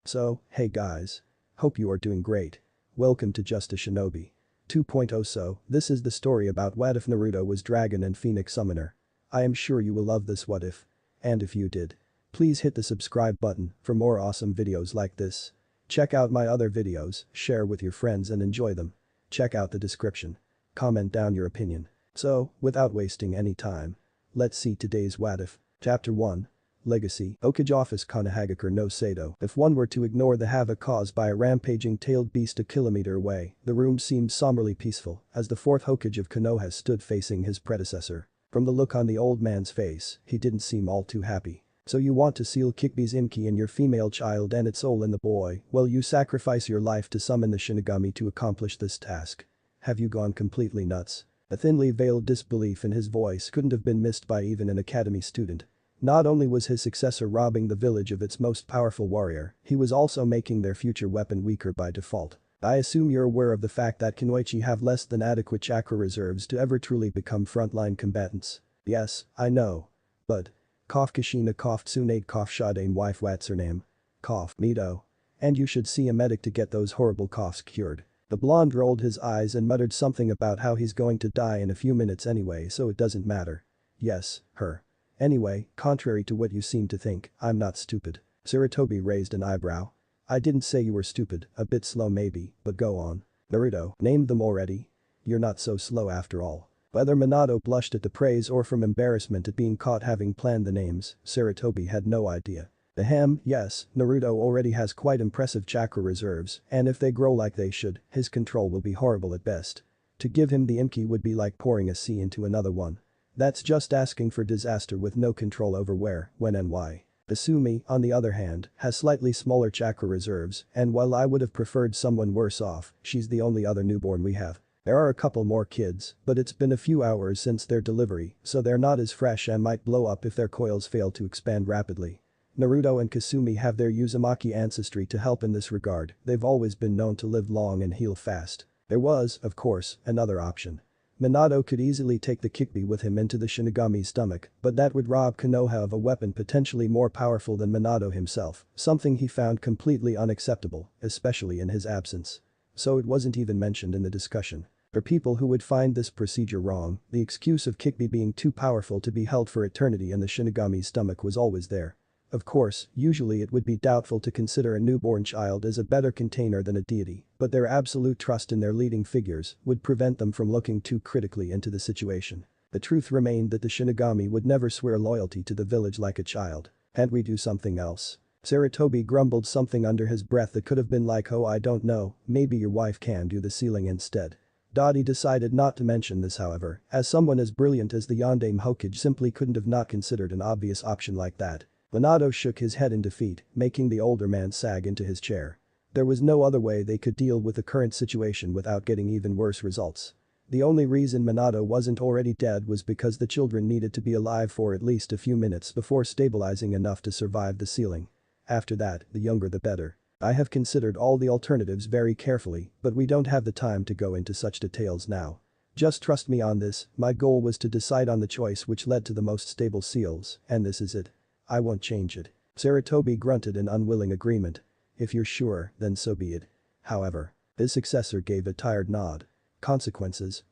So, hey guys. Hope you are doing great. Welcome to Just a Shinobi 2.0. So, this is the story about what if Naruto was dragon and phoenix summoner. I am sure you will love this what if. And if you did, please hit the subscribe button for more awesome videos like this. Check out my other videos, share with your friends and enjoy them. Check out the description. Comment down your opinion. So, without wasting any time, let's see today's what if. Chapter 1. Legacy. Hokage Office Konohagakure no Sato. If one were to ignore the havoc caused by a rampaging tailed beast a kilometer away, the room seemed somberly peaceful as the fourth Hokage of Konoha stood facing his predecessor. From the look on the old man's face, he didn't seem all too happy. So you want to seal Kikbi's Imki in your female child and its soul in the boy, well you sacrifice your life to summon the Shinigami to accomplish this task. Have you gone completely nuts? A thinly veiled disbelief in his voice couldn't have been missed by even an academy student. Not only was his successor robbing the village of its most powerful warrior, he was also making their future weapon weaker by default. I assume you're aware of the fact that Kunoichi have less than adequate chakra reserves to ever truly become frontline combatants. Yes, I know. But. Kashina Tsunade Shadain wife what's her name? Mito. And you should see a medic to get those horrible coughs cured. The blonde rolled his eyes and muttered something about how he's going to die in a few minutes anyway so it doesn't matter. Yes, her. Anyway, contrary to what you seem to think, I'm not stupid. Sarutobi raised an eyebrow. I didn't say you were stupid, a bit slow maybe, but go on. Naruto, named them already? You're not so slow after all. Whether Minato blushed at the praise or from embarrassment at being caught having planned the names, Sarutobi had no idea. Yes, Naruto already has quite impressive chakra reserves, and if they grow like they should, his control will be horrible at best. To give him the Imki would be like pouring a sea into another one. That's just asking for disaster with no control over where, when and why. Asumi, on the other hand, has slightly smaller chakra reserves, and while I would have preferred someone worse off, she's the only other newborn we have. There are a couple more kids, but it's been a few hours since their delivery, so they're not as fresh and might blow up if their coils fail to expand rapidly. Naruto and Kasumi have their Uzumaki ancestry to help in this regard, they've always been known to live long and heal fast. There was, of course, another option. Minato could easily take the Kikbi with him into the Shinigami's stomach, but that would rob Konoha of a weapon potentially more powerful than Minato himself, something he found completely unacceptable, especially in his absence. So it wasn't even mentioned in the discussion. For people who would find this procedure wrong, the excuse of Kikbi being too powerful to be held for eternity in the Shinigami's stomach was always there. Of course, usually it would be doubtful to consider a newborn child as a better container than a deity, but their absolute trust in their leading figures would prevent them from looking too critically into the situation. The truth remained that the Shinigami would never swear loyalty to the village like a child. Can't we do something else? Sarutobi grumbled something under his breath that could have been like oh I don't know, maybe your wife can do the sealing instead. Dottie decided not to mention this however, as someone as brilliant as the Yondaime Hokage simply couldn't have not considered an obvious option like that. Minato shook his head in defeat, making the older man sag into his chair. There was no other way they could deal with the current situation without getting even worse results. The only reason Minato wasn't already dead was because the children needed to be alive for at least a few minutes before stabilizing enough to survive the sealing. After that, the younger the better. I have considered all the alternatives very carefully, but we don't have the time to go into such details now. Just trust me on this, my goal was to decide on the choice which led to the most stable seals, and this is it. I won't change it. Sarutobi grunted in unwilling agreement. If you're sure, then so be it. However, his successor gave a tired nod. Consequences,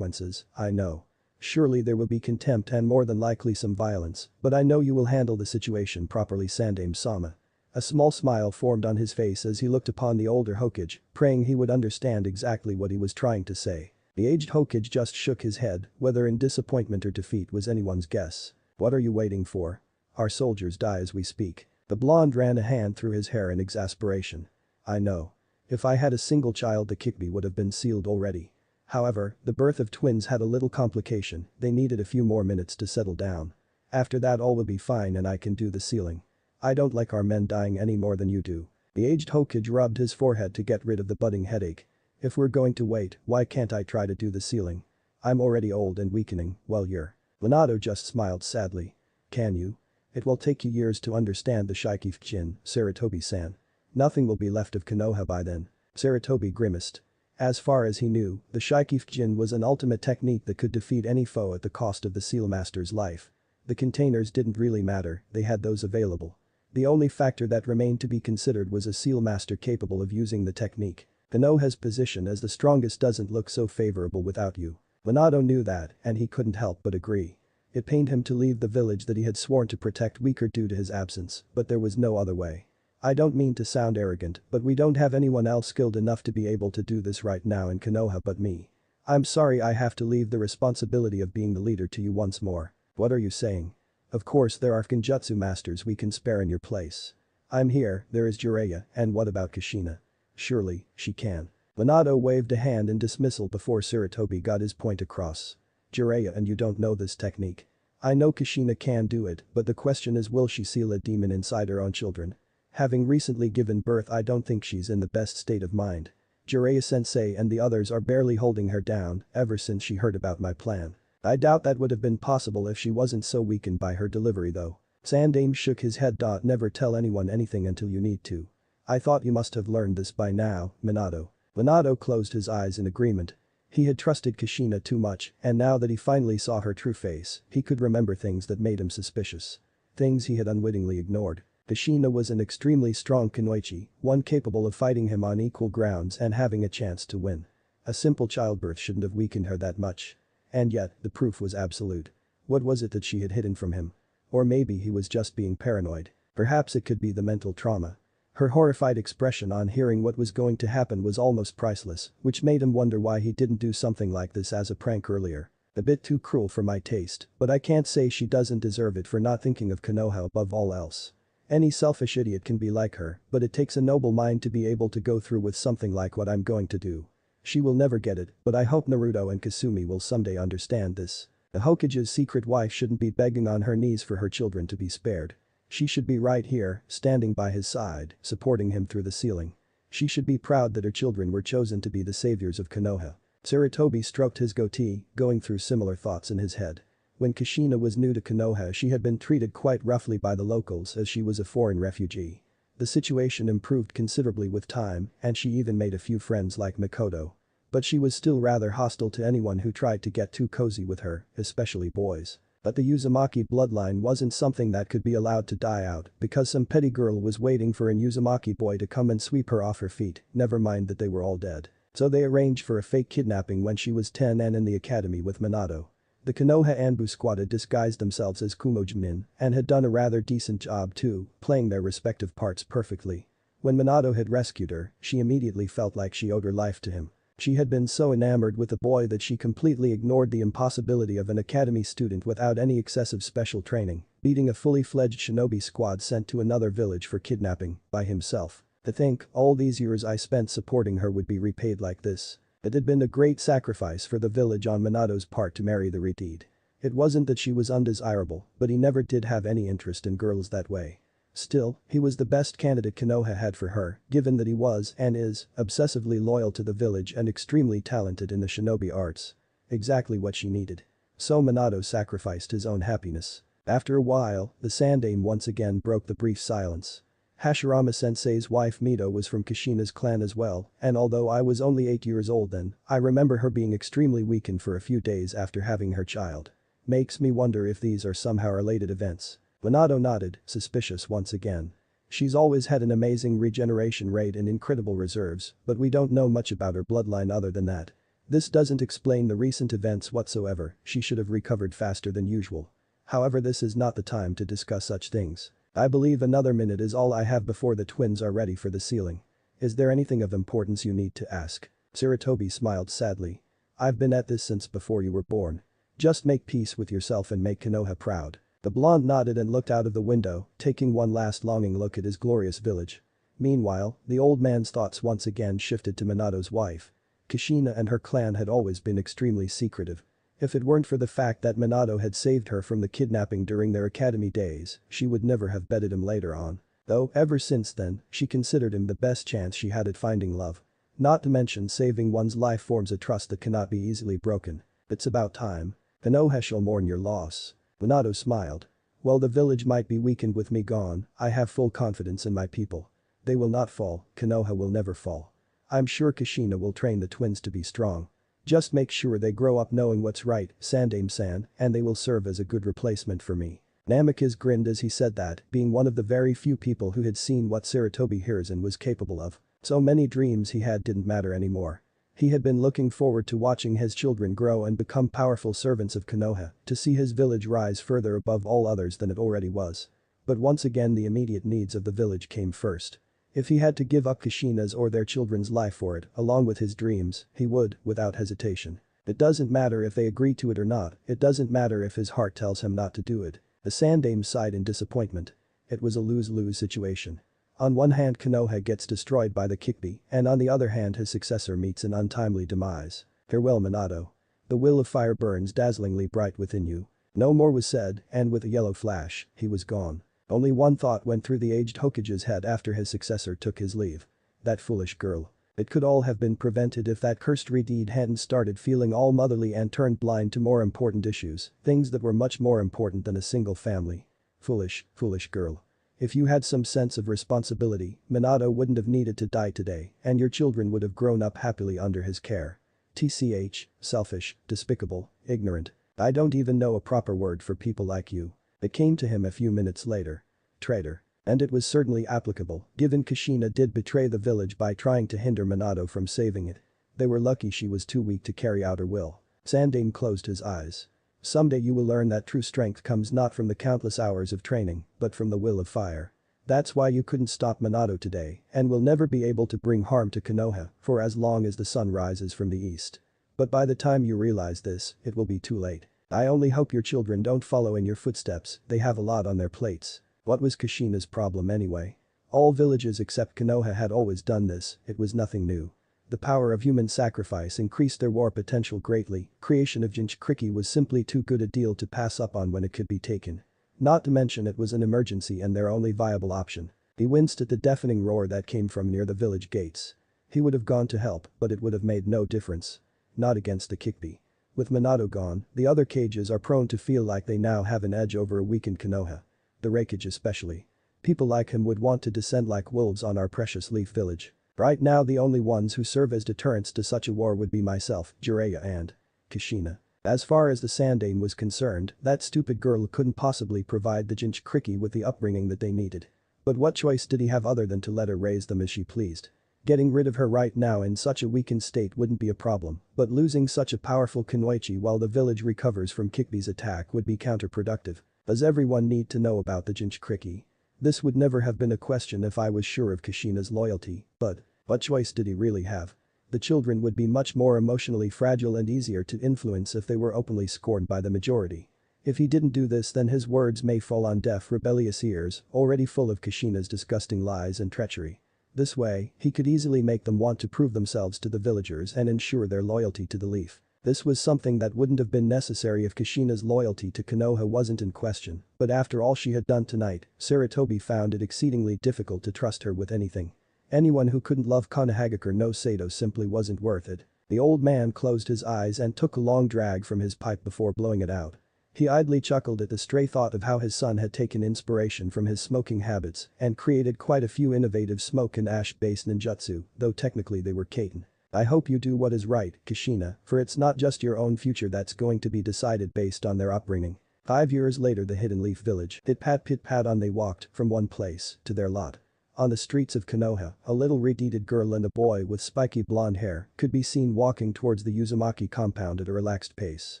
I know. Surely there will be contempt and more than likely some violence, but I know you will handle the situation properly Sandaime-sama. A small smile formed on his face as he looked upon the older Hokage, praying he would understand exactly what he was trying to say. The aged Hokage just shook his head, whether in disappointment or defeat was anyone's guess. What are you waiting for? Our soldiers die as we speak. The blonde ran a hand through his hair in exasperation. I know. If I had a single child the Kikbi would have been sealed already. However, the birth of twins had a little complication, they needed a few more minutes to settle down. After that all will be fine and I can do the sealing. I don't like our men dying any more than you do. The aged Hokage rubbed his forehead to get rid of the budding headache. If we're going to wait, why can't I try to do the sealing? I'm already old and weakening, while you're. Minato just smiled sadly. Can you? It will take you years to understand the Shikifujin, Sarutobi-san. Nothing will be left of Konoha by then. Sarutobi grimaced. As far as he knew, the Shikifujin was an ultimate technique that could defeat any foe at the cost of the Seal Master's life. The containers didn't really matter, they had those available. The only factor that remained to be considered was a seal master capable of using the technique. Konoha's position as the strongest doesn't look so favorable without you. Minato knew that, and he couldn't help but agree. It pained him to leave the village that he had sworn to protect weaker due to his absence, but there was no other way. I don't mean to sound arrogant, but we don't have anyone else skilled enough to be able to do this right now in Konoha but me. I'm sorry I have to leave the responsibility of being the leader to you once more. What are you saying? Of course there are Genjutsu masters we can spare in your place. I'm here, there is Jiraiya, and what about Kushina? Surely, she can. Minato waved a hand in dismissal before Sarutobi got his point across. Jiraiya, and you don't know this technique. I know Kushina can do it, but the question is, will she seal a demon inside her own children? Having recently given birth, I don't think she's in the best state of mind. Jiraiya-sensei and the others are barely holding her down ever since she heard about my plan. I doubt that would have been possible if she wasn't so weakened by her delivery though. Sandaime shook his head. Never tell anyone anything until you need to. I thought you must have learned this by now, Minato. Minato closed his eyes in agreement. He had trusted Kushina too much, and now that he finally saw her true face, he could remember things that made him suspicious. Things he had unwittingly ignored. Kushina was an extremely strong kunoichi, one capable of fighting him on equal grounds and having a chance to win. A simple childbirth shouldn't have weakened her that much. And yet, the proof was absolute. What was it that she had hidden from him? Or maybe he was just being paranoid. Perhaps it could be the mental trauma. Her horrified expression on hearing what was going to happen was almost priceless, which made him wonder why he didn't do something like this as a prank earlier. A bit too cruel for my taste, but I can't say she doesn't deserve it for not thinking of Konoha above all else. Any selfish idiot can be like her, but it takes a noble mind to be able to go through with something like what I'm going to do. She will never get it, but I hope Naruto and Kasumi will someday understand this. The Hokage's secret wife shouldn't be begging on her knees for her children to be spared. She should be right here, standing by his side, supporting him through the ceiling. She should be proud that her children were chosen to be the saviors of Konoha. Sarutobi stroked his goatee, going through similar thoughts in his head. When Kushina was new to Konoha, she had been treated quite roughly by the locals as she was a foreign refugee. The situation improved considerably with time, and she even made a few friends like Makoto. But she was still rather hostile to anyone who tried to get too cozy with her, especially boys. But the Uzumaki bloodline wasn't something that could be allowed to die out because some petty girl was waiting for an Uzumaki boy to come and sweep her off her feet, never mind that they were all dead. So they arranged for a fake kidnapping when she was 10 and in the academy with Minato. The Konoha Anbu squad had disguised themselves as Kumojinin and had done a rather decent job too, playing their respective parts perfectly. When Minato had rescued her, she immediately felt like she owed her life to him. She had been so enamored with the boy that she completely ignored the impossibility of an academy student without any excessive special training, beating a fully fledged shinobi squad sent to another village for kidnapping, by himself. To think, all these years I spent supporting her would be repaid like this. It had been a great sacrifice for the village on Minato's part to marry the Redeed. It wasn't that she was undesirable, but he never did have any interest in girls that way. Still, he was the best candidate Konoha had for her, given that he was and is obsessively loyal to the village and extremely talented in the shinobi arts. Exactly what she needed. So Minato sacrificed his own happiness. After a while, the Sandaime once again broke the brief silence. Hashirama-sensei's wife Mito was from Kushina's clan as well, and although I was only 8 years old then, I remember her being extremely weakened for a few days after having her child. Makes me wonder if these are somehow related events. Minato nodded, suspicious once again. She's always had an amazing regeneration rate and incredible reserves, but we don't know much about her bloodline other than that. This doesn't explain the recent events whatsoever, she should have recovered faster than usual. However, this is not the time to discuss such things. I believe another minute is all I have before the twins are ready for the sealing. Is there anything of importance you need to ask? Sarutobi smiled sadly. I've been at this since before you were born. Just make peace with yourself and make Konoha proud. The blonde nodded and looked out of the window, taking one last longing look at his glorious village. Meanwhile, the old man's thoughts once again shifted to Minato's wife. Kushina and her clan had always been extremely secretive. If it weren't for the fact that Minato had saved her from the kidnapping during their academy days, she would never have betted him later on. Though, ever since then, she considered him the best chance she had at finding love. Not to mention saving one's life forms a trust that cannot be easily broken. It's about time. Konoha shall mourn your loss. Minato smiled. While the village might be weakened with me gone, I have full confidence in my people. They will not fall, Konoha will never fall. I'm sure Kushina will train the twins to be strong. Just make sure they grow up knowing what's right, Sandaime-san, and they will serve as a good replacement for me. Namikaze grinned as he said that, being one of the very few people who had seen what Sarutobi Hiruzen was capable of. So many dreams he had didn't matter anymore. He had been looking forward to watching his children grow and become powerful servants of Konoha, to see his village rise further above all others than it already was. But once again the immediate needs of the village came first. If he had to give up Kushina's or their children's life for it, along with his dreams, he would, without hesitation. It doesn't matter if they agree to it or not, it doesn't matter if his heart tells him not to do it. The Sandame sighed in disappointment. It was a lose-lose situation. On one hand Konoha gets destroyed by the Kyuubi, and on the other hand his successor meets an untimely demise. Farewell Minato. The will of fire burns dazzlingly bright within you. No more was said, and with a yellow flash, he was gone. Only one thought went through the aged Hokage's head after his successor took his leave. That foolish girl. It could all have been prevented if that cursed Redeed hadn't started feeling all motherly and turned blind to more important issues, things that were much more important than a single family. Foolish, foolish girl. If you had some sense of responsibility, Minato wouldn't have needed to die today, and your children would have grown up happily under his care. TCH, selfish, despicable, ignorant. I don't even know a proper word for people like you. It came to him a few minutes later. Traitor. And it was certainly applicable, given Kushina did betray the village by trying to hinder Minato from saving it. They were lucky she was too weak to carry out her will. Sandame closed his eyes. Someday you will learn that true strength comes not from the countless hours of training, but from the will of fire. That's why you couldn't stop Minato today, and will never be able to bring harm to Konoha for as long as the sun rises from the east. But by the time you realize this, it will be too late. I only hope your children don't follow in your footsteps, they have a lot on their plates. What was Kushina's problem anyway? All villages except Konoha had always done this, it was nothing new. The power of human sacrifice increased their war potential greatly, creation of Jinchuriki was simply too good a deal to pass up on when it could be taken. Not to mention it was an emergency and their only viable option. He winced at the deafening roar that came from near the village gates. He would have gone to help, but it would have made no difference. Not against the Kyuubi. With Minato gone, the other cages are prone to feel like they now have an edge over a weakened Konoha. The Raikage especially. People like him would want to descend like wolves on our precious Leaf Village. Right now the only ones who serve as deterrents to such a war would be myself, Jiraiya and Kushina. As far as the Sandane was concerned, that stupid girl couldn't possibly provide the Jinchuriki with the upbringing that they needed. But what choice did he have other than to let her raise them as she pleased? Getting rid of her right now in such a weakened state wouldn't be a problem, but losing such a powerful Kunoichi while the village recovers from Kyuubi's attack would be counterproductive. Does everyone need to know about the Jinchuriki? This would never have been a question if I was sure of Kushina's loyalty, but what choice did he really have? The children would be much more emotionally fragile and easier to influence if they were openly scorned by the majority. If he didn't do this then his words may fall on deaf rebellious ears, already full of Kushina's disgusting lies and treachery. This way, he could easily make them want to prove themselves to the villagers and ensure their loyalty to the Leaf. This was something that wouldn't have been necessary if Kushina's loyalty to Konoha wasn't in question, but after all she had done tonight, Sarutobi found it exceedingly difficult to trust her with anything. Anyone who couldn't love Konohagakure no Sato simply wasn't worth it. The old man closed his eyes and took a long drag from his pipe before blowing it out. He idly chuckled at the stray thought of how his son had taken inspiration from his smoking habits and created quite a few innovative smoke and ash-based ninjutsu, though technically they were kaiten. I hope you do what is right, Kushina, for it's not just your own future that's going to be decided based on their upbringing. 5 years later the Hidden Leaf Village, pit-pat on they walked from one place to their lot. On the streets of Konoha, a little red-headed girl and a boy with spiky blonde hair could be seen walking towards the Uzumaki compound at a relaxed pace.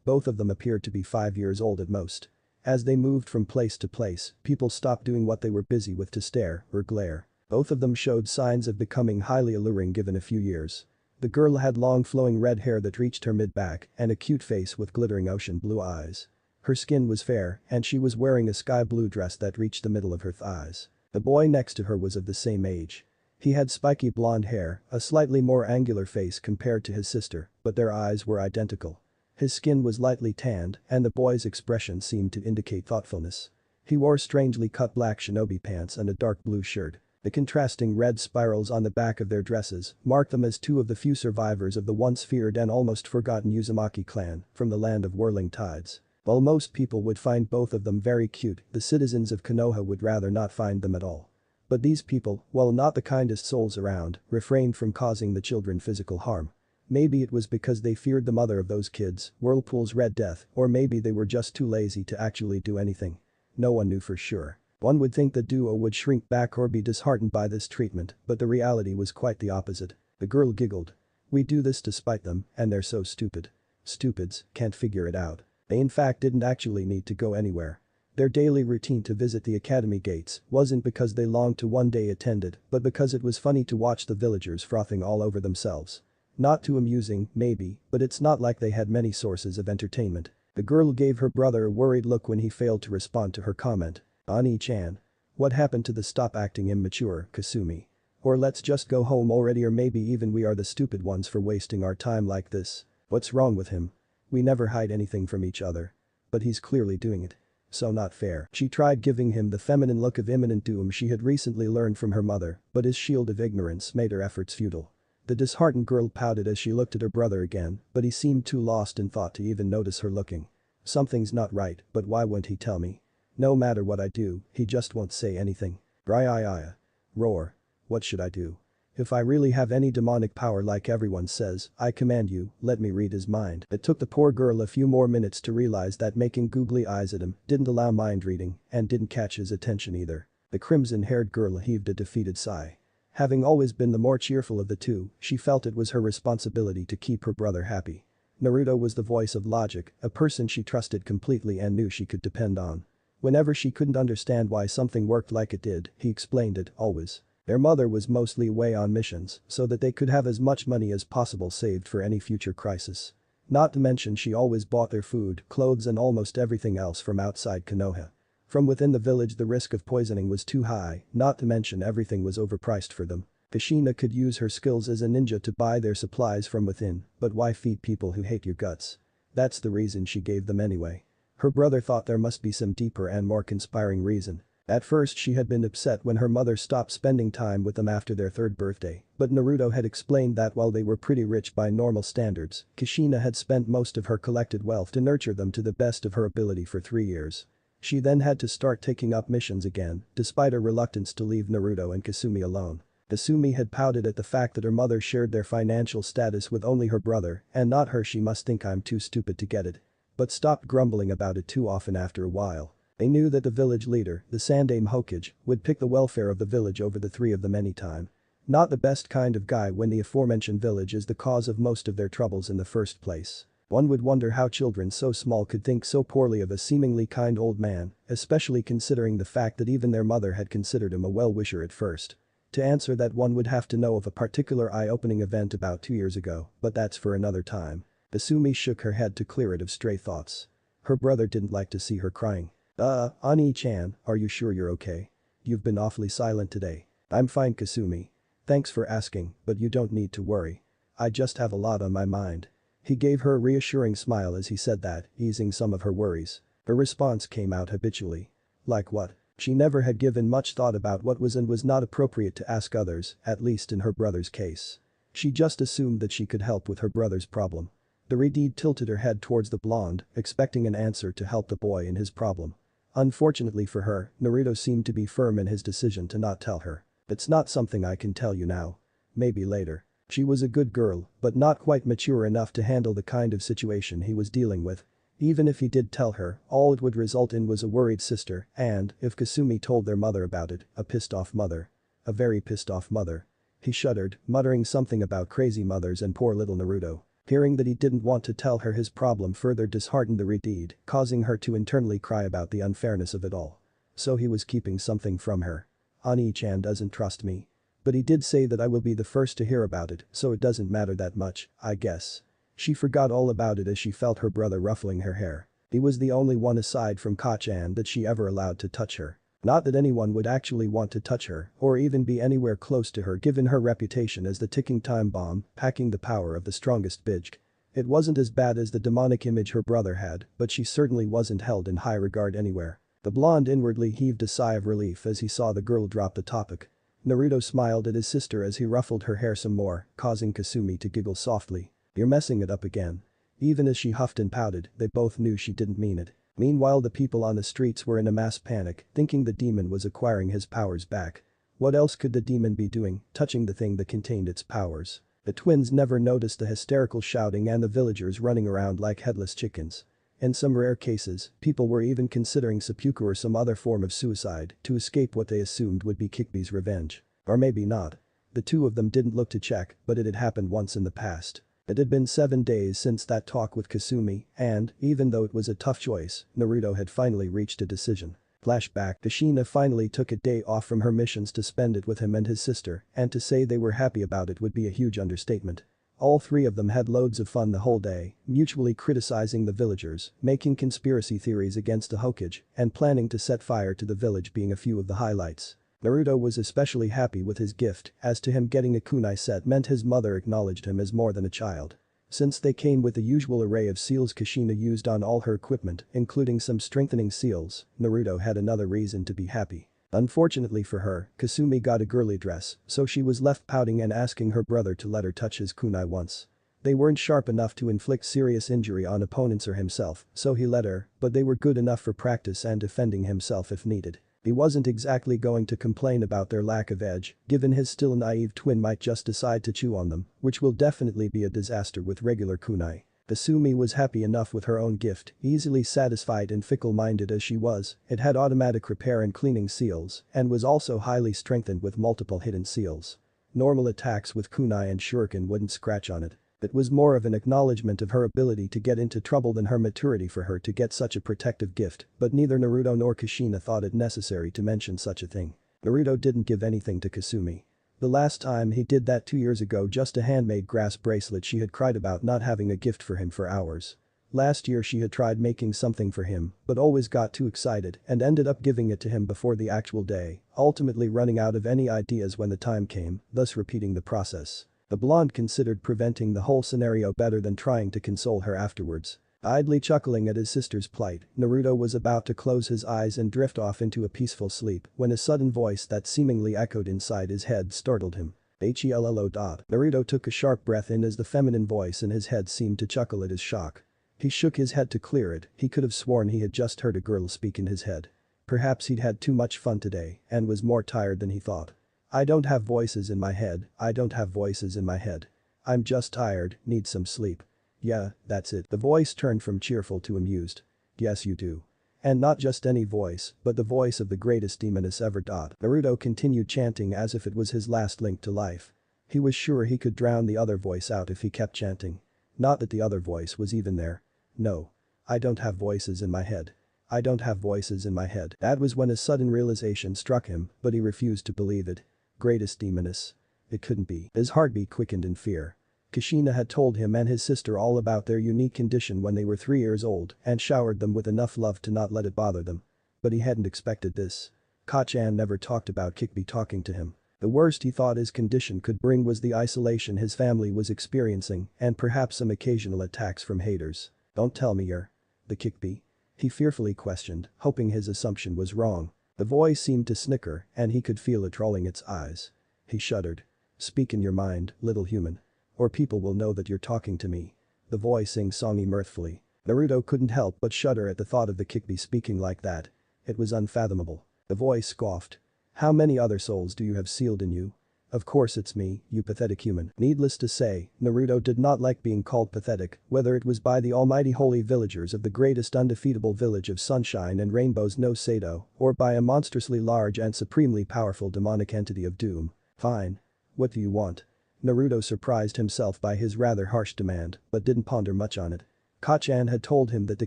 Both of them appeared to be 5 years old at most. As they moved from place to place, people stopped doing what they were busy with to stare or glare. Both of them showed signs of becoming highly alluring given a few years. The girl had long flowing red hair that reached her mid-back and a cute face with glittering ocean blue eyes. Her skin was fair and she was wearing a sky blue dress that reached the middle of her thighs. The boy next to her was of the same age. He had spiky blonde hair, a slightly more angular face compared to his sister, but their eyes were identical. His skin was lightly tanned and the boy's expression seemed to indicate thoughtfulness. He wore strangely cut black shinobi pants and a dark blue shirt. The contrasting red spirals on the back of their dresses marked them as two of the few survivors of the once feared and almost forgotten Uzumaki clan from the land of whirling tides. While most people would find both of them very cute, the citizens of Konoha would rather not find them at all. But these people, while not the kindest souls around, refrained from causing the children physical harm. Maybe it was because they feared the mother of those kids, Whirlpool's Red Death, or maybe they were just too lazy to actually do anything. No one knew for sure. One would think the duo would shrink back or be disheartened by this treatment, but the reality was quite the opposite. The girl giggled. We do this to spite them, and they're so stupid. Stupids, can't figure it out. They in fact didn't actually need to go anywhere. Their daily routine to visit the academy gates wasn't because they longed to one day attend it, but because it was funny to watch the villagers frothing all over themselves. Not too amusing, maybe, but it's not like they had many sources of entertainment. The girl gave her brother a worried look when he failed to respond to her comment. Ani-chan. What happened to the stop acting immature, Kasumi? Or let's just go home already, or maybe even we are the stupid ones for wasting our time like this. What's wrong with him? We never hide anything from each other. But he's clearly doing it. So not fair. She tried giving him the feminine look of imminent doom she had recently learned from her mother, but his shield of ignorance made her efforts futile. The disheartened girl pouted as she looked at her brother again, but he seemed too lost in thought to even notice her looking. Something's not right, but why won't he tell me? No matter what I do, he just won't say anything. Raya. Roar. What should I do? If I really have any demonic power like everyone says, I command you, let me read his mind. It took the poor girl a few more minutes to realize that making googly eyes at him didn't allow mind reading and didn't catch his attention either. The crimson-haired girl heaved a defeated sigh. Having always been the more cheerful of the two, she felt it was her responsibility to keep her brother happy. Naruto was the voice of logic, a person she trusted completely and knew she could depend on. Whenever she couldn't understand why something worked like it did, he explained it, always. Their mother was mostly away on missions so that they could have as much money as possible saved for any future crisis. Not to mention she always bought their food, clothes and almost everything else from outside Konoha. From within the village the risk of poisoning was too high, not to mention everything was overpriced for them. Kushina could use her skills as a ninja to buy their supplies from within, but why feed people who hate your guts? That's the reason she gave them anyway. Her brother thought there must be some deeper and more conspiring reason. At first she had been upset when her mother stopped spending time with them after their third birthday, but Naruto had explained that while they were pretty rich by normal standards, Kushina had spent most of her collected wealth to nurture them to the best of her ability for 3 years. She then had to start taking up missions again, despite her reluctance to leave Naruto and Kasumi alone. Kasumi had pouted at the fact that her mother shared their financial status with only her brother, and not her. She must think I'm too stupid to get it. But stopped grumbling about it too often after a while. They knew that the village leader, the Sandame Hokage, would pick the welfare of the village over the three of them any time. Not the best kind of guy when the aforementioned village is the cause of most of their troubles in the first place. One would wonder how children so small could think so poorly of a seemingly kind old man, especially considering the fact that even their mother had considered him a well-wisher at first. To answer that one would have to know of a particular eye-opening event about 2 years ago, but that's for another time. Kasumi shook her head to clear it of stray thoughts. Her brother didn't like to see her crying. Ani-chan, are you sure you're okay? You've been awfully silent today. I'm fine, Kasumi. Thanks for asking, but you don't need to worry. I just have a lot on my mind. He gave her a reassuring smile as he said that, easing some of her worries. Her response came out habitually. Like what? She never had given much thought about what was and was not appropriate to ask others, at least in her brother's case. She just assumed that she could help with her brother's problem. The redhead tilted her head towards the blonde, expecting an answer to help the boy in his problem. Unfortunately for her, Naruto seemed to be firm in his decision to not tell her. It's not something I can tell you now. Maybe later. She was a good girl, but not quite mature enough to handle the kind of situation he was dealing with. Even if he did tell her, all it would result in was a worried sister and, if Kasumi told their mother about it, a pissed-off mother. A very pissed-off mother. He shuddered, muttering something about crazy mothers and poor little Naruto. Hearing that he didn't want to tell her his problem further disheartened the redhead, causing her to internally cry about the unfairness of it all. So he was keeping something from her. Ani-chan doesn't trust me. But he did say that I will be the first to hear about it, so it doesn't matter that much, I guess. She forgot all about it as she felt her brother ruffling her hair. He was the only one aside from Ka-chan that she ever allowed to touch her. Not that anyone would actually want to touch her or even be anywhere close to her given her reputation as the ticking time bomb, packing the power of the strongest bitch. It wasn't as bad as the demonic image her brother had, but she certainly wasn't held in high regard anywhere. The blonde inwardly heaved a sigh of relief as he saw the girl drop the topic. Naruto smiled at his sister as he ruffled her hair some more, causing Kasumi to giggle softly. You're messing it up again. Even as she huffed and pouted, they both knew she didn't mean it. Meanwhile the people on the streets were in a mass panic, thinking the demon was acquiring his powers back. What else could the demon be doing, touching the thing that contained its powers? The twins never noticed the hysterical shouting and the villagers running around like headless chickens. In some rare cases, people were even considering seppuku or some other form of suicide to escape what they assumed would be Kikbi's revenge. Or maybe not. The two of them didn't look to check, but it had happened once in the past. It had been 7 days since that talk with Kasumi, and, even though it was a tough choice, Naruto had finally reached a decision. Flashback, Kushina finally took a day off from her missions to spend it with him and his sister, and to say they were happy about it would be a huge understatement. All three of them had loads of fun the whole day, mutually criticizing the villagers, making conspiracy theories against the Hokage, and planning to set fire to the village being a few of the highlights. Naruto was especially happy with his gift, as to him getting a kunai set meant his mother acknowledged him as more than a child. Since they came with the usual array of seals Kushina used on all her equipment, including some strengthening seals, Naruto had another reason to be happy. Unfortunately for her, Kasumi got a girly dress, so she was left pouting and asking her brother to let her touch his kunai once. They weren't sharp enough to inflict serious injury on opponents or himself, so he let her, but they were good enough for practice and defending himself if needed. He wasn't exactly going to complain about their lack of edge, given his still naive twin might just decide to chew on them, which will definitely be a disaster with regular kunai. Kasumi was happy enough with her own gift, easily satisfied and fickle-minded as she was, it had automatic repair and cleaning seals, and was also highly strengthened with multiple hidden seals. Normal attacks with kunai and shuriken wouldn't scratch on it. It was more of an acknowledgement of her ability to get into trouble than her maturity for her to get such a protective gift, but neither Naruto nor Kushina thought it necessary to mention such a thing. Naruto didn't give anything to Kasumi. The last time he did that 2 years ago, just a handmade grass bracelet. She had cried about not having a gift for him for hours. Last year she had tried making something for him, but always got too excited and ended up giving it to him before the actual day, ultimately running out of any ideas when the time came, thus repeating the process. The blonde considered preventing the whole scenario better than trying to console her afterwards. Idly chuckling at his sister's plight, Naruto was about to close his eyes and drift off into a peaceful sleep when a sudden voice that seemingly echoed inside his head startled him. HELLO. Naruto took a sharp breath in as the feminine voice in his head seemed to chuckle at his shock. He shook his head to clear it, he could have sworn he had just heard a girl speak in his head. Perhaps he'd had too much fun today and was more tired than he thought. I don't have voices in my head, I don't have voices in my head. I'm just tired, need some sleep. Yeah, that's it. The voice turned from cheerful to amused. Yes you do. And not just any voice, but the voice of the greatest demoness ever. Naruto continued chanting as if it was his last link to life. He was sure he could drown the other voice out if he kept chanting. Not that the other voice was even there. No. I don't have voices in my head. I don't have voices in my head. That was when a sudden realization struck him, but he refused to believe it. Greatest demoness. It couldn't be. His heartbeat quickened in fear. Kushina had told him and his sister all about their unique condition when they were 3 years old and showered them with enough love to not let it bother them. But he hadn't expected this. Kachan never talked about Kikbi talking to him. The worst he thought his condition could bring was the isolation his family was experiencing and perhaps some occasional attacks from haters. Don't tell me you're the Kikbi? He fearfully questioned, hoping his assumption was wrong. The voice seemed to snicker and he could feel it rolling its eyes. He shuddered. Speak in your mind, little human. Or people will know that you're talking to me. The voice sing-songy mirthfully. Naruto couldn't help but shudder at the thought of the Kikbi speaking like that. It was unfathomable. The voice scoffed. How many other souls do you have sealed in you? Of course it's me, you pathetic human. Needless to say, Naruto did not like being called pathetic, whether it was by the almighty holy villagers of the greatest undefeatable village of sunshine and rainbows no Sato, or by a monstrously large and supremely powerful demonic entity of doom. Fine. What do you want? Naruto surprised himself by his rather harsh demand, but didn't ponder much on it. Kachan had told him that the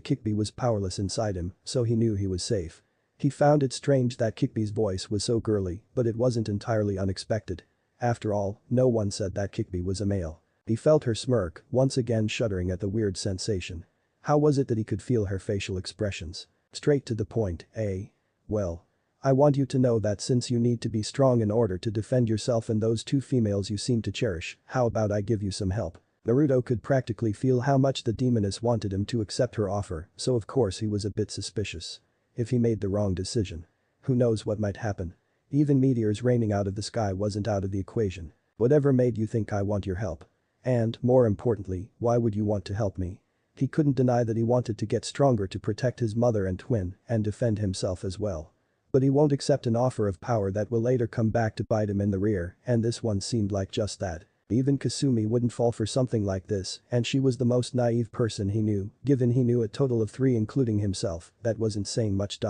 Kikbi was powerless inside him, so he knew he was safe. He found it strange that Kikbi's voice was so girly, but it wasn't entirely unexpected. After all, no one said that Kikbi was a male. He felt her smirk, once again shuddering at the weird sensation. How was it that he could feel her facial expressions? Straight to the point, eh? Well. I want you to know that since you need to be strong in order to defend yourself and those 2 females you seem to cherish, how about I give you some help? Naruto could practically feel how much the demoness wanted him to accept her offer, so of course he was a bit suspicious. If he made the wrong decision, who knows what might happen? Even meteors raining out of the sky wasn't out of the equation. Whatever made you think I want your help? And, more importantly, why would you want to help me? He couldn't deny that he wanted to get stronger to protect his mother and twin and defend himself as well. But he won't accept an offer of power that will later come back to bite him in the rear, and this one seemed like just that. Even Kasumi wouldn't fall for something like this, and she was the most naive person he knew, given he knew a total of 3 including himself, that wasn't saying much.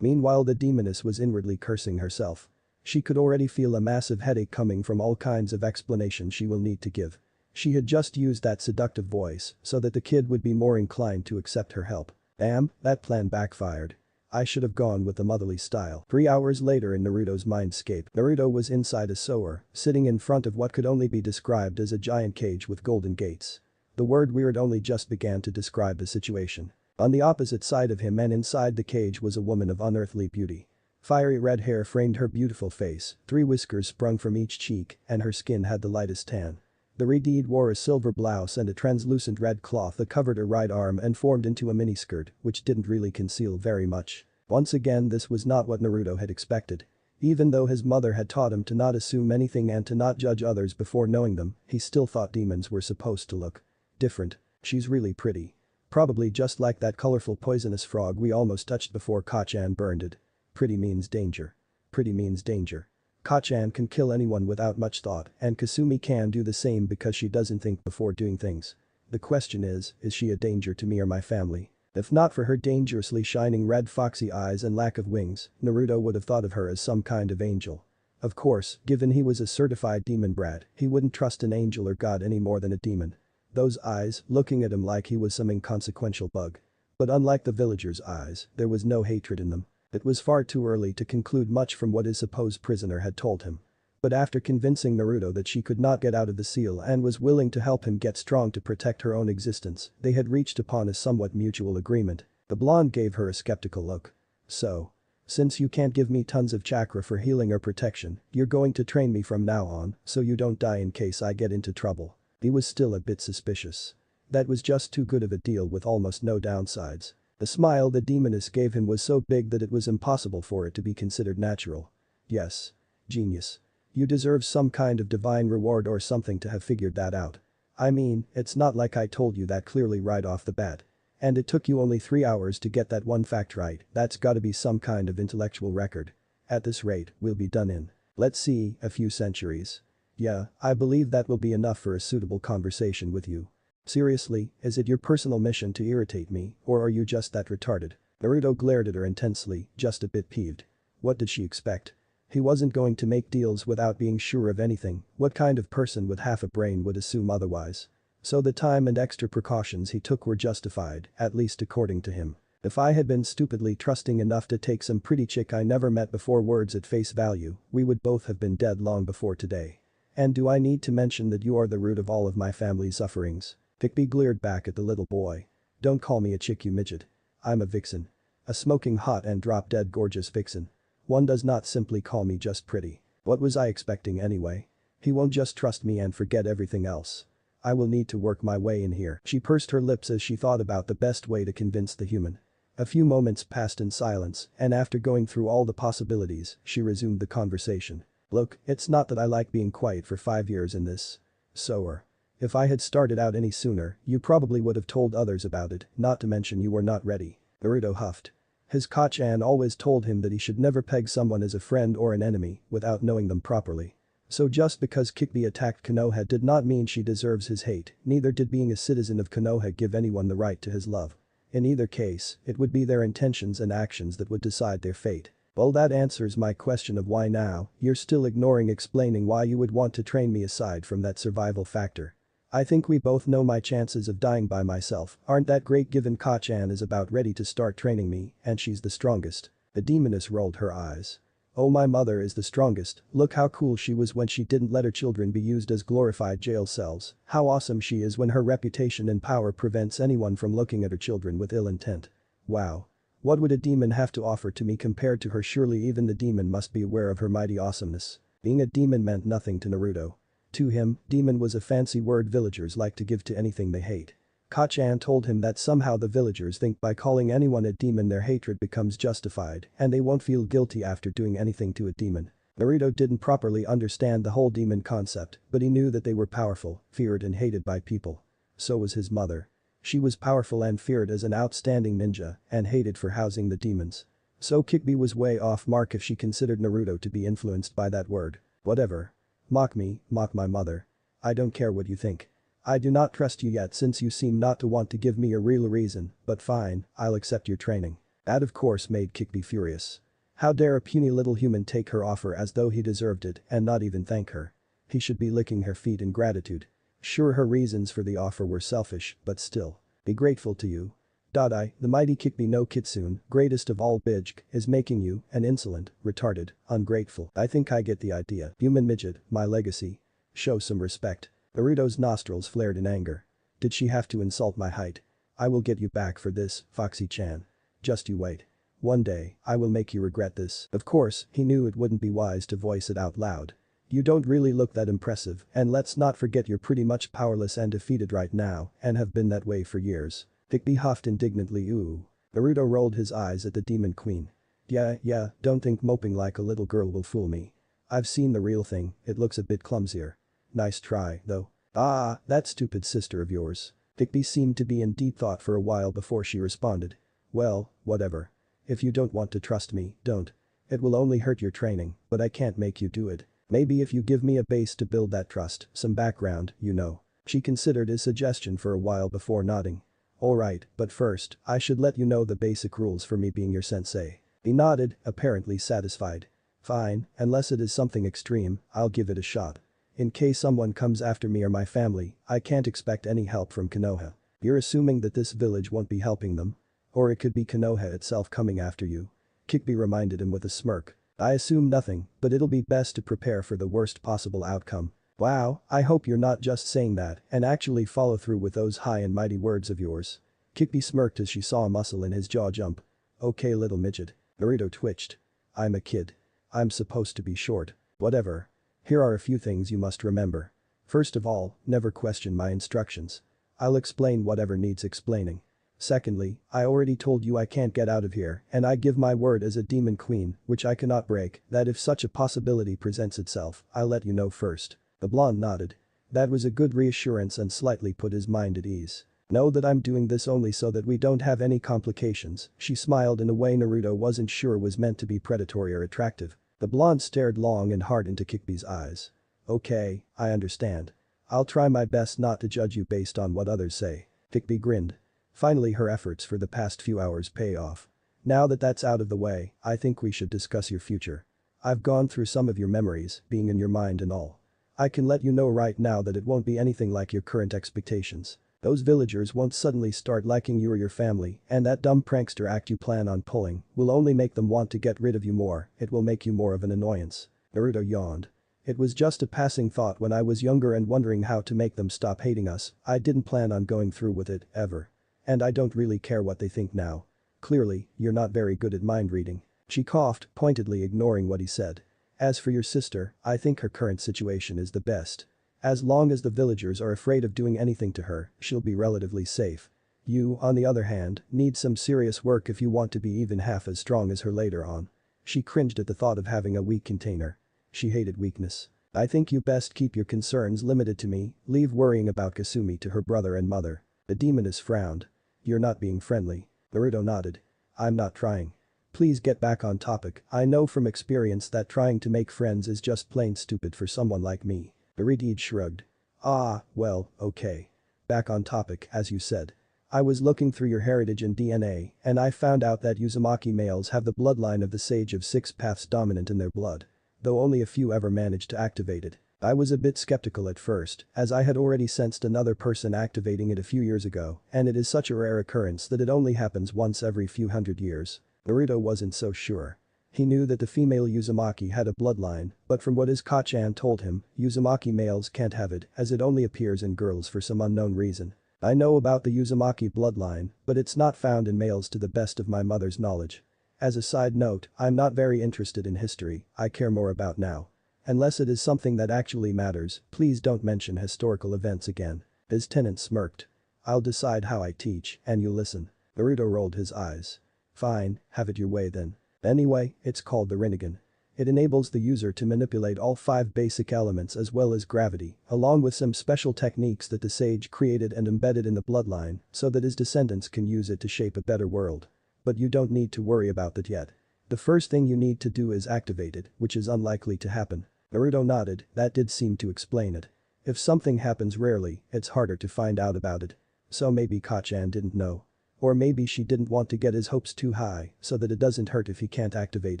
Meanwhile the demoness was inwardly cursing herself. She could already feel a massive headache coming from all kinds of explanations she will need to give. She had just used that seductive voice so that the kid would be more inclined to accept her help. Damn, that plan backfired. I should have gone with the motherly style. 3 hours later in Naruto's mindscape, Naruto was inside a sewer, sitting in front of what could only be described as a giant cage with golden gates. The word weird only just began to describe the situation. On the opposite side of him and inside the cage was a woman of unearthly beauty. Fiery red hair framed her beautiful face, 3 whiskers sprung from each cheek, and her skin had the lightest tan. The redhead wore a silver blouse and a translucent red cloth that covered her right arm and formed into a miniskirt, which didn't really conceal very much. Once again this was not what Naruto had expected. Even though his mother had taught him to not assume anything and to not judge others before knowing them, he still thought demons were supposed to look different. She's really pretty. Probably just like that colorful poisonous frog we almost touched before Kachan burned it. Pretty means danger. Pretty means danger. Kachan can kill anyone without much thought, and Kasumi can do the same because she doesn't think before doing things. The question is she a danger to me or my family? If not for her dangerously shining red foxy eyes and lack of wings, Naruto would have thought of her as some kind of angel. Of course, given he was a certified demon brat, he wouldn't trust an angel or god any more than a demon. Those eyes, looking at him like he was some inconsequential bug. But unlike the villagers' eyes, there was no hatred in them. It was far too early to conclude much from what his supposed prisoner had told him. But after convincing Naruto that she could not get out of the seal and was willing to help him get strong to protect her own existence, they had reached upon a somewhat mutual agreement. The blonde gave her a skeptical look. So. Since you can't give me tons of chakra for healing or protection, you're going to train me from now on, so you don't die in case I get into trouble. He was still a bit suspicious. That was just too good of a deal with almost no downsides. The smile the demoness gave him was so big that it was impossible for it to be considered natural. Yes. Genius. You deserve some kind of divine reward or something to have figured that out. I mean, it's not like I told you that clearly right off the bat. And it took you only 3 hours to get that one fact right, that's gotta be some kind of intellectual record. At this rate, we'll be done in, let's see, a few centuries. Yeah, I believe that will be enough for a suitable conversation with you. Seriously, is it your personal mission to irritate me, or are you just that retarded? Naruto glared at her intensely, just a bit peeved. What did she expect? He wasn't going to make deals without being sure of anything. What kind of person with half a brain would assume otherwise? So the time and extra precautions he took were justified, at least according to him. If I had been stupidly trusting enough to take some pretty chick I never met before words at face value, we would both have been dead long before today. And do I need to mention that you are the root of all of my family's sufferings? Hikbi glared back at the little boy. Don't call me a chick, you midget. I'm a vixen. A smoking hot and drop-dead gorgeous vixen. One does not simply call me just pretty. What was I expecting anyway? He won't just trust me and forget everything else. I will need to work my way in here. She pursed her lips as she thought about the best way to convince the human. A few moments passed in silence, and after going through all the possibilities, she resumed the conversation. Look, it's not that I like being quiet for 5 years in this. Sewer. If I had started out any sooner, you probably would have told others about it, not to mention you were not ready. Naruto huffed. His Kachan always told him that he should never peg someone as a friend or an enemy without knowing them properly. So just because Kikbi attacked Konoha did not mean she deserves his hate, neither did being a citizen of Konoha give anyone the right to his love. In either case, it would be their intentions and actions that would decide their fate. Well, that answers my question of why now. You're still ignoring explaining why you would want to train me aside from that survival factor. I think we both know my chances of dying by myself aren't that great given Kachan is about ready to start training me and she's the strongest. The demoness rolled her eyes. Oh, my mother is the strongest, look how cool she was when she didn't let her children be used as glorified jail cells, how awesome she is when her reputation and power prevents anyone from looking at her children with ill intent. Wow. What would a demon have to offer to me compared to her? Surely even the demon must be aware of her mighty awesomeness. Being a demon meant nothing to Naruto. To him, demon was a fancy word villagers like to give to anything they hate. Kachan told him that somehow the villagers think by calling anyone a demon their hatred becomes justified and they won't feel guilty after doing anything to a demon. Naruto didn't properly understand the whole demon concept, but he knew that they were powerful, feared and hated by people. So was his mother. She was powerful and feared as an outstanding ninja and hated for housing the demons. So Kikbi was way off mark if she considered Naruto to be influenced by that word. Whatever. Mock me, mock my mother. I don't care what you think. I do not trust you yet since you seem not to want to give me a real reason, but fine, I'll accept your training. That of course made Kikbi furious. How dare a puny little human take her offer as though he deserved it and not even thank her. He should be licking her feet in gratitude. Sure, her reasons for the offer were selfish, but still. Be grateful to you. Dodai, the mighty Kikbi no Kitsune, greatest of all Bijk, is making you an insolent, retarded, ungrateful. I think I get the idea. Human midget, my legacy. Show some respect. Naruto's nostrils flared in anger. Did she have to insult my height? I will get you back for this, Foxy-chan. Just you wait. One day, I will make you regret this. Of course, he knew it wouldn't be wise to voice it out loud. You don't really look that impressive, and let's not forget you're pretty much powerless and defeated right now, and have been that way for years. Kikbi huffed indignantly. Ooh. Naruto rolled his eyes at the demon queen. Yeah, don't think moping like a little girl will fool me. I've seen the real thing, it looks a bit clumsier. Nice try, though. Ah, that stupid sister of yours. Kikbi seemed to be in deep thought for a while before she responded. Well, whatever. If you don't want to trust me, don't. It will only hurt your training, but I can't make you do it. Maybe if you give me a base to build that trust, some background, you know. She considered his suggestion for a while before nodding. Alright, but first, I should let you know the basic rules for me being your sensei. He nodded, apparently satisfied. Fine, unless it is something extreme, I'll give it a shot. In case someone comes after me or my family, I can't expect any help from Konoha. You're assuming that this village won't be helping them? Or it could be Konoha itself coming after you. Kikbi reminded him with a smirk. I assume nothing, but it'll be best to prepare for the worst possible outcome. Wow, I hope you're not just saying that and actually follow through with those high and mighty words of yours. Kikbi smirked as she saw a muscle in his jaw jump. Okay, little midget. Naruto twitched. I'm a kid. I'm supposed to be short. Whatever. Here are a few things you must remember. First of all, never question my instructions. I'll explain whatever needs explaining. Secondly, I already told you I can't get out of here, and I give my word as a demon queen, which I cannot break, that if such a possibility presents itself, I'll let you know first. The blonde nodded. That was a good reassurance and slightly put his mind at ease. Know that I'm doing this only so that we don't have any complications. She smiled in a way Naruto wasn't sure was meant to be predatory or attractive. The blonde stared long and hard into Kikbi's eyes. Okay, I understand. I'll try my best not to judge you based on what others say. Kikbi grinned. Finally, her efforts for the past few hours pay off. Now that that's out of the way, I think we should discuss your future. I've gone through some of your memories, being in your mind and all. I can let you know right now that it won't be anything like your current expectations. Those villagers won't suddenly start liking you or your family, and that dumb prankster act you plan on pulling will only make them want to get rid of you more, it will make you more of an annoyance. Naruto yawned. It was just a passing thought when I was younger and wondering how to make them stop hating us. I didn't plan on going through with it, ever. And I don't really care what they think now. Clearly, you're not very good at mind reading. She coughed, pointedly ignoring what he said. As for your sister, I think her current situation is the best. As long as the villagers are afraid of doing anything to her, she'll be relatively safe. You, on the other hand, need some serious work if you want to be even half as strong as her later on. She cringed at the thought of having a weak container. She hated weakness. I think you best keep your concerns limited to me, leave worrying about Kasumi to her brother and mother. The demoness frowned. You're not being friendly. Naruto nodded. I'm not trying. Please get back on topic. I know from experience that trying to make friends is just plain stupid for someone like me. Naruto shrugged. Ah, well, okay. Back on topic, as you said. I was looking through your heritage and DNA, and I found out that Uzumaki males have the bloodline of the Sage of Six Paths dominant in their blood. Though only a few ever managed to activate it. I was a bit skeptical at first, as I had already sensed another person activating it a few years ago, and it is such a rare occurrence that it only happens once every few hundred years. Naruto wasn't so sure. He knew that the female Uzumaki had a bloodline, but from what his Kachan told him, Uzumaki males can't have it as it only appears in girls for some unknown reason. I know about the Uzumaki bloodline, but it's not found in males to the best of my mother's knowledge. As a side note, I'm not very interested in history, I care more about now. Unless it is something that actually matters, please don't mention historical events again. His tenant smirked. I'll decide how I teach, and you listen. Naruto rolled his eyes. Fine, have it your way then. Anyway, it's called the Rinnegan. It enables the user to manipulate all 5 basic elements as well as gravity, along with some special techniques that the sage created and embedded in the bloodline, so that his descendants can use it to shape a better world. But you don't need to worry about that yet. The first thing you need to do is activate it, which is unlikely to happen. Naruto nodded, that did seem to explain it. If something happens rarely, it's harder to find out about it. So maybe Kachan didn't know. Or maybe she didn't want to get his hopes too high so that it doesn't hurt if he can't activate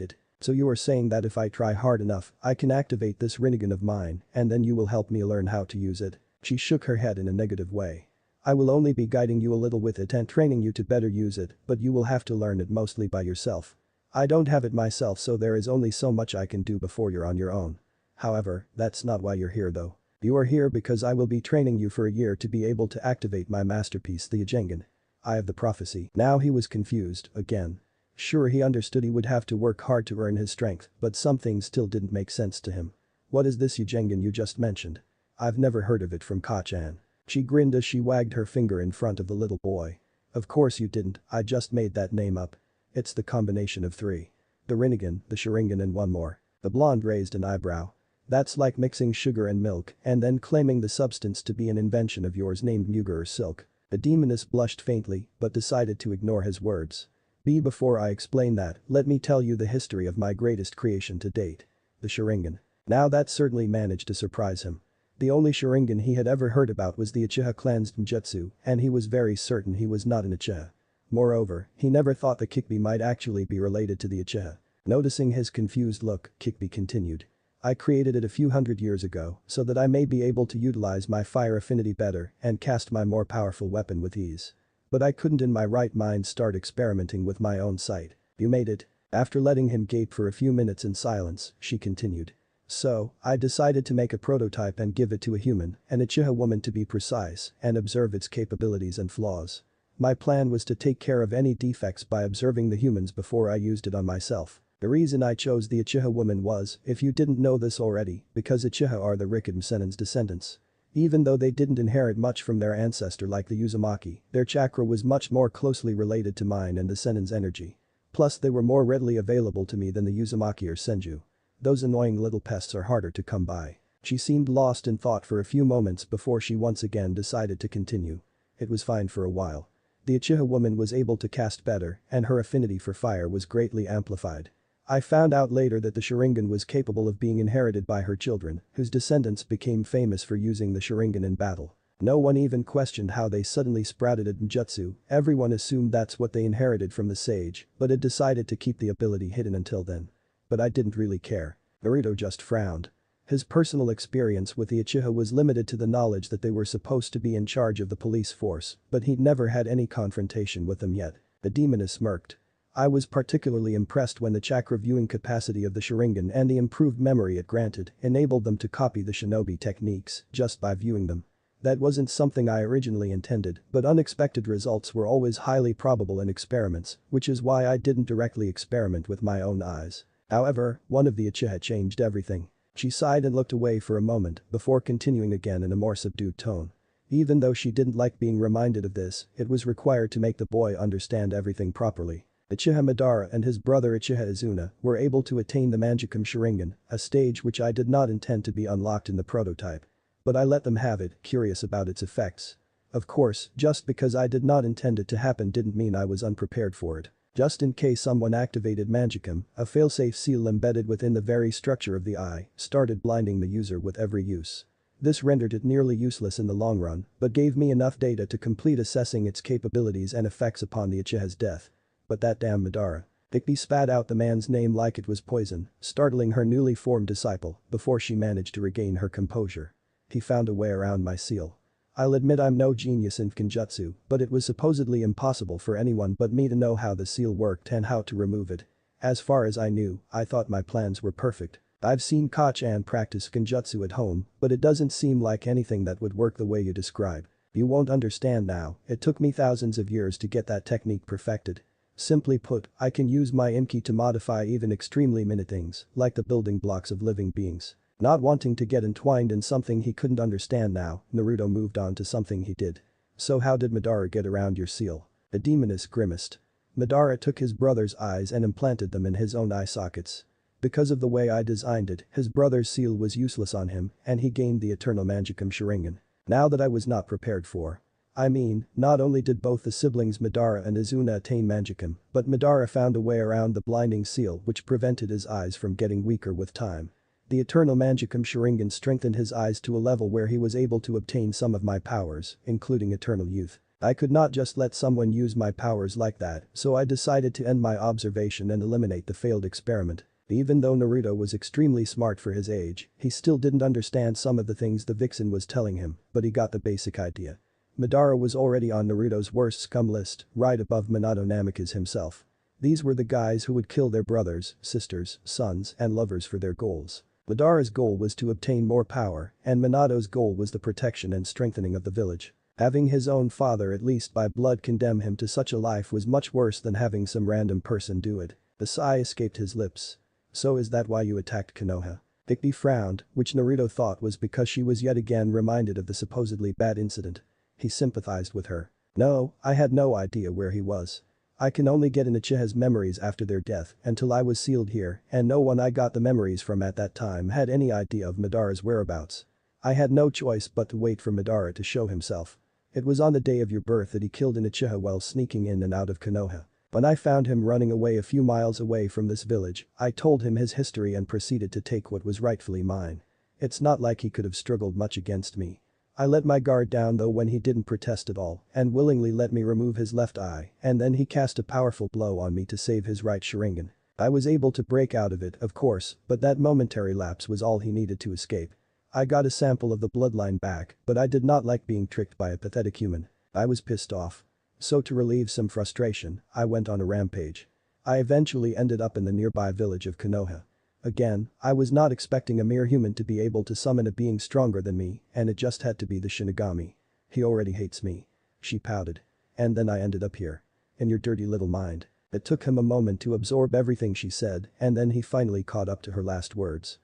it. So you are saying that if I try hard enough, I can activate this Rinnegan of mine and then you will help me learn how to use it. She shook her head in a negative way. I will only be guiding you a little with it and training you to better use it, but you will have to learn it mostly by yourself. I don't have it myself, so there is only so much I can do before you're on your own. However, that's not why you're here though. You are here because I will be training you for a year to be able to activate my masterpiece, the Ajengan. Eye of the Prophecy. Now he was confused, again. Sure, he understood he would have to work hard to earn his strength, but some things still didn't make sense to him. What is this Ajengan you just mentioned? I've never heard of it from Kachan. She grinned as she wagged her finger in front of the little boy. Of course you didn't, I just made that name up. It's the combination of three. The Rinnegan, the Sharingan and one more. The blonde raised an eyebrow. That's like mixing sugar and milk and then claiming the substance to be an invention of yours named Muger or Silk. The demoness blushed faintly but decided to ignore his words. Before I explain that, let me tell you the history of my greatest creation to date. The Sharingan. Now that certainly managed to surprise him. The only Sharingan he had ever heard about was the Uchiha clan's Ninjutsu, and he was very certain he was not an Uchiha. Moreover, he never thought the Kikbi might actually be related to the Uchiha. Noticing his confused look, Kikbi continued. I created it a few hundred years ago so that I may be able to utilize my fire affinity better and cast my more powerful weapon with ease. But I couldn't in my right mind start experimenting with my own sight. You made it. After letting him gape for a few minutes in silence, she continued. So, I decided to make a prototype and give it to a human, an Uchiha woman to be precise, and observe its capabilities and flaws. My plan was to take care of any defects by observing the humans before I used it on myself. The reason I chose the Uchiha woman was, if you didn't know this already, because Uchiha are the Rikiden Sennin's descendants. Even though they didn't inherit much from their ancestor like the Uzumaki, their chakra was much more closely related to mine and the Sennin's energy. Plus they were more readily available to me than the Uzumaki or Senju. Those annoying little pests are harder to come by. She seemed lost in thought for a few moments before she once again decided to continue. It was fine for a while. The Uchiha woman was able to cast better, and her affinity for fire was greatly amplified. I found out later that the Sharingan was capable of being inherited by her children, whose descendants became famous for using the Sharingan in battle. No one even questioned how they suddenly sprouted a ninjutsu, everyone assumed that's what they inherited from the sage, but it decided to keep the ability hidden until then. But I didn't really care. Naruto just frowned. His personal experience with the Uchiha was limited to the knowledge that they were supposed to be in charge of the police force, but he'd never had any confrontation with them yet. The demoness smirked. I was particularly impressed when the chakra viewing capacity of the Sharingan and the improved memory it granted enabled them to copy the shinobi techniques just by viewing them. That wasn't something I originally intended, but unexpected results were always highly probable in experiments, which is why I didn't directly experiment with my own eyes. However, one of the Uchiha changed everything. She sighed and looked away for a moment before continuing again in a more subdued tone. Even though she didn't like being reminded of this, it was required to make the boy understand everything properly. Uchiha Madara and his brother Uchiha Izuna were able to attain the Mangekyou Sharingan, a stage which I did not intend to be unlocked in the prototype. But I let them have it, curious about its effects. Of course, just because I did not intend it to happen didn't mean I was unprepared for it. Just in case someone activated Mangekyou, a failsafe seal embedded within the very structure of the eye started blinding the user with every use. This rendered it nearly useless in the long run, but gave me enough data to complete assessing its capabilities and effects upon the Uchiha's death. But that damn Madara. Ikki spat out the man's name like it was poison, startling her newly formed disciple before she managed to regain her composure. He found a way around my seal. I'll admit I'm no genius in Kenjutsu, but it was supposedly impossible for anyone but me to know how the seal worked and how to remove it. As far as I knew, I thought my plans were perfect. I've seen Kachan practice Kenjutsu at home, but it doesn't seem like anything that would work the way you describe. You won't understand now, it took me thousands of years to get that technique perfected. Simply put, I can use my Imki to modify even extremely minute things, like the building blocks of living beings. Not wanting to get entwined in something he couldn't understand now, Naruto moved on to something he did. So how did Madara get around your seal? The demoness grimaced. Madara took his brother's eyes and implanted them in his own eye sockets. Because of the way I designed it, his brother's seal was useless on him, and he gained the eternal Mangekyou Sharingan. Now that I was not prepared for. I mean, not only did both the siblings Madara and Izuna attain Mangekyou, but Madara found a way around the blinding seal which prevented his eyes from getting weaker with time. The eternal Manjukum Sharingan strengthened his eyes to a level where he was able to obtain some of my powers, including eternal youth. I could not just let someone use my powers like that, so I decided to end my observation and eliminate the failed experiment. Even though Naruto was extremely smart for his age, he still didn't understand some of the things the vixen was telling him, but he got the basic idea. Madara was already on Naruto's worst scum list, right above Minato Namikaze himself. These were the guys who would kill their brothers, sisters, sons, and lovers for their goals. Madara's goal was to obtain more power, and Minato's goal was the protection and strengthening of the village. Having his own father at least by blood condemn him to such a life was much worse than having some random person do it. The sigh escaped his lips. So is that why you attacked Konoha? Bigby frowned, which Naruto thought was because she was yet again reminded of the supposedly bad incident. He sympathized with her. No, I had no idea where he was. I can only get in Uchiha's memories after their death until I was sealed here, and no one I got the memories from at that time had any idea of Madara's whereabouts. I had no choice but to wait for Madara to show himself. It was on the day of your birth that he killed an Uchiha while sneaking in and out of Konoha. When I found him running away a few miles away from this village, I told him his history and proceeded to take what was rightfully mine. It's not like he could have struggled much against me. I let my guard down though when he didn't protest at all and willingly let me remove his left eye, and then he cast a powerful blow on me to save his right Sharingan. I was able to break out of it, of course, but that momentary lapse was all he needed to escape. I got a sample of the bloodline back, but I did not like being tricked by a pathetic human. I was pissed off. So to relieve some frustration, I went on a rampage. I eventually ended up in the nearby village of Konoha. Again, I was not expecting a mere human to be able to summon a being stronger than me, and it just had to be the Shinigami. He already hates me. She pouted. And then I ended up here. In your dirty little mind. It took him a moment to absorb everything she said, and then he finally caught up to her last words.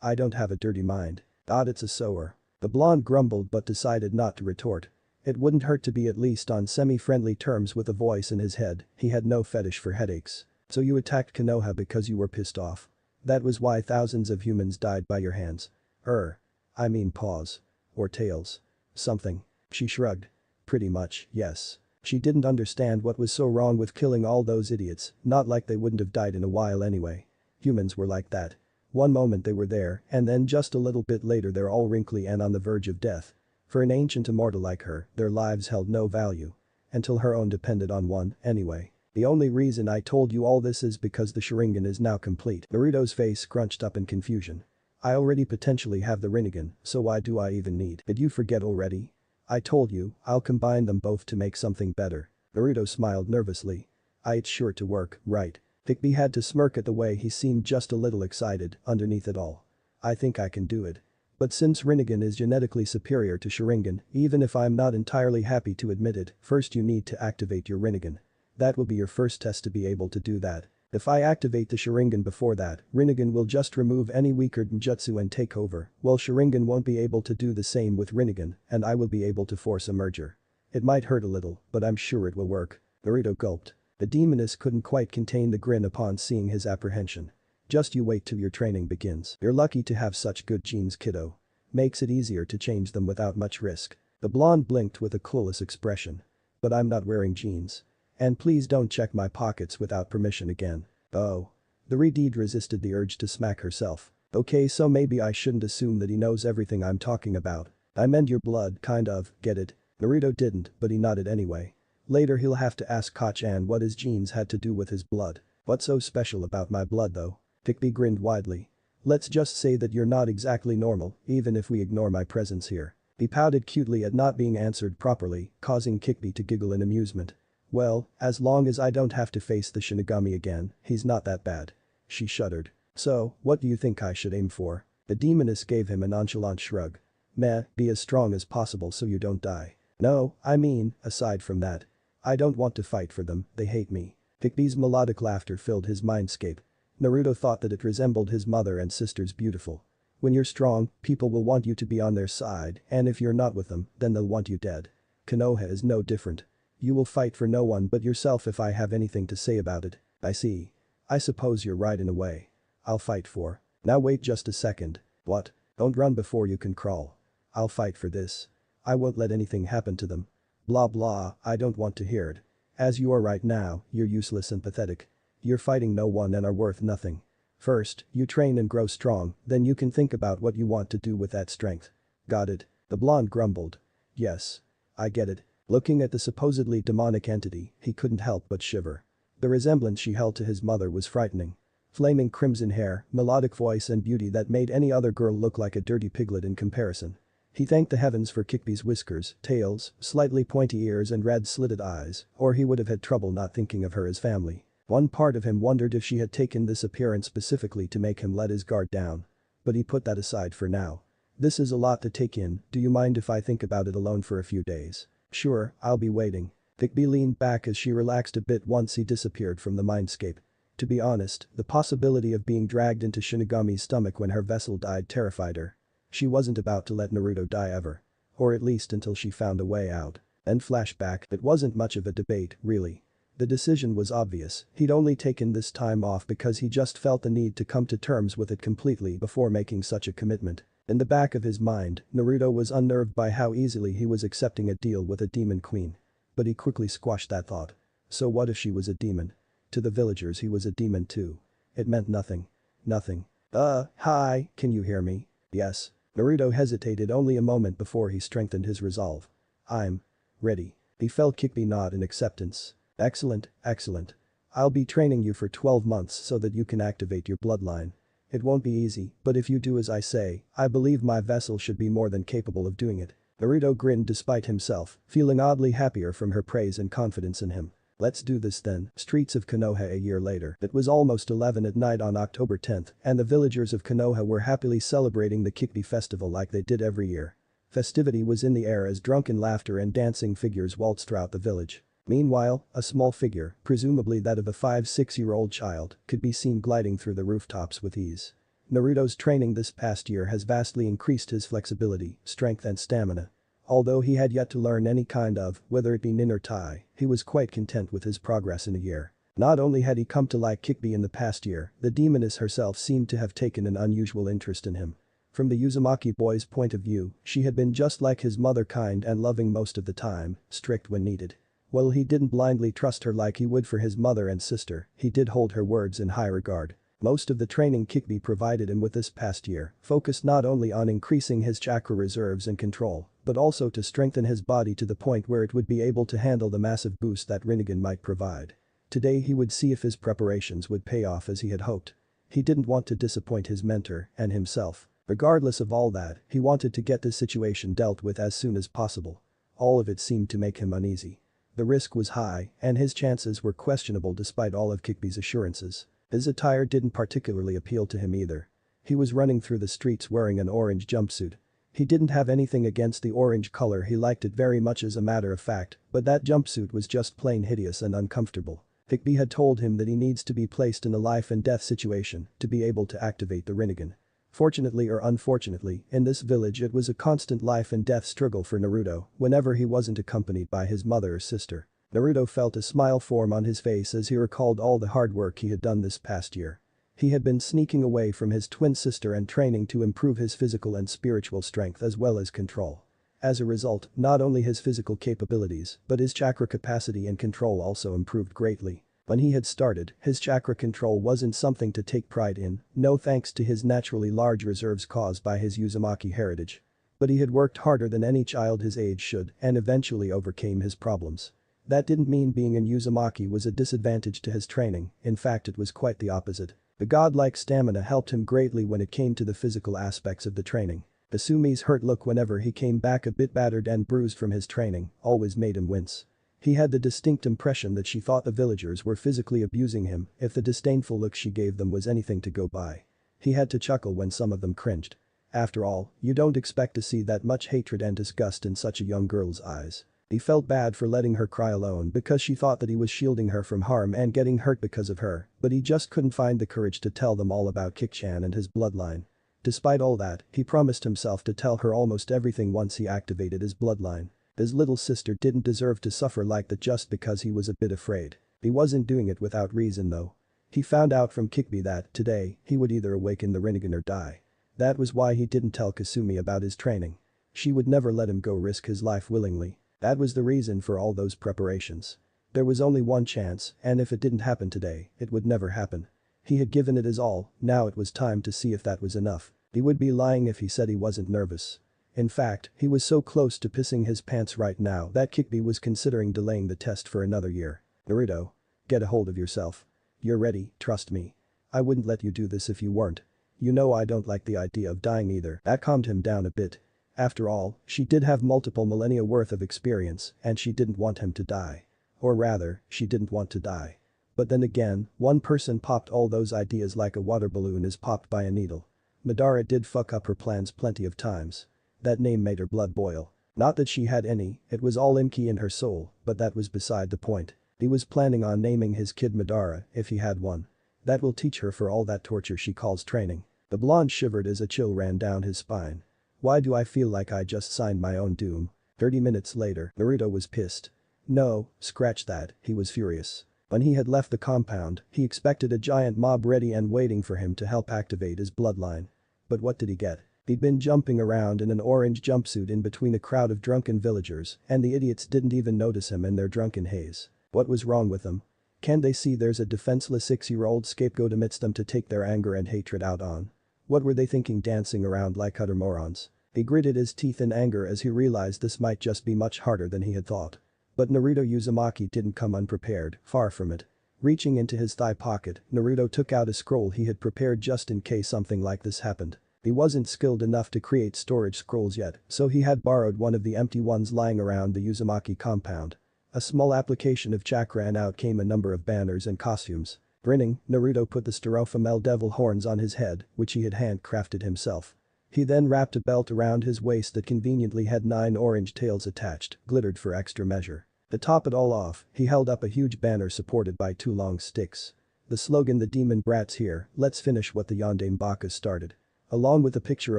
I don't have a dirty mind. It's a sower. The blonde grumbled but decided not to retort. It wouldn't hurt to be at least on semi-friendly terms with a voice in his head. He had no fetish for headaches. So you attacked Konoha because you were pissed off. That was why thousands of humans died by your hands. I mean paws. Or tails. Something. She shrugged. Pretty much, yes. She didn't understand what was so wrong with killing all those idiots, not like they wouldn't have died in a while anyway. Humans were like that. One moment they were there, and then just a little bit later they're all wrinkly and on the verge of death. For an ancient immortal like her, their lives held no value. Until her own depended on one, anyway. The only reason I told you all this is because the Sharingan is now complete. Naruto's face scrunched up in confusion. I already potentially have the Rinnegan, so why do I even need? Did you forget already? I told you, I'll combine them both to make something better. Naruto smiled nervously. It's sure to work, right? Bigby had to smirk at the way he seemed just a little excited underneath it all. I think I can do it. But since Rinnegan is genetically superior to Sharingan, even if I'm not entirely happy to admit it, first you need to activate your Rinnegan. That will be your first test to be able to do that. If I activate the Sharingan before that, Rinnegan will just remove any weaker ninjutsu and take over, while Sharingan won't be able to do the same with Rinnegan, and I will be able to force a merger. It might hurt a little, but I'm sure it will work. Naruto gulped. The demoness couldn't quite contain the grin upon seeing his apprehension. Just you wait till your training begins. You're lucky to have such good genes, kiddo. Makes it easier to change them without much risk. The blonde blinked with a clueless expression. But I'm not wearing jeans. And please don't check my pockets without permission again. Oh. The Redeed resisted the urge to smack herself. Okay, so maybe I shouldn't assume that he knows everything I'm talking about. I meant your blood, kind of, get it? Naruto didn't, but he nodded anyway. Later he'll have to ask Kacchan what his genes had to do with his blood. What's so special about my blood though? Bigby grinned widely. Let's just say that you're not exactly normal, even if we ignore my presence here. He pouted cutely at not being answered properly, causing Kikby to giggle in amusement. Well, as long as I don't have to face the Shinigami again, he's not that bad. She shuddered. So, what do you think I should aim for? The demoness gave him a nonchalant shrug. Meh, be as strong as possible so you don't die. No, I mean, aside from that. I don't want to fight for them, they hate me. Kikby's melodic laughter filled his mindscape. Naruto thought that it resembled his mother and sister's beautiful. When you're strong, people will want you to be on their side, and if you're not with them, then they'll want you dead. Konoha is no different. You will fight for no one but yourself if I have anything to say about it. I see. I suppose you're right in a way. I'll fight for. Now wait just a second. What? Don't run before you can crawl. I'll fight for this. I won't let anything happen to them. Blah blah, I don't want to hear it. As you are right now, you're useless and pathetic. You're fighting no one and are worth nothing. First, you train and grow strong, then you can think about what you want to do with that strength. Got it? The blonde grumbled. Yes. I get it. Looking at the supposedly demonic entity, he couldn't help but shiver. The resemblance she held to his mother was frightening. Flaming crimson hair, melodic voice and beauty that made any other girl look like a dirty piglet in comparison. He thanked the heavens for Kikbi's whiskers, tails, slightly pointy ears and red slitted eyes, or he would have had trouble not thinking of her as family. One part of him wondered if she had taken this appearance specifically to make him let his guard down. But he put that aside for now. This is a lot to take in, do you mind if I think about it alone for a few days? Sure, I'll be waiting. Kikbi leaned back as she relaxed a bit once he disappeared from the mindscape. To be honest, the possibility of being dragged into Shinigami's stomach when her vessel died terrified her. She wasn't about to let Naruto die ever. Or at least until she found a way out. And flashback, it wasn't much of a debate, really. The decision was obvious, he'd only taken this time off because he just felt the need to come to terms with it completely before making such a commitment. In the back of his mind, Naruto was unnerved by how easily he was accepting a deal with a demon queen. But he quickly squashed that thought. So what if she was a demon? To the villagers he was a demon too. It meant nothing. Nothing. Hi, can you hear me? Yes. Naruto hesitated only a moment before he strengthened his resolve. I'm ready. He felt Kikbi nod in acceptance. Excellent, excellent. I'll be training you for 12 months so that you can activate your bloodline. It won't be easy, but if you do as I say, I believe my vessel should be more than capable of doing it. Naruto grinned despite himself, feeling oddly happier from her praise and confidence in him. Let's do this then. Streets of Konoha a year later. It was almost 11 at night on October 10th, and the villagers of Konoha were happily celebrating the Kikbi festival like they did every year. Festivity was in the air as drunken laughter and dancing figures waltzed throughout the village. Meanwhile, a small figure, presumably that of a 5-6-year-old child, could be seen gliding through the rooftops with ease. Naruto's training this past year has vastly increased his flexibility, strength and stamina. Although he had yet to learn any kind of, whether it be nin or tai, he was quite content with his progress in a year. Not only had he come to like Kikbi in the past year, the demoness herself seemed to have taken an unusual interest in him. From the Uzumaki boy's point of view, she had been just like his mother, kind and loving most of the time, strict when needed. While he didn't blindly trust her like he would for his mother and sister, he did hold her words in high regard. Most of the training Kikbi provided him with this past year focused not only on increasing his chakra reserves and control, but also to strengthen his body to the point where it would be able to handle the massive boost that Rinnegan might provide. Today he would see if his preparations would pay off as he had hoped. He didn't want to disappoint his mentor and himself. Regardless of all that, he wanted to get this situation dealt with as soon as possible. All of it seemed to make him uneasy. The risk was high, and his chances were questionable despite all of Kikbi's assurances. His attire didn't particularly appeal to him either. He was running through the streets wearing an orange jumpsuit. He didn't have anything against the orange color, he liked it very much as a matter of fact, but that jumpsuit was just plain hideous and uncomfortable. Kikbi had told him that he needs to be placed in a life and death situation to be able to activate the Rinnegan. Fortunately or unfortunately, in this village it was a constant life and death struggle for Naruto whenever he wasn't accompanied by his mother or sister. Naruto felt a smile form on his face as he recalled all the hard work he had done this past year. He had been sneaking away from his twin sister and training to improve his physical and spiritual strength as well as control. As a result, not only his physical capabilities, but his chakra capacity and control also improved greatly. When he had started, his chakra control wasn't something to take pride in, no thanks to his naturally large reserves caused by his Uzumaki heritage. But he had worked harder than any child his age should and eventually overcame his problems. That didn't mean being an Uzumaki was a disadvantage to his training, in fact it was quite the opposite. The godlike stamina helped him greatly when it came to the physical aspects of the training. Asumi's hurt look whenever he came back a bit battered and bruised from his training always made him wince. He had the distinct impression that she thought the villagers were physically abusing him if the disdainful look she gave them was anything to go by. He had to chuckle when some of them cringed. After all, you don't expect to see that much hatred and disgust in such a young girl's eyes. He felt bad for letting her cry alone because she thought that he was shielding her from harm and getting hurt because of her, but he just couldn't find the courage to tell them all about Kik-chan and his bloodline. Despite all that, he promised himself to tell her almost everything once he activated his bloodline. His little sister didn't deserve to suffer like that just because he was a bit afraid. He wasn't doing it without reason though. He found out from Kikbi that, today, he would either awaken the Rinnegan or die. That was why he didn't tell Kasumi about his training. She would never let him go risk his life willingly. That was the reason for all those preparations. There was only one chance, and if it didn't happen today, it would never happen. He had given it his all, now it was time to see if that was enough. He would be lying if he said he wasn't nervous. In fact, he was so close to pissing his pants right now that Kikbi was considering delaying the test for another year. Naruto. Get a hold of yourself. You're ready, trust me. I wouldn't let you do this if you weren't. You know I don't like the idea of dying either. That calmed him down a bit. After all, she did have multiple millennia worth of experience and she didn't want him to die. Or rather, she didn't want to die. But then again, one person popped all those ideas like a water balloon is popped by a needle. Madara did fuck up her plans plenty of times. That name made her blood boil. Not that she had any, it was all Imki in her soul, but that was beside the point. He was planning on naming his kid Madara if he had one. That will teach her for all that torture she calls training. The blonde shivered as a chill ran down his spine. Why do I feel like I just signed my own doom? 30 minutes later, Naruto was pissed. No, scratch that, he was furious. When he had left the compound, he expected a giant mob ready and waiting for him to help activate his bloodline. But what did he get? He'd been jumping around in an orange jumpsuit in between a crowd of drunken villagers and the idiots didn't even notice him in their drunken haze. What was wrong with them? Can't they see there's a defenseless 6-year-old scapegoat amidst them to take their anger and hatred out on? What were they thinking dancing around like utter morons? He gritted his teeth in anger as he realized this might just be much harder than he had thought. But Naruto Uzumaki didn't come unprepared, far from it. Reaching into his thigh pocket, Naruto took out a scroll he had prepared just in case something like this happened. He wasn't skilled enough to create storage scrolls yet, so he had borrowed one of the empty ones lying around the Uzumaki compound. A small application of chakra and out came a number of banners and costumes. Grinning, Naruto put the Styrofoam devil horns on his head, which he had handcrafted himself. He then wrapped a belt around his waist that conveniently had 9 orange tails attached, glittered for extra measure. To top it all off, he held up a huge banner supported by 2 long sticks. The slogan "The demon brat's here, let's finish what the Yondaime Baka started." Along with a picture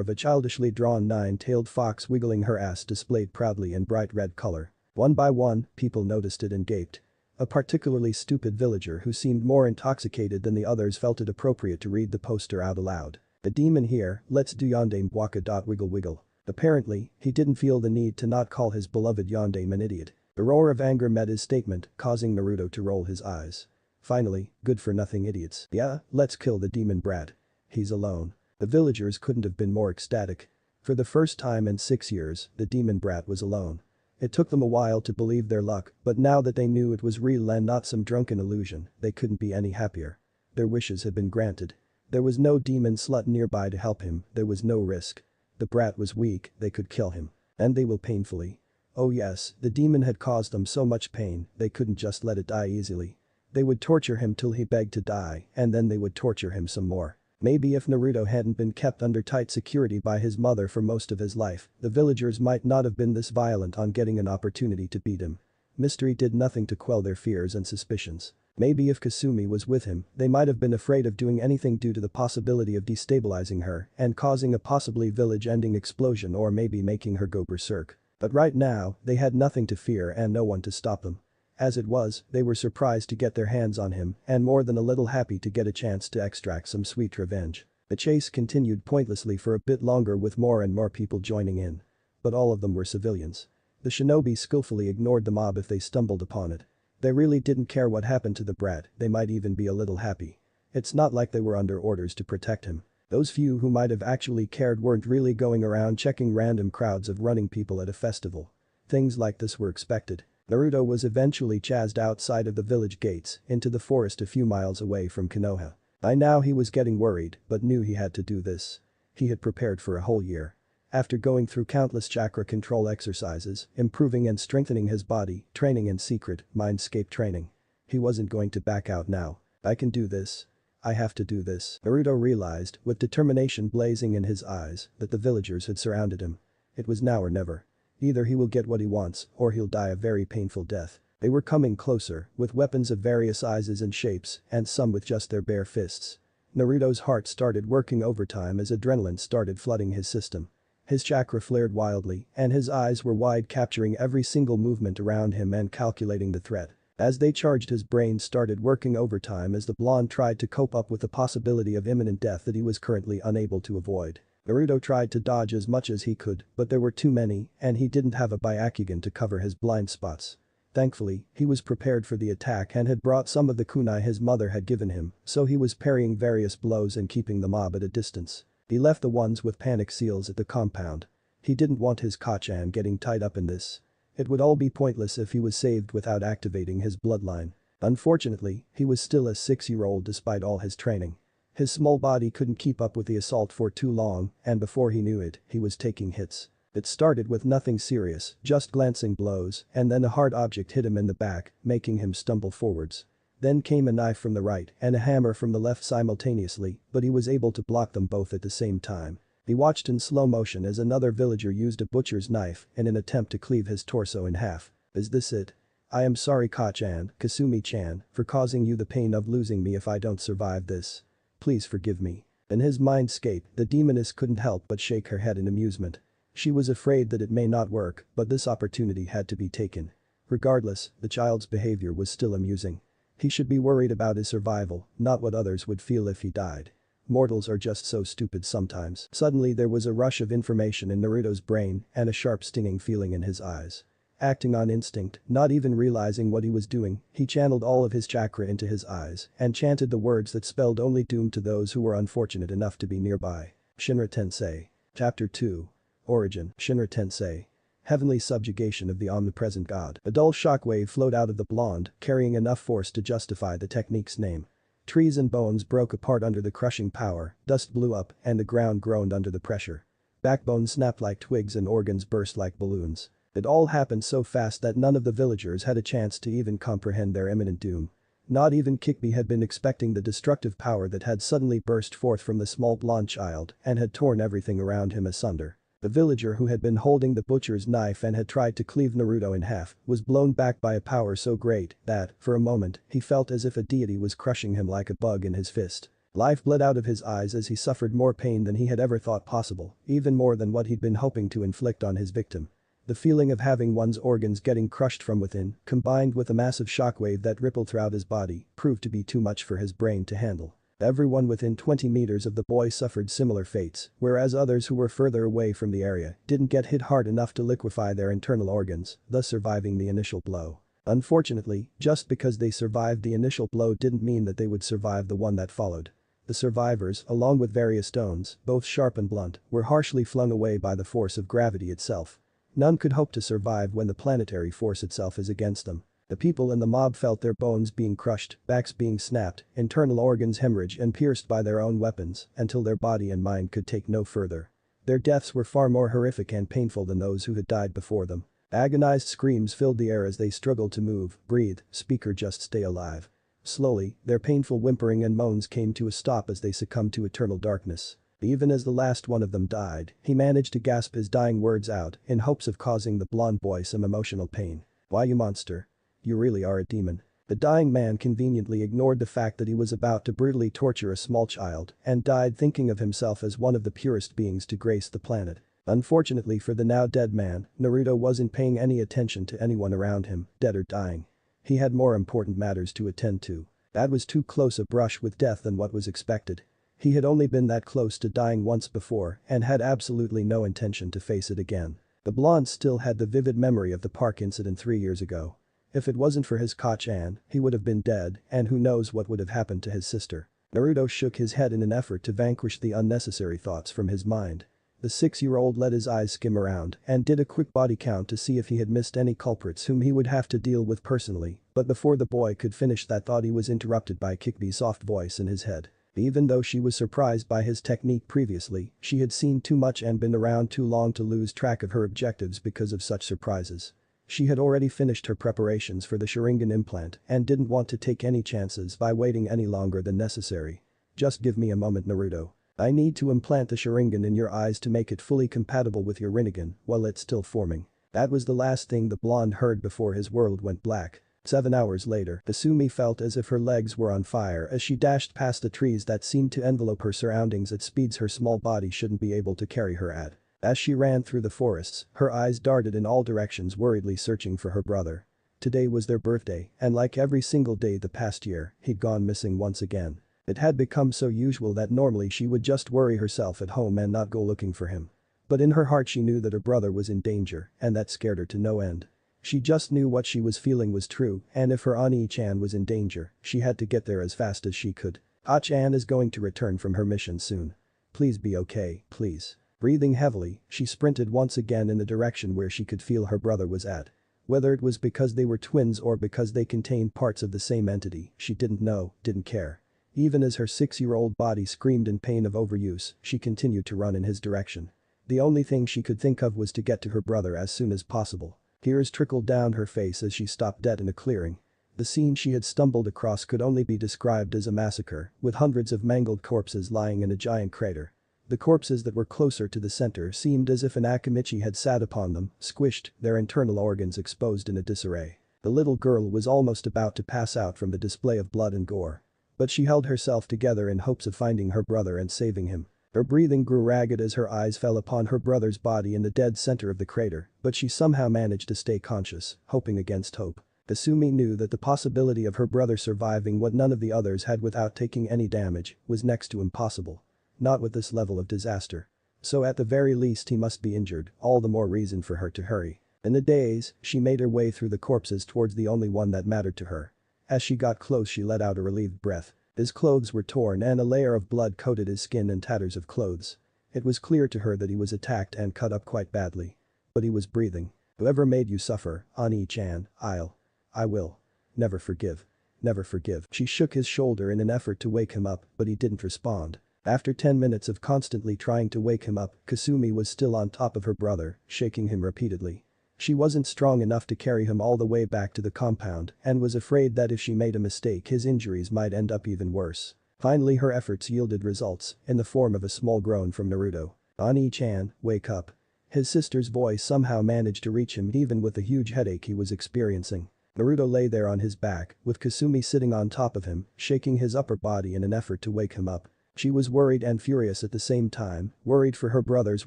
of a childishly drawn 9-tailed fox wiggling her ass displayed proudly in bright red color. One by one, people noticed it and gaped. A particularly stupid villager who seemed more intoxicated than the others felt it appropriate to read the poster out aloud. "The demon here, let's do Yondaime Baka. Wiggle wiggle." Apparently, he didn't feel the need to not call his beloved Yondaime an idiot. The roar of anger met his statement, causing Naruto to roll his eyes. Finally, good-for-nothing idiots. Yeah, let's kill the demon brat. He's alone. The villagers couldn't have been more ecstatic. For the first time in 6 years, the demon brat was alone. It took them a while to believe their luck, but now that they knew it was real and not some drunken illusion, they couldn't be any happier. Their wishes had been granted. There was no demon slut nearby to help him, there was no risk. The brat was weak, they could kill him. And they will painfully. Oh yes, the demon had caused them so much pain, they couldn't just let it die easily. They would torture him till he begged to die, and then they would torture him some more. Maybe if Naruto hadn't been kept under tight security by his mother for most of his life, the villagers might not have been this violent on getting an opportunity to beat him. Mystery did nothing to quell their fears and suspicions. Maybe if Kasumi was with him, they might have been afraid of doing anything due to the possibility of destabilizing her and causing a possibly village-ending explosion or maybe making her go berserk. But right now, they had nothing to fear and no one to stop them. As it was, they were surprised to get their hands on him and more than a little happy to get a chance to extract some sweet revenge. The chase continued pointlessly for a bit longer with more and more people joining in. But all of them were civilians. The shinobi skillfully ignored the mob if they stumbled upon it. They really didn't care what happened to the brat, they might even be a little happy. It's not like they were under orders to protect him. Those few who might have actually cared weren't really going around checking random crowds of running people at a festival. Things like this were expected. Naruto was eventually chased outside of the village gates into the forest a few miles away from Konoha. By now he was getting worried but knew he had to do this. He had prepared for a whole year. After going through countless chakra control exercises, improving and strengthening his body, training in secret, mindscape training. He wasn't going to back out now. I can do this. I have to do this. Naruto realized, with determination blazing in his eyes, that the villagers had surrounded him. It was now or never. Either he will get what he wants or he'll die a very painful death. They were coming closer, with weapons of various sizes and shapes, and some with just their bare fists. Naruto's heart started working overtime as adrenaline started flooding his system. His chakra flared wildly, and his eyes were wide capturing every single movement around him and calculating the threat. As they charged his brain started working overtime as the blonde tried to cope up with the possibility of imminent death that he was currently unable to avoid. Naruto tried to dodge as much as he could, but there were too many and he didn't have a Byakugan to cover his blind spots. Thankfully, he was prepared for the attack and had brought some of the kunai his mother had given him, so he was parrying various blows and keeping the mob at a distance. He left the ones with panic seals at the compound. He didn't want his Kachan getting tied up in this. It would all be pointless if he was saved without activating his bloodline. Unfortunately, he was still a 6-year-old despite all his training. His small body couldn't keep up with the assault for too long, and before he knew it, he was taking hits. It started with nothing serious, just glancing blows, and then a hard object hit him in the back, making him stumble forwards. Then came a knife from the right and a hammer from the left simultaneously, but he was able to block them both at the same time. He watched in slow motion as another villager used a butcher's knife in an attempt to cleave his torso in half. Is this it? I am sorry Kachan, Kasumi-chan, for causing you the pain of losing me if I don't survive this. Please forgive me. In his mindscape, the demoness couldn't help but shake her head in amusement. She was afraid that it may not work, but this opportunity had to be taken. Regardless, the child's behavior was still amusing. He should be worried about his survival, not what others would feel if he died. Mortals are just so stupid sometimes. Suddenly there was a rush of information in Naruto's brain and a sharp stinging feeling in his eyes. Acting on instinct, not even realizing what he was doing, he channeled all of his chakra into his eyes and chanted the words that spelled only doom to those who were unfortunate enough to be nearby. Shinra Tensei. Chapter 2. Origin, Shinra Tensei. Heavenly subjugation of the omnipresent god. A dull shockwave flowed out of the blonde, carrying enough force to justify the technique's name. Trees and bones broke apart under the crushing power, dust blew up, and the ground groaned under the pressure. Backbones snapped like twigs and organs burst like balloons. It all happened so fast that none of the villagers had a chance to even comprehend their imminent doom. Not even Kikbi had been expecting the destructive power that had suddenly burst forth from the small blonde child and had torn everything around him asunder. The villager who had been holding the butcher's knife and had tried to cleave Naruto in half was blown back by a power so great that, for a moment, he felt as if a deity was crushing him like a bug in his fist. Life bled out of his eyes as he suffered more pain than he had ever thought possible, even more than what he'd been hoping to inflict on his victim. The feeling of having one's organs getting crushed from within, combined with a massive shockwave that rippled throughout his body, proved to be too much for his brain to handle. Everyone within 20 meters of the boy suffered similar fates, whereas others who were further away from the area didn't get hit hard enough to liquefy their internal organs, thus surviving the initial blow. Unfortunately, just because they survived the initial blow didn't mean that they would survive the one that followed. The survivors, along with various stones, both sharp and blunt, were harshly flung away by the force of gravity itself. None could hope to survive when the planetary force itself is against them. The people in the mob felt their bones being crushed, backs being snapped, internal organs hemorrhaged and pierced by their own weapons until their body and mind could take no further. Their deaths were far more horrific and painful than those who had died before them. Agonized screams filled the air as they struggled to move, breathe, speak or just stay alive. Slowly, their painful whimpering and moans came to a stop as they succumbed to eternal darkness. Even as the last one of them died, he managed to gasp his dying words out in hopes of causing the blonde boy some emotional pain. "Why you monster? You really are a demon." The dying man conveniently ignored the fact that he was about to brutally torture a small child and died thinking of himself as one of the purest beings to grace the planet. Unfortunately for the now dead man, Naruto wasn't paying any attention to anyone around him, dead or dying. He had more important matters to attend to. That was too close a brush with death than what was expected. He had only been that close to dying once before and had absolutely no intention to face it again. The blonde still had the vivid memory of the park incident 3 years ago. If it wasn't for his Kachan, he would have been dead, and who knows what would have happened to his sister. Naruto shook his head in an effort to vanquish the unnecessary thoughts from his mind. The 6-year-old let his eyes skim around and did a quick body count to see if he had missed any culprits whom he would have to deal with personally, but before the boy could finish that thought he was interrupted by Kikbi's soft voice in his head. Even though she was surprised by his technique previously, she had seen too much and been around too long to lose track of her objectives because of such surprises. She had already finished her preparations for the Sharingan implant and didn't want to take any chances by waiting any longer than necessary. "Just give me a moment, Naruto. I need to implant the Sharingan in your eyes to make it fully compatible with your Rinnegan while it's still forming." That was the last thing the blonde heard before his world went black. 7 hours later, Kasumi felt as if her legs were on fire as she dashed past the trees that seemed to envelope her surroundings at speeds her small body shouldn't be able to carry her at. As she ran through the forests, her eyes darted in all directions worriedly searching for her brother. Today was their birthday, and like every single day the past year, he'd gone missing once again. It had become so usual that normally she would just worry herself at home and not go looking for him. But in her heart she knew that her brother was in danger, and that scared her to no end. She just knew what she was feeling was true, and if her Ani-chan was in danger, she had to get there as fast as she could. Ah-chan is going to return from her mission soon. Please be okay, please. Breathing heavily, she sprinted once again in the direction where she could feel her brother was at. Whether it was because they were twins or because they contained parts of the same entity, she didn't know, didn't care. Even as her 6-year-old body screamed in pain of overuse, she continued to run in his direction. The only thing she could think of was to get to her brother as soon as possible. Tears trickled down her face as she stopped dead in a clearing. The scene she had stumbled across could only be described as a massacre, with hundreds of mangled corpses lying in a giant crater. The corpses that were closer to the center seemed as if an Akamichi had sat upon them, squished, their internal organs exposed in a disarray. The little girl was almost about to pass out from the display of blood and gore. But she held herself together in hopes of finding her brother and saving him. Her breathing grew ragged as her eyes fell upon her brother's body in the dead center of the crater, but she somehow managed to stay conscious, hoping against hope. Kasumi knew that the possibility of her brother surviving what none of the others had without taking any damage was next to impossible. Not with this level of disaster. So at the very least he must be injured, all the more reason for her to hurry. In the daze, she made her way through the corpses towards the only one that mattered to her. As she got close she let out a relieved breath. His clothes were torn and a layer of blood coated his skin and tatters of clothes. It was clear to her that he was attacked and cut up quite badly. But he was breathing. Whoever made you suffer, Ani-chan, I will. Never forgive. Never forgive. She shook his shoulder in an effort to wake him up, but he didn't respond. After 10 minutes of constantly trying to wake him up, Kasumi was still on top of her brother, shaking him repeatedly. She wasn't strong enough to carry him all the way back to the compound and was afraid that if she made a mistake his injuries might end up even worse. Finally her efforts yielded results, in the form of a small groan from Naruto. Ani-chan, wake up. His sister's voice somehow managed to reach him even with the huge headache he was experiencing. Naruto lay there on his back, with Kasumi sitting on top of him, shaking his upper body in an effort to wake him up. She was worried and furious at the same time, worried for her brother's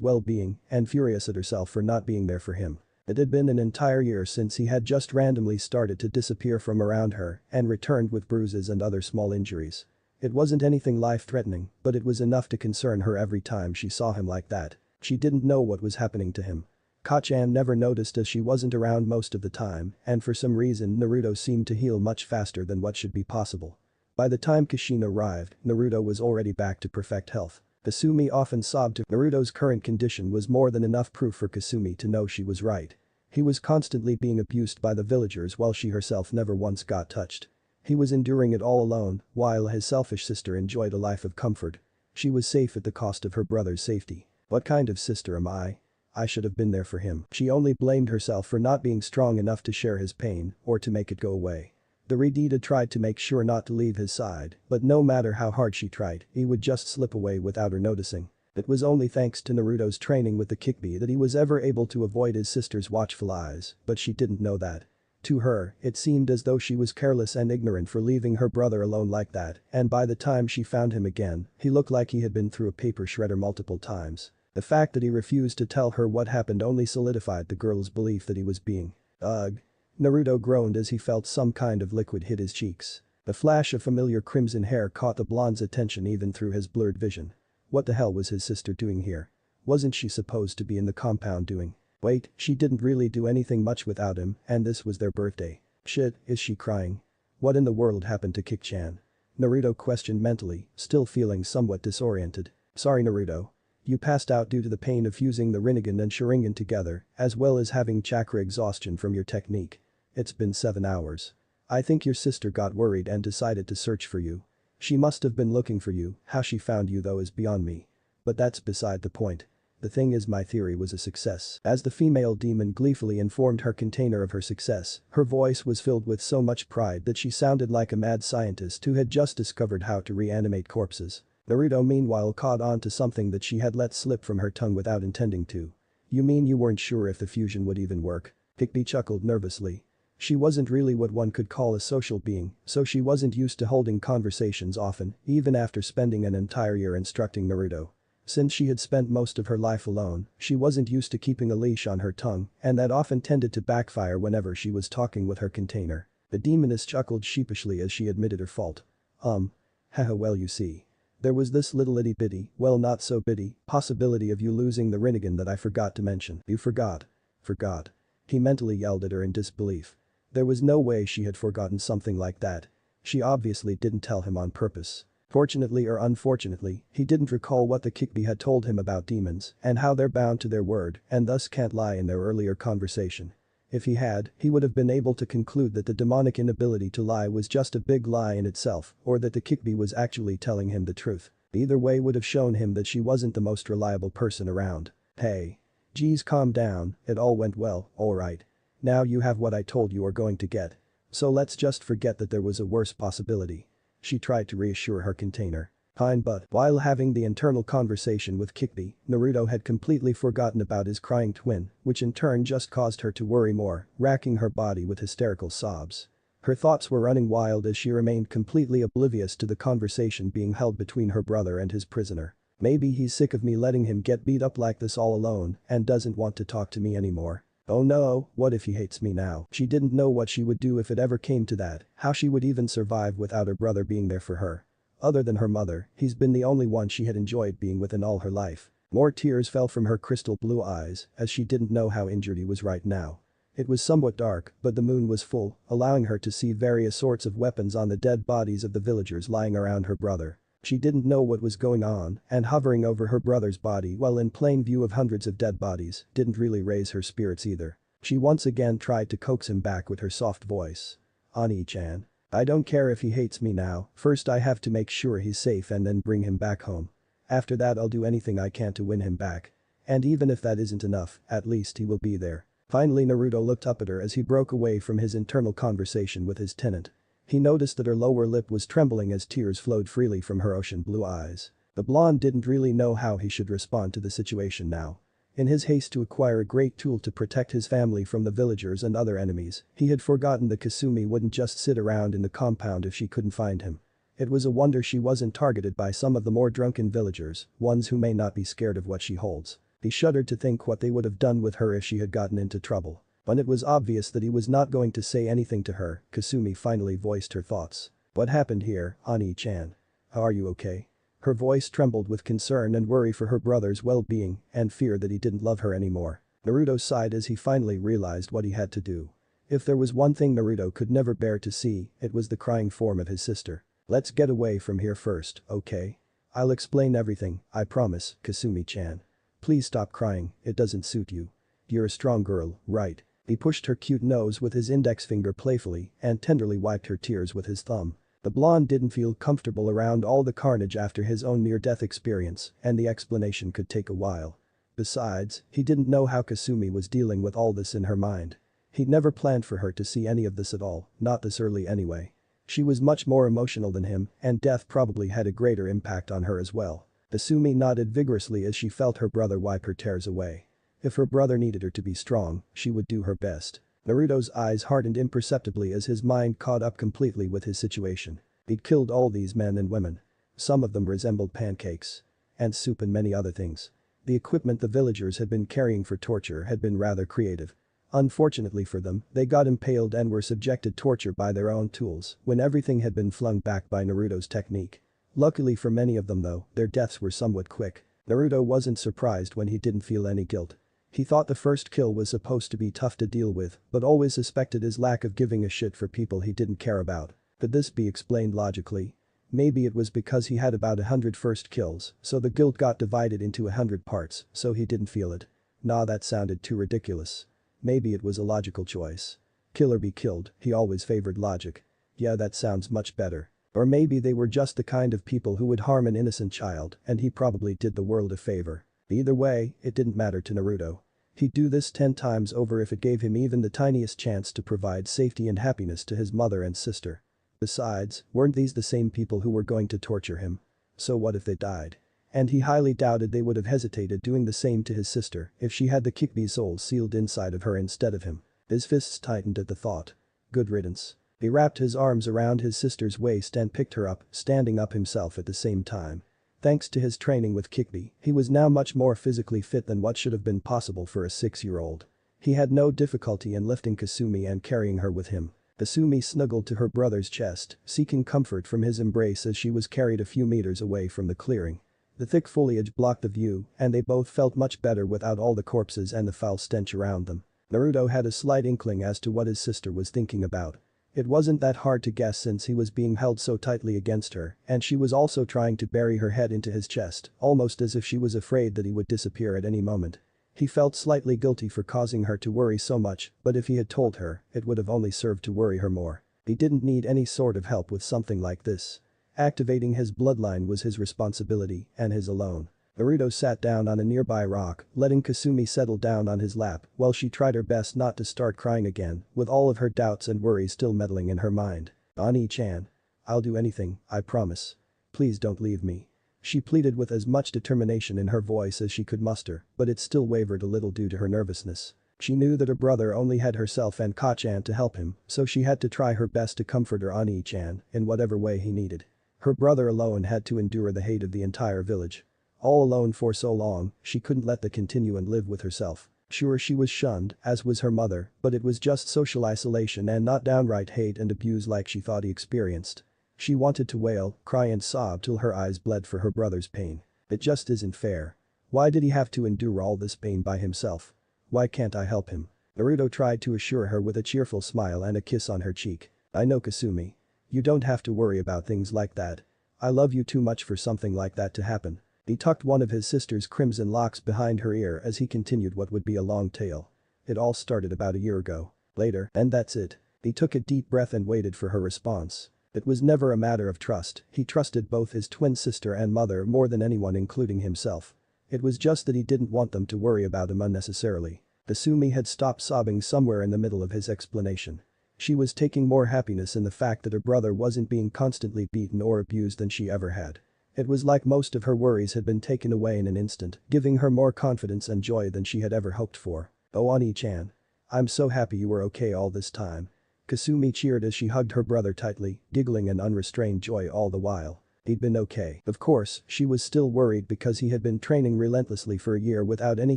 well-being and furious at herself for not being there for him. It had been an entire year since he had just randomly started to disappear from around her and returned with bruises and other small injuries. It wasn't anything life-threatening, but it was enough to concern her every time she saw him like that. She didn't know what was happening to him. Kachan never noticed as she wasn't around most of the time, and for some reason Naruto seemed to heal much faster than what should be possible. By the time Kashin arrived, Naruto was already back to perfect health. Kasumi often sobbed. Naruto's current condition was more than enough proof for Kasumi to know she was right. He was constantly being abused by the villagers while she herself never once got touched. He was enduring it all alone, while his selfish sister enjoyed a life of comfort. She was safe at the cost of her brother's safety. What kind of sister am I? I should have been there for him. She only blamed herself for not being strong enough to share his pain or to make it go away. The Redita tried to make sure not to leave his side, but no matter how hard she tried, he would just slip away without her noticing. It was only thanks to Naruto's training with the Kikbi that he was ever able to avoid his sister's watchful eyes, but she didn't know that. To her, it seemed as though she was careless and ignorant for leaving her brother alone like that, and by the time she found him again, he looked like he had been through a paper shredder multiple times. The fact that he refused to tell her what happened only solidified the girl's belief that he was being. Ugh. Naruto groaned as he felt some kind of liquid hit his cheeks. The flash of familiar crimson hair caught the blonde's attention even through his blurred vision. What the hell was his sister doing here? Wasn't she supposed to be in the compound doing? Wait, she didn't really do anything much without him, and this was their birthday. Shit, is she crying? What in the world happened to Kik-chan? Naruto questioned mentally, still feeling somewhat disoriented. Sorry Naruto. You passed out due to the pain of fusing the Rinnegan and Sharingan together, as well as having chakra exhaustion from your technique. It's been 7 hours. I think your sister got worried and decided to search for you. She must have been looking for you, how she found you though is beyond me. But that's beside the point. The thing is my theory was a success. As the female demon gleefully informed her container of her success, her voice was filled with so much pride that she sounded like a mad scientist who had just discovered how to reanimate corpses. Naruto meanwhile caught on to something that she had let slip from her tongue without intending to. You mean you weren't sure if the fusion would even work? Kikbi chuckled nervously. She wasn't really what one could call a social being, so she wasn't used to holding conversations often, even after spending an entire year instructing Naruto. Since she had spent most of her life alone, she wasn't used to keeping a leash on her tongue, and that often tended to backfire whenever she was talking with her container. The demoness chuckled sheepishly as she admitted her fault. Haha well you see. There was this little itty bitty, well not so bitty, possibility of you losing the Rinnegan that I forgot to mention. You forgot. Forgot. He mentally yelled at her in disbelief. There was no way she had forgotten something like that. She obviously didn't tell him on purpose. Fortunately or unfortunately, he didn't recall what the Kikbi had told him about demons and how they're bound to their word and thus can't lie in their earlier conversation. If he had, he would have been able to conclude that the demonic inability to lie was just a big lie in itself or that the Kikbi was actually telling him the truth. Either way would have shown him that she wasn't the most reliable person around. Hey. Geez, calm down, it all went well, alright. Now you have what I told you are going to get. So let's just forget that there was a worse possibility. She tried to reassure her container. Fine, but while having the internal conversation with Kikbi, Naruto had completely forgotten about his crying twin, which in turn just caused her to worry more, racking her body with hysterical sobs. Her thoughts were running wild as she remained completely oblivious to the conversation being held between her brother and his prisoner. Maybe he's sick of me letting him get beat up like this all alone and doesn't want to talk to me anymore. Oh no, what if he hates me now? She didn't know what she would do if it ever came to that, how she would even survive without her brother being there for her. Other than her mother, he's been the only one she had enjoyed being with in all her life. More tears fell from her crystal blue eyes as she didn't know how injured he was right now. It was somewhat dark, but the moon was full, allowing her to see various sorts of weapons on the dead bodies of the villagers lying around her brother. She didn't know what was going on, and hovering over her brother's body while in plain view of hundreds of dead bodies didn't really raise her spirits either. She once again tried to coax him back with her soft voice. Ani-chan. I don't care if he hates me now, first I have to make sure he's safe and then bring him back home. After that I'll do anything I can to win him back. And even if that isn't enough, at least he will be there. Finally Naruto looked up at her as he broke away from his internal conversation with his tenant. He noticed that her lower lip was trembling as tears flowed freely from her ocean blue eyes. The blonde didn't really know how he should respond to the situation now. In his haste to acquire a great tool to protect his family from the villagers and other enemies, he had forgotten that Kasumi wouldn't just sit around in the compound if she couldn't find him. It was a wonder she wasn't targeted by some of the more drunken villagers, ones who may not be scared of what she holds. He shuddered to think what they would have done with her if she had gotten into trouble. When it was obvious that he was not going to say anything to her, Kasumi finally voiced her thoughts. What happened here, Ani-chan? Are you okay? Her voice trembled with concern and worry for her brother's well-being and fear that he didn't love her anymore. Naruto sighed as he finally realized what he had to do. If there was one thing Naruto could never bear to see, it was the crying form of his sister. Let's get away from here first, okay? I'll explain everything, I promise, Kasumi-chan. Please stop crying, it doesn't suit you. You're a strong girl, right? He pushed her cute nose with his index finger playfully and tenderly wiped her tears with his thumb. The blonde didn't feel comfortable around all the carnage after his own near-death experience, and the explanation could take a while. Besides, he didn't know how Kasumi was dealing with all this in her mind. He'd never planned for her to see any of this at all, not this early anyway. She was much more emotional than him, and death probably had a greater impact on her as well. Kasumi nodded vigorously as she felt her brother wipe her tears away. If her brother needed her to be strong, she would do her best. Naruto's eyes hardened imperceptibly as his mind caught up completely with his situation. He'd killed all these men and women. Some of them resembled pancakes. And soup and many other things. The equipment the villagers had been carrying for torture had been rather creative. Unfortunately for them, they got impaled and were subjected to torture by their own tools when everything had been flung back by Naruto's technique. Luckily for many of them though, their deaths were somewhat quick. Naruto wasn't surprised when he didn't feel any guilt. He thought the first kill was supposed to be tough to deal with, but always suspected his lack of giving a shit for people he didn't care about. Could this be explained logically? Maybe it was because he had about 100 first kills, so the guilt got divided into 100 parts, so he didn't feel it. Nah, that sounded too ridiculous. Maybe it was a logical choice. Kill or be killed, he always favored logic. Yeah, that sounds much better. Or maybe they were just the kind of people who would harm an innocent child and he probably did the world a favor. Either way, it didn't matter to Naruto. He'd do this 10 times over if it gave him even the tiniest chance to provide safety and happiness to his mother and sister. Besides, weren't these the same people who were going to torture him? So what if they died? And he highly doubted they would have hesitated doing the same to his sister if she had the Kikbi soul sealed inside of her instead of him. His fists tightened at the thought. Good riddance. He wrapped his arms around his sister's waist and picked her up, standing up himself at the same time. Thanks to his training with Kikbi, he was now much more physically fit than what should have been possible for a 6-year-old. He had no difficulty in lifting Kasumi and carrying her with him. Kasumi snuggled to her brother's chest, seeking comfort from his embrace as she was carried a few meters away from the clearing. The thick foliage blocked the view, and they both felt much better without all the corpses and the foul stench around them. Naruto had a slight inkling as to what his sister was thinking about. It wasn't that hard to guess since he was being held so tightly against her, and she was also trying to bury her head into his chest, almost as if she was afraid that he would disappear at any moment. He felt slightly guilty for causing her to worry so much, but if he had told her, it would have only served to worry her more. He didn't need any sort of help with something like this. Activating his bloodline was his responsibility, and his alone. Naruto sat down on a nearby rock, letting Kasumi settle down on his lap while she tried her best not to start crying again, with all of her doubts and worries still meddling in her mind. Ani-chan. I'll do anything, I promise. Please don't leave me. She pleaded with as much determination in her voice as she could muster, but it still wavered a little due to her nervousness. She knew that her brother only had herself and Ka-chan to help him, so she had to try her best to comfort her Ani-chan in whatever way he needed. Her brother alone had to endure the hate of the entire village. All alone for so long, she couldn't let that continue and live with herself. Sure, she was shunned, as was her mother, but it was just social isolation and not downright hate and abuse like she thought he experienced. She wanted to wail, cry and sob till her eyes bled for her brother's pain. It just isn't fair. Why did he have to endure all this pain by himself? Why can't I help him? Naruto tried to assure her with a cheerful smile and a kiss on her cheek. I know, Kasumi. You don't have to worry about things like that. I love you too much for something like that to happen. He tucked one of his sister's crimson locks behind her ear as he continued what would be a long tale. It all started about a year ago. Later, and that's it. He took a deep breath and waited for her response. It was never a matter of trust, he trusted both his twin sister and mother more than anyone including himself. It was just that he didn't want them to worry about him unnecessarily. Kasumi had stopped sobbing somewhere in the middle of his explanation. She was taking more happiness in the fact that her brother wasn't being constantly beaten or abused than she ever had. It was like most of her worries had been taken away in an instant, giving her more confidence and joy than she had ever hoped for. Oh, Ani-chan. I'm so happy you were okay all this time. Kasumi cheered as she hugged her brother tightly, giggling in unrestrained joy all the while. He'd been okay. Of course, she was still worried because he had been training relentlessly for a year without any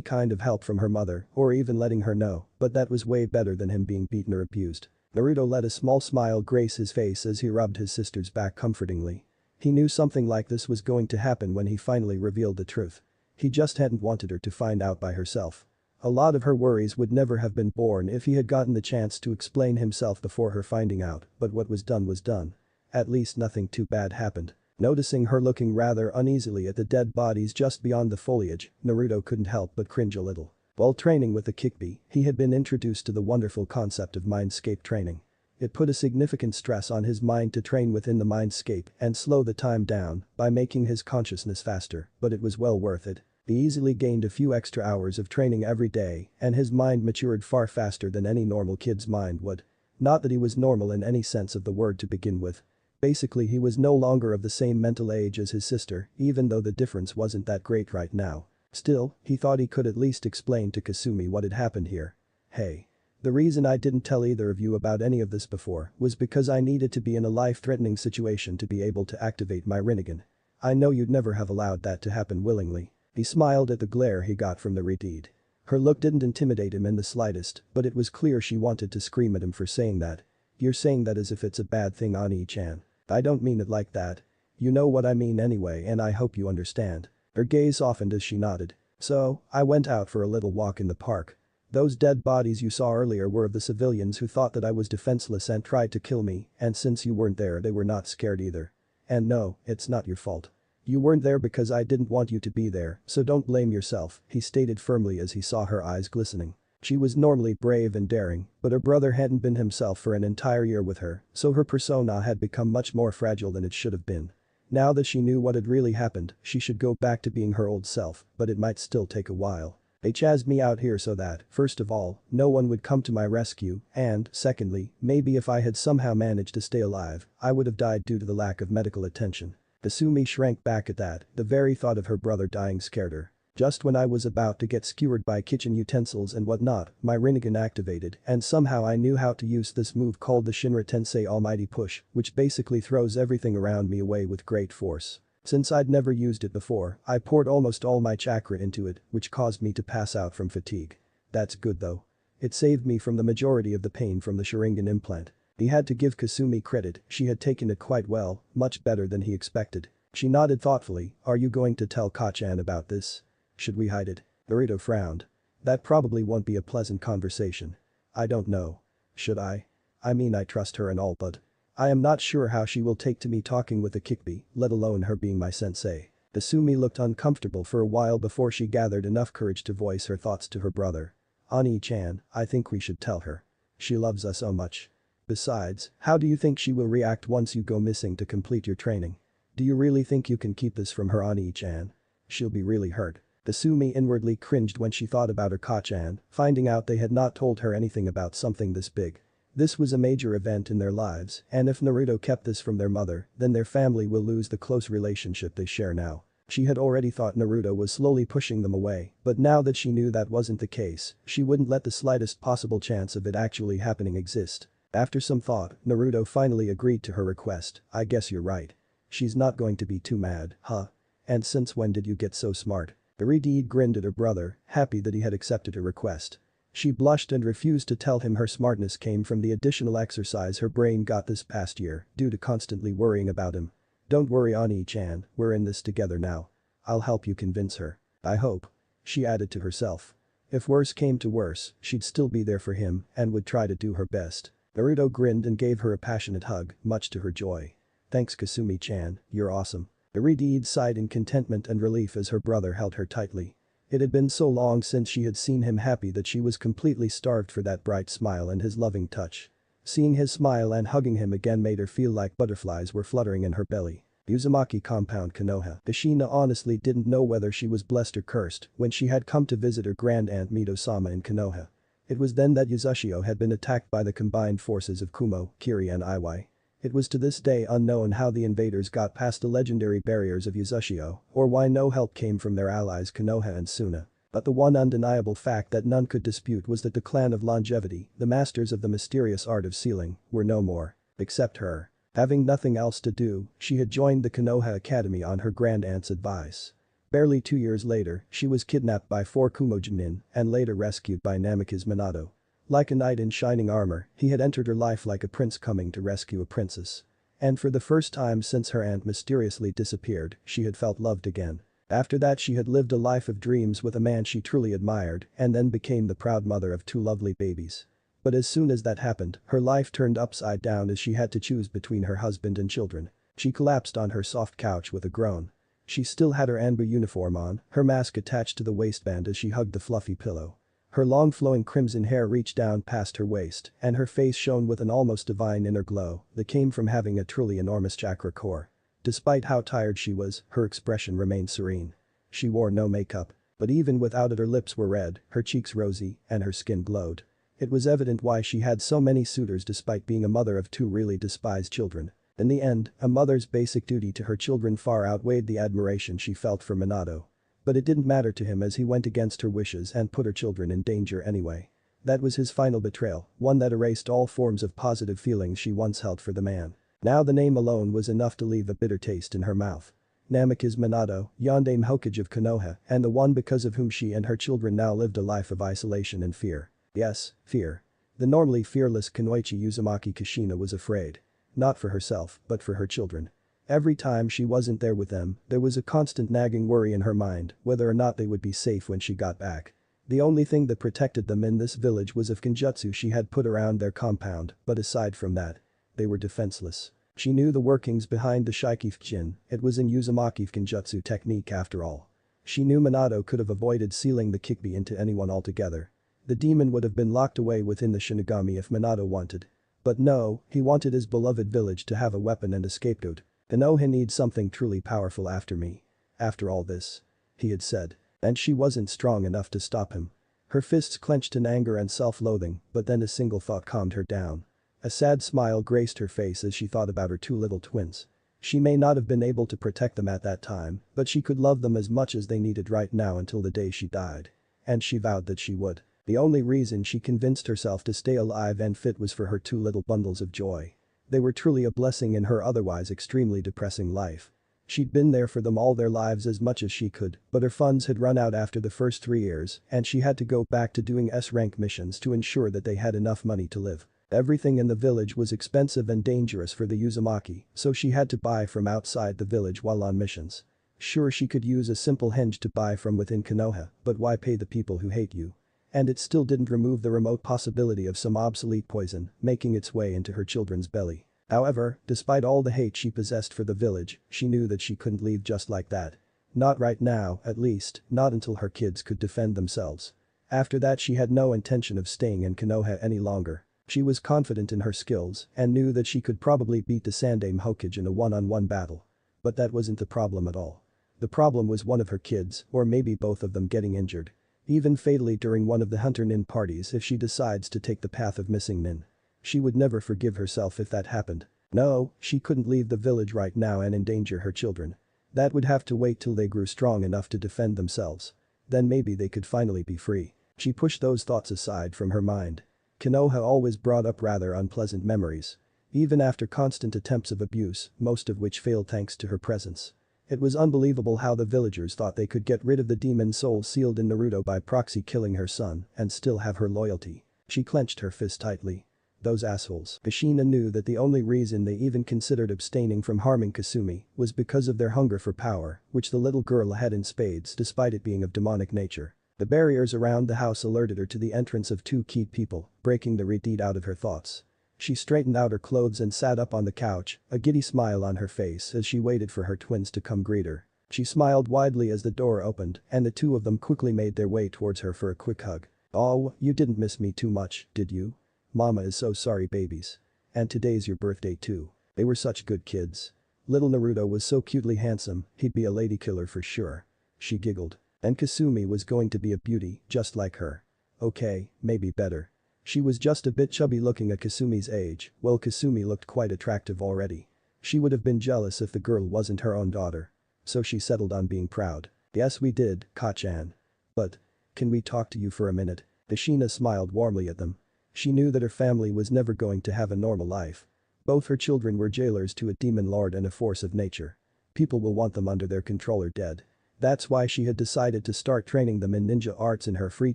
kind of help from her mother or even letting her know, but that was way better than him being beaten or abused. Naruto let a small smile grace his face as he rubbed his sister's back comfortingly. He knew something like this was going to happen when he finally revealed the truth. He just hadn't wanted her to find out by herself. A lot of her worries would never have been born if he had gotten the chance to explain himself before her finding out, but what was done was done. At least nothing too bad happened. Noticing her looking rather uneasily at the dead bodies just beyond the foliage, Naruto couldn't help but cringe a little. While training with the Kyuubi, he had been introduced to the wonderful concept of mindscape training. It put a significant stress on his mind to train within the mindscape and slow the time down by making his consciousness faster, but it was well worth it. He easily gained a few extra hours of training every day and his mind matured far faster than any normal kid's mind would. Not that he was normal in any sense of the word to begin with. Basically, he was no longer of the same mental age as his sister, even though the difference wasn't that great right now. Still, he thought he could at least explain to Kasumi what had happened here. Hey. The reason I didn't tell either of you about any of this before was because I needed to be in a life-threatening situation to be able to activate my Rinnegan. I know you'd never have allowed that to happen willingly. He smiled at the glare he got from the redeed. Her look didn't intimidate him in the slightest, but it was clear she wanted to scream at him for saying that. You're saying that as if it's a bad thing, Ani-chan. I don't mean it like that. You know what I mean anyway, and I hope you understand. Her gaze softened as she nodded. So, I went out for a little walk in the park. Those dead bodies you saw earlier were of the civilians who thought that I was defenseless and tried to kill me, and since you weren't there they were not scared either. And no, it's not your fault. You weren't there because I didn't want you to be there, so don't blame yourself, he stated firmly as he saw her eyes glistening. She was normally brave and daring, but her brother hadn't been himself for an entire year with her, so her persona had become much more fragile than it should have been. Now that she knew what had really happened, she should go back to being her old self, but it might still take a while. They chased me out here so that, first of all, no one would come to my rescue, and, secondly, maybe if I had somehow managed to stay alive, I would have died due to the lack of medical attention. Kasumi shrank back at that, the very thought of her brother dying scared her. Just when I was about to get skewered by kitchen utensils and whatnot, my Rinnegan activated, and somehow I knew how to use this move called the Shinra Tensei Almighty Push, which basically throws everything around me away with great force. Since I'd never used it before, I poured almost all my chakra into it, which caused me to pass out from fatigue. That's good though. It saved me from the majority of the pain from the Sharingan implant. He had to give Kasumi credit, she had taken it quite well, much better than he expected. She nodded thoughtfully, are you going to tell Ka-chan about this? Should we hide it? Naruto frowned. That probably won't be a pleasant conversation. I don't know. Should I? I mean I trust her and all but I am not sure how she will take to me talking with a Kikbi, let alone her being my sensei. Asumi looked uncomfortable for a while before she gathered enough courage to voice her thoughts to her brother. Ani-chan, I think we should tell her. She loves us so much. Besides, how do you think she will react once you go missing to complete your training? Do you really think you can keep this from her, Ani-chan? She'll be really hurt. Asumi inwardly cringed when she thought about her Ka-chan, finding out they had not told her anything about something this big. This was a major event in their lives, and if Naruto kept this from their mother, then their family will lose the close relationship they share now. She had already thought Naruto was slowly pushing them away, but now that she knew that wasn't the case, she wouldn't let the slightest possible chance of it actually happening exist. After some thought, Naruto finally agreed to her request. I guess you're right. She's not going to be too mad, huh? And since when did you get so smart? Iridide grinned at her brother, happy that he had accepted her request. She blushed and refused to tell him her smartness came from the additional exercise her brain got this past year due to constantly worrying about him. Don't worry, Ani-chan, we're in this together now. I'll help you convince her. I hope. She added to herself. If worse came to worse, she'd still be there for him and would try to do her best. Naruto grinned and gave her a passionate hug, much to her joy. Thanks Kasumi-chan, you're awesome. Iridide sighed in contentment and relief as her brother held her tightly. It had been so long since she had seen him happy that she was completely starved for that bright smile and his loving touch. Seeing his smile and hugging him again made her feel like butterflies were fluttering in her belly. Uzumaki compound Konoha. Kushina honestly didn't know whether she was blessed or cursed when she had come to visit her grand aunt Mito-sama in Konoha. It was then that Yuzushio had been attacked by the combined forces of Kumo, Kiri and Iwai. It was to this day unknown how the invaders got past the legendary barriers of Yuzushio, or why no help came from their allies Konoha and Suna. But the one undeniable fact that none could dispute was that the clan of longevity, the masters of the mysterious art of sealing, were no more. Except her. Having nothing else to do, she had joined the Konoha Academy on her grand aunt's advice. Barely 2 years later, she was kidnapped by 4 Kumojinin and later rescued by Namikaze Minato. Like a knight in shining armor, he had entered her life like a prince coming to rescue a princess. And for the first time since her aunt mysteriously disappeared, she had felt loved again. After that she had lived a life of dreams with a man she truly admired and then became the proud mother of 2 lovely babies. But as soon as that happened, her life turned upside down as she had to choose between her husband and children. She collapsed on her soft couch with a groan. She still had her Anbu uniform on, her mask attached to the waistband as she hugged the fluffy pillow. Her long flowing crimson hair reached down past her waist and her face shone with an almost divine inner glow that came from having a truly enormous chakra core. Despite how tired she was, her expression remained serene. She wore no makeup. But even without it her lips were red, her cheeks rosy, and her skin glowed. It was evident why she had so many suitors despite being a mother of 2 really despised children. In the end, a mother's basic duty to her children far outweighed the admiration she felt for Minato. But it didn't matter to him as he went against her wishes and put her children in danger anyway. That was his final betrayal, one that erased all forms of positive feelings she once held for the man. Now the name alone was enough to leave a bitter taste in her mouth. Namikaze Minato, Yondaime Hokage of Konoha, and the one because of whom she and her children now lived a life of isolation and fear. Yes, fear. The normally fearless Kunoichi Uzumaki Kushina was afraid. Not for herself, but for her children. Every time she wasn't there with them, there was a constant nagging worry in her mind whether or not they would be safe when she got back. The only thing that protected them in this village was a genjutsu she had put around their compound, but aside from that, they were defenseless. She knew the workings behind the Shikifujin, it was in Uzumaki genjutsu technique after all. She knew Minato could have avoided sealing the Kikbi into anyone altogether. The demon would have been locked away within the Shinigami if Minato wanted. But no, he wanted his beloved village to have a weapon and a scapegoat. Konoha needs something truly powerful after me. After all this. He had said. And she wasn't strong enough to stop him. Her fists clenched in anger and self-loathing, but then a single thought calmed her down. A sad smile graced her face as she thought about her 2 little twins. She may not have been able to protect them at that time, but she could love them as much as they needed right now until the day she died. And she vowed that she would. The only reason she convinced herself to stay alive and fit was for her 2 little bundles of joy. They were truly a blessing in her otherwise extremely depressing life. She'd been there for them all their lives as much as she could, but her funds had run out after the first 3 years and she had to go back to doing S-rank missions to ensure that they had enough money to live. Everything in the village was expensive and dangerous for the Uzumaki, so she had to buy from outside the village while on missions. Sure, she could use a simple henge to buy from within Konoha, but why pay the people who hate you? And it still didn't remove the remote possibility of some obsolete poison making its way into her children's belly. However, despite all the hate she possessed for the village, she knew that she couldn't leave just like that. Not right now, at least, not until her kids could defend themselves. After that she had no intention of staying in Konoha any longer. She was confident in her skills and knew that she could probably beat the Sandaime Hokage in a one-on-one battle. But that wasn't the problem at all. The problem was one of her kids, or maybe both of them, getting injured. Even fatally during one of the Hunter Nin parties if she decides to take the path of missing Nin. She would never forgive herself if that happened. No, she couldn't leave the village right now and endanger her children. That would have to wait till they grew strong enough to defend themselves. Then maybe they could finally be free. She pushed those thoughts aside from her mind. Konoha always brought up rather unpleasant memories. Even after constant attempts of abuse, most of which failed thanks to her presence. It was unbelievable how the villagers thought they could get rid of the demon soul sealed in Naruto by proxy killing her son and still have her loyalty. She clenched her fist tightly. Those assholes. Kushina knew that the only reason they even considered abstaining from harming Kasumi was because of their hunger for power, which the little girl had in spades despite it being of demonic nature. The barriers around the house alerted her to the entrance of two keyed people, breaking the redeed out of her thoughts. She straightened out her clothes and sat up on the couch, a giddy smile on her face as she waited for her twins to come greet her. She smiled widely as the door opened and the two of them quickly made their way towards her for a quick hug. "Oh, you didn't miss me too much, did you? Mama is so sorry, babies. And today's your birthday too. They were such good kids. Little Naruto was so cutely handsome, he'd be a lady killer for sure." She giggled. And Kasumi was going to be a beauty, just like her. Okay, maybe better. She was just a bit chubby looking at Kasumi's age, while Kasumi looked quite attractive already. She would have been jealous if the girl wasn't her own daughter. So she settled on being proud. "Yes we did, Ka-chan. But, can we talk to you for a minute?" Kushina smiled warmly at them. She knew that her family was never going to have a normal life. Both her children were jailers to a demon lord and a force of nature. People will want them under their control or dead. That's why she had decided to start training them in ninja arts in her free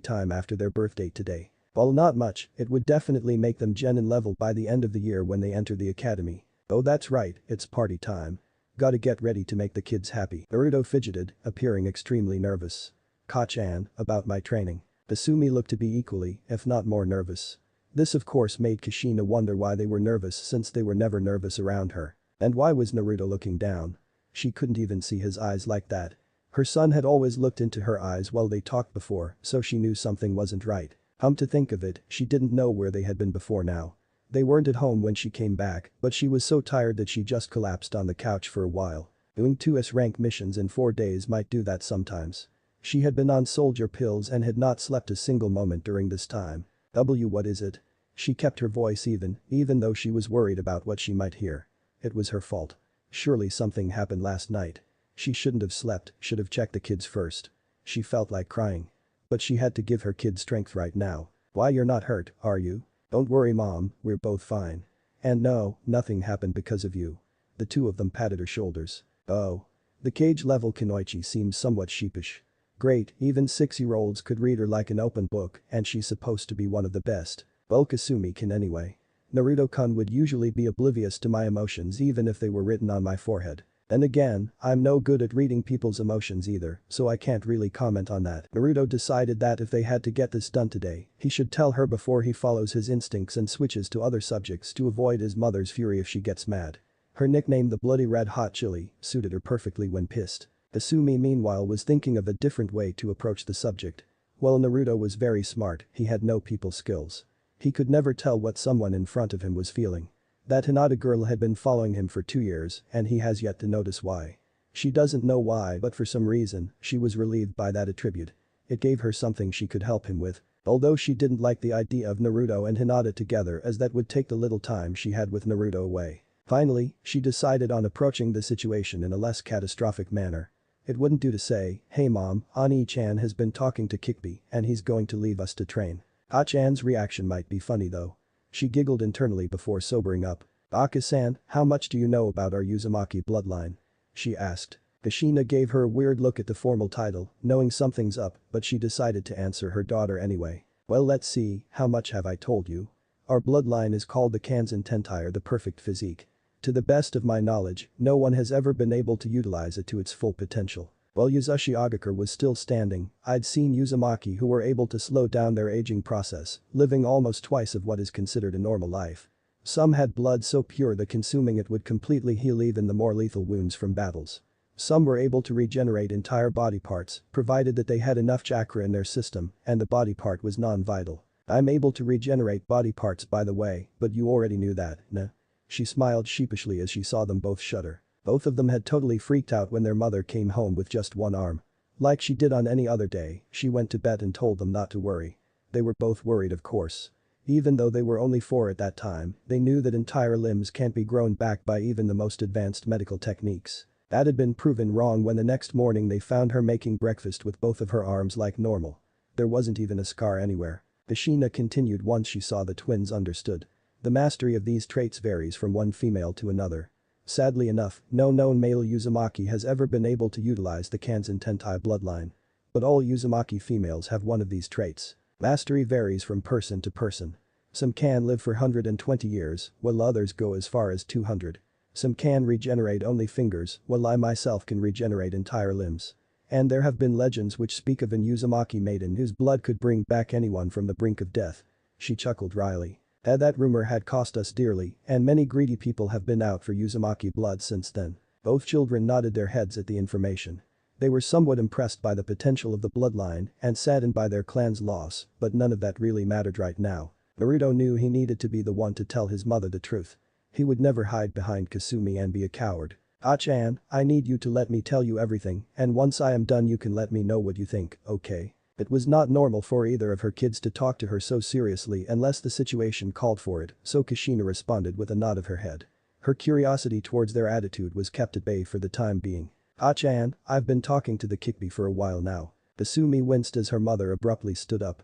time after their birthday today. While not much, it would definitely make them genin level by the end of the year when they enter the academy. Oh that's right, it's party time. Gotta get ready to make the kids happy. Naruto fidgeted, appearing extremely nervous. "Ka-chan, about my training." Kasumi looked to be equally, if not more nervous. This of course made Kushina wonder why they were nervous since they were never nervous around her. And why was Naruto looking down? She couldn't even see his eyes like that. Her son had always looked into her eyes while they talked before, so she knew something wasn't right. To think of it, she didn't know where they had been before now. They weren't at home when she came back, but she was so tired that she just collapsed on the couch for a while. Doing 2S rank missions in 4 days might do that sometimes. She had been on soldier pills and had not slept a single moment during this time. What is it? She kept her voice even though she was worried about what she might hear. It was her fault. Surely something happened last night. She shouldn't have slept, should have checked the kids first. She felt like crying. But she had to give her kids strength right now. "Why, you're not hurt, are you?" "Don't worry mom, we're both fine. And no, nothing happened because of you." The two of them patted her shoulders. "Oh." The cage-level Kunoichi seemed somewhat sheepish. "Great, even 6-year-olds could read her like an open book and she's supposed to be one of the best." "Well Kasumi can anyway. Naruto-kun would usually be oblivious to my emotions even if they were written on my forehead. Then again, I'm no good at reading people's emotions either, so I can't really comment on that." Naruto decided that if they had to get this done today, he should tell her before he follows his instincts and switches to other subjects to avoid his mother's fury if she gets mad. Her nickname, the bloody red hot chili, suited her perfectly when pissed. Kasumi meanwhile was thinking of a different way to approach the subject. While Naruto was very smart, he had no people skills. He could never tell what someone in front of him was feeling. That Hinata girl had been following him for 2 years and he has yet to notice why. She doesn't know why but for some reason, she was relieved by that attribute. It gave her something she could help him with. Although she didn't like the idea of Naruto and Hinata together as that would take the little time she had with Naruto away. Finally, she decided on approaching the situation in a less catastrophic manner. It wouldn't do to say, "Hey mom, Ani-chan has been talking to Kikbi and he's going to leave us to train." Ha-chan's reaction might be funny though. She giggled internally before sobering up. "Aka-san, how much do you know about our Uzumaki bloodline?" she asked. Kushina gave her a weird look at the formal title, knowing something's up, but she decided to answer her daughter anyway. "Well let's see, how much have I told you? Our bloodline is called the Kanzen Tentai, or the perfect physique. To the best of my knowledge, no one has ever been able to utilize it to its full potential. While Yasushi Agakure was still standing, I'd seen Uzumaki who were able to slow down their aging process, living almost twice of what is considered a normal life. Some had blood so pure that consuming it would completely heal even the more lethal wounds from battles. Some were able to regenerate entire body parts, provided that they had enough chakra in their system and the body part was non-vital. I'm able to regenerate body parts by the way, but you already knew that, nah? She smiled sheepishly as she saw them both shudder. Both of them had totally freaked out when their mother came home with just one arm. Like she did on any other day, she went to bed and told them not to worry. They were both worried of course. Even though they were only 4 at that time, they knew that entire limbs can't be grown back by even the most advanced medical techniques. That had been proven wrong when the next morning they found her making breakfast with both of her arms like normal. There wasn't even a scar anywhere. Kushina continued once she saw the twins understood. The mastery of these traits varies from one female to another. Sadly enough, no known male Uzumaki has ever been able to utilize the Kanzen Tentai bloodline. But all Uzumaki females have one of these traits. Mastery varies from person to person. Some can live for 120 years, while others go as far as 200. Some can regenerate only fingers, while I myself can regenerate entire limbs. And there have been legends which speak of an Uzumaki maiden whose blood could bring back anyone from the brink of death. She chuckled wryly. That rumor had cost us dearly, and many greedy people have been out for Uzumaki blood since then. Both children nodded their heads at the information. They were somewhat impressed by the potential of the bloodline and saddened by their clan's loss, but none of that really mattered right now. Naruto knew he needed to be the one to tell his mother the truth. He would never hide behind Kasumi and be a coward. Ah-chan, I need you to let me tell you everything, and once I am done you can let me know what you think, okay? It was not normal for either of her kids to talk to her so seriously unless the situation called for it, so Kushina responded with a nod of her head. Her curiosity towards their attitude was kept at bay for the time being. Ah-chan, I've been talking to the Kikbi for a while now. Kasumi winced as her mother abruptly stood up.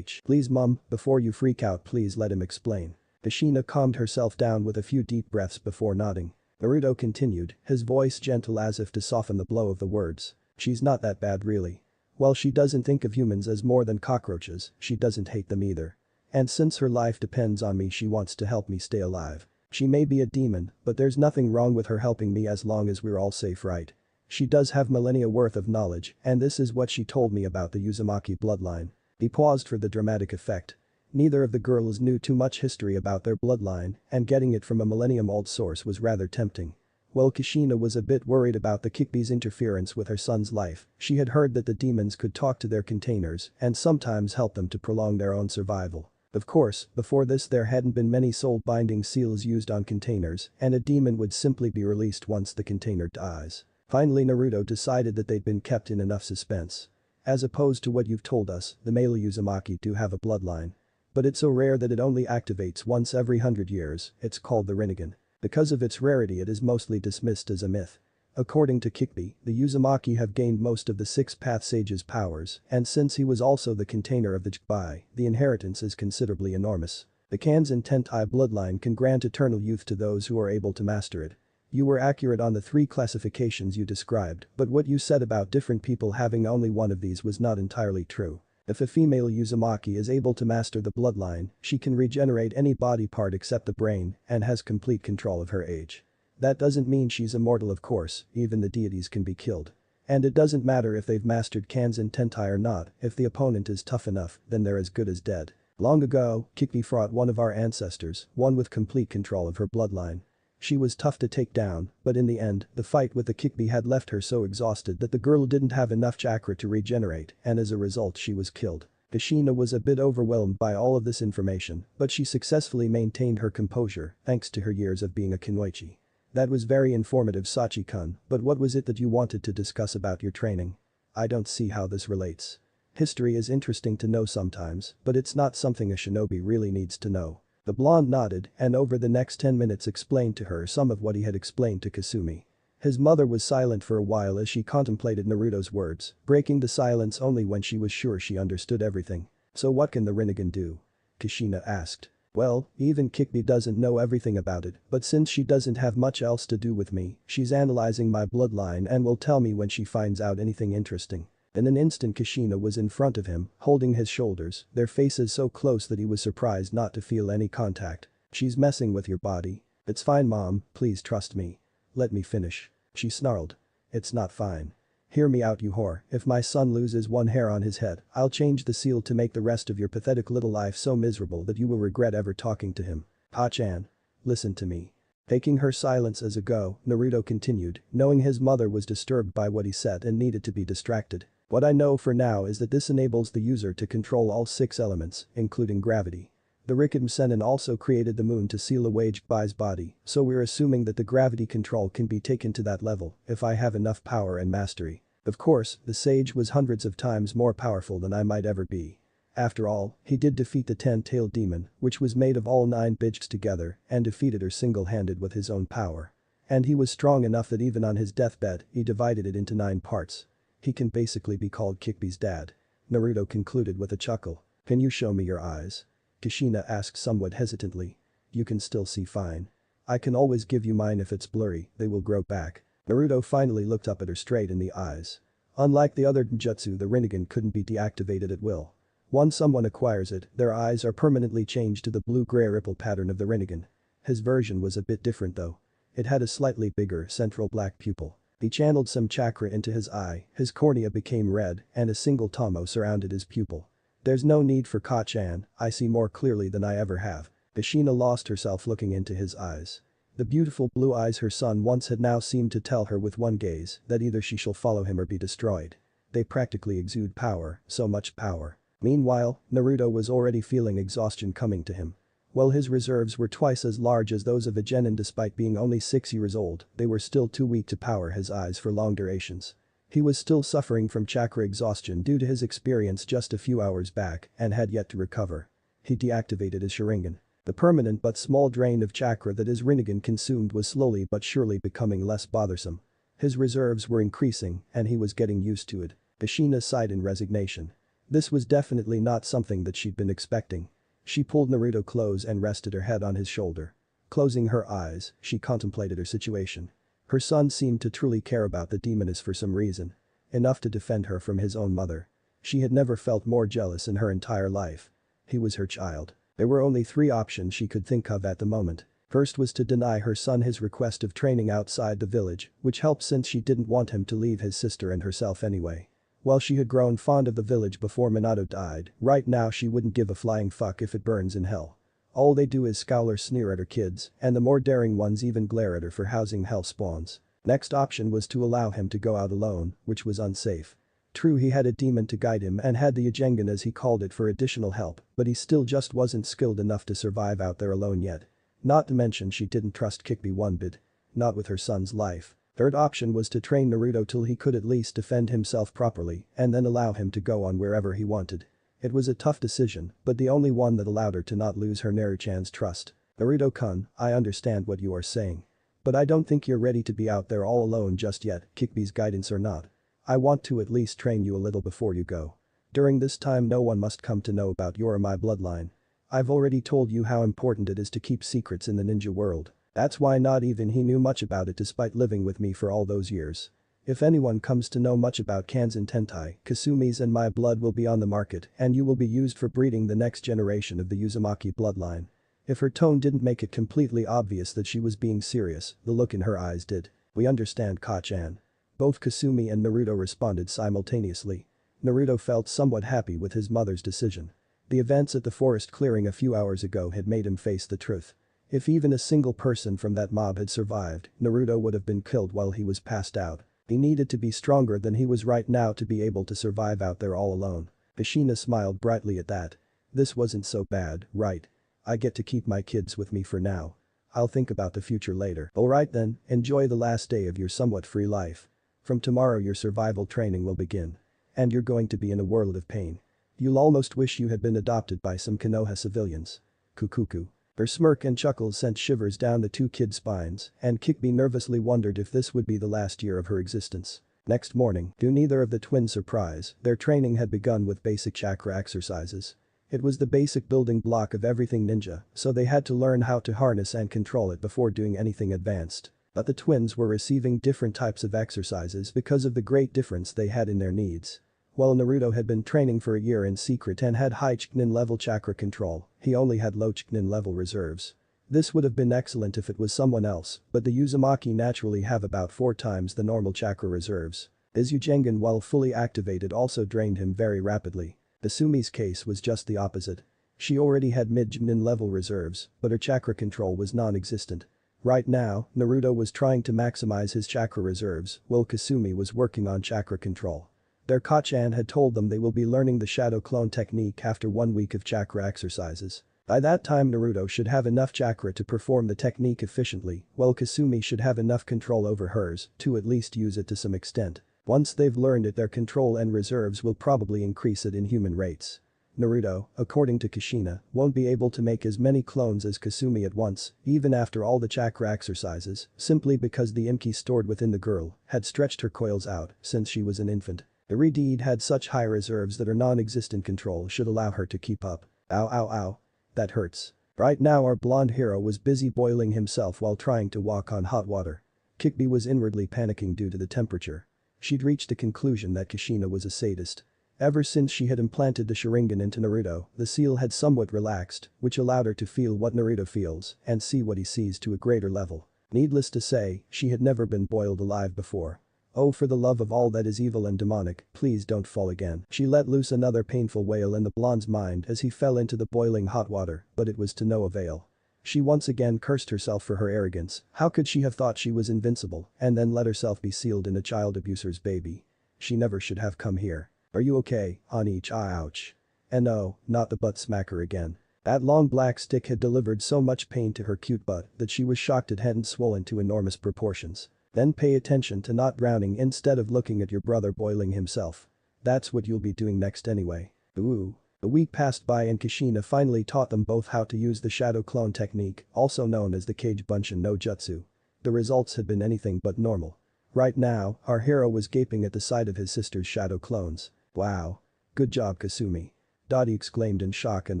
Please mum, before you freak out please let him explain. Kushina calmed herself down with a few deep breaths before nodding. Naruto continued, his voice gentle as if to soften the blow of the words. She's not that bad really. While she doesn't think of humans as more than cockroaches, she doesn't hate them either. And since her life depends on me she wants to help me stay alive. She may be a demon, but there's nothing wrong with her helping me as long as we're all safe, right? She does have millennia worth of knowledge, and this is what she told me about the Uzumaki bloodline. He paused for the dramatic effect. Neither of the girls knew too much history about their bloodline, and getting it from a millennium-old source was rather tempting. While Kushina was a bit worried about the Kikbi's interference with her son's life, she had heard that the demons could talk to their containers and sometimes help them to prolong their own survival. Of course, before this there hadn't been many soul-binding seals used on containers, and a demon would simply be released once the container dies. Finally Naruto decided that they'd been kept in enough suspense. As opposed to what you've told us, the male Uzumaki do have a bloodline. But it's so rare that it only activates once every 100 years, it's called the Rinnegan. Because of its rarity it is mostly dismissed as a myth. According to Kikbi, the Uzumaki have gained most of the 6-Path Sage's powers, and since he was also the container of the Jikbai, the inheritance is considerably enormous. The Kanzen Tentai bloodline can grant eternal youth to those who are able to master it. You were accurate on the 3 classifications you described, but what you said about different people having only one of these was not entirely true. If a female Uzumaki is able to master the bloodline, she can regenerate any body part except the brain and has complete control of her age. That doesn't mean she's immortal of course, even the deities can be killed. And it doesn't matter if they've mastered Kanzen Tentai or not, if the opponent is tough enough, then they're as good as dead. Long ago, Kikbi fought one of our ancestors, one with complete control of her bloodline. She was tough to take down, but in the end, the fight with the Kikbi had left her so exhausted that the girl didn't have enough chakra to regenerate, and as a result she was killed. Kushina was a bit overwhelmed by all of this information, but she successfully maintained her composure thanks to her years of being a kunoichi. That was very informative, Sachi-kun, but what was it that you wanted to discuss about your training? I don't see how this relates. History is interesting to know sometimes, but it's not something a shinobi really needs to know. The blonde nodded and over the next 10 minutes explained to her some of what he had explained to Kasumi. His mother was silent for a while as she contemplated Naruto's words, breaking the silence only when she was sure she understood everything. So what can the Rinnegan do? Kushina asked. Well, even Kikbi doesn't know everything about it, but since she doesn't have much else to do with me, she's analyzing my bloodline and will tell me when she finds out anything interesting. In an instant Kushina was in front of him, holding his shoulders, their faces so close that he was surprised not to feel any contact. She's messing with your body. It's fine mom, please trust me. Let me finish. She snarled. It's not fine. Hear me out, you whore, if my son loses one hair on his head, I'll change the seal to make the rest of your pathetic little life so miserable that you will regret ever talking to him. Ha-chan. Listen to me. Taking her silence as a go, Naruto continued, knowing his mother was disturbed by what he said and needed to be distracted. What I know for now is that this enables the user to control all 6 elements, including gravity. The Rikidm Sennin also created the moon to seal away Jibai's body, so we're assuming that the gravity control can be taken to that level if I have enough power and mastery. Of course, the sage was hundreds of times more powerful than I might ever be. After all, he did defeat the 10-tailed demon, which was made of all 9 Bijks together, and defeated her single-handed with his own power. And he was strong enough that even on his deathbed, he divided it into 9 parts. He can basically be called Kikbi's dad. Naruto concluded with a chuckle. Can you show me your eyes? Kushina asked somewhat hesitantly. You can still see fine. I can always give you mine if it's blurry, they will grow back. Naruto finally looked up at her straight in the eyes. Unlike the other ninjutsu, the Rinnegan couldn't be deactivated at will. Once someone acquires it, their eyes are permanently changed to the blue-gray ripple pattern of the Rinnegan. His version was a bit different though. It had a slightly bigger central black pupil. He channeled some chakra into his eye, his cornea became red, and a single tomo surrounded his pupil. There's no need for Ka-chan, I see more clearly than I ever have. Kushina lost herself looking into his eyes. The beautiful blue eyes her son once had now seemed to tell her with one gaze that either she shall follow him or be destroyed. They practically exude power, so much power. Meanwhile, Naruto was already feeling exhaustion coming to him. While his reserves were twice as large as those of a genin despite being only 6 years old, they were still too weak to power his eyes for long durations. He was still suffering from chakra exhaustion due to his experience just a few hours back and had yet to recover. He deactivated his Sharingan. The permanent but small drain of chakra that his Rinnegan consumed was slowly but surely becoming less bothersome. His reserves were increasing and he was getting used to it. Kushina sighed in resignation. This was definitely not something that she'd been expecting. She pulled Naruto close and rested her head on his shoulder. Closing her eyes, she contemplated her situation. Her son seemed to truly care about the demoness for some reason. Enough to defend her from his own mother. She had never felt more jealous in her entire life. He was her child. There were only 3 options she could think of at the moment. First was to deny her son his request of training outside the village, which helped since she didn't want him to leave his sister and herself anyway. While she had grown fond of the village before Minato died, right now she wouldn't give a flying fuck if it burns in hell. All they do is scowl or sneer at her kids, and the more daring ones even glare at her for housing hell spawns. Next option was to allow him to go out alone, which was unsafe. True, he had a demon to guide him and had the Ujengan as he called it for additional help, but he still just wasn't skilled enough to survive out there alone yet. Not to mention she didn't trust Kikbi one bit. Not with her son's life. Third option was to train Naruto till he could at least defend himself properly and then allow him to go on wherever he wanted. It was a tough decision, but the only one that allowed her to not lose her Naruto-chan's trust. Naruto-kun, I understand what you are saying. But I don't think you're ready to be out there all alone just yet, Kikbi's guidance or not. I want to at least train you a little before you go. During this time no one must come to know about your or my bloodline. I've already told you how important it is to keep secrets in the ninja world. That's why not even he knew much about it despite living with me for all those years. If anyone comes to know much about Kanzen Tentai, Kasumi's and my blood will be on the market and you will be used for breeding the next generation of the Uzumaki bloodline. If her tone didn't make it completely obvious that she was being serious, the look in her eyes did. We understand, Ka-chan. Both Kasumi and Naruto responded simultaneously. Naruto felt somewhat happy with his mother's decision. The events at the forest clearing a few hours ago had made him face the truth. If even a single person from that mob had survived, Naruto would have been killed while he was passed out. He needed to be stronger than he was right now to be able to survive out there all alone. Kushina smiled brightly at that. This wasn't so bad, right? I get to keep my kids with me for now. I'll think about the future later. Alright then, enjoy the last day of your somewhat free life. From tomorrow your survival training will begin. And you're going to be in a world of pain. You'll almost wish you had been adopted by some Konoha civilians. Kukuku. Her smirk and chuckles sent shivers down the 2 kids' spines, and Kikbi nervously wondered if this would be the last year of her existence. Next morning, to neither of the twins' surprise, their training had begun with basic chakra exercises. It was the basic building block of everything ninja, so they had to learn how to harness and control it before doing anything advanced. But the twins were receiving different types of exercises because of the great difference they had in their needs. While Naruto had been training for a year in secret and had high Chunin level chakra control, he only had low Chunin level reserves. This would have been excellent if it was someone else, but the Uzumaki naturally have about 4 times the normal chakra reserves. His Ujengan while fully activated also drained him very rapidly. Kasumi's case was just the opposite. She already had mid-Nin level reserves, but her chakra control was non-existent. Right now, Naruto was trying to maximize his chakra reserves, while Kasumi was working on chakra control. Their Kachan had told them they will be learning the shadow clone technique after 1 week of chakra exercises. By that time Naruto should have enough chakra to perform the technique efficiently, while Kasumi should have enough control over hers to at least use it to some extent. Once they've learned it, their control and reserves will probably increase at inhuman rates. Naruto, according to Kushina, won't be able to make as many clones as Kasumi at once, even after all the chakra exercises, simply because the Imki stored within the girl had stretched her coils out since she was an infant. Irideed had such high reserves that her non-existent control should allow her to keep up. Ow ow ow. That hurts. Right now our blonde hero was busy boiling himself while trying to walk on hot water. Kikbi was inwardly panicking due to the temperature. She'd reached the conclusion that Kushina was a sadist. Ever since she had implanted the Sharingan into Naruto, the seal had somewhat relaxed, which allowed her to feel what Naruto feels and see what he sees to a greater level. Needless to say, she had never been boiled alive before. Oh, for the love of all that is evil and demonic, please don't fall again. She let loose another painful wail in the blonde's mind as he fell into the boiling hot water, but it was to no avail. She once again cursed herself for her arrogance. How could she have thought she was invincible and then let herself be sealed in a child abuser's baby? She never should have come here. Are you okay, Anichi? Ouch. And no, not the butt smacker again. That long black stick had delivered so much pain to her cute butt that she was shocked it hadn't swollen to enormous proportions. Then pay attention to not drowning instead of looking at your brother boiling himself. That's what you'll be doing next anyway. Ooh. A week passed by and Kushina finally taught them both how to use the shadow clone technique, also known as the Kage Bunshin no Jutsu. The results had been anything but normal. Right now, our hero was gaping at the sight of his sister's shadow clones. Wow. Good job, Kasumi. Dottie exclaimed in shock and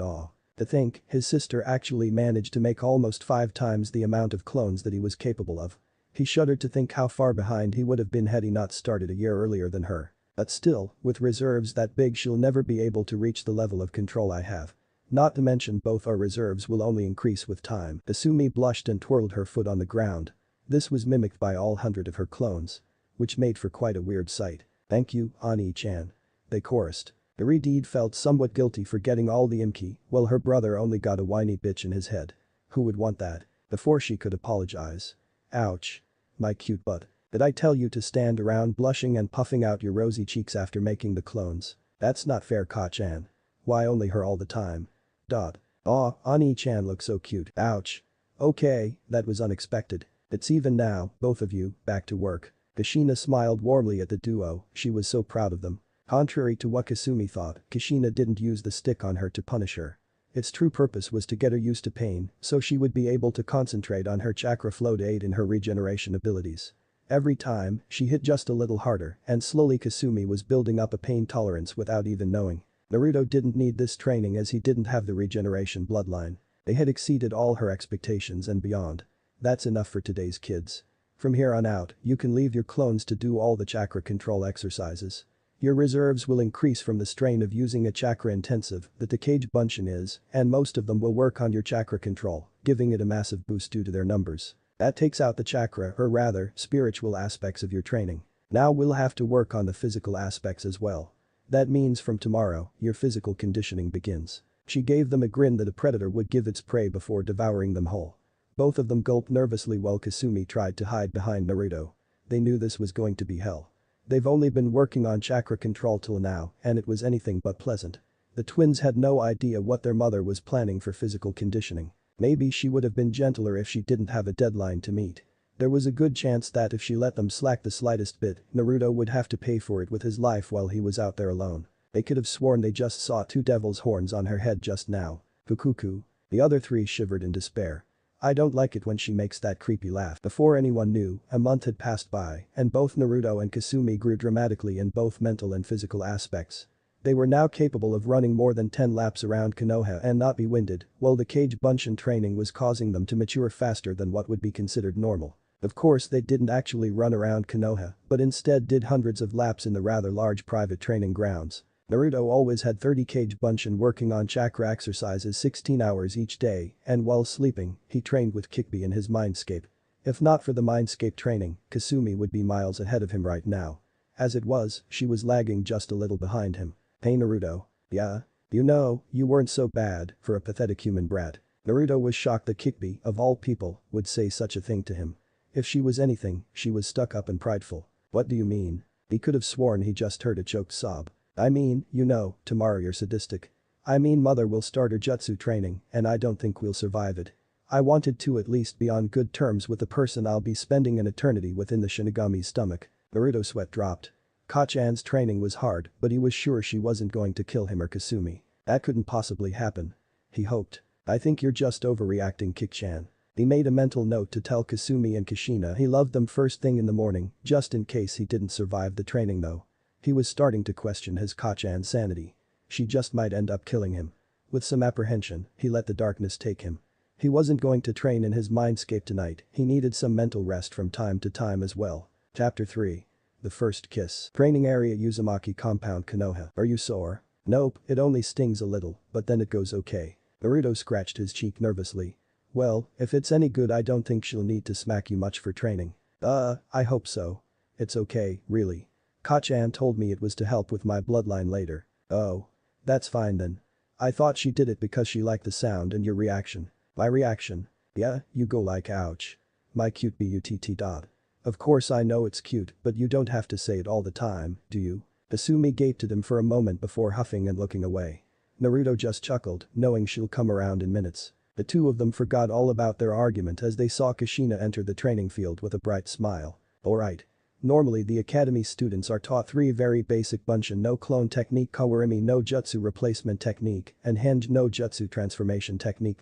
awe. To think, his sister actually managed to make almost 5 times the amount of clones that he was capable of. He shuddered to think how far behind he would have been had he not started a year earlier than her. But still, with reserves that big she'll never be able to reach the level of control I have. Not to mention both our reserves will only increase with time. Kasumi blushed and twirled her foot on the ground. This was mimicked by all 100 of her clones. Which made for quite a weird sight. Thank you, Ani-chan. They chorused. Irideed felt somewhat guilty for getting all the Imki, while her brother only got a whiny bitch in his head. Who would want that? Before she could apologize. Ouch. My cute butt. Did I tell you to stand around blushing and puffing out your rosy cheeks after making the clones? That's not fair, Ka-chan. Why only her all the time? Aw, Ani-chan looks so cute. Ouch. Okay, that was unexpected. It's even now, both of you, back to work. Kushina smiled warmly at the duo, she was so proud of them. Contrary to what Kasumi thought, Kushina didn't use the stick on her to punish her. Its true purpose was to get her used to pain, so she would be able to concentrate on her chakra flow to aid in her regeneration abilities. Every time, she hit just a little harder, and slowly Kasumi was building up a pain tolerance without even knowing. Naruto didn't need this training as he didn't have the regeneration bloodline. They had exceeded all her expectations and beyond. That's enough for today's kids. From here on out, you can leave your clones to do all the chakra control exercises. Your reserves will increase from the strain of using a chakra intensive that the Kage Bunshin is, and most of them will work on your chakra control, giving it a massive boost due to their numbers. That takes out the chakra or rather, spiritual aspects of your training. Now we'll have to work on the physical aspects as well. That means from tomorrow, your physical conditioning begins. She gave them a grin that a predator would give its prey before devouring them whole. Both of them gulped nervously while Kasumi tried to hide behind Naruto. They knew this was going to be hell. They've only been working on chakra control till now, and it was anything but pleasant. The twins had no idea what their mother was planning for physical conditioning. Maybe she would have been gentler if she didn't have a deadline to meet. There was a good chance that if she let them slack the slightest bit, Naruto would have to pay for it with his life while he was out there alone. They could have sworn they just saw 2 devil's horns on her head just now. Fukuku. The other 3 shivered in despair. I don't like it when she makes that creepy laugh. Before anyone knew, a month had passed by, and both Naruto and Kasumi grew dramatically in both mental and physical aspects. They were now capable of running more than 10 laps around Konoha and not be winded, while the Kage Bunshin training was causing them to mature faster than what would be considered normal. Of course they didn't actually run around Konoha, but instead did hundreds of laps in the rather large private training grounds. Naruto always had 30 Kage Bunshin working on chakra exercises 16 hours each day, and while sleeping, he trained with Kikbi in his mindscape. If not for the mindscape training, Kasumi would be miles ahead of him right now. As it was, she was lagging just a little behind him. Hey Naruto. Yeah? You know, you weren't so bad for a pathetic human brat. Naruto was shocked that Kikbi, of all people, would say such a thing to him. If she was anything, she was stuck up and prideful. What do you mean? He could have sworn he just heard a choked sob. I mean, you know, tomorrow you're sadistic. I mean mother will start her jutsu training and I don't think we'll survive it. I wanted to at least be on good terms with the person I'll be spending an eternity with in the Shinigami's stomach. Naruto's sweat dropped. Kachan's training was hard, but he was sure she wasn't going to kill him or Kasumi. That couldn't possibly happen. He hoped. I think you're just overreacting, Kik-chan. He made a mental note to tell Kasumi and Kushina he loved them first thing in the morning, just in case he didn't survive the training though. He was starting to question his Kachan's sanity. She just might end up killing him. With some apprehension, he let the darkness take him. He wasn't going to train in his mindscape tonight, he needed some mental rest from time to time as well. Chapter 3. The First Kiss. Training area Uzumaki Compound Konoha. Are you sore? Nope, it only stings a little, but then it goes okay. Naruto scratched his cheek nervously. Well, if it's any good I don't think she'll need to smack you much for training. I hope so. It's okay, really. Kachan told me it was to help with my bloodline later. Oh. That's fine then. I thought she did it because she liked the sound and your reaction. My reaction? Yeah, you go like ouch. My cute butt. Of course I know it's cute, but you don't have to say it all the time, do you? Asumi gaped at him for a moment before huffing and looking away. Naruto just chuckled, knowing she'll come around in minutes. The two of them forgot all about their argument as they saw Kushina enter the training field with a bright smile. Alright. Normally the academy students are taught 3 very basic Bunshin no clone technique, Kawarimi no jutsu replacement technique, and Henge no jutsu transformation technique.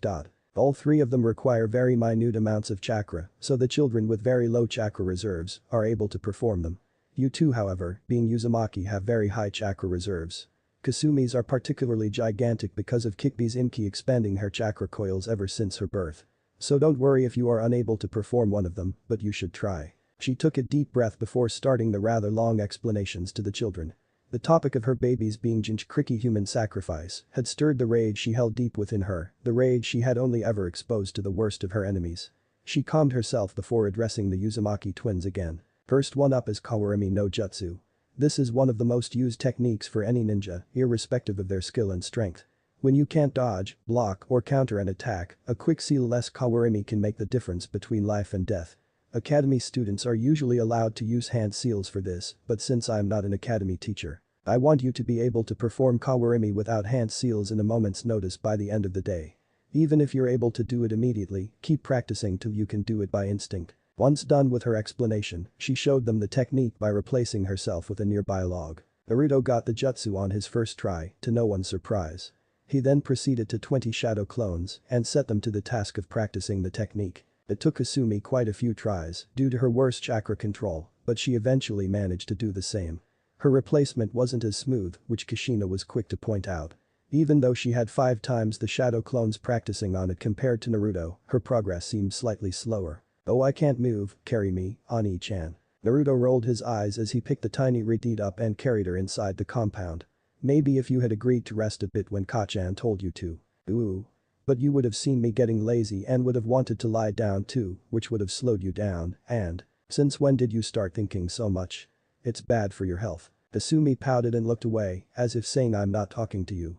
All 3 of them require very minute amounts of chakra, so the children with very low chakra reserves are able to perform them. You two however, being Uzumaki have very high chakra reserves. Kasumi's are particularly gigantic because of Kikbi's Inki expanding her chakra coils ever since her birth. So don't worry if you are unable to perform one of them, but you should try. She took a deep breath before starting the rather long explanations to the children. The topic of her babies being Jinchuriki human sacrifice had stirred the rage she held deep within her, the rage she had only ever exposed to the worst of her enemies. She calmed herself before addressing the Uzumaki twins again. First one up is Kawarimi no Jutsu. This is one of the most used techniques for any ninja, irrespective of their skill and strength. When you can't dodge, block, or counter an attack, a quick seal-less Kawarimi can make the difference between life and death. Academy students are usually allowed to use hand seals for this, but since I'm not an academy teacher, I want you to be able to perform Kawarimi without hand seals in a moment's notice by the end of the day. Even if you're able to do it immediately, keep practicing till you can do it by instinct. Once done with her explanation, she showed them the technique by replacing herself with a nearby log. Naruto got the jutsu on his first try, to no one's surprise. He then proceeded to 20 shadow clones and set them to the task of practicing the technique. It took Kasumi quite a few tries due to her worse chakra control, but she eventually managed to do the same. Her replacement wasn't as smooth, which Kushina was quick to point out. Even though she had 5 times the shadow clones practicing on it compared to Naruto, her progress seemed slightly slower. Oh, I can't move, carry me, Ani-chan. Naruto rolled his eyes as he picked the tiny Reed up and carried her inside the compound. Maybe if you had agreed to rest a bit when Kachan told you to. Ooh. But you would have seen me getting lazy and would have wanted to lie down too, which would have slowed you down, and… Since when did you start thinking so much? It's bad for your health. Asumi pouted and looked away, as if saying I'm not talking to you.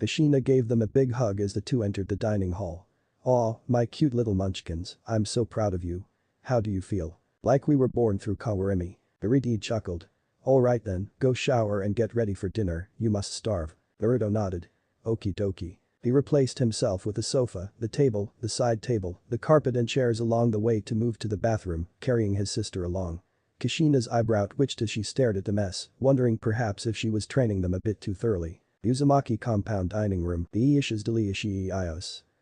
Kushina gave them a big hug as the two entered the dining hall. Aw, my cute little munchkins, I'm so proud of you. How do you feel? Like we were born through Kawarimi. Reed chuckled. Alright then, go shower and get ready for dinner, you must starve. Naruto nodded. Okie dokie. He replaced himself with the sofa, the table, the side table, the carpet and chairs along the way to move to the bathroom, carrying his sister along. Kushina's eyebrow twitched as she stared at the mess, wondering perhaps if she was training them a bit too thoroughly. Uzumaki compound dining room.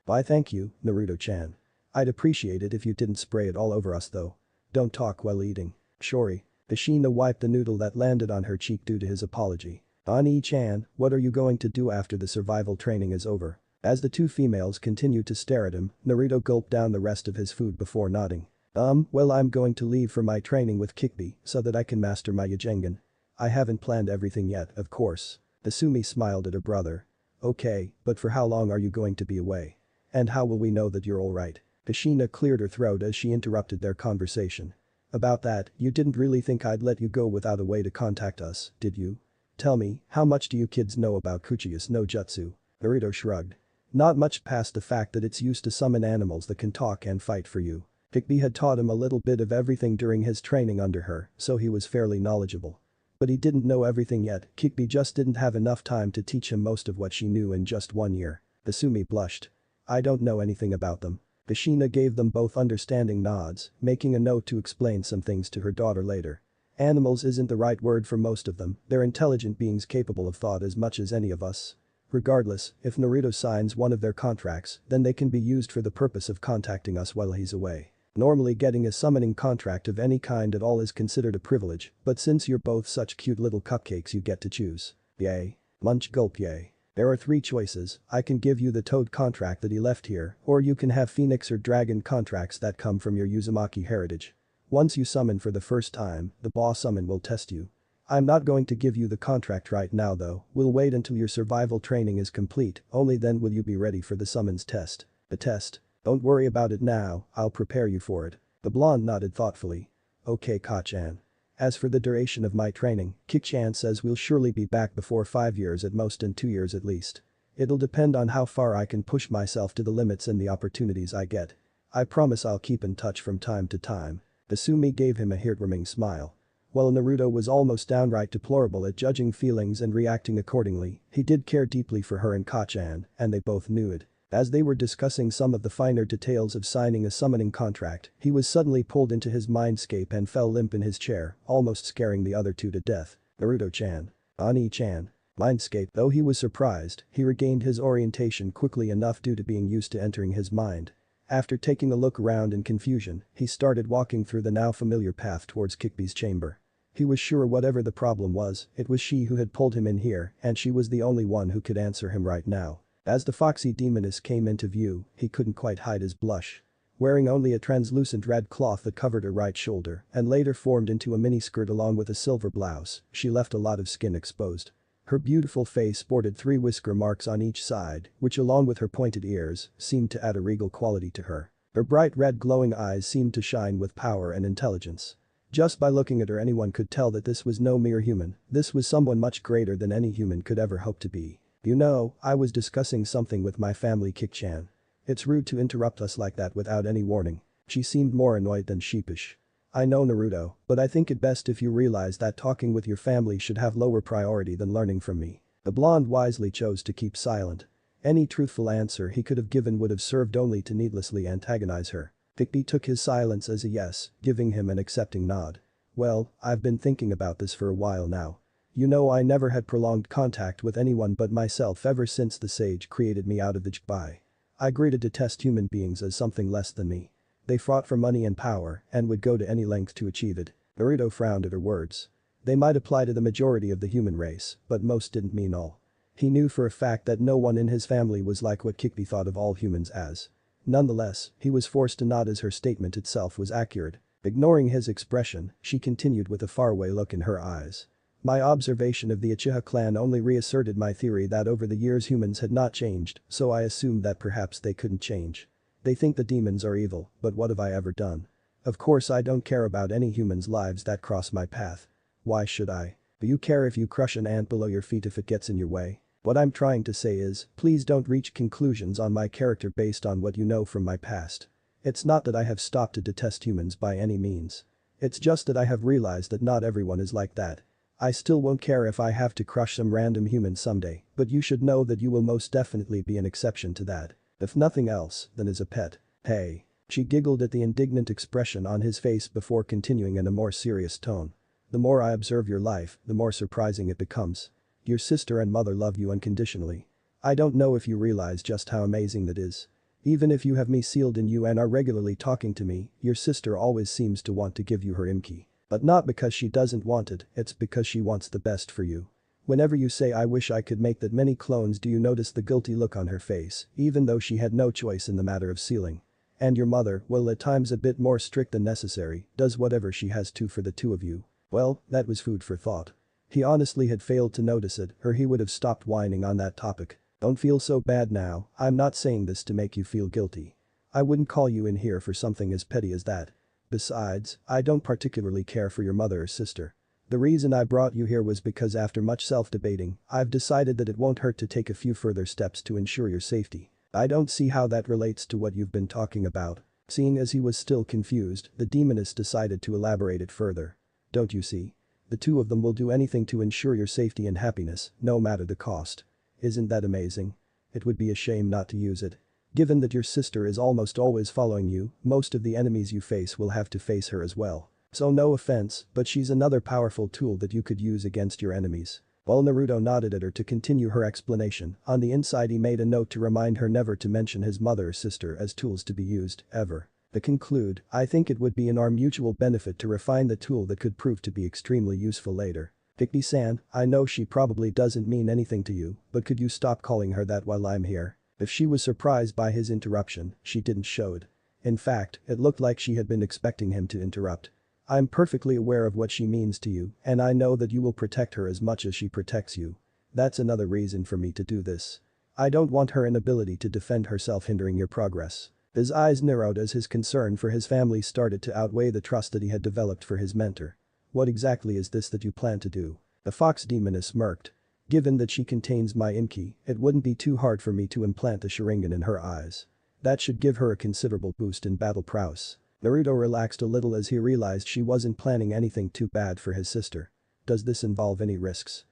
Why thank you, Naruto-chan. I'd appreciate it if you didn't spray it all over us though. Don't talk while eating. Shori. Kushina wiped the noodle that landed on her cheek due to his apology. Ani-chan, what are you going to do after the survival training is over? As the two females continued to stare at him, Naruto gulped down the rest of his food before nodding. Well I'm going to leave for my training with Kikbi so that I can master my Yajengan. I haven't planned everything yet, of course. Asumi smiled at her brother. Okay, but for how long are you going to be away? And how will we know that you're alright? Kushina cleared her throat as she interrupted their conversation. About that, you didn't really think I'd let you go without a way to contact us, did you? Tell me, how much do you kids know about Kuchiya's no jutsu? Naruto shrugged. Not much past the fact that it's used to summon animals that can talk and fight for you. Kikbi had taught him a little bit of everything during his training under her, so he was fairly knowledgeable. But he didn't know everything yet, Kikbi just didn't have enough time to teach him most of what she knew in just 1 year. Asumi blushed. I don't know anything about them. Kushina gave them both understanding nods, making a note to explain some things to her daughter later. Animals isn't the right word for most of them, they're intelligent beings capable of thought as much as any of us. Regardless, if Naruto signs one of their contracts, then they can be used for the purpose of contacting us while he's away. Normally getting a summoning contract of any kind at all is considered a privilege, but since you're both such cute little cupcakes you get to choose. Yay. Munch gulp yay. There are 3 choices, I can give you the Toad contract that he left here, or you can have Phoenix or Dragon contracts that come from your Uzumaki heritage. Once you summon for the first time, the boss summon will test you. I'm not going to give you the contract right now though, we'll wait until your survival training is complete, only then will you be ready for the summons test. The test? Don't worry about it now, I'll prepare you for it. The blonde nodded thoughtfully. Okay Ka-chan. As for the duration of my training, Kik-chan says we'll surely be back before 5 years at most and 2 years at least. It'll depend on how far I can push myself to the limits and the opportunities I get. I promise I'll keep in touch from time to time. Asumi gave him a heartwarming smile. While Naruto was almost downright deplorable at judging feelings and reacting accordingly, he did care deeply for her and Ka-chan, and they both knew it. As they were discussing some of the finer details of signing a summoning contract, he was suddenly pulled into his mindscape and fell limp in his chair, almost scaring the other 2 to death. Naruto-chan. Ani-chan. Mindscape. Though he was surprised, he regained his orientation quickly enough due to being used to entering his mind. After taking a look around in confusion, he started walking through the now familiar path towards Kikbi's chamber. He was sure whatever the problem was, it was she who had pulled him in here, and she was the only one who could answer him right now. As the foxy demoness came into view, he couldn't quite hide his blush. Wearing only a translucent red cloth that covered her right shoulder and later formed into a miniskirt along with a silver blouse, she left a lot of skin exposed. Her beautiful face sported 3 whisker marks on each side, which along with her pointed ears, seemed to add a regal quality to her. Her bright red glowing eyes seemed to shine with power and intelligence. Just by looking at her anyone could tell that this was no mere human, this was someone much greater than any human could ever hope to be. You know, I was discussing something with my family Kik-chan. It's rude to interrupt us like that without any warning. She seemed more annoyed than sheepish. I know Naruto, but I think it best if you realize that talking with your family should have lower priority than learning from me. The blonde wisely chose to keep silent. Any truthful answer he could have given would have served only to needlessly antagonize her. Kikbi took his silence as a yes, giving him an accepting nod. Well, I've been thinking about this for a while now. You know I never had prolonged contact with anyone but myself ever since the sage created me out of the Jbai. I grew to detest human beings as something less than me. They fought for money and power and would go to any length to achieve it. Naruto frowned at her words. They might apply to the majority of the human race, but most didn't mean all. He knew for a fact that no one in his family was like what Kikbi thought of all humans as. Nonetheless, he was forced to nod as her statement itself was accurate. Ignoring his expression, she continued with a faraway look in her eyes. My observation of the Uchiha clan only reasserted my theory that over the years humans had not changed, so I assumed that perhaps they couldn't change. They think the demons are evil, but what have I ever done? Of course I don't care about any humans' lives that cross my path. Why should I? Do you care if you crush an ant below your feet if it gets in your way? What I'm trying to say is, please don't reach conclusions on my character based on what you know from my past. It's not that I have stopped to detest humans by any means. It's just that I have realized that not everyone is like that. I still won't care if I have to crush some random human someday, but you should know that you will most definitely be an exception to that. If nothing else, then as a pet. Hey. She giggled at the indignant expression on his face before continuing in a more serious tone. The more I observe your life, the more surprising it becomes. Your sister and mother love you unconditionally. I don't know if you realize just how amazing that is. Even if you have me sealed in you and are regularly talking to me, your sister always seems to want to give you her imki. But not because she doesn't want it, it's because she wants the best for you. Whenever you say I wish I could make that many clones, do you notice the guilty look on her face, even though she had no choice in the matter of sealing? And your mother, while at times a bit more strict than necessary, does whatever she has to for the 2 of you. Well, that was food for thought. He honestly had failed to notice it, or he would have stopped whining on that topic. Don't feel so bad now, I'm not saying this to make you feel guilty. I wouldn't call you in here for something as petty as that. Besides, I don't particularly care for your mother or sister. The reason I brought you here was because after much self-debating, I've decided that it won't hurt to take a few further steps to ensure your safety. I don't see how that relates to what you've been talking about. Seeing as he was still confused, the demoness decided to elaborate it further. Don't you see? The two of them will do anything to ensure your safety and happiness, no matter the cost. Isn't that amazing? It would be a shame not to use it. Given that your sister is almost always following you, most of the enemies you face will have to face her as well. So no offense, but she's another powerful tool that you could use against your enemies. While Naruto nodded at her to continue her explanation, on the inside he made a note to remind her never to mention his mother or sister as tools to be used, ever. To conclude, I think it would be in our mutual benefit to refine the tool that could prove to be extremely useful later. Hikbi-san, I know she probably doesn't mean anything to you, but could you stop calling her that while I'm here? If she was surprised by his interruption, she didn't show it. In fact, it looked like she had been expecting him to interrupt. I'm perfectly aware of what she means to you, and I know that you will protect her as much as she protects you. That's another reason for me to do this. I don't want her inability to defend herself hindering your progress. His eyes narrowed as his concern for his family started to outweigh the trust that he had developed for his mentor. What exactly is this that you plan to do? The fox demoness smirked. Given that she contains my Inki, it wouldn't be too hard for me to implant the Sharingan in her eyes. That should give her a considerable boost in battle prowess. Naruto relaxed a little as he realized she wasn't planning anything too bad for his sister. Does this involve any risks?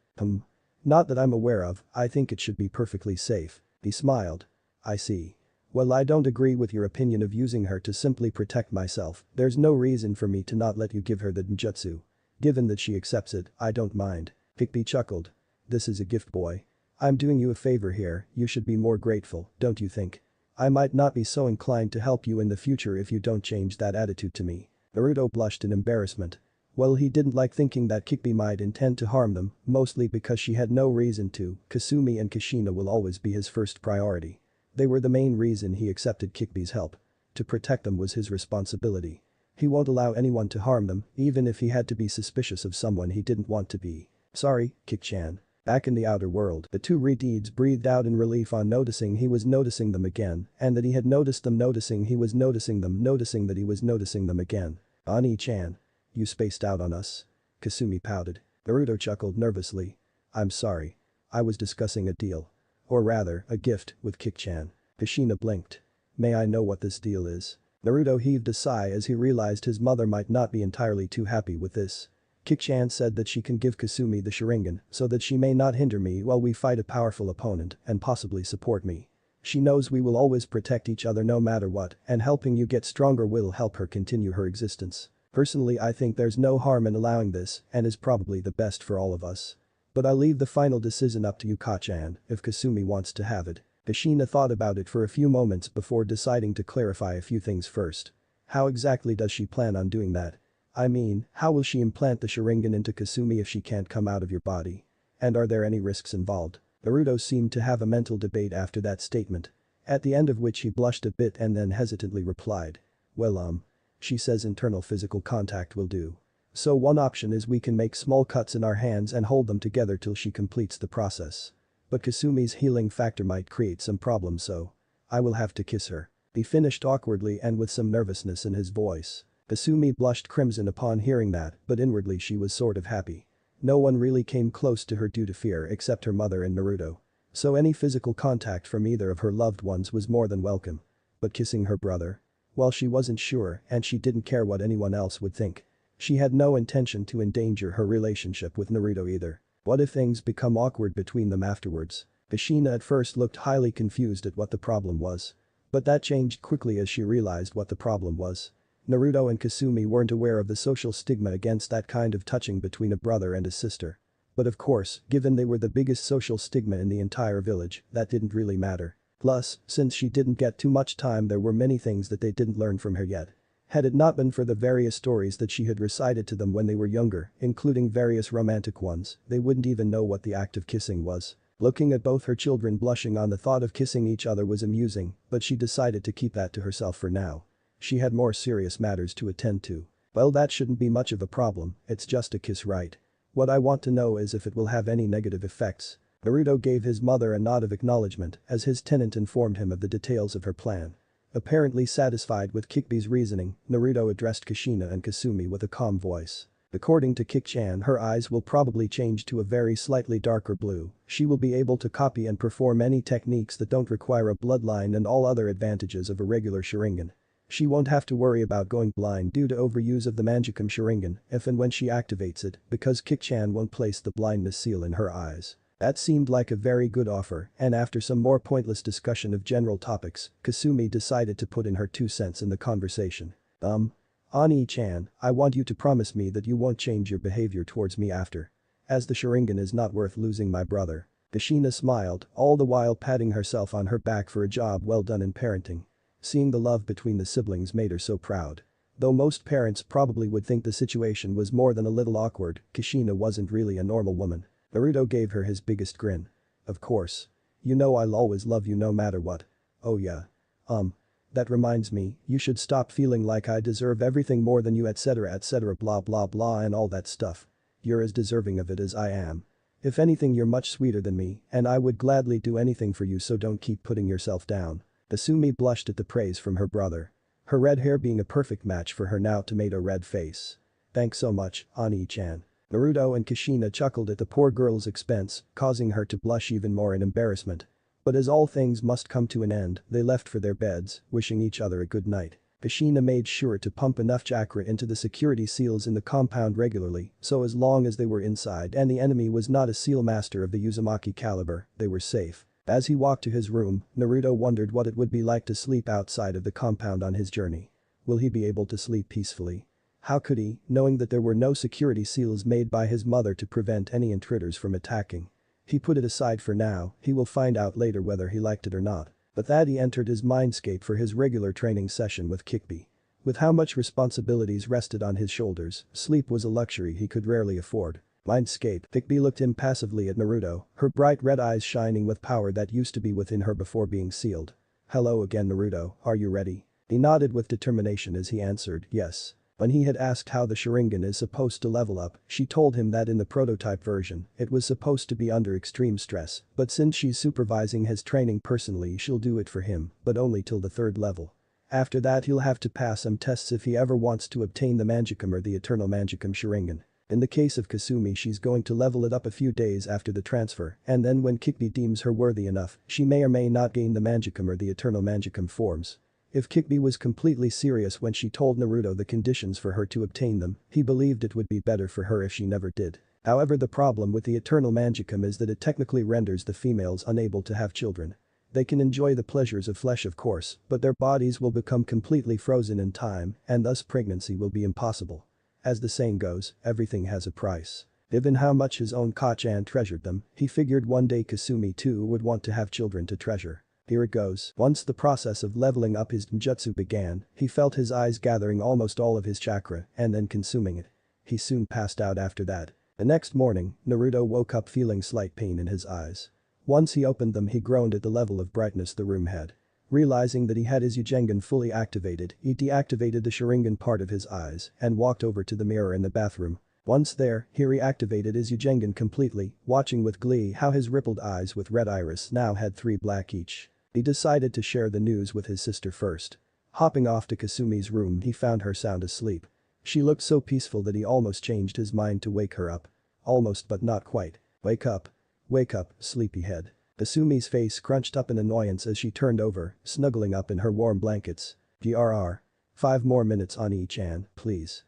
Not that I'm aware of, I think it should be perfectly safe. He smiled. I see. Well, I don't agree with your opinion of using her to simply protect myself. There's no reason for me to not let you give her the ninjutsu. Given that she accepts it, I don't mind. Hikbi chuckled. This is a gift, boy. I'm doing you a favor here, you should be more grateful, don't you think? I might not be so inclined to help you in the future if you don't change that attitude to me. Naruto blushed in embarrassment. Well, he didn't like thinking that Hikbi might intend to harm them, mostly because she had no reason to. Kasumi and Kushina will always be his first priority. They were the main reason he accepted Hikbi's help. To protect them was his responsibility. He won't allow anyone to harm them, even if he had to be suspicious of someone he didn't want to be. Sorry, Kik-chan. Back in the outer world, the two Redeeds breathed out in relief on noticing he was noticing them again, and that he had noticed them noticing he was noticing them noticing that he was noticing them again. Ani-chan. You spaced out on us. Kasumi pouted. Naruto chuckled nervously. I'm sorry. I was discussing a deal. Or rather, a gift, with Kik-chan. Kushina blinked. May I know what this deal is? Naruto heaved a sigh as he realized his mother might not be entirely too happy with this. Kik-chan said that she can give Kasumi the Sharingan so that she may not hinder me while we fight a powerful opponent and possibly support me. She knows we will always protect each other no matter what, and helping you get stronger will help her continue her existence. Personally, I think there's no harm in allowing this and is probably the best for all of us. But I'll leave the final decision up to you, Ka-chan, if Kasumi wants to have it. Kushina thought about it for a few moments before deciding to clarify a few things first. How exactly does she plan on doing that? I mean, how will she implant the Sharingan into Kasumi if she can't come out of your body? And are there any risks involved? Naruto seemed to have a mental debate after that statement. At the end of which he blushed a bit and then hesitantly replied. Well, she says internal physical contact will do. So one option is we can make small cuts in our hands and hold them together till she completes the process. But Kasumi's healing factor might create some problems, so I will have to kiss her. He finished awkwardly and with some nervousness in his voice. Kasumi blushed crimson upon hearing that, but inwardly she was sort of happy. No one really came close to her due to fear except her mother and Naruto. So any physical contact from either of her loved ones was more than welcome. But kissing her brother? Well, she wasn't sure and she didn't care what anyone else would think. She had no intention to endanger her relationship with Naruto either. What if things become awkward between them afterwards? Kushina at first looked highly confused at what the problem was. But that changed quickly as she realized what the problem was. Naruto and Kasumi weren't aware of the social stigma against that kind of touching between a brother and a sister. But of course, given they were the biggest social stigma in the entire village, that didn't really matter. Plus, since she didn't get too much time, there were many things that they didn't learn from her yet. Had it not been for the various stories that she had recited to them when they were younger, including various romantic ones, they wouldn't even know what the act of kissing was. Looking at both her children blushing on the thought of kissing each other was amusing, but she decided to keep that to herself for now. She had more serious matters to attend to. Well, that shouldn't be much of a problem, it's just a kiss, right? What I want to know is if it will have any negative effects. Naruto gave his mother a nod of acknowledgement as his tenant informed him of the details of her plan. Apparently satisfied with Kikbi's reasoning, Naruto addressed Kushina and Kasumi with a calm voice. According to Kik-chan, her eyes will probably change to a very slightly darker blue. She will be able to copy and perform any techniques that don't require a bloodline and all other advantages of a regular Sharingan. She won't have to worry about going blind due to overuse of the Mangekyou Sharingan if and when she activates it, because Kik-chan won't place the blindness seal in her eyes. That seemed like a very good offer, and after some more pointless discussion of general topics, Kasumi decided to put in her 2 cents in the conversation. Ani-chan, I want you to promise me that you won't change your behavior towards me after. As the Sharingan is not worth losing, my brother. Kushina smiled, all the while patting herself on her back for a job well done in parenting. Seeing the love between the siblings made her so proud. Though most parents probably would think the situation was more than a little awkward, Kushina wasn't really a normal woman. Naruto gave her his biggest grin. Of course. You know I'll always love you no matter what. Oh yeah. That reminds me, you should stop feeling like I deserve everything more than you etc blah blah blah and all that stuff. You're as deserving of it as I am. If anything, you're much sweeter than me, and I would gladly do anything for you, so don't keep putting yourself down. Kasumi blushed at the praise from her brother. Her red hair being a perfect match for her now tomato red face. Thanks so much, Ani-chan. Naruto and Kushina chuckled at the poor girl's expense, causing her to blush even more in embarrassment. But as all things must come to an end, they left for their beds, wishing each other a good night. Kushina made sure to pump enough chakra into the security seals in the compound regularly, so as long as they were inside and the enemy was not a seal master of the Uzumaki caliber, they were safe. As he walked to his room, Naruto wondered what it would be like to sleep outside of the compound on his journey. Will he be able to sleep peacefully? How could he, knowing that there were no security seals made by his mother to prevent any intruders from attacking? He put it aside for now, he will find out later whether he liked it or not. But that he entered his mindscape for his regular training session with Kikbi. With how much responsibilities rested on his shoulders, sleep was a luxury he could rarely afford. Mindscape. Kikbi looked impassively at Naruto, her bright red eyes shining with power that used to be within her before being sealed. Hello again, Naruto, are you ready? He nodded with determination as he answered, yes. When he had asked how the Sharingan is supposed to level up, she told him that in the prototype version, it was supposed to be under extreme stress, but since she's supervising his training personally, she'll do it for him, but only till the 3rd level. After that, he'll have to pass some tests if he ever wants to obtain the Mangekyou or the Eternal Mangekyou Sharingan. In the case of Kasumi, she's going to level it up a few days after the transfer, and then when Kikbi deems her worthy enough, she may or may not gain the Mangekyou or the Eternal Mangekyou forms. If Kikbi was completely serious when she told Naruto the conditions for her to obtain them, he believed it would be better for her if she never did. However, the problem with the Eternal Mangekyou is that it technically renders the females unable to have children. They can enjoy the pleasures of flesh, of course, but their bodies will become completely frozen in time, and thus pregnancy will be impossible. As the saying goes, everything has a price. Given how much his own Ka-chan treasured them, he figured one day Kasumi too would want to have children to treasure. Here it goes. Once the process of leveling up his ninjutsu began, he felt his eyes gathering almost all of his chakra and then consuming it. He soon passed out after that. The next morning, Naruto woke up feeling slight pain in his eyes. Once he opened them, he groaned at the level of brightness the room had. Realizing that he had his Ujengan fully activated, he deactivated the Sharingan part of his eyes and walked over to the mirror in the bathroom. Once there, he reactivated his Ujengan completely, watching with glee how his rippled eyes with red iris now had 3 black each. He decided to share the news with his sister first. Hopping off to Kasumi's room, he found her sound asleep. She looked so peaceful that he almost changed his mind to wake her up. Almost, but not quite. Wake up, sleepyhead. Kasumi's face crunched up in annoyance as she turned over, snuggling up in her warm blankets. GRR. 5 more minutes, Ani-chan, please.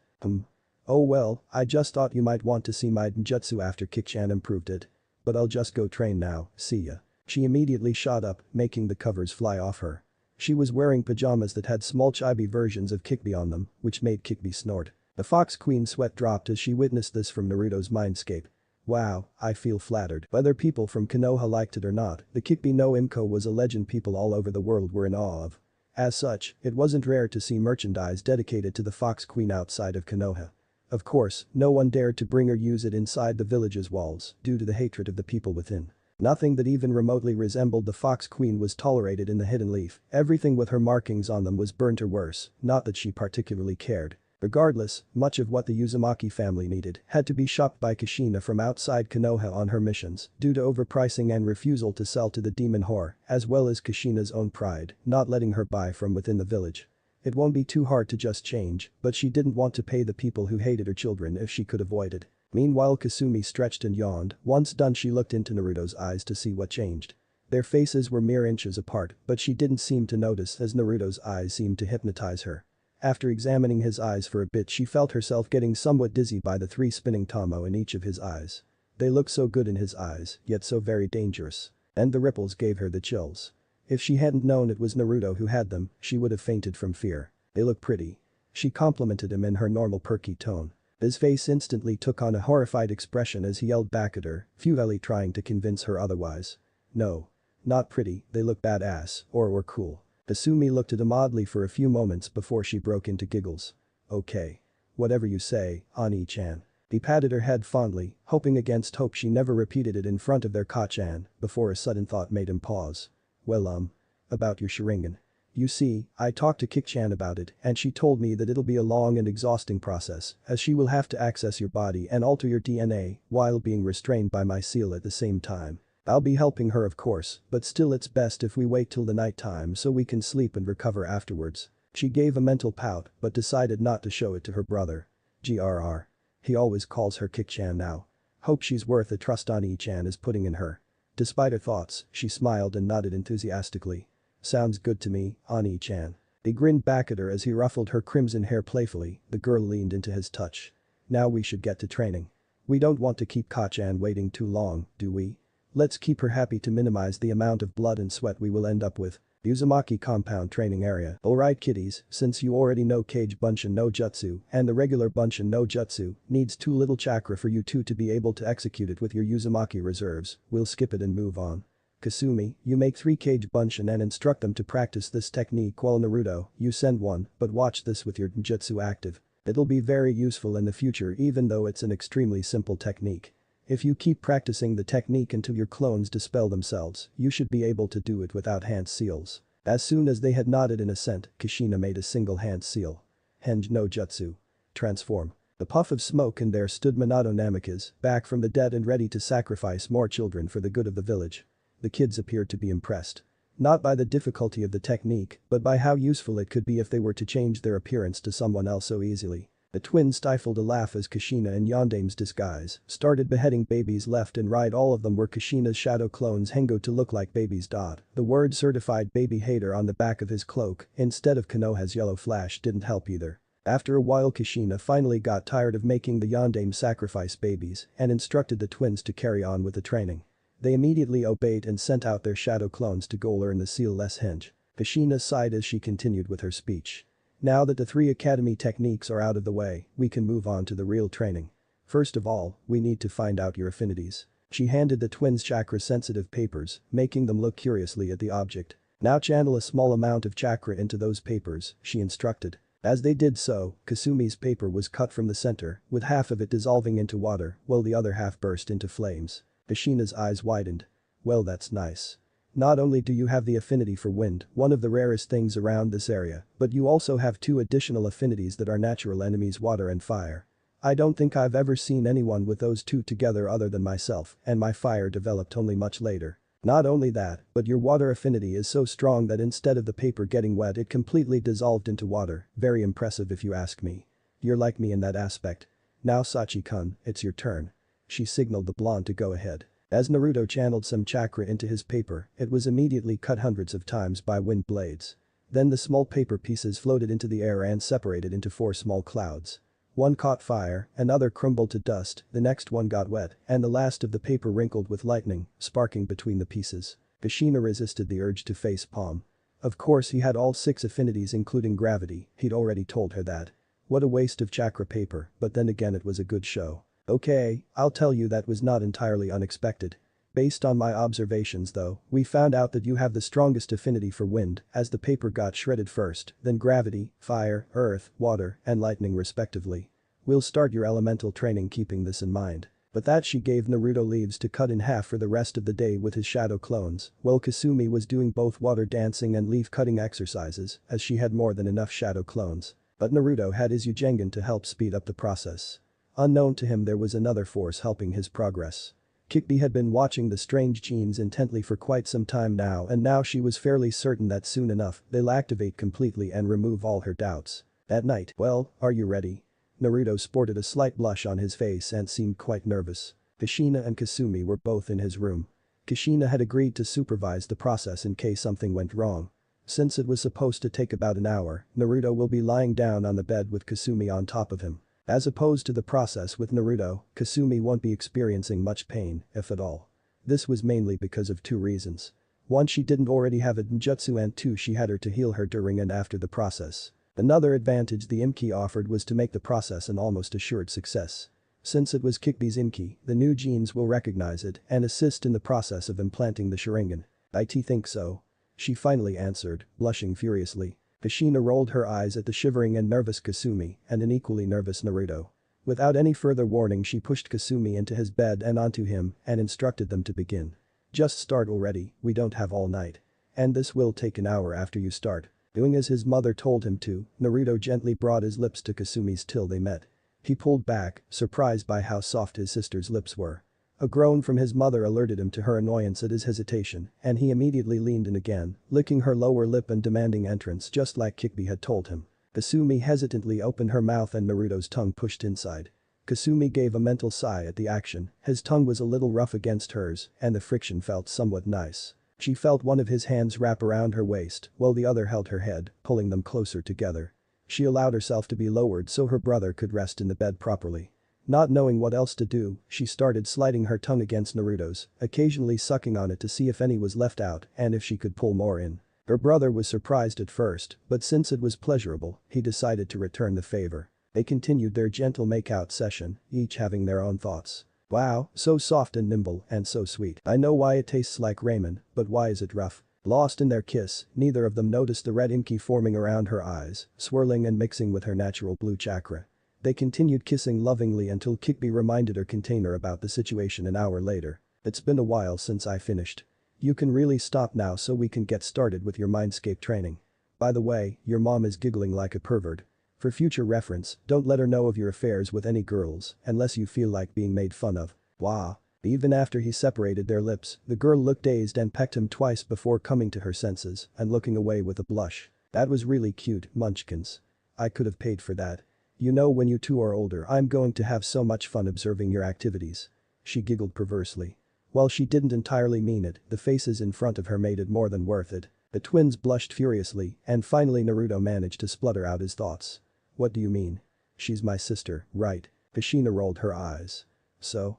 Oh well, I just thought you might want to see my ninjutsu after Kik-chan improved it. But I'll just go train now, see ya. She immediately shot up, making the covers fly off her. She was wearing pajamas that had small chibi versions of Kikbi on them, which made Kikbi snort. The Fox Queen sweat dropped as she witnessed this from Naruto's mindscape. Wow, I feel flattered. Whether people from Konoha liked it or not, the Kikbi no Imko was a legend people all over the world were in awe of. As such, it wasn't rare to see merchandise dedicated to the Fox Queen outside of Konoha. Of course, no one dared to bring or use it inside the village's walls due to the hatred of the people within. Nothing that even remotely resembled the Fox Queen was tolerated in the Hidden Leaf. Everything with her markings on them was burnt or worse, not that she particularly cared. Regardless, much of what the Uzumaki family needed had to be shopped by Kushina from outside Konoha on her missions due to overpricing and refusal to sell to the demon whore, as well as Kushina's own pride, not letting her buy from within the village. It won't be too hard to just change, but she didn't want to pay the people who hated her children if she could avoid it. Meanwhile Kasumi stretched and yawned. Once done she looked into Naruto's eyes to see what changed. Their faces were mere inches apart, but she didn't seem to notice as Naruto's eyes seemed to hypnotize her. After examining his eyes for a bit she felt herself getting somewhat dizzy by the 3 spinning tomo in each of his eyes. They looked so good in his eyes, yet so very dangerous. And the ripples gave her the chills. If she hadn't known it was Naruto who had them, she would have fainted from fear. They look pretty. She complimented him in her normal perky tone. His face instantly took on a horrified expression as he yelled back at her, futilely trying to convince her otherwise. No. Not pretty, they look badass, or cool. Kasumi looked at him oddly for a few moments before she broke into giggles. Okay. Whatever you say, Ani-chan. He patted her head fondly, hoping against hope she never repeated it in front of their Ka-chan, before a sudden thought made him pause. Well about your Sharingan. You see, I talked to Kik-chan about it and she told me that it'll be a long and exhausting process as she will have to access your body and alter your DNA while being restrained by my seal at the same time. I'll be helping her of course, but still it's best if we wait till the night time so we can sleep and recover afterwards. She gave a mental pout but decided not to show it to her brother. Grr. He always calls her Kik-chan now. Hope she's worth the trust Ani-chan is putting in her. Despite her thoughts, she smiled and nodded enthusiastically. Sounds good to me, Ani-chan. He grinned back at her as he ruffled her crimson hair playfully. The girl leaned into his touch. Now we should get to training. We don't want to keep Ka-chan waiting too long, do we? Let's keep her happy to minimize the amount of blood and sweat we will end up with. Uzumaki compound training area. Alright kiddies, since you already know Kage Bunshin no Jutsu and the regular Bunshin no Jutsu needs too little chakra for you two to be able to execute it with your Uzumaki reserves, we'll skip it and move on. Kasumi, you make 3 Kage Bunshin and instruct them to practice this technique while Naruto, you send one, but watch this with your Jutsu active. It'll be very useful in the future even though it's an extremely simple technique. If you keep practicing the technique until your clones dispel themselves, you should be able to do it without hand seals. As soon as they had nodded in assent, Kushina made a single hand seal. Henge no Jutsu. Transform. The puff of smoke and there stood Minato Namikaze, back from the dead and ready to sacrifice more children for the good of the village. The kids appeared to be impressed. Not by the difficulty of the technique, but by how useful it could be if they were to change their appearance to someone else so easily. The twins stifled a laugh as Kushina in Yandame's disguise started beheading babies left and right. All of them were Kushina's shadow clones Hengo to look like babies. The word certified baby hater on the back of his cloak instead of Konoha's yellow flash didn't help either. After a while Kushina finally got tired of making the Yandame sacrifice babies and instructed the twins to carry on with the training. They immediately obeyed and sent out their shadow clones to go learn the seal-less henge. Kushina sighed as she continued with her speech. Now that the 3 academy techniques are out of the way, we can move on to the real training. First of all, we need to find out your affinities. She handed the twins chakra-sensitive papers, making them look curiously at the object. Now channel a small amount of chakra into those papers, she instructed. As they did so, Kasumi's paper was cut from the center, with half of it dissolving into water, while the other half burst into flames. Kushina's eyes widened. Well, that's nice. Not only do you have the affinity for wind, one of the rarest things around this area, but you also have 2 additional affinities that are natural enemies: water and fire. I don't think I've ever seen anyone with those 2 together other than myself, and my fire developed only much later. Not only that, but your water affinity is so strong that instead of the paper getting wet it completely dissolved into water. Very impressive if you ask me. You're like me in that aspect. Now Sachi-kun, it's your turn. She signaled the blonde to go ahead. As Naruto channeled some chakra into his paper, it was immediately cut hundreds of times by wind blades. Then the small paper pieces floated into the air and separated into 4 small clouds. One caught fire, another crumbled to dust, the next one got wet, and the last of the paper wrinkled with lightning, sparking between the pieces. Kushina resisted the urge to face palm. Of course he had all 6 affinities including gravity, he'd already told her that. What a waste of chakra paper, but then again it was a good show. Okay, I'll tell you that was not entirely unexpected. Based on my observations though, we found out that you have the strongest affinity for wind as the paper got shredded first, then gravity, fire, earth, water, and lightning respectively. We'll start your elemental training keeping this in mind. But that she gave Naruto leaves to cut in half for the rest of the day with his shadow clones, while Kasumi was doing both water dancing and leaf cutting exercises as she had more than enough shadow clones. But Naruto had his Ujengan to help speed up the process. Unknown to him there was another force helping his progress. Kikbi had been watching the strange genes intently for quite some time now, and now she was fairly certain that soon enough they'll activate completely and remove all her doubts. At night, well, are you ready? Naruto sported a slight blush on his face and seemed quite nervous. Kushina and Kasumi were both in his room. Kushina had agreed to supervise the process in case something went wrong. Since it was supposed to take about an hour, Naruto will be lying down on the bed with Kasumi on top of him. As opposed to the process with Naruto, Kasumi won't be experiencing much pain, if at all. This was mainly because of two reasons. One, she didn't already have a ninjutsu, and two, she had her to heal her during and after the process. Another advantage the Imki offered was to make the process an almost assured success. Since it was Kikbi's Imki, the new genes will recognize it and assist in the process of implanting the Sharingan. I think so. She finally answered, blushing furiously. Kushina rolled her eyes at the shivering and nervous Kasumi and an equally nervous Naruto. Without any further warning, she pushed Kasumi into his bed and onto him and instructed them to begin. Just start already, we don't have all night. And this will take an hour after you start. Doing as his mother told him to, Naruto gently brought his lips to Kasumi's till they met. He pulled back, surprised by how soft his sister's lips were. A groan from his mother alerted him to her annoyance at his hesitation, and he immediately leaned in again, licking her lower lip and demanding entrance just like Kikbi had told him. Kasumi hesitantly opened her mouth and Naruto's tongue pushed inside. Kasumi gave a mental sigh at the action, his tongue was a little rough against hers, and the friction felt somewhat nice. She felt one of his hands wrap around her waist, while the other held her head, pulling them closer together. She allowed herself to be lowered so her brother could rest in the bed properly. Not knowing what else to do, she started sliding her tongue against Naruto's, occasionally sucking on it to see if any was left out and if she could pull more in. Her brother was surprised at first, but since it was pleasurable, he decided to return the favor. They continued their gentle make-out session, each having their own thoughts. Wow, so soft and nimble and so sweet. I know why it tastes like ramen, but why is it rough? Lost in their kiss, neither of them noticed the red inky forming around her eyes, swirling and mixing with her natural blue chakra. They continued kissing lovingly until Kikbi reminded her container about the situation an hour later. It's been a while since I finished. You can really stop now so we can get started with your mindscape training. By the way, your mom is giggling like a pervert. For future reference, don't let her know of your affairs with any girls unless you feel like being made fun of. Wow. Even after he separated their lips, the girl looked dazed and pecked him twice before coming to her senses and looking away with a blush. That was really cute, munchkins. I could have paid for that. You know, when you two are older, I'm going to have so much fun observing your activities. She giggled perversely. While she didn't entirely mean it, the faces in front of her made it more than worth it. The twins blushed furiously and finally Naruto managed to splutter out his thoughts. What do you mean? She's my sister, right? Kushina rolled her eyes. So?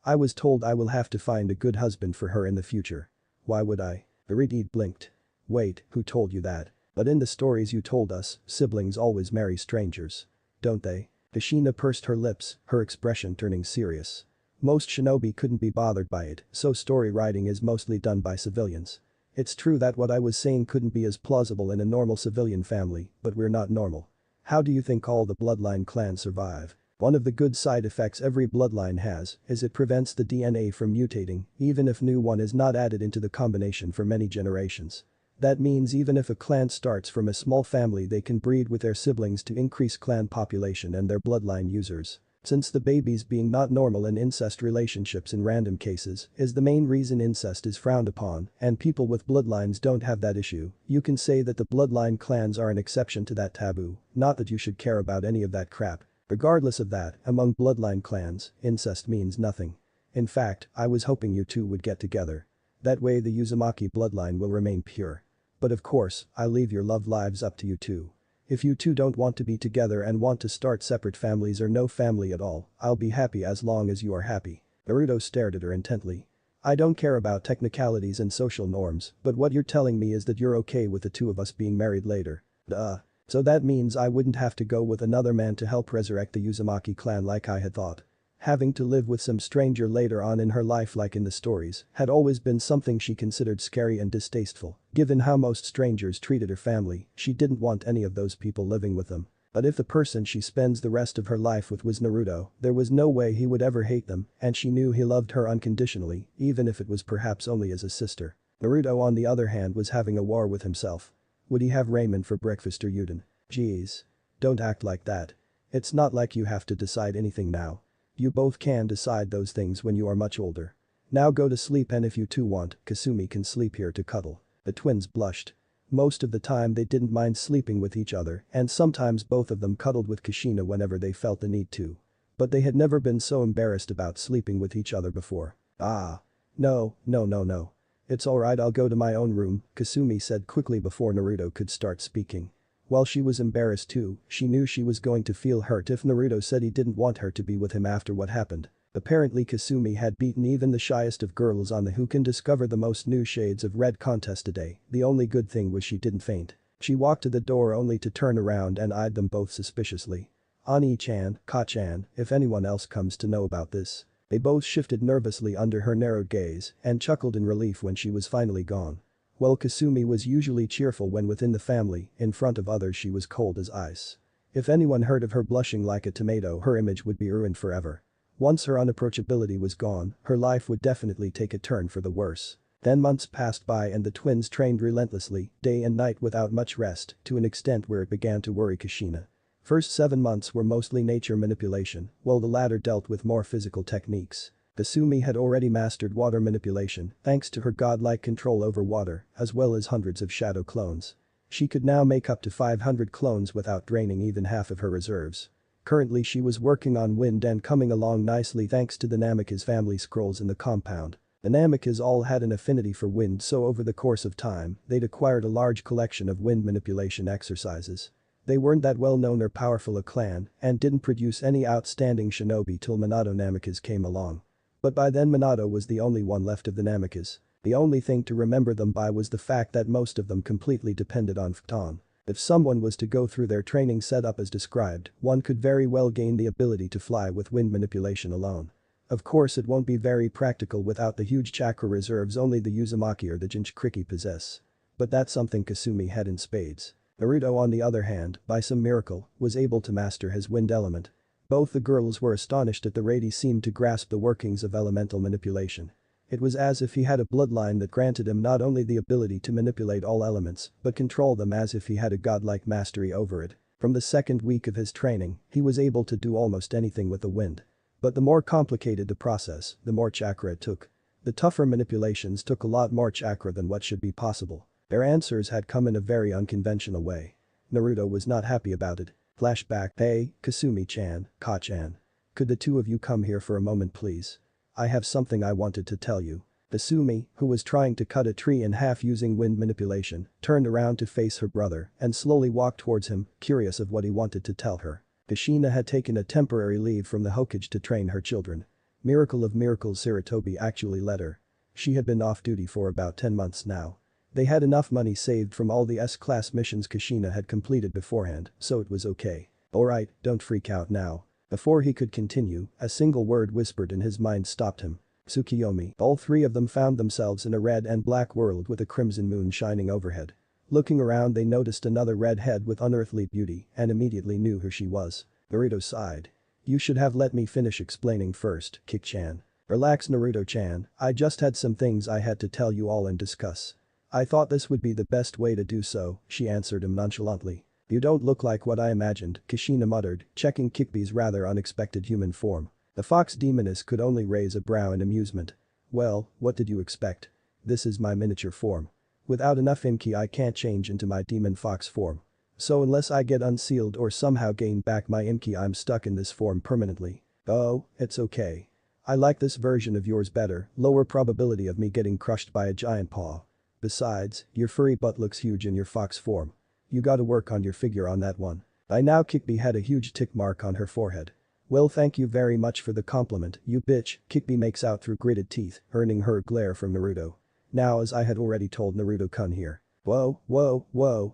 I was told I will have to find a good husband for her in the future. Why would I? Iridid blinked. Wait, who told you that? But in the stories you told us, siblings always marry strangers. Don't they? Kushina pursed her lips, her expression turning serious. Most shinobi couldn't be bothered by it, so story writing is mostly done by civilians. It's true that what I was saying couldn't be as plausible in a normal civilian family, but we're not normal. How do you think all the bloodline clans survive? One of the good side effects every bloodline has is it prevents the DNA from mutating even if new one is not added into the combination for many generations. That means even if a clan starts from a small family they can breed with their siblings to increase clan population and their bloodline users. Since the babies being not normal in incest relationships in random cases is the main reason incest is frowned upon and people with bloodlines don't have that issue, you can say that the bloodline clans are an exception to that taboo, not that you should care about any of that crap. Regardless of that, among bloodline clans, incest means nothing. In fact, I was hoping you two would get together. That way the Uzumaki bloodline will remain pure. But of course, I'll leave your love lives up to you two. If you two don't want to be together and want to start separate families or no family at all, I'll be happy as long as you are happy. Naruto stared at her intently. I don't care about technicalities and social norms, but what you're telling me is that you're okay with the two of us being married later. Duh. So that means I wouldn't have to go with another man to help resurrect the Uzumaki clan like I had thought. Having to live with some stranger later on in her life like in the stories had always been something she considered scary and distasteful. Given how most strangers treated her family, she didn't want any of those people living with them. But if the person she spends the rest of her life with was Naruto, there was no way he would ever hate them and she knew he loved her unconditionally, even if it was perhaps only as a sister. Naruto on the other hand was having a war with himself. Would he have ramen for breakfast or udon? Geez. Don't act like that. It's not like you have to decide anything now. You both can decide those things when you are much older. Now go to sleep, and if you two want, Kasumi can sleep here to cuddle." The twins blushed. Most of the time they didn't mind sleeping with each other, and sometimes both of them cuddled with Kushina whenever they felt the need to. But they had never been so embarrassed about sleeping with each other before. "Ah. No, no, no, no. It's alright, I'll go to my own room," Kasumi said quickly before Naruto could start speaking. While she was embarrassed too, she knew she was going to feel hurt if Naruto said he didn't want her to be with him after what happened. Apparently Kasumi had beaten even the shyest of girls on the Who Can Discover the Most New Shades of Red contest today. The only good thing was she didn't faint. She walked to the door only to turn around and eyed them both suspiciously. "Ani-chan, Ka-chan, if anyone else comes to know about this." They both shifted nervously under her narrowed gaze and chuckled in relief when she was finally gone. While Kasumi was usually cheerful when within the family, in front of others she was cold as ice. If anyone heard of her blushing like a tomato, her image would be ruined forever. Once her unapproachability was gone, her life would definitely take a turn for the worse. Then months passed by and the twins trained relentlessly, day and night without much rest, to an extent where it began to worry Kushina. First 7 months were mostly nature manipulation, while the latter dealt with more physical techniques. Kasumi had already mastered water manipulation thanks to her godlike control over water, as well as hundreds of shadow clones. She could now make up to 500 clones without draining even half of her reserves. Currently she was working on wind and coming along nicely thanks to the Namikaze family scrolls in the compound. The Namikaze all had an affinity for wind, so over the course of time, they'd acquired a large collection of wind manipulation exercises. They weren't that well known or powerful a clan and didn't produce any outstanding shinobi till Minato Namikaze came along. But by then Minato was the only one left of the Namikaze. The only thing to remember them by was the fact that most of them completely depended on Photon. If someone was to go through their training setup as described, one could very well gain the ability to fly with wind manipulation alone. Of course it won't be very practical without the huge chakra reserves only the Uzumaki or the Jinchuriki possess. But that's something Kasumi had in spades. Naruto on the other hand, by some miracle, was able to master his wind element. Both the girls were astonished at the rate he seemed to grasp the workings of elemental manipulation. It was as if he had a bloodline that granted him not only the ability to manipulate all elements, but control them as if he had a godlike mastery over it. From the second week of his training, he was able to do almost anything with the wind. But the more complicated the process, the more chakra it took. The tougher manipulations took a lot more chakra than what should be possible. Their answers had come in a very unconventional way. Naruto was not happy about it. Flashback. "Hey, Kasumi-chan, Ka-chan. Could the two of you come here for a moment please? I have something I wanted to tell you." Kasumi, who was trying to cut a tree in half using wind manipulation, turned around to face her brother and slowly walked towards him, curious of what he wanted to tell her. Kushina had taken a temporary leave from the Hokage to train her children. Miracle of miracles, Sarutobi actually let her. She had been off duty for about 10 months now. They had enough money saved from all the S-class missions Kushina had completed beforehand, so it was okay. "Alright, don't freak out now." Before he could continue, a single word whispered in his mind stopped him. Tsukiyomi. All three of them found themselves in a red and black world with a crimson moon shining overhead. Looking around they noticed another redhead with unearthly beauty and immediately knew who she was. Naruto sighed. "You should have let me finish explaining first, Kik-chan." "Relax Naruto-chan, I just had some things I had to tell you all and discuss." "I thought this would be the best way to do so," she answered him nonchalantly. "You don't look like what I imagined," Kushina muttered, checking Kikbi's rather unexpected human form. The fox demoness could only raise a brow in amusement. "Well, what did you expect? This is my miniature form. Without enough Imki I can't change into my demon fox form. So unless I get unsealed or somehow gain back my Imki I'm stuck in this form permanently." "Oh, it's okay. I like this version of yours better, lower probability of me getting crushed by a giant paw. Besides, your furry butt looks huge in your fox form. You gotta work on your figure on that one." By now Kikbi had a huge tick mark on her forehead. "Well thank you very much for the compliment, you bitch," Kikbi makes out through gritted teeth, earning her glare from Naruto. Now as I had already told Naruto-kun here. Whoa,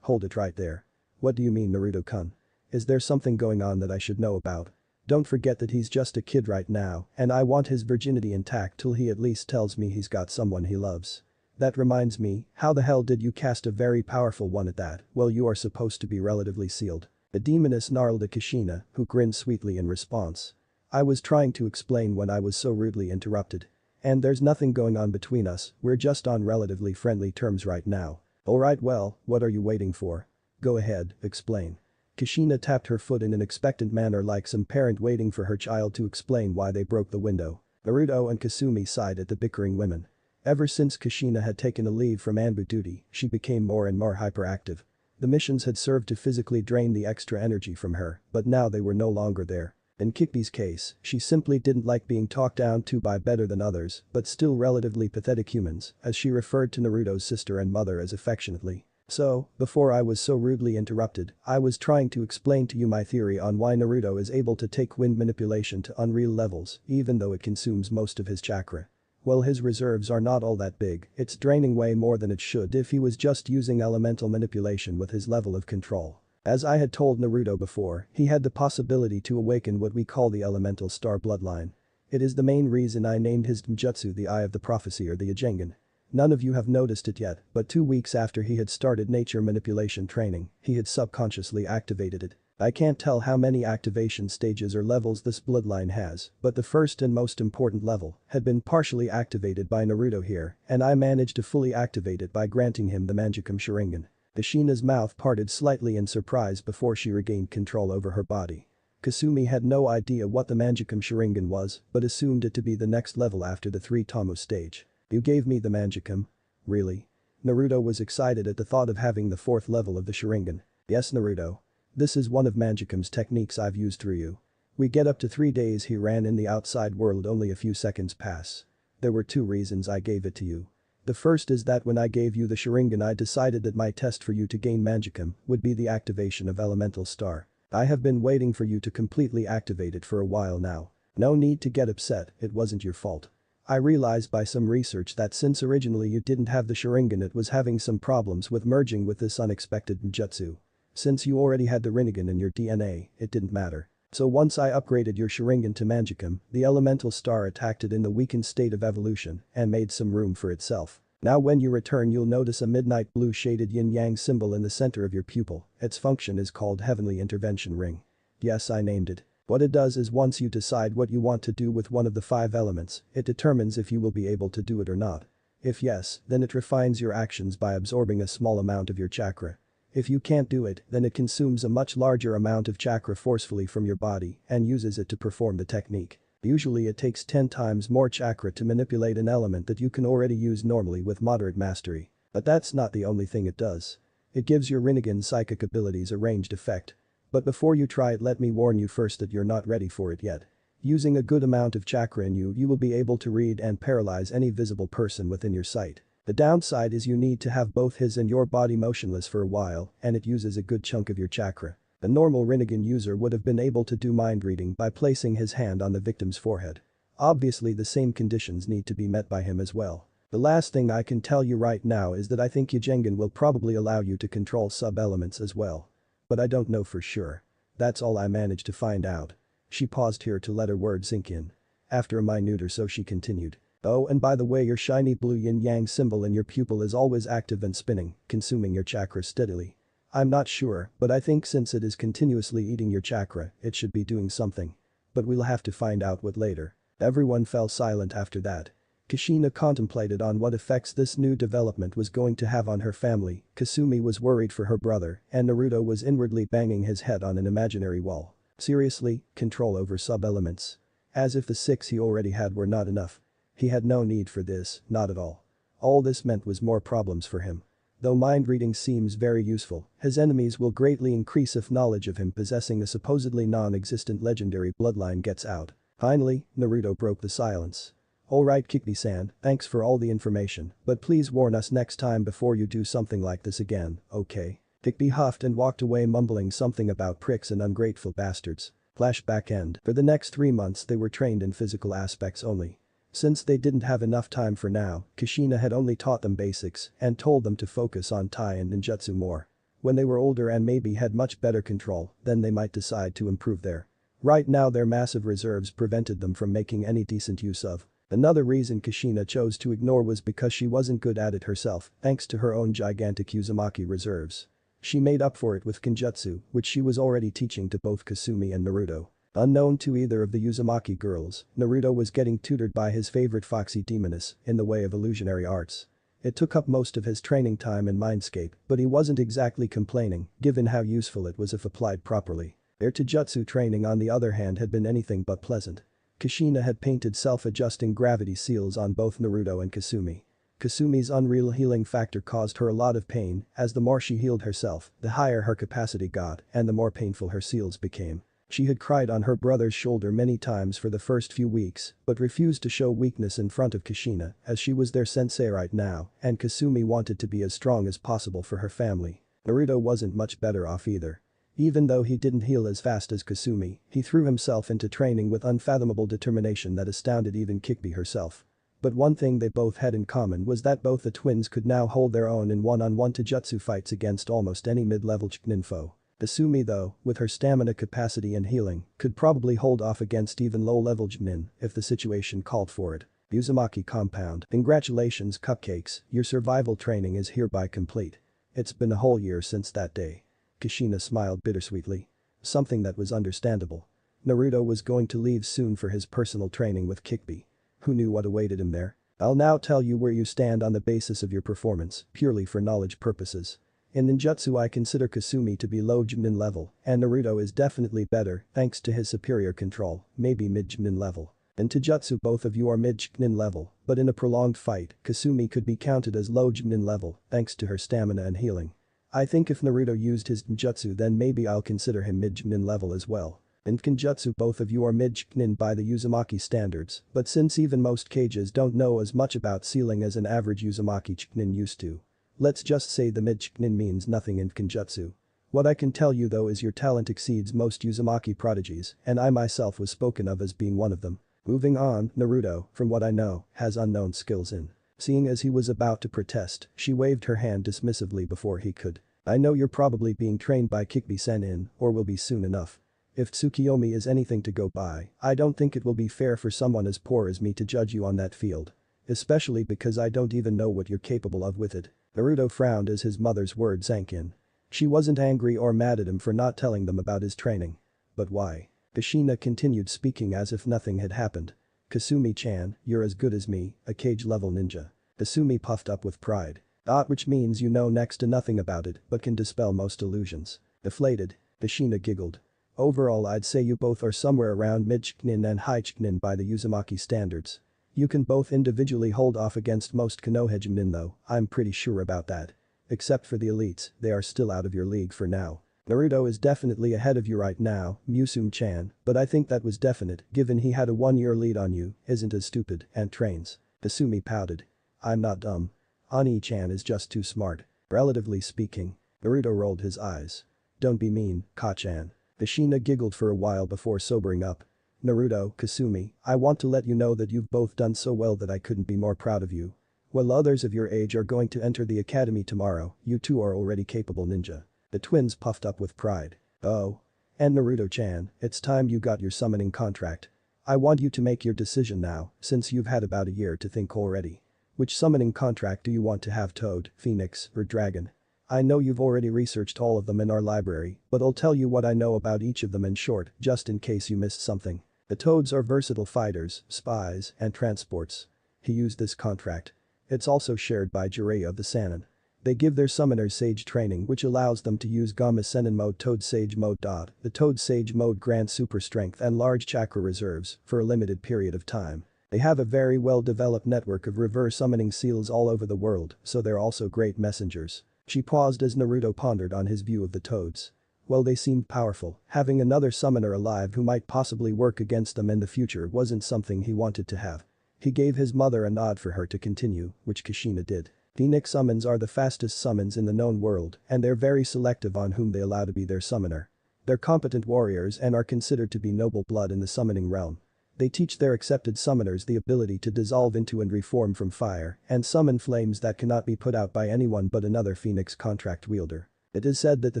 hold it right there. What do you mean Naruto-kun? Is there something going on that I should know about? Don't forget that he's just a kid right now and I want his virginity intact till he at least tells me he's got someone he loves. That reminds me, how the hell did you cast a very powerful one at that? Well you are supposed to be relatively sealed." The demoness snarled at Kushina, who grinned sweetly in response. "I was trying to explain when I was so rudely interrupted. And there's nothing going on between us, we're just on relatively friendly terms right now." "Alright well, what are you waiting for? Go ahead, explain." Kushina tapped her foot in an expectant manner like some parent waiting for her child to explain why they broke the window. Naruto and Kasumi sighed at the bickering women. Ever since Kushina had taken a leave from Anbu duty, she became more and more hyperactive. The missions had served to physically drain the extra energy from her, but now they were no longer there. In Kikbi's case, she simply didn't like being talked down to by better than others, but still relatively pathetic humans, as she referred to Naruto's sister and mother as affectionately. So, before I was so rudely interrupted, I was trying to explain to you my theory on why Naruto is able to take wind manipulation to unreal levels, even though it consumes most of his chakra. Well, his reserves are not all that big, it's draining way more than it should if he was just using elemental manipulation with his level of control. As I had told Naruto before, he had the possibility to awaken what we call the elemental star bloodline. It is the main reason I named his ninjutsu the Eye of the Prophecy or the Ajengan. None of you have noticed it yet, but 2 weeks after he had started nature manipulation training, he had subconsciously activated it. I can't tell how many activation stages or levels this bloodline has, but the first and most important level had been partially activated by Naruto here, and I managed to fully activate it by granting him the Mangekyou Sharingan. Kushina's mouth parted slightly in surprise before she regained control over her body. Kasumi had no idea what the Mangekyou Sharingan was, but assumed it to be the next level after the 3 Tomo stage. You gave me the Mangekyou? Really? Naruto was excited at the thought of having the 4th level of the Sharingan. Yes, Naruto. This is one of Mangekyou's techniques I've used through you. We get up to 3 days he ran in the outside world, only a few seconds pass. There were 2 reasons I gave it to you. The first is that when I gave you the Sharingan I decided that my test for you to gain Mangekyou would be the activation of Elemental Star. I have been waiting for you to completely activate it for a while now. No need to get upset, it wasn't your fault. I realized by some research that since originally you didn't have the Sharingan it was having some problems with merging with this unexpected ninjutsu. Since you already had the Rinnegan in your DNA, it didn't matter. So once I upgraded your Sharingan to Mangekyou, the elemental star attacked it in the weakened state of evolution and made some room for itself. Now when you return you'll notice a midnight blue shaded yin-yang symbol in the center of your pupil. Its function is called Heavenly Intervention Ring. Yes, I named it. What it does is once you decide what you want to do with one of the 5 elements, it determines if you will be able to do it or not. If yes, then it refines your actions by absorbing a small amount of your chakra. If you can't do it, then it consumes a much larger amount of chakra forcefully from your body and uses it to perform the technique. Usually it takes 10 times more chakra to manipulate an element that you can already use normally with moderate mastery. But that's not the only thing it does. It gives your Rinnegan psychic abilities a ranged effect. But before you try it, let me warn you first that you're not ready for it yet. Using a good amount of chakra in you will be able to read and paralyze any visible person within your sight. The downside is you need to have both his and your body motionless for a while, and it uses a good chunk of your chakra. A normal Rinnegan user would have been able to do mind reading by placing his hand on the victim's forehead. Obviously the same conditions need to be met by him as well. The last thing I can tell you right now is that I think Ajengan will probably allow you to control sub-elements as well. But I don't know for sure. That's all I managed to find out. She paused here to let her words sink in. After a minute or so she continued. Oh, and by the way, your shiny blue yin-yang symbol in your pupil is always active and spinning, consuming your chakra steadily. I'm not sure, but I think since it is continuously eating your chakra, it should be doing something. But we'll have to find out what later. Everyone fell silent after that. Kushina contemplated on what effects this new development was going to have on her family. Kasumi was worried for her brother, and Naruto was inwardly banging his head on an imaginary wall. Seriously, control over sub-elements. As if the 6 he already had were not enough. He had no need for this, not at all. All this meant was more problems for him. Though mind reading seems very useful, his enemies will greatly increase if knowledge of him possessing a supposedly non-existent legendary bloodline gets out. Finally, Naruto broke the silence. Alright Kikbi-san, thanks for all the information, but please warn us next time before you do something like this again, okay? Kikbi huffed and walked away mumbling something about pricks and ungrateful bastards. Flashback end. For the next 3 months they were trained in physical aspects only. Since they didn't have enough time for now, Kushina had only taught them basics and told them to focus on Tai and ninjutsu more. When they were older and maybe had much better control, then they might decide to improve there. Right now their massive reserves prevented them from making any decent use of. Another reason Kushina chose to ignore was because she wasn't good at it herself, thanks to her own gigantic Uzumaki reserves. She made up for it with Kenjutsu, which she was already teaching to both Kasumi and Naruto. Unknown to either of the Uzumaki girls, Naruto was getting tutored by his favorite foxy demoness in the way of illusionary arts. It took up most of his training time in Mindscape, but he wasn't exactly complaining, given how useful it was if applied properly. Their Taijutsu training on the other hand had been anything but pleasant. Kushina had painted self-adjusting gravity seals on both Naruto and Kasumi. Kasumi's unreal healing factor caused her a lot of pain, as the more she healed herself, the higher her capacity got and the more painful her seals became. She had cried on her brother's shoulder many times for the first few weeks, but refused to show weakness in front of Kushina, as she was their sensei right now, and Kasumi wanted to be as strong as possible for her family. Naruto wasn't much better off either. Even though he didn't heal as fast as Kasumi, he threw himself into training with unfathomable determination that astounded even Kikbi herself. But one thing they both had in common was that both the twins could now hold their own in one-on-one taijutsu fights against almost any mid-level Chunin foe. Kasumi though, with her stamina capacity and healing, could probably hold off against even low-level Chunin if the situation called for it. Uzumaki Compound. Congratulations cupcakes, your survival training is hereby complete. It's been a whole year since that day. Kushina smiled bittersweetly. Something that was understandable. Naruto was going to leave soon for his personal training with Kikbi. Who knew what awaited him there? I'll now tell you where you stand on the basis of your performance, purely for knowledge purposes. In ninjutsu I consider Kasumi to be low Chunin level, and Naruto is definitely better thanks to his superior control, maybe mid Chunin level. In taijutsu both of you are mid Chunin level, but in a prolonged fight, Kasumi could be counted as low Chunin level thanks to her stamina and healing. I think if Naruto used his ninjutsu then maybe I'll consider him mid Chunin level as well. In Kenjutsu both of you are mid-Chunin by the Uzumaki standards, but since even most cages don't know as much about sealing as an average Uzumaki Chunin used to. Let's just say the mid-Chunin means nothing in Kenjutsu. What I can tell you though is your talent exceeds most Uzumaki prodigies, and I myself was spoken of as being one of them. Moving on, Naruto, from what I know, has unknown skills in. Seeing as he was about to protest, she waved her hand dismissively before he could. I know you're probably being trained by Kikbi-sen in, or will be soon enough. If Tsukiyomi is anything to go by, I don't think it will be fair for someone as poor as me to judge you on that field. Especially because I don't even know what you're capable of with it. Naruto frowned as his mother's words sank in. She wasn't angry or mad at him for not telling them about his training. But why? Kushina continued speaking as if nothing had happened. Kasumi-chan, you're as good as me, a cage-level ninja. Kasumi puffed up with pride. Which means you know next to nothing about it but can dispel most illusions. Deflated. Kushina giggled. Overall I'd say you both are somewhere around mid-Chunin and high-Chunin by the Uzumaki standards. You can both individually hold off against most Konoha though, I'm pretty sure about that. Except for the elites, they are still out of your league for now. Naruto is definitely ahead of you right now, Musum-chan, but I think that was definite given he had a 1-year lead on you, isn't as stupid, and trains. Kasumi pouted. I'm not dumb. Ani-chan is just too smart. Relatively speaking. Naruto rolled his eyes. Don't be mean, Ka-chan. Kushina giggled for a while before sobering up. Naruto, Kasumi, I want to let you know that you've both done so well that I couldn't be more proud of you. While others of your age are going to enter the academy tomorrow, you two are already capable ninja. The twins puffed up with pride. Oh. And Naruto-chan, it's time you got your summoning contract. I want you to make your decision now, since you've had about a year to think already. Which summoning contract do you want to have, Toad, Phoenix, or Dragon? I know you've already researched all of them in our library, but I'll tell you what I know about each of them in short, just in case you missed something. The Toads are versatile fighters, spies, and transports. He used this contract. It's also shared by Jiraiya of the Sannin. They give their summoners Sage training which allows them to use Gamma Sennin mode Toad Sage mode. The Toad Sage mode grants super strength and large chakra reserves for a limited period of time. They have a very well-developed network of reverse summoning seals all over the world, so they're also great messengers. She paused as Naruto pondered on his view of the Toads. While they seemed powerful, having another summoner alive who might possibly work against them in the future wasn't something he wanted to have. He gave his mother a nod for her to continue, which Kushina did. Phoenix summons are the fastest summons in the known world, and they're very selective on whom they allow to be their summoner. They're competent warriors and are considered to be noble blood in the summoning realm. They teach their accepted summoners the ability to dissolve into and reform from fire and summon flames that cannot be put out by anyone but another Phoenix contract wielder. It is said that the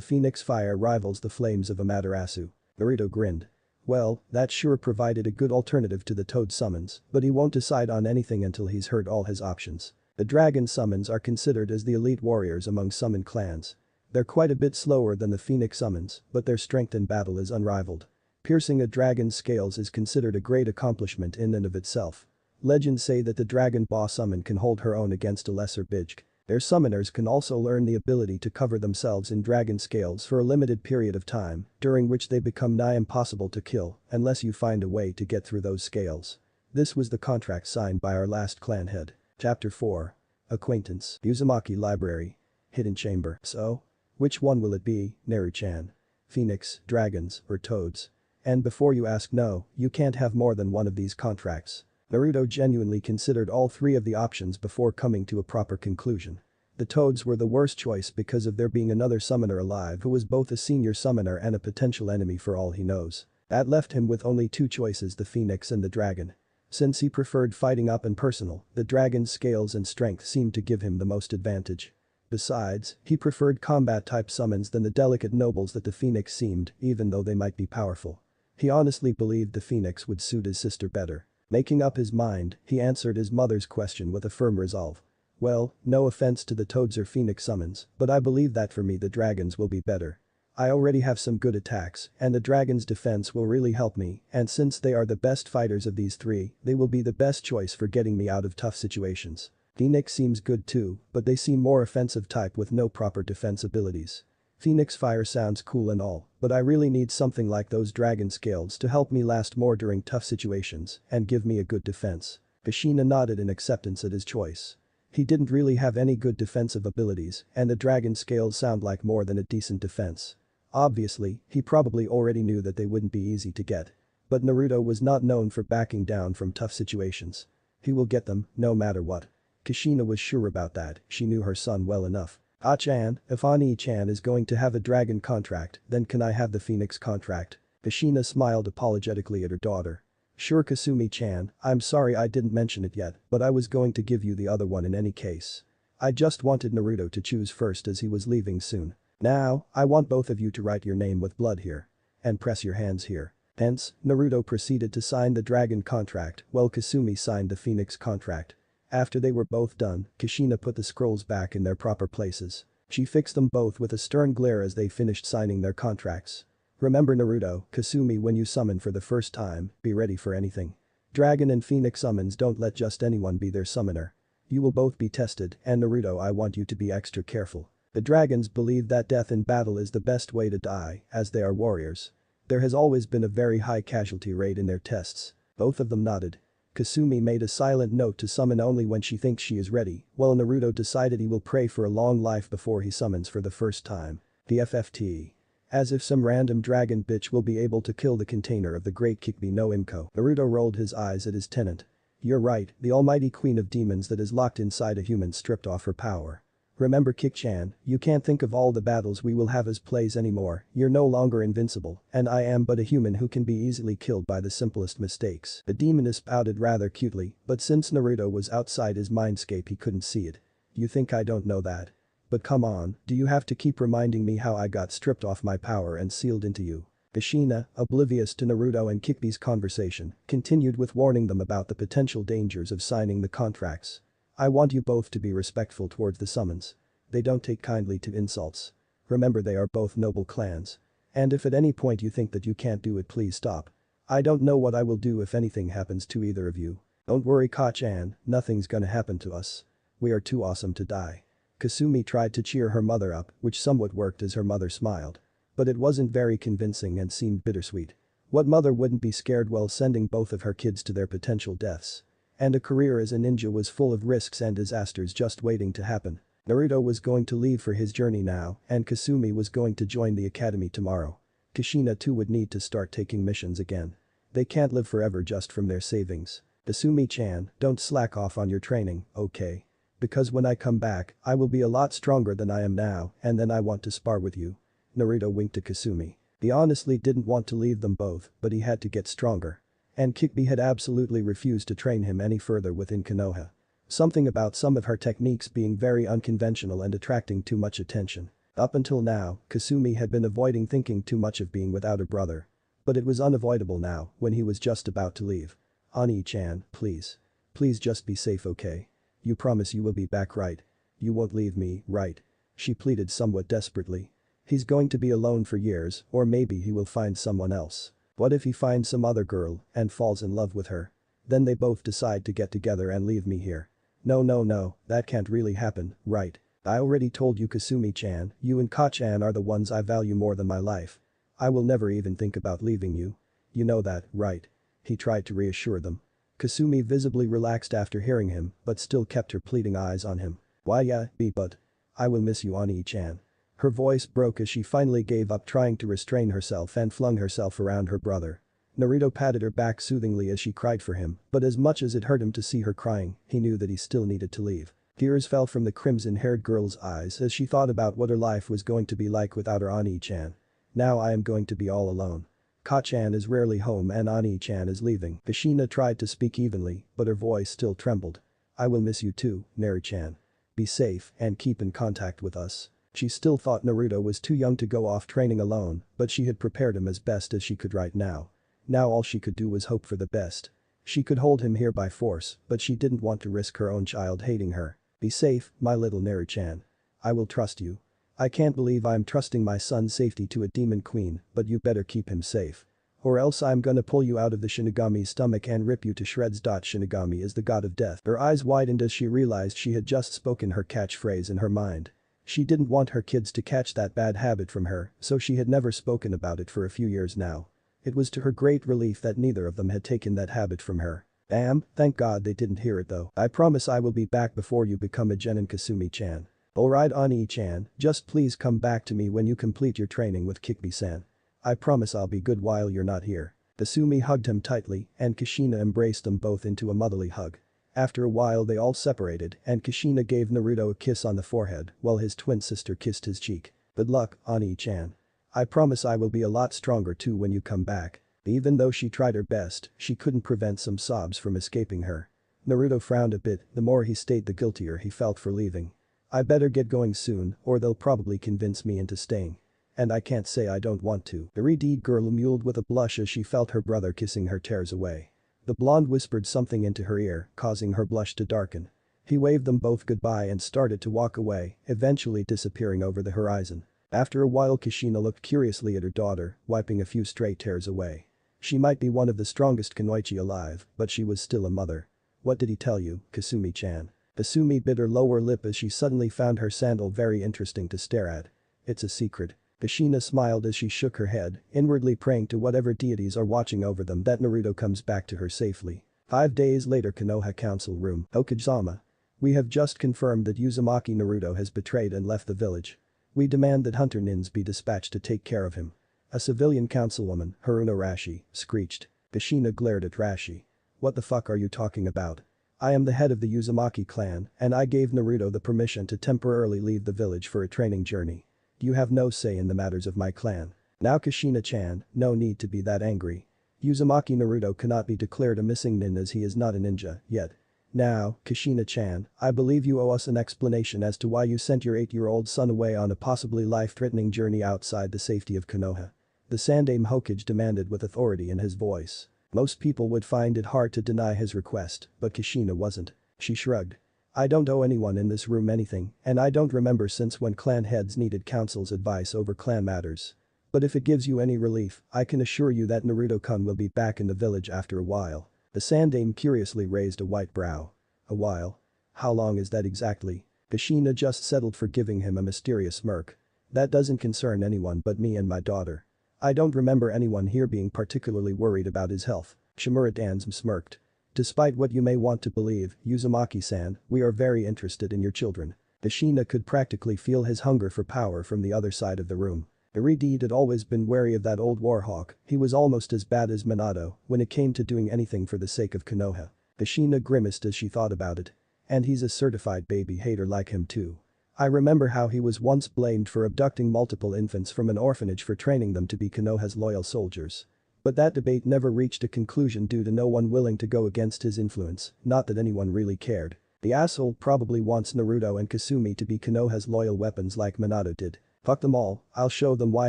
Phoenix fire rivals the flames of Amaterasu. Naruto grinned. Well, that sure provided a good alternative to the Toad summons, but he won't decide on anything until he's heard all his options. The Dragon summons are considered as the elite warriors among summon clans. They're quite a bit slower than the Phoenix summons, but their strength in battle is unrivaled. Piercing a dragon's scales is considered a great accomplishment in and of itself. Legends say that the Dragon Ball summon can hold her own against a lesser bitch. Their summoners can also learn the ability to cover themselves in dragon scales for a limited period of time, during which they become nigh impossible to kill unless you find a way to get through those scales. This was the contract signed by our last clan head. Chapter 4. Acquaintance. Uzumaki Library. Hidden Chamber. So? Which one will it be, Naru-chan? Phoenix, dragons, or toads? And before you ask, no, you can't have more than one of these contracts. Naruto genuinely considered all three of the options before coming to a proper conclusion. The toads were the worst choice because of there being another summoner alive who was both a senior summoner and a potential enemy for all he knows. That left him with only two choices, the phoenix and the dragon. Since he preferred fighting up and personal, the dragon's scales and strength seemed to give him the most advantage. Besides, he preferred combat-type summons than the delicate nobles that the phoenix seemed, even though they might be powerful. He honestly believed the phoenix would suit his sister better. Making up his mind, he answered his mother's question with a firm resolve. Well, no offense to the toads or phoenix summons, but I believe that for me the dragons will be better. I already have some good attacks, and the dragon's defense will really help me, and since they are the best fighters of these three, they will be the best choice for getting me out of tough situations. Phoenix seems good too, but they seem more offensive type with no proper defense abilities. Phoenix Fire sounds cool and all, but I really need something like those dragon scales to help me last more during tough situations and give me a good defense. Kushina nodded in acceptance at his choice. He didn't really have any good defensive abilities, and the dragon scales sound like more than a decent defense. Obviously, he probably already knew that they wouldn't be easy to get. But Naruto was not known for backing down from tough situations. He will get them, no matter what. Kushina was sure about that, she knew her son well enough. Ah-chan, if Ani-chan is going to have a dragon contract, then can I have the phoenix contract? Kushina smiled apologetically at her daughter. Sure Kasumi-chan, I'm sorry I didn't mention it yet, but I was going to give you the other one in any case. I just wanted Naruto to choose first as he was leaving soon. Now, I want both of you to write your name with blood here. And press your hands here. Hence, Naruto proceeded to sign the dragon contract while Kasumi signed the phoenix contract. After they were both done, Kushina put the scrolls back in their proper places. She fixed them both with a stern glare as they finished signing their contracts. Remember Naruto, Kasumi, when you summon for the first time, be ready for anything. Dragon and Phoenix summons don't let just anyone be their summoner. You will both be tested, and Naruto, I want you to be extra careful. The dragons believe that death in battle is the best way to die, as they are warriors. There has always been a very high casualty rate in their tests. Both of them nodded. Kasumi made a silent note to summon only when she thinks she is ready, while Naruto decided he will pray for a long life before he summons for the first time. The FFT. As if some random dragon bitch will be able to kill the container of the great Kikbi no Imko. Naruto rolled his eyes at his tenant. You're right, the almighty queen of demons that is locked inside a human stripped off her power. Remember Kik-chan, you can't think of all the battles we will have as plays anymore, you're no longer invincible, and I am but a human who can be easily killed by the simplest mistakes. The demoness pouted rather cutely, but since Naruto was outside his mindscape he couldn't see it. You think I don't know that? But come on, do you have to keep reminding me how I got stripped off my power and sealed into you? Kushina, oblivious to Naruto and Kikbi's conversation, continued with warning them about the potential dangers of signing the contracts. I want you both to be respectful towards the summons. They don't take kindly to insults. Remember they are both noble clans. And if at any point you think that you can't do it, please stop. I don't know what I will do if anything happens to either of you. Don't worry Ka-chan, nothing's gonna happen to us. We are too awesome to die. Kasumi tried to cheer her mother up, which somewhat worked as her mother smiled. But it wasn't very convincing and seemed bittersweet. What mother wouldn't be scared while sending both of her kids to their potential deaths? And a career as a ninja was full of risks and disasters just waiting to happen. Naruto was going to leave for his journey now, and Kasumi was going to join the academy tomorrow. Kushina too would need to start taking missions again. They can't live forever just from their savings. Kasumi-chan, don't slack off on your training, okay? Because when I come back, I will be a lot stronger than I am now, and then I want to spar with you. Naruto winked to Kasumi. He honestly didn't want to leave them both, but he had to get stronger. And Kikbi had absolutely refused to train him any further within Konoha. Something about some of her techniques being very unconventional and attracting too much attention. Up until now, Kasumi had been avoiding thinking too much of being without a brother. But it was unavoidable now, when he was just about to leave. Ani-chan, please. Please just be safe, okay? You promise you will be back, right? You won't leave me, right? She pleaded somewhat desperately. He's going to be alone for years, or maybe he will find someone else. What if he finds some other girl and falls in love with her? Then they both decide to get together and leave me here. No, no, no, that can't really happen, right? I already told you, Kasumi-chan, you and Ka-chan are the ones I value more than my life. I will never even think about leaving you. You know that, right? He tried to reassure them. Kasumi visibly relaxed after hearing him, but still kept her pleading eyes on him. Why yeah, but. I will miss you, Ani-chan. Her voice broke as she finally gave up trying to restrain herself and flung herself around her brother. Naruto patted her back soothingly as she cried for him, but as much as it hurt him to see her crying, he knew that he still needed to leave. Tears fell from the crimson-haired girl's eyes as she thought about what her life was going to be like without her Ani-chan. Now I am going to be all alone. Ka-chan is rarely home and Ani-chan is leaving. Kushina tried to speak evenly, but her voice still trembled. I will miss you too, Neri-chan. Be safe and keep in contact with us. She still thought Naruto was too young to go off training alone, but she had prepared him as best as she could right now. Now all she could do was hope for the best. She could hold him here by force, but she didn't want to risk her own child hating her. Be safe, my little Neri-chan. I will trust you. I can't believe I'm trusting my son's safety to a demon queen, but you better keep him safe. Or else I'm gonna pull you out of the Shinigami's stomach and rip you to shreds. Shinigami is the god of death. Her eyes widened as she realized she had just spoken her catchphrase in her mind. She didn't want her kids to catch that bad habit from her, so she had never spoken about it for a few years now. It was to her great relief that neither of them had taken that habit from her. Damn, thank God they didn't hear it though. I promise I will be back before you become a genin, Kasumi-chan. Alright, Ani-chan, just please come back to me when you complete your training with Kikbi-san. I promise I'll be good while you're not here. Kasumi hugged him tightly and Kushina embraced them both into a motherly hug. After a while they all separated and Kushina gave Naruto a kiss on the forehead while his twin sister kissed his cheek. Good luck, Ani-chan. I promise I will be a lot stronger too when you come back. Even though she tried her best, she couldn't prevent some sobs from escaping her. Naruto frowned a bit, the more he stayed the guiltier he felt for leaving. I better get going soon or they'll probably convince me into staying. And I can't say I don't want to. The red girl mewed with a blush as she felt her brother kissing her tears away. The blonde whispered something into her ear, causing her blush to darken. He waved them both goodbye and started to walk away, eventually disappearing over the horizon. After a while Kushina looked curiously at her daughter, wiping a few stray tears away. She might be one of the strongest kunoichi alive, but she was still a mother. What did he tell you, Kasumi-chan? Kasumi bit her lower lip as she suddenly found her sandal very interesting to stare at. It's a secret. Kushina smiled as she shook her head, inwardly praying to whatever deities are watching over them that Naruto comes back to her safely. 5 days later, Konoha Council Room. Okage-sama. We have just confirmed that Uzumaki Naruto has betrayed and left the village. We demand that Hunter Nins be dispatched to take care of him. A civilian councilwoman, Haruno Rashi, screeched. Kushina glared at Rashi. What the fuck are you talking about? I am the head of the Uzumaki clan and I gave Naruto the permission to temporarily leave the village for a training journey. You have no say in the matters of my clan. Now Kushina-chan, no need to be that angry. Uzumaki Naruto cannot be declared a missing nin as he is not a ninja, yet. Now, Kushina-chan, I believe you owe us an explanation as to why you sent your 8-year-old son away on a possibly life-threatening journey outside the safety of Konoha. The Sandaime Hokage demanded with authority in his voice. Most people would find it hard to deny his request, but Kushina wasn't. She shrugged. I don't owe anyone in this room anything, and I don't remember since when clan heads needed council's advice over clan matters. But if it gives you any relief, I can assure you that Naruto-kun will be back in the village after a while. The Sandaime curiously raised a white brow. A while? How long is that exactly? Kushina just settled for giving him a mysterious smirk. That doesn't concern anyone but me and my daughter. I don't remember anyone here being particularly worried about his health. Shimura-dan smirked. Despite what you may want to believe, Uzumaki-san, we are very interested in your children. Kushina could practically feel his hunger for power from the other side of the room. Iridid had always been wary of that old warhawk, he was almost as bad as Minato when it came to doing anything for the sake of Konoha. Kushina grimaced as she thought about it. And he's a certified baby hater like him too. I remember how he was once blamed for abducting multiple infants from an orphanage for training them to be Konoha's loyal soldiers. But that debate never reached a conclusion due to no one willing to go against his influence, not that anyone really cared. The asshole probably wants Naruto and Kasumi to be Konoha's loyal weapons like Minato did. Fuck them all, I'll show them why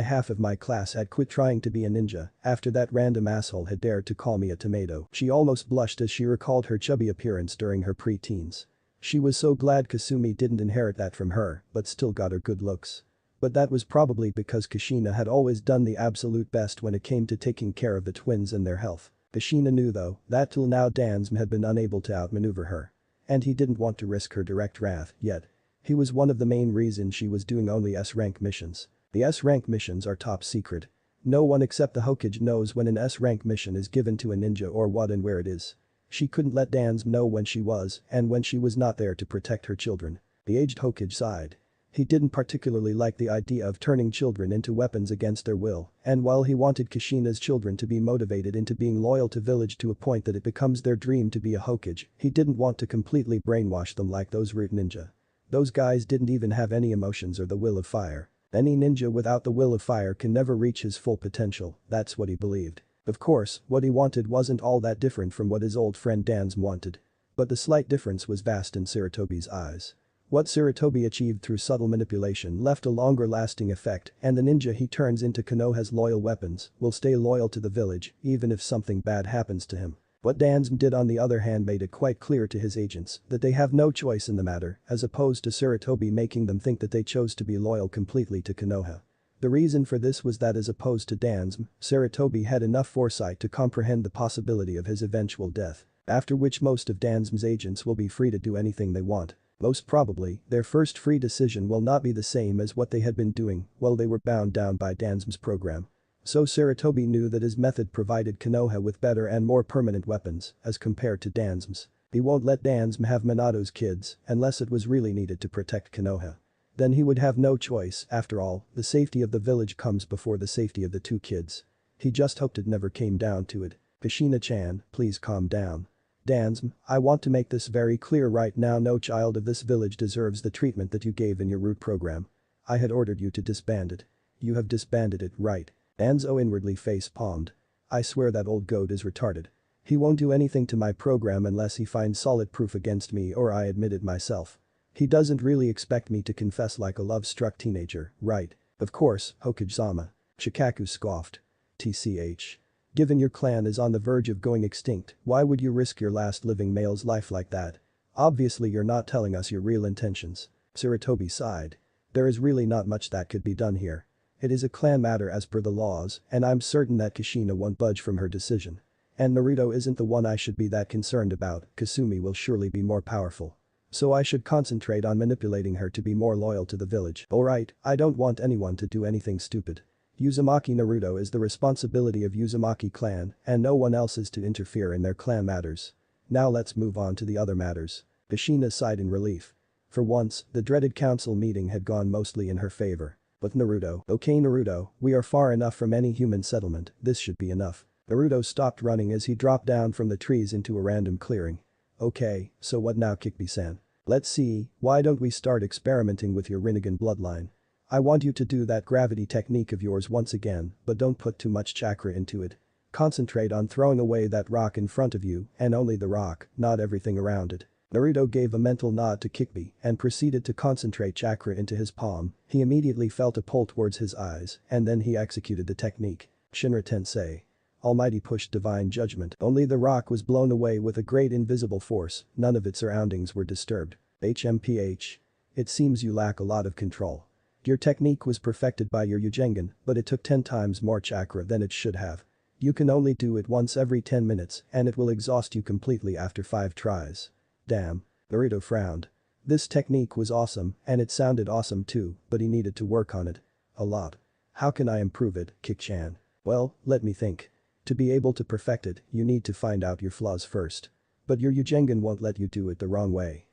half of my class had quit trying to be a ninja after that random asshole had dared to call me a tomato. She almost blushed as she recalled her chubby appearance during her pre-teens. She was so glad Kasumi didn't inherit that from her, but still got her good looks. But that was probably because Kushina had always done the absolute best when it came to taking care of the twins and their health. Kushina knew though that till now Dansm had been unable to outmaneuver her. And he didn't want to risk her direct wrath, yet. He was one of the main reasons she was doing only S-rank missions. The S-rank missions are top secret. No one except the Hokage knows when an S-rank mission is given to a ninja or what and where it is. She couldn't let Dansm know when she was and when she was not there to protect her children. The aged Hokage sighed. He didn't particularly like the idea of turning children into weapons against their will, and while he wanted Kushina's children to be motivated into being loyal to village to a point that it becomes their dream to be a Hokage, he didn't want to completely brainwash them like those root ninja. Those guys didn't even have any emotions or the will of fire. Any ninja without the will of fire can never reach his full potential, that's what he believed. Of course, what he wanted wasn't all that different from what his old friend Dansm wanted. But the slight difference was vast in Sarutobi's eyes. What Sarutobi achieved through subtle manipulation left a longer lasting effect, and the ninja he turns into Konoha's loyal weapons will stay loyal to the village even if something bad happens to him. What Dansm did on the other hand made it quite clear to his agents that they have no choice in the matter as opposed to Sarutobi making them think that they chose to be loyal completely to Konoha. The reason for this was that as opposed to Dansm, Sarutobi had enough foresight to comprehend the possibility of his eventual death, after which most of Dansm's agents will be free to do anything they want. Most probably, their first free decision will not be the same as what they had been doing while they were bound down by Dansm's program. So Sarutobi knew that his method provided Konoha with better and more permanent weapons as compared to Dansm's. He won't let Dansm have Minato's kids unless it was really needed to protect Konoha. Then he would have no choice, after all, the safety of the village comes before the safety of the two kids. He just hoped it never came down to it. Kushina-chan, please calm down. Dansm, I want to make this very clear right now, no child of this village deserves the treatment that you gave in your root program. I had ordered you to disband it. You have disbanded it, right? Danzo inwardly face-palmed. I swear that old goat is retarded. He won't do anything to my program unless he finds solid proof against me or I admit it myself. He doesn't really expect me to confess like a love-struck teenager, right? Of course, Hokage-sama. Shikaku scoffed. TCH. Given your clan is on the verge of going extinct, why would you risk your last living male's life like that? Obviously you're not telling us your real intentions. Sarutobi sighed. There is really not much that could be done here. It is a clan matter as per the laws, and I'm certain that Kushina won't budge from her decision. And Naruto isn't the one I should be that concerned about, Kasumi will surely be more powerful. So I should concentrate on manipulating her to be more loyal to the village. Alright, I don't want anyone to do anything stupid. Uzumaki Naruto is the responsibility of Uzumaki clan and no one else is to interfere in their clan matters. Now let's move on to the other matters. Kushina sighed in relief. For once, the dreaded council meeting had gone mostly in her favor. But Naruto, okay Naruto, we are far enough from any human settlement, this should be enough. Naruto stopped running as he dropped down from the trees into a random clearing. Okay, so what now Kikbi-san? Let's see, why don't we start experimenting with your Rinnegan bloodline? I want you to do that gravity technique of yours once again, but don't put too much chakra into it. Concentrate on throwing away that rock in front of you and only the rock, not everything around it. Naruto gave a mental nod to Kikbi and proceeded to concentrate chakra into his palm. He immediately felt a pull towards his eyes and then he executed the technique. Shinra Tensei. Almighty pushed divine judgment. Only the rock was blown away with a great invisible force, none of its surroundings were disturbed. HMPH. It seems you lack a lot of control. Your technique was perfected by your Ujengan, but it took 10 times more chakra than it should have. You can only do it once every 10 minutes and it will exhaust you completely after 5 tries. Damn. Naruto frowned. This technique was awesome and it sounded awesome too, but he needed to work on it. A lot. How can I improve it, Kik-chan? Well, let me think. To be able to perfect it, you need to find out your flaws first. But your Ujengan won't let you do it the wrong way.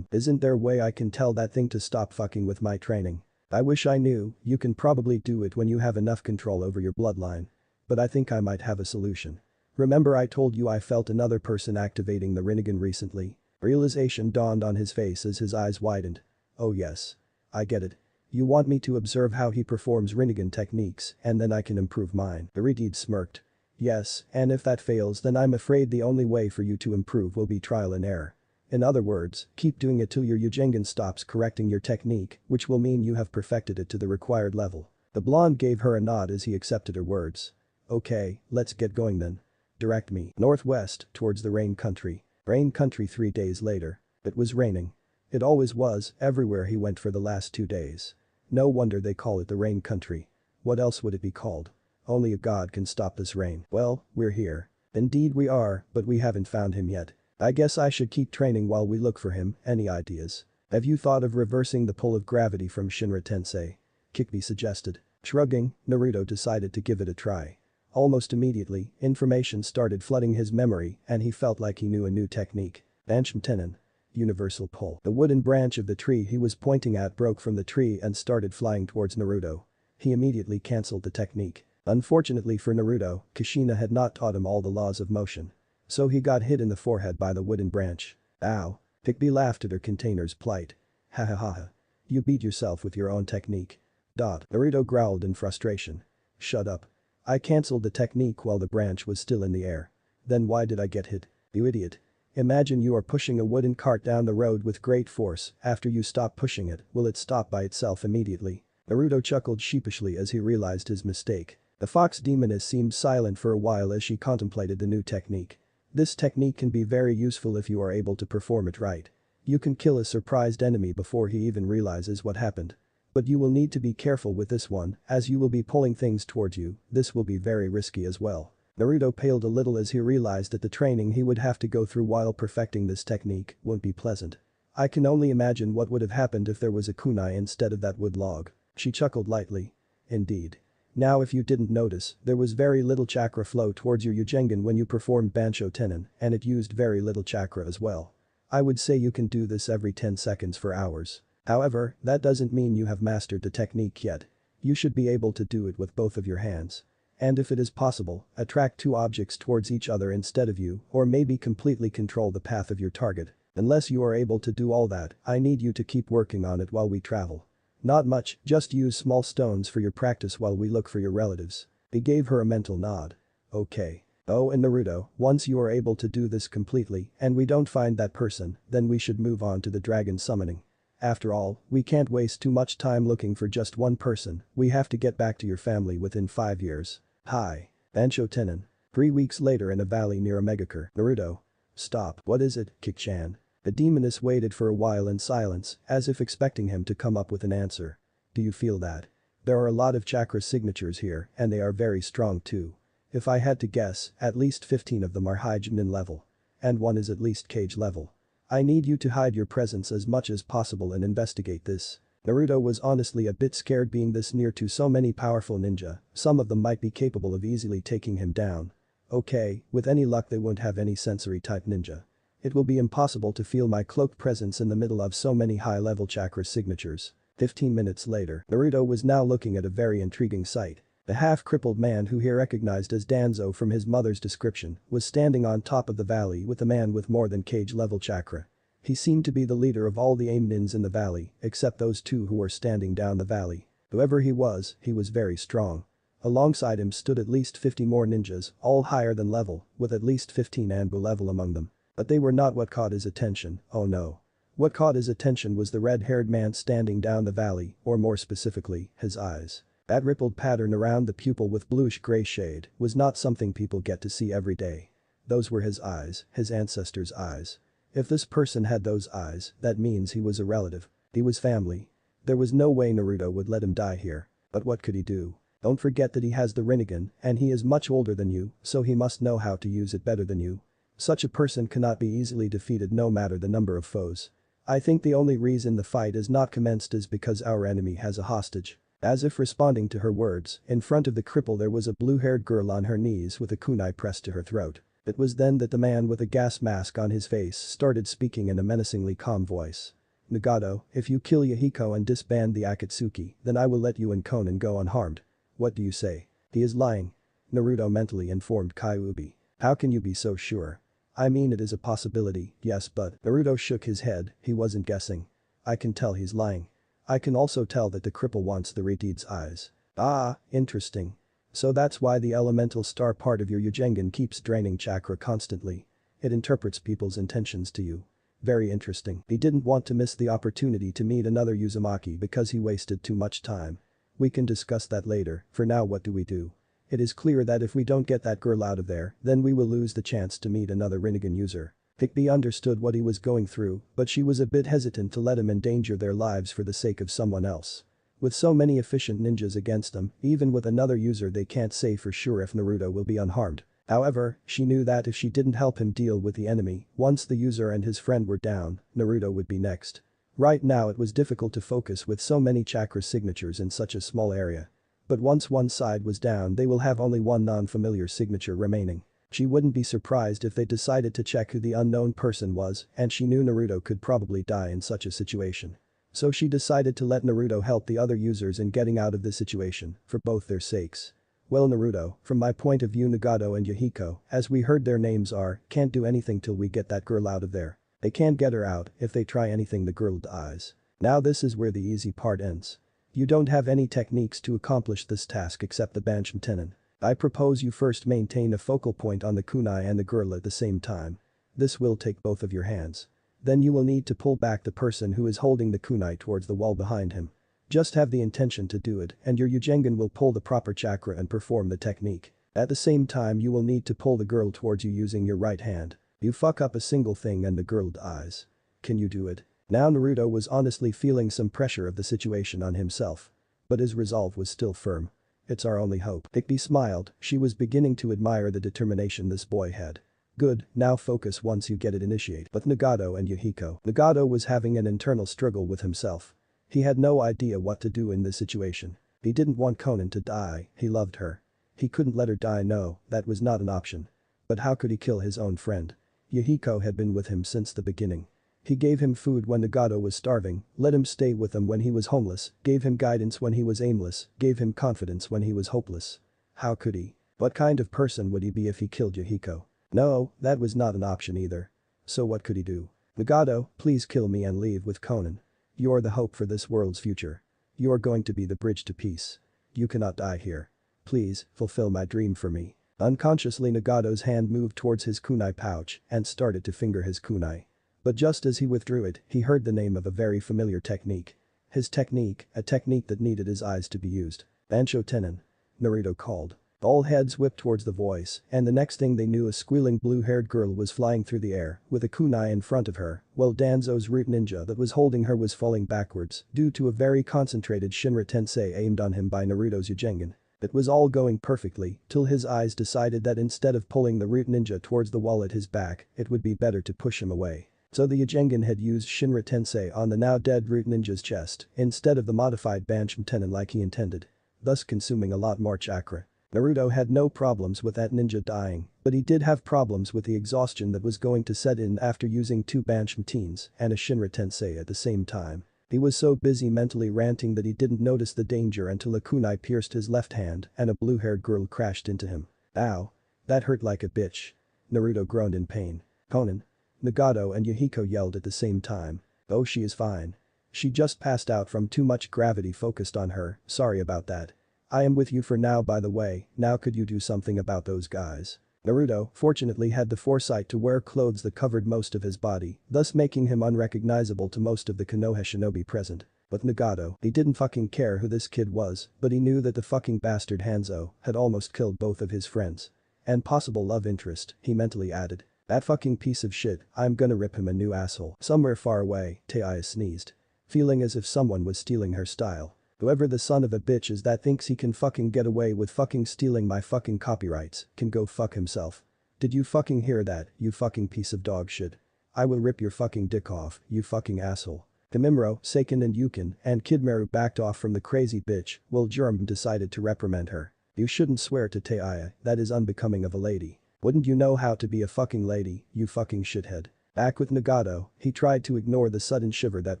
Isn't there a way I can tell that thing to stop fucking with my training? I wish I knew, you can probably do it when you have enough control over your bloodline. But I think I might have a solution. Remember I told you I felt another person activating the Rinnegan recently? Realization dawned on his face as his eyes widened. Oh yes. I get it. You want me to observe how he performs Rinnegan techniques and then I can improve mine. Iridied smirked. Yes, and if that fails then I'm afraid the only way for you to improve will be trial and error. In other words, keep doing it till your Ujengan stops correcting your technique, which will mean you have perfected it to the required level. The blonde gave her a nod as he accepted her words. Okay, let's get going then. Direct me northwest towards the rain country. Rain country 3 days later. It was raining. It always was, everywhere he went for the last 2 days. No wonder they call it the rain country. What else would it be called? Only a god can stop this rain. Well, we're here. Indeed we are, but we haven't found him yet. I guess I should keep training while we look for him, any ideas? Have you thought of reversing the pull of gravity from Shinra Tensei? Kikbi suggested. Shrugging, Naruto decided to give it a try. Almost immediately, information started flooding his memory and he felt like he knew a new technique. Bansham Tenon. Universal pull. The wooden branch of the tree he was pointing at broke from the tree and started flying towards Naruto. He immediately cancelled the technique. Unfortunately for Naruto, Kushina had not taught him all the laws of motion. So he got hit in the forehead by the wooden branch. Ow. Kikbi laughed at her container's plight. Ha ha ha ha. You beat yourself with your own technique. Naruto growled in frustration. Shut up. I cancelled the technique while the branch was still in the air. Then why did I get hit? You idiot. Imagine you are pushing a wooden cart down the road with great force. After you stop pushing it, will it stop by itself immediately? Naruto chuckled sheepishly as he realized his mistake. The fox demoness seemed silent for a while as she contemplated the new technique. This technique can be very useful if you are able to perform it right. You can kill a surprised enemy before he even realizes what happened. But you will need to be careful with this one, as you will be pulling things towards you. This will be very risky as well. Naruto paled a little as he realized that the training he would have to go through while perfecting this technique won't be pleasant. I can only imagine what would have happened if there was a kunai instead of that wood log. She chuckled lightly. Indeed. Now if you didn't notice, there was very little chakra flow towards your Yujengan when you performed Bansho Tenon, and it used very little chakra as well. I would say you can do this every 10 seconds for hours. However, that doesn't mean you have mastered the technique yet. You should be able to do it with both of your hands. And if it is possible, attract two objects towards each other instead of you, or maybe completely control the path of your target. Unless you are able to do all that, I need you to keep working on it while we travel. Not much, just use small stones for your practice while we look for your relatives. He gave her a mental nod. Okay. Oh, and Naruto, once you are able to do this completely and we don't find that person, then we should move on to the dragon summoning. After all, we can't waste too much time looking for just one person, we have to get back to your family within 5 years. Hi. Bansho Tenon. 3 weeks later in a valley near Omegakure. Naruto. Stop. What is it, Kik-chan? The demoness waited for a while in silence, as if expecting him to come up with an answer. Do you feel that? There are a lot of chakra signatures here, and they are very strong too. If I had to guess, at least 15 of them are high Junin level. And one is at least cage level. I need you to hide your presence as much as possible and investigate this. Naruto was honestly a bit scared being this near to so many powerful ninja, some of them might be capable of easily taking him down. Okay, with any luck they won't have any sensory type ninja. It will be impossible to feel my cloaked presence in the middle of so many high-level chakra signatures. 15 minutes later, Naruto was now looking at a very intriguing sight. The half-crippled man who he recognized as Danzo from his mother's description was standing on top of the valley with a man with more than cage-level chakra. He seemed to be the leader of all the Ainmnins in the valley, except those two who were standing down the valley. Whoever he was very strong. Alongside him stood at least 50 more ninjas, all higher than level, with at least 15 Anbu level among them. But they were not what caught his attention, oh no. What caught his attention was the red-haired man standing down the valley, or more specifically, his eyes. That rippled pattern around the pupil with bluish-gray shade was not something people get to see every day. Those were his eyes, his ancestors' eyes. If this person had those eyes, that means he was a relative. He was family. There was no way Naruto would let him die here. But what could he do? Don't forget that he has the Rinnegan, and he is much older than you, so he must know how to use it better than you. Such a person cannot be easily defeated no matter the number of foes. I think the only reason the fight is not commenced is because our enemy has a hostage. As if responding to her words, in front of the cripple there was a blue-haired girl on her knees with a kunai pressed to her throat. It was then that the man with a gas mask on his face started speaking in a menacingly calm voice. Nagato, if you kill Yahiko and disband the Akatsuki, then I will let you and Konan go unharmed. What do you say? He is lying. Naruto mentally informed Kyuubi. How can you be so sure? I mean it is a possibility, yes but. Naruto shook his head, he wasn't guessing. I can tell he's lying. I can also tell that the cripple wants the Ritide's eyes. Ah, interesting. So that's why the elemental star part of your Yujengan keeps draining chakra constantly. It interprets people's intentions to you. Very interesting. He didn't want to miss the opportunity to meet another Uzumaki because he wasted too much time. We can discuss that later, for now what do we do? It is clear that if we don't get that girl out of there, then we will lose the chance to meet another Rinnegan user. Hikbi understood what he was going through, but she was a bit hesitant to let him endanger their lives for the sake of someone else. With so many efficient ninjas against them, even with another user they can't say for sure if Naruto will be unharmed. However, she knew that if she didn't help him deal with the enemy, once the user and his friend were down, Naruto would be next. Right now it was difficult to focus with so many chakra signatures in such a small area. But once one side was down they will have only one non-familiar signature remaining. She wouldn't be surprised if they decided to check who the unknown person was, and she knew Naruto could probably die in such a situation. So she decided to let Naruto help the other users in getting out of this situation, for both their sakes. Well Naruto, from my point of view Nagato and Yahiko, as we heard their names are, can't do anything till we get that girl out of there. They can't get her out, if they try anything the girl dies. Now this is where the easy part ends. You don't have any techniques to accomplish this task except the Bansham Tenon. I propose you first maintain a focal point on the kunai and the girl at the same time. This will take both of your hands. Then you will need to pull back the person who is holding the kunai towards the wall behind him. Just have the intention to do it and your Yugengan will pull the proper chakra and perform the technique. At the same time you will need to pull the girl towards you using your right hand. You fuck up a single thing and the girl dies. Can you do it? Now Naruto was honestly feeling some pressure of the situation on himself. But his resolve was still firm. It's our only hope. Ikki smiled, she was beginning to admire the determination this boy had. Good, now focus once you get it initiate. But Nagato and Yahiko. Nagato was having an internal struggle with himself. He had no idea what to do in this situation. He didn't want Konan to die, he loved her. He couldn't let her die, no, that was not an option. But how could he kill his own friend? Yahiko had been with him since the beginning. He gave him food when Nagato was starving, let him stay with him when he was homeless, gave him guidance when he was aimless, gave him confidence when he was hopeless. How could he? What kind of person would he be if he killed Yahiko? No, that was not an option either. So what could he do? Nagato, please kill me and leave with Konan. You're the hope for this world's future. You're going to be the bridge to peace. You cannot die here. Please, fulfill my dream for me. Unconsciously Nagato's hand moved towards his kunai pouch and started to finger his kunai. But just as he withdrew it, he heard the name of a very familiar technique. His technique, a technique that needed his eyes to be used. Bansho Tenon. Naruto called. All heads whipped towards the voice, and the next thing they knew a squealing blue-haired girl was flying through the air, with a kunai in front of her, while Danzo's root ninja that was holding her was falling backwards, due to a very concentrated Shinra Tensei aimed on him by Naruto's Yugengan. It was all going perfectly, till his eyes decided that instead of pulling the root ninja towards the wall at his back, it would be better to push him away. So the Yugengan had used Shinra Tensei on the now dead root ninja's chest, instead of the modified Bansham Tenon like he intended. Thus consuming a lot more chakra. Naruto had no problems with that ninja dying, but he did have problems with the exhaustion that was going to set in after using two Bansham Teens and a Shinra Tensei at the same time. He was so busy mentally ranting that he didn't notice the danger until a kunai pierced his left hand and a blue-haired girl crashed into him. Ow. That hurt like a bitch. Naruto groaned in pain. Konan. Nagato and Yahiko yelled at the same time. Oh, she is fine. She just passed out from too much gravity focused on her, sorry about that. I am with you for now by the way, now could you do something about those guys? Naruto, fortunately had the foresight to wear clothes that covered most of his body, thus making him unrecognizable to most of the Konoha shinobi present. But Nagato, he didn't fucking care who this kid was, but he knew that the fucking bastard Hanzo had almost killed both of his friends. And possible love interest, he mentally added. That fucking piece of shit, I'm gonna rip him a new asshole. Somewhere far away, Taiya sneezed. Feeling as if someone was stealing her style. Whoever the son of a bitch is that thinks he can fucking get away with fucking stealing my fucking copyrights can go fuck himself. Did you fucking hear that, you fucking piece of dog shit? I will rip your fucking dick off, you fucking asshole. Kamimuro, Seiken and Yukin and Kidmaru backed off from the crazy bitch while Jirum decided to reprimand her. You shouldn't swear to Taiya, that is unbecoming of a lady. Wouldn't you know how to be a fucking lady, you fucking shithead? Back with Nagato, he tried to ignore the sudden shiver that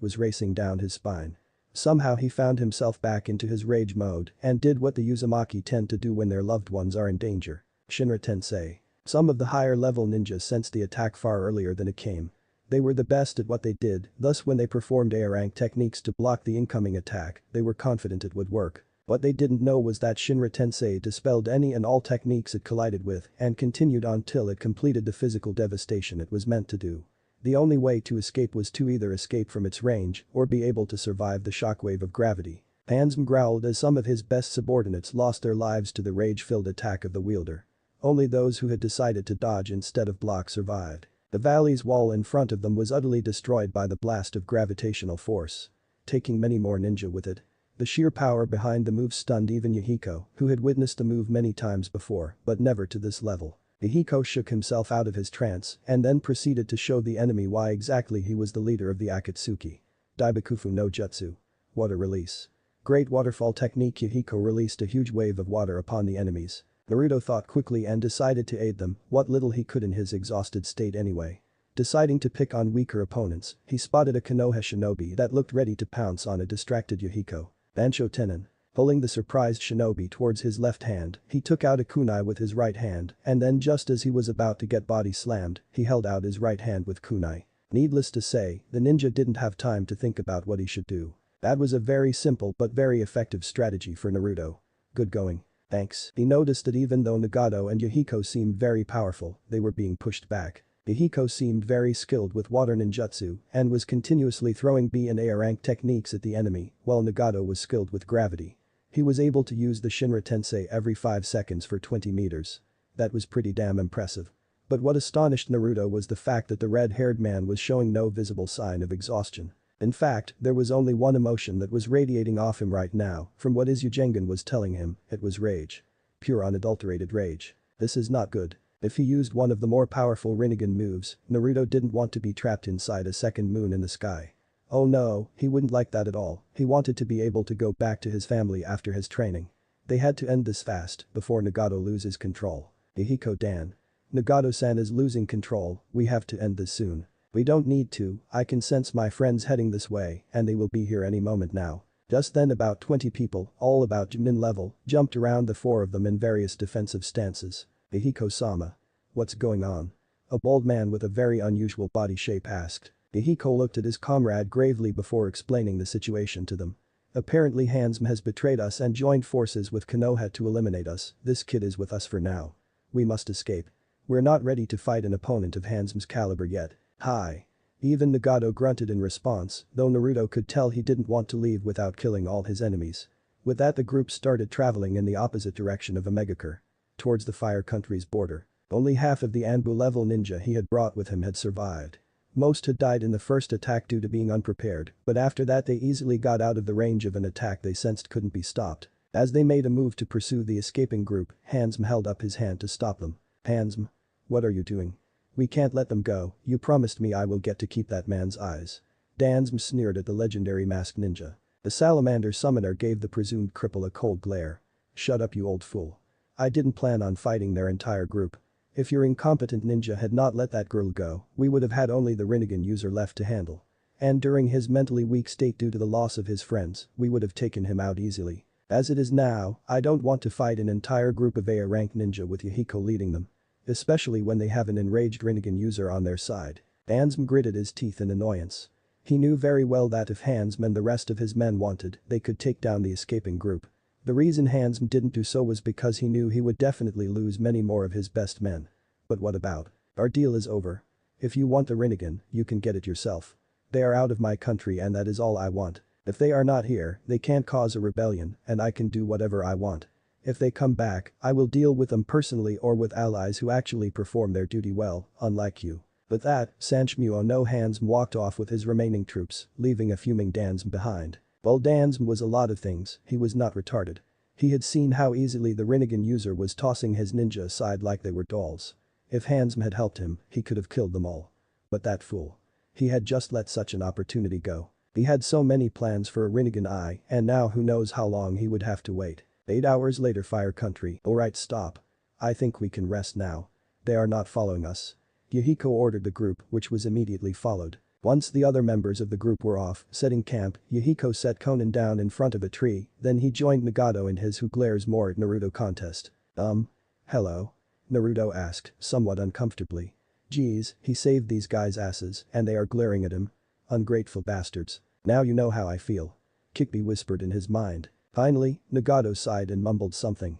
was racing down his spine. Somehow he found himself back into his rage mode and did what the Uzumaki tend to do when their loved ones are in danger. Shinra Tensei. Some of the higher level ninjas sensed the attack far earlier than it came. They were the best at what they did, thus when they performed A-rank techniques to block the incoming attack, they were confident it would work. What they didn't know was that Shinra Tensei dispelled any and all techniques it collided with and continued on till it completed the physical devastation it was meant to do. The only way to escape was to either escape from its range or be able to survive the shockwave of gravity. Handsome growled as some of his best subordinates lost their lives to the rage-filled attack of the wielder. Only those who had decided to dodge instead of block survived. The valley's wall in front of them was utterly destroyed by the blast of gravitational force. Taking many more ninja with it. The sheer power behind the move stunned even Yahiko, who had witnessed the move many times before, but never to this level. Ihiko shook himself out of his trance and then proceeded to show the enemy why exactly he was the leader of the Akatsuki. Daibakufu no Jutsu. Water release. Great waterfall technique. Ihiko released a huge wave of water upon the enemies. Naruto thought quickly and decided to aid them, what little he could in his exhausted state anyway. Deciding to pick on weaker opponents, he spotted a Konoha shinobi that looked ready to pounce on a distracted Yahiko. Bansho Tenin. Pulling the surprised shinobi towards his left hand, he took out a kunai with his right hand, and then just as he was about to get body slammed, he held out his right hand with kunai. Needless to say, the ninja didn't have time to think about what he should do. That was a very simple but very effective strategy for Naruto. Good going. Thanks. He noticed that even though Nagato and Yahiko seemed very powerful, they were being pushed back. Yahiko seemed very skilled with water ninjutsu and was continuously throwing B and A rank techniques at the enemy, while Nagato was skilled with gravity. He was able to use the Shinra Tensei every 5 seconds for 20 meters. That was pretty damn impressive. But what astonished Naruto was the fact that the red-haired man was showing no visible sign of exhaustion. In fact, there was only one emotion that was radiating off him right now, from what Izugengan was telling him, it was rage. Pure unadulterated rage. This is not good. If he used one of the more powerful Rinnegan moves, Naruto didn't want to be trapped inside a second moon in the sky. Oh no, he wouldn't like that at all, he wanted to be able to go back to his family after his training. They had to end this fast, before Nagato loses control. Ihiko Dan. Nagato-san is losing control, we have to end this soon. We don't need to, I can sense my friends heading this way, and they will be here any moment now. Just then about 20 people, all about Junin level, jumped around the 4 of them in various defensive stances. Ihiko-sama. What's going on? A bald man with a very unusual body shape asked. Ihiko looked at his comrade gravely before explaining the situation to them. Apparently Hansm has betrayed us and joined forces with Konoha to eliminate us, this kid is with us for now. We must escape. We're not ready to fight an opponent of Hansm's caliber yet. Hi. Even Nagato grunted in response, though Naruto could tell he didn't want to leave without killing all his enemies. With that the group started traveling in the opposite direction of Omegakure. Towards the Fire Country's border. Only half of the Anbu-level ninja he had brought with him had survived. Most had died in the first attack due to being unprepared, but after that they easily got out of the range of an attack they sensed couldn't be stopped. As they made a move to pursue the escaping group, Hansm held up his hand to stop them. Hansm. What are you doing? We can't let them go, you promised me I will get to keep that man's eyes. Dansm sneered at the legendary masked ninja. The salamander summoner gave the presumed cripple a cold glare. Shut up you old fool. I didn't plan on fighting their entire group. If your incompetent ninja had not let that girl go, we would have had only the Rinnegan user left to handle. And during his mentally weak state due to the loss of his friends, we would have taken him out easily. As it is now, I don't want to fight an entire group of A-rank ninja with Yahiko leading them. Especially when they have an enraged Rinnegan user on their side. Hansm gritted his teeth in annoyance. He knew very well that if Hansm and the rest of his men wanted, they could take down the escaping group. The reason Hansm didn't do so was because he knew he would definitely lose many more of his best men. But what about? Our deal is over. If you want the Rinnegan, you can get it yourself. They are out of my country and that is all I want. If they are not here, they can't cause a rebellion and I can do whatever I want. If they come back, I will deal with them personally or with allies who actually perform their duty well, unlike you. With that, Sanshmuo no Hansm walked off with his remaining troops, leaving a fuming Dansm behind. While Dansm was a lot of things, he was not retarded. He had seen how easily the Rinnegan user was tossing his ninja aside like they were dolls. If Hansm had helped him, he could have killed them all. But that fool. He had just let such an opportunity go. He had so many plans for a Rinnegan eye and now who knows how long he would have to wait. 8 hours later Fire Country. Alright stop. I think we can rest now. They are not following us. Yahiko ordered the group which was immediately followed. Once the other members of the group were off, setting camp, Yahiko set Konan down in front of a tree, then he joined Nagato in his who glares more at Naruto contest. Hello? Naruto asked, somewhat uncomfortably. Geez, he saved these guys' asses and they are glaring at him. Ungrateful bastards. Now you know how I feel. Kikbi whispered in his mind. Finally, Nagato sighed and mumbled something.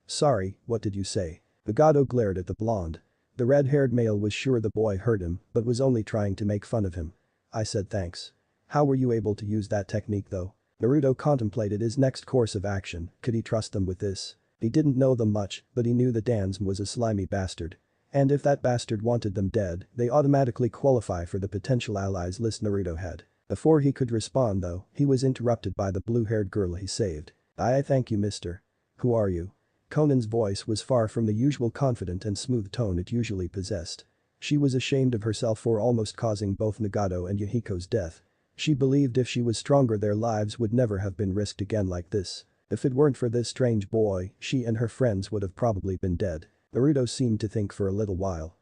Sorry, what did you say? Nagato glared at the blonde. The red-haired male was sure the boy heard him but was only trying to make fun of him. I said thanks. How were you able to use that technique though? Naruto contemplated his next course of action, could he trust them with this? He didn't know them much, but he knew that Dansm was a slimy bastard. And if that bastard wanted them dead, they automatically qualify for the potential allies list Naruto had. Before he could respond though, he was interrupted by the blue-haired girl he saved. I thank you mister. Who are you? Conan's voice was far from the usual confident and smooth tone it usually possessed. She was ashamed of herself for almost causing both Nagato and Yahiko's death. She believed if she was stronger their lives would never have been risked again like this. If it weren't for this strange boy, she and her friends would have probably been dead. Naruto seemed to think for a little while.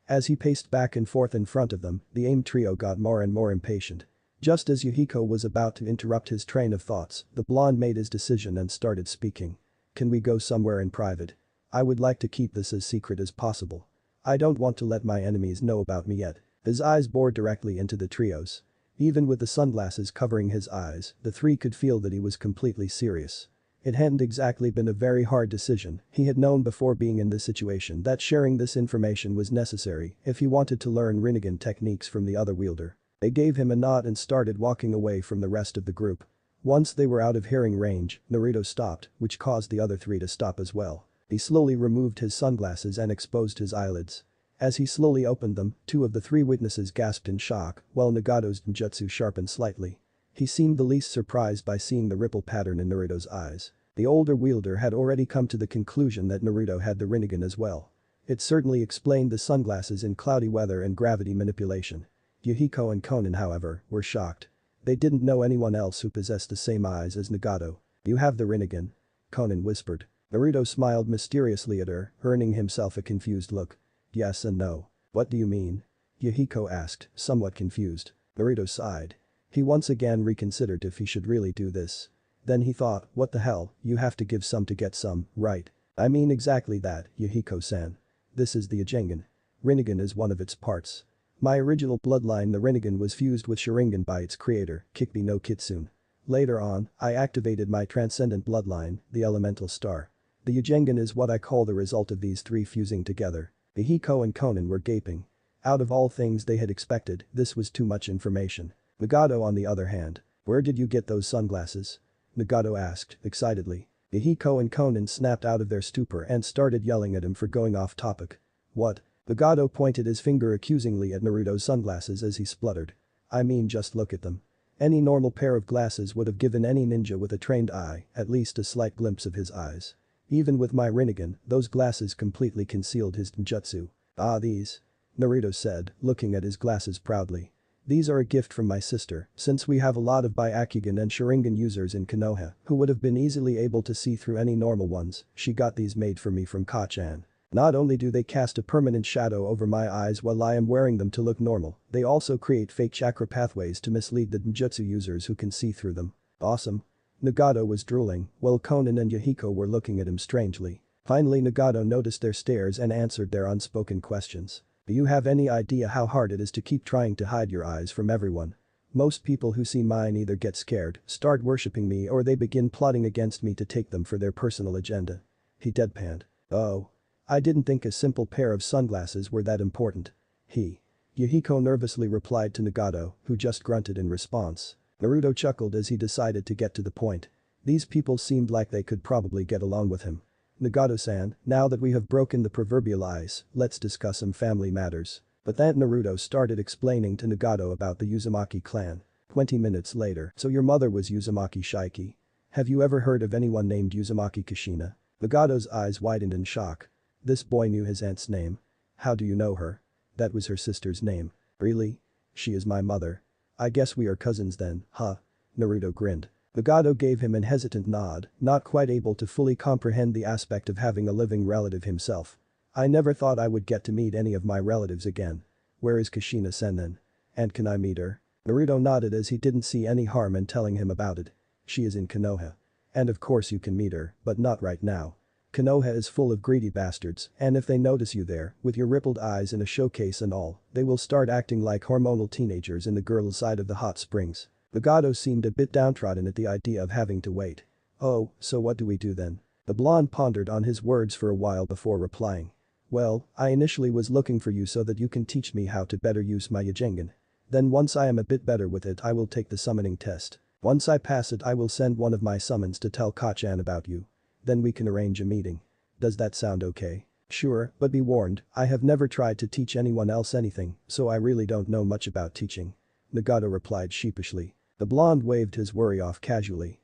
As he paced back and forth in front of them, the AIM trio got more and more impatient. Just as Yahiko was about to interrupt his train of thoughts, the blonde made his decision and started speaking. Can we go somewhere in private? I would like to keep this as secret as possible. I don't want to let my enemies know about me yet. His eyes bored directly into the trio's. Even with the sunglasses covering his eyes, the three could feel that he was completely serious. It hadn't exactly been a very hard decision, he had known before being in this situation that sharing this information was necessary if he wanted to learn Rinnegan techniques from the other wielder. They gave him a nod and started walking away from the rest of the group. Once they were out of hearing range, Naruto stopped, which caused the other three to stop as well. He slowly removed his sunglasses and exposed his eyelids. As he slowly opened them, two of the three witnesses gasped in shock, while Nagato's ninjutsu sharpened slightly. He seemed the least surprised by seeing the ripple pattern in Naruto's eyes. The older wielder had already come to the conclusion that Naruto had the Rinnegan as well. It certainly explained the sunglasses in cloudy weather and gravity manipulation. Yahiko and Conan, however, were shocked. They didn't know anyone else who possessed the same eyes as Nagato. You have the Rinnegan? Conan whispered. Naruto smiled mysteriously at her, earning himself a confused look. Yes and no. What do you mean? Yahiko asked, somewhat confused. Naruto sighed. He once again reconsidered if he should really do this. Then he thought, what the hell, you have to give some to get some, right? I mean exactly that, Yahiko-san. This is the Ajengan. Rinnegan is one of its parts. My original bloodline the Rinnegan was fused with Sharingan by its creator, Kikbi no Kitsune. Later on, I activated my transcendent bloodline, the elemental star. The Ajengan is what I call the result of these three fusing together. Yahiko and Conan were gaping. Out of all things they had expected, this was too much information. Nagato on the other hand. Where did you get those sunglasses? Nagato asked, excitedly. Yahiko and Conan snapped out of their stupor and started yelling at him for going off topic. What? Nagato pointed his finger accusingly at Naruto's sunglasses as he spluttered. I mean just look at them. Any normal pair of glasses would have given any ninja with a trained eye at least a slight glimpse of his eyes. Even with my Rinnegan, those glasses completely concealed his ninjutsu. Ah, these. Naruto said, looking at his glasses proudly. These are a gift from my sister, since we have a lot of Byakugan and Sharingan users in Konoha who would have been easily able to see through any normal ones, she got these made for me from Kachan. Not only do they cast a permanent shadow over my eyes while I am wearing them to look normal, they also create fake chakra pathways to mislead the ninjutsu users who can see through them. Awesome. Nagato was drooling, while Conan and Yahiko were looking at him strangely. Finally Nagato noticed their stares and answered their unspoken questions. Do you have any idea how hard it is to keep trying to hide your eyes from everyone? Most people who see mine either get scared, start worshipping me or they begin plotting against me to take them for their personal agenda. He deadpanned. Oh. I didn't think a simple pair of sunglasses were that important. Yahiko nervously replied to Nagato, who just grunted in response. Naruto chuckled as he decided to get to the point. These people seemed like they could probably get along with him. Nagato-san, now that we have broken the proverbial ice, let's discuss some family matters. But then Naruto started explaining to Nagato about the Uzumaki clan. 20 minutes later. So your mother was Uzumaki Shiki. Have you ever heard of anyone named Uzumaki Kushina? Nagato's eyes widened in shock. This boy knew his aunt's name. How do you know her? That was her sister's name. Really? She is my mother. I guess we are cousins then, huh? Naruto grinned. Nagato gave him an hesitant nod, not quite able to fully comprehend the aspect of having a living relative himself. I never thought I would get to meet any of my relatives again. Where is Kushina-sen then? And can I meet her? Naruto nodded as he didn't see any harm in telling him about it. She is in Konoha. And of course you can meet her, but not right now. Konoha is full of greedy bastards, and if they notice you there, with your rippled eyes in a showcase and all, they will start acting like hormonal teenagers in the girls' side of the hot springs. Nagato seemed a bit downtrodden at the idea of having to wait. Oh, so what do we do then? The blonde pondered on his words for a while before replying. Well, I initially was looking for you so that you can teach me how to better use my Yajengan. Then once I am a bit better with it I will take the summoning test. Once I pass it I will send one of my summons to tell Kachan about you. Then we can arrange a meeting. Does that sound okay? Sure, but be warned, I have never tried to teach anyone else anything, so I really don't know much about teaching. Nagato replied sheepishly. The blonde waved his worry off casually.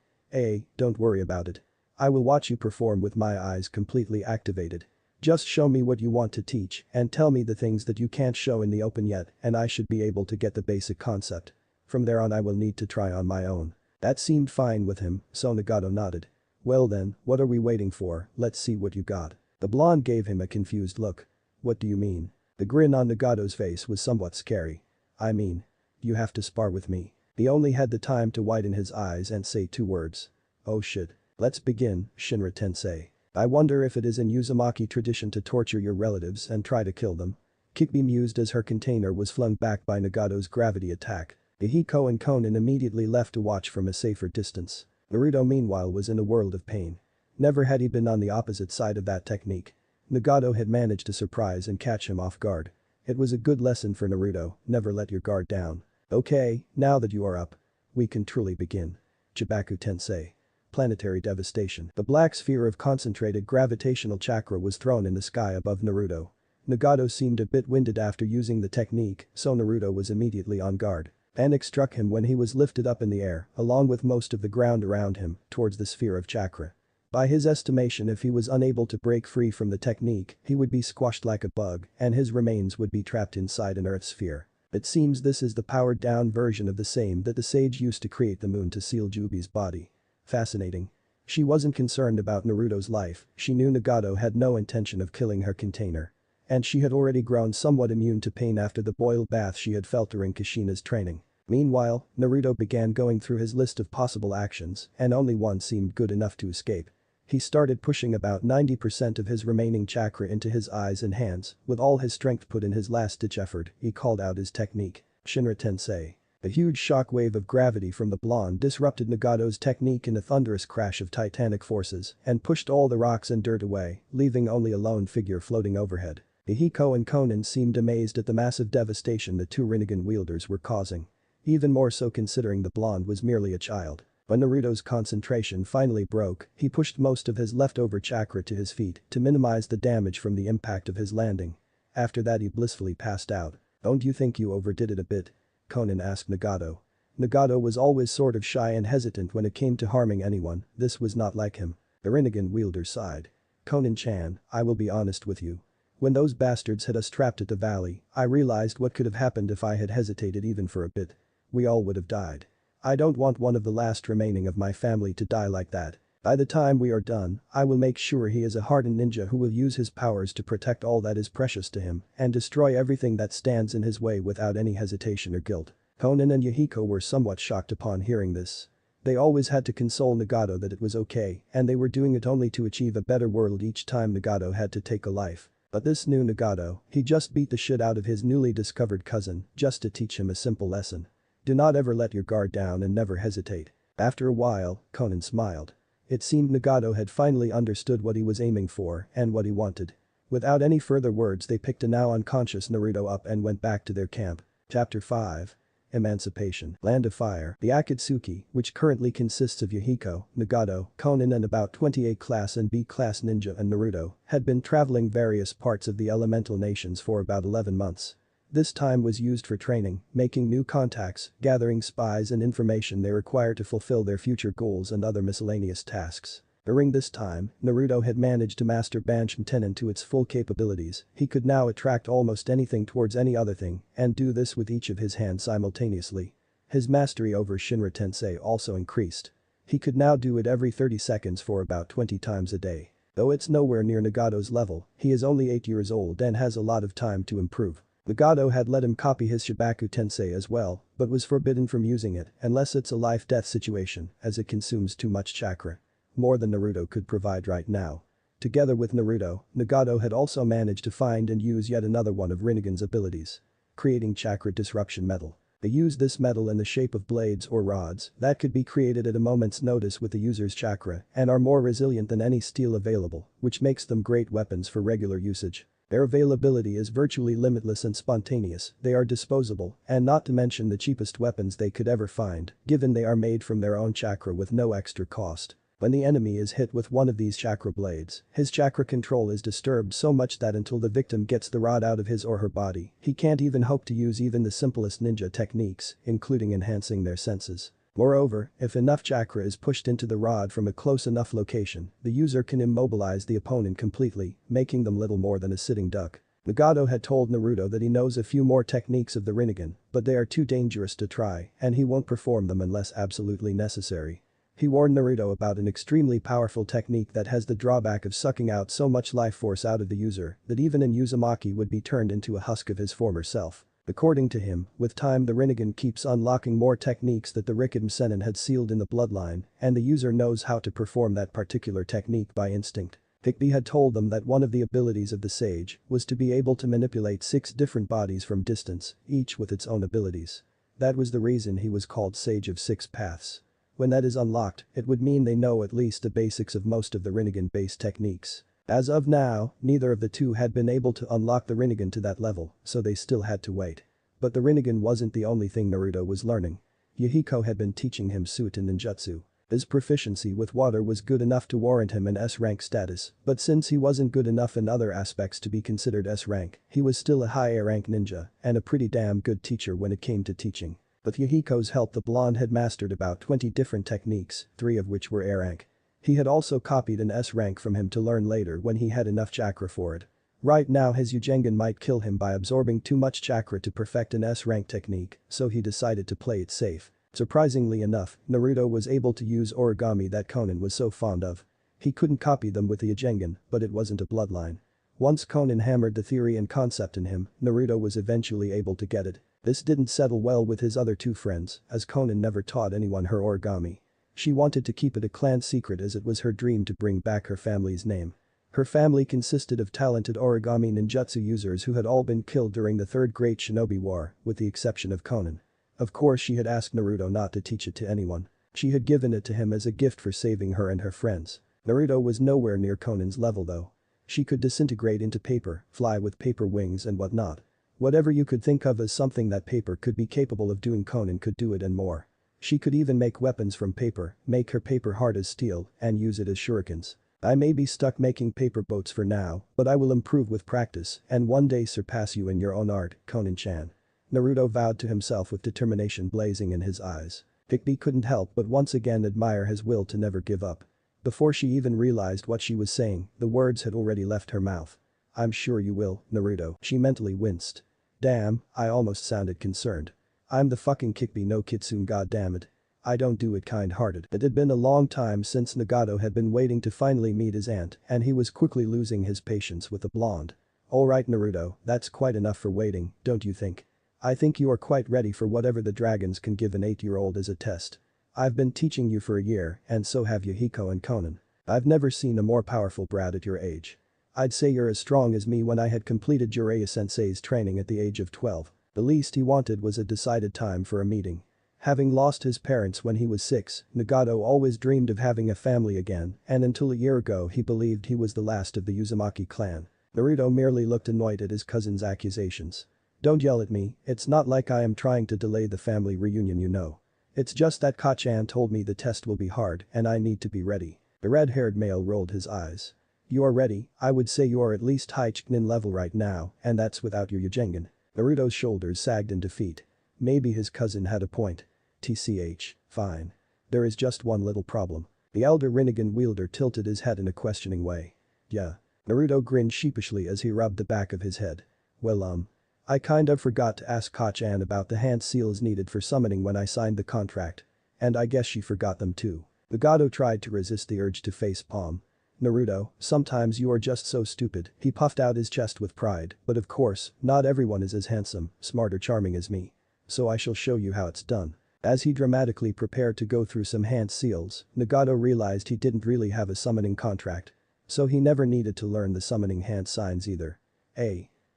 Don't worry about it. I will watch you perform with my eyes completely activated. Just show me what you want to teach and tell me the things that you can't show in the open yet and I should be able to get the basic concept. From there on I will need to try on my own." That seemed fine with him, so Nagato nodded. "Well then, what are we waiting for, let's see what you got." The blonde gave him a confused look. "What do you mean?" The grin on Nagato's face was somewhat scary. "I mean, you have to spar with me." He only had the time to widen his eyes and say 2 words. "Oh shit. Let's begin, Shinra Tensei. I wonder if it is in Uzumaki tradition to torture your relatives and try to kill them." Kikbi mused as her container was flung back by Nagato's gravity attack. Hihiko and Konan immediately left to watch from a safer distance. Naruto meanwhile was in a world of pain. Never had he been on the opposite side of that technique. Nagato had managed to surprise and catch him off guard. It was a good lesson for Naruto, never let your guard down. "Okay, now that you are up, we can truly begin. Chibaku Tensei." Planetary devastation. The black sphere of concentrated gravitational chakra was thrown in the sky above Naruto. Nagato seemed a bit winded after using the technique, so Naruto was immediately on guard. Panic struck him when he was lifted up in the air, along with most of the ground around him, towards the sphere of chakra. By his estimation, if he was unable to break free from the technique, he would be squashed like a bug and his remains would be trapped inside an earth sphere. It seems this is the powered-down version of the same that the sage used to create the moon to seal Jubi's body. Fascinating. She wasn't concerned about Naruto's life, she knew Nagato had no intention of killing her container. And she had already grown somewhat immune to pain after the boiled bath she had felt during Kushina's training. Meanwhile, Naruto began going through his list of possible actions and only one seemed good enough to escape. He started pushing about 90% of his remaining chakra into his eyes and hands, with all his strength put in his last-ditch effort, he called out his technique. Shinra Tensei. A huge shockwave of gravity from the blonde disrupted Nagato's technique in a thunderous crash of titanic forces and pushed all the rocks and dirt away, leaving only a lone figure floating overhead. Hihiko and Konan seemed amazed at the massive devastation the 2 Rinnegan wielders were causing. Even more so considering the blonde was merely a child. When Naruto's concentration finally broke, he pushed most of his leftover chakra to his feet to minimize the damage from the impact of his landing. After that he blissfully passed out. "Don't you think you overdid it a bit?" Konan asked Nagato. Nagato was always sort of shy and hesitant when it came to harming anyone, this was not like him. The Rinnegan wielder sighed. "Konan-chan, I will be honest with you. When those bastards had us trapped at the valley, I realized what could have happened if I had hesitated even for a bit. We all would have died. I don't want one of the last remaining of my family to die like that. By the time we are done, I will make sure he is a hardened ninja who will use his powers to protect all that is precious to him and destroy everything that stands in his way without any hesitation or guilt." Konan and Yahiko were somewhat shocked upon hearing this. They always had to console Nagato that it was okay and they were doing it only to achieve a better world each time Nagato had to take a life. But this new Nagato, he just beat the shit out of his newly discovered cousin just to teach him a simple lesson. Do not ever let your guard down and never hesitate. After a while, Konan smiled. It seemed Nagato had finally understood what he was aiming for and what he wanted. Without any further words they picked a now unconscious Naruto up and went back to their camp. Chapter 5. Emancipation. Land of Fire. The Akatsuki, which currently consists of Yahiko, Nagato, Konan and about 28 class and B-class ninja and Naruto, had been traveling various parts of the elemental nations for about 11 months. This time was used for training, making new contacts, gathering spies and information they require to fulfill their future goals and other miscellaneous tasks. During this time, Naruto had managed to master Banshim Tenon to its full capabilities, he could now attract almost anything towards any other thing and do this with each of his hands simultaneously. His mastery over Shinra Tensei also increased. He could now do it every 30 seconds for about 20 times a day. Though it's nowhere near Nagato's level, he is only 8 years old and has a lot of time to improve. Nagato had let him copy his Shibaku Tensei as well, but was forbidden from using it unless it's a life-death situation as it consumes too much chakra. More than Naruto could provide right now. Together with Naruto, Nagato had also managed to find and use yet another one of Rinnegan's abilities. Creating chakra disruption metal. They used this metal in the shape of blades or rods that could be created at a moment's notice with the user's chakra and are more resilient than any steel available, which makes them great weapons for regular usage. Their availability is virtually limitless and spontaneous, they are disposable, and not to mention the cheapest weapons they could ever find, given they are made from their own chakra with no extra cost. When the enemy is hit with one of these chakra blades, his chakra control is disturbed so much that until the victim gets the rod out of his or her body, he can't even hope to use even the simplest ninja techniques, including enhancing their senses. Moreover, if enough chakra is pushed into the rod from a close enough location, the user can immobilize the opponent completely, making them little more than a sitting duck. Nagato had told Naruto that he knows a few more techniques of the Rinnegan, but they are too dangerous to try and he won't perform them unless absolutely necessary. He warned Naruto about an extremely powerful technique that has the drawback of sucking out so much life force out of the user that even an Uzumaki would be turned into a husk of his former self. According to him, with time the Rinnegan keeps unlocking more techniques that the Rikiden Sennin had sealed in the bloodline, and the user knows how to perform that particular technique by instinct. Hikbi had told them that one of the abilities of the sage was to be able to manipulate 6 different bodies from distance, each with its own abilities. That was the reason he was called Sage of 6 Paths. When that is unlocked, it would mean they know at least the basics of most of the Rinnegan-based techniques. As of now, neither of the two had been able to unlock the Rinnegan to that level, so they still had to wait. But the Rinnegan wasn't the only thing Naruto was learning. Yahiko had been teaching him Suit and Ninjutsu. His proficiency with water was good enough to warrant him an S-rank status, but since he wasn't good enough in other aspects to be considered S-rank, he was still a high A-rank ninja and a pretty damn good teacher when it came to teaching. With Yahiko's help the blonde had mastered about 20 different techniques, 3 of which were A-rank. He had also copied an S-rank from him to learn later when he had enough chakra for it. Right now his Ujengan might kill him by absorbing too much chakra to perfect an S-rank technique, so he decided to play it safe. Surprisingly enough, Naruto was able to use origami that Conan was so fond of. He couldn't copy them with the Ujengan, but it wasn't a bloodline. Once Conan hammered the theory and concept in him, Naruto was eventually able to get it. This didn't settle well with his other 2 friends, as Conan never taught anyone her origami. She wanted to keep it a clan secret as it was her dream to bring back her family's name. Her family consisted of talented origami ninjutsu users who had all been killed during the Third Great Shinobi War, with the exception of Conan. Of course she had asked Naruto not to teach it to anyone. She had given it to him as a gift for saving her and her friends. Naruto was nowhere near Conan's level though. She could disintegrate into paper, fly with paper wings and whatnot. Whatever you could think of as something that paper could be capable of doing, Conan could do it and more. She could even make weapons from paper, make her paper hard as steel, and use it as shurikens. I may be stuck making paper boats for now, but I will improve with practice and one day surpass you in your own art, Conan-chan. Naruto vowed to himself with determination blazing in his eyes. Hikbi couldn't help but once again admire his will to never give up. Before she even realized what she was saying, the words had already left her mouth. I'm sure you will, Naruto. She mentally winced. Damn, I almost sounded concerned. I'm the fucking Kikbi no Kitsune, goddammit. I don't do it kind-hearted. It had been a long time since Nagato had been waiting to finally meet his aunt and he was quickly losing his patience with the blonde. Alright Naruto, that's quite enough for waiting, don't you think? I think you are quite ready for whatever the dragons can give an 8-year-old as a test. I've been teaching you for a year and so have Yahiko and Conan. I've never seen a more powerful brat at your age. I'd say you're as strong as me when I had completed Jiraiya-sensei's training at the age of 12. The least he wanted was a decided time for a meeting. Having lost his parents when he was 6, Nagato always dreamed of having a family again and until a year ago he believed he was the last of the Uzumaki clan. Naruto merely looked annoyed at his cousin's accusations. Don't yell at me, it's not like I am trying to delay the family reunion, you know. It's just that Kachan told me the test will be hard and I need to be ready. The red-haired male rolled his eyes. You are ready, I would say you are at least high Chunin level right now and that's without your Ujengan. Naruto's shoulders sagged in defeat. Maybe his cousin had a point. TCH, fine. There is just one little problem. The elder Rinnegan wielder tilted his head in a questioning way. Yeah. Naruto grinned sheepishly as he rubbed the back of his head. Well I kind of forgot to ask Kachan about the hand seals needed for summoning when I signed the contract. And I guess she forgot them too. Nagato tried to resist the urge to face palm. Naruto, sometimes you are just so stupid. He puffed out his chest with pride, but of course, not everyone is as handsome, smart or charming as me. So I shall show you how it's done. As he dramatically prepared to go through some hand seals, Nagato realized he didn't really have a summoning contract. So he never needed to learn the summoning hand signs either.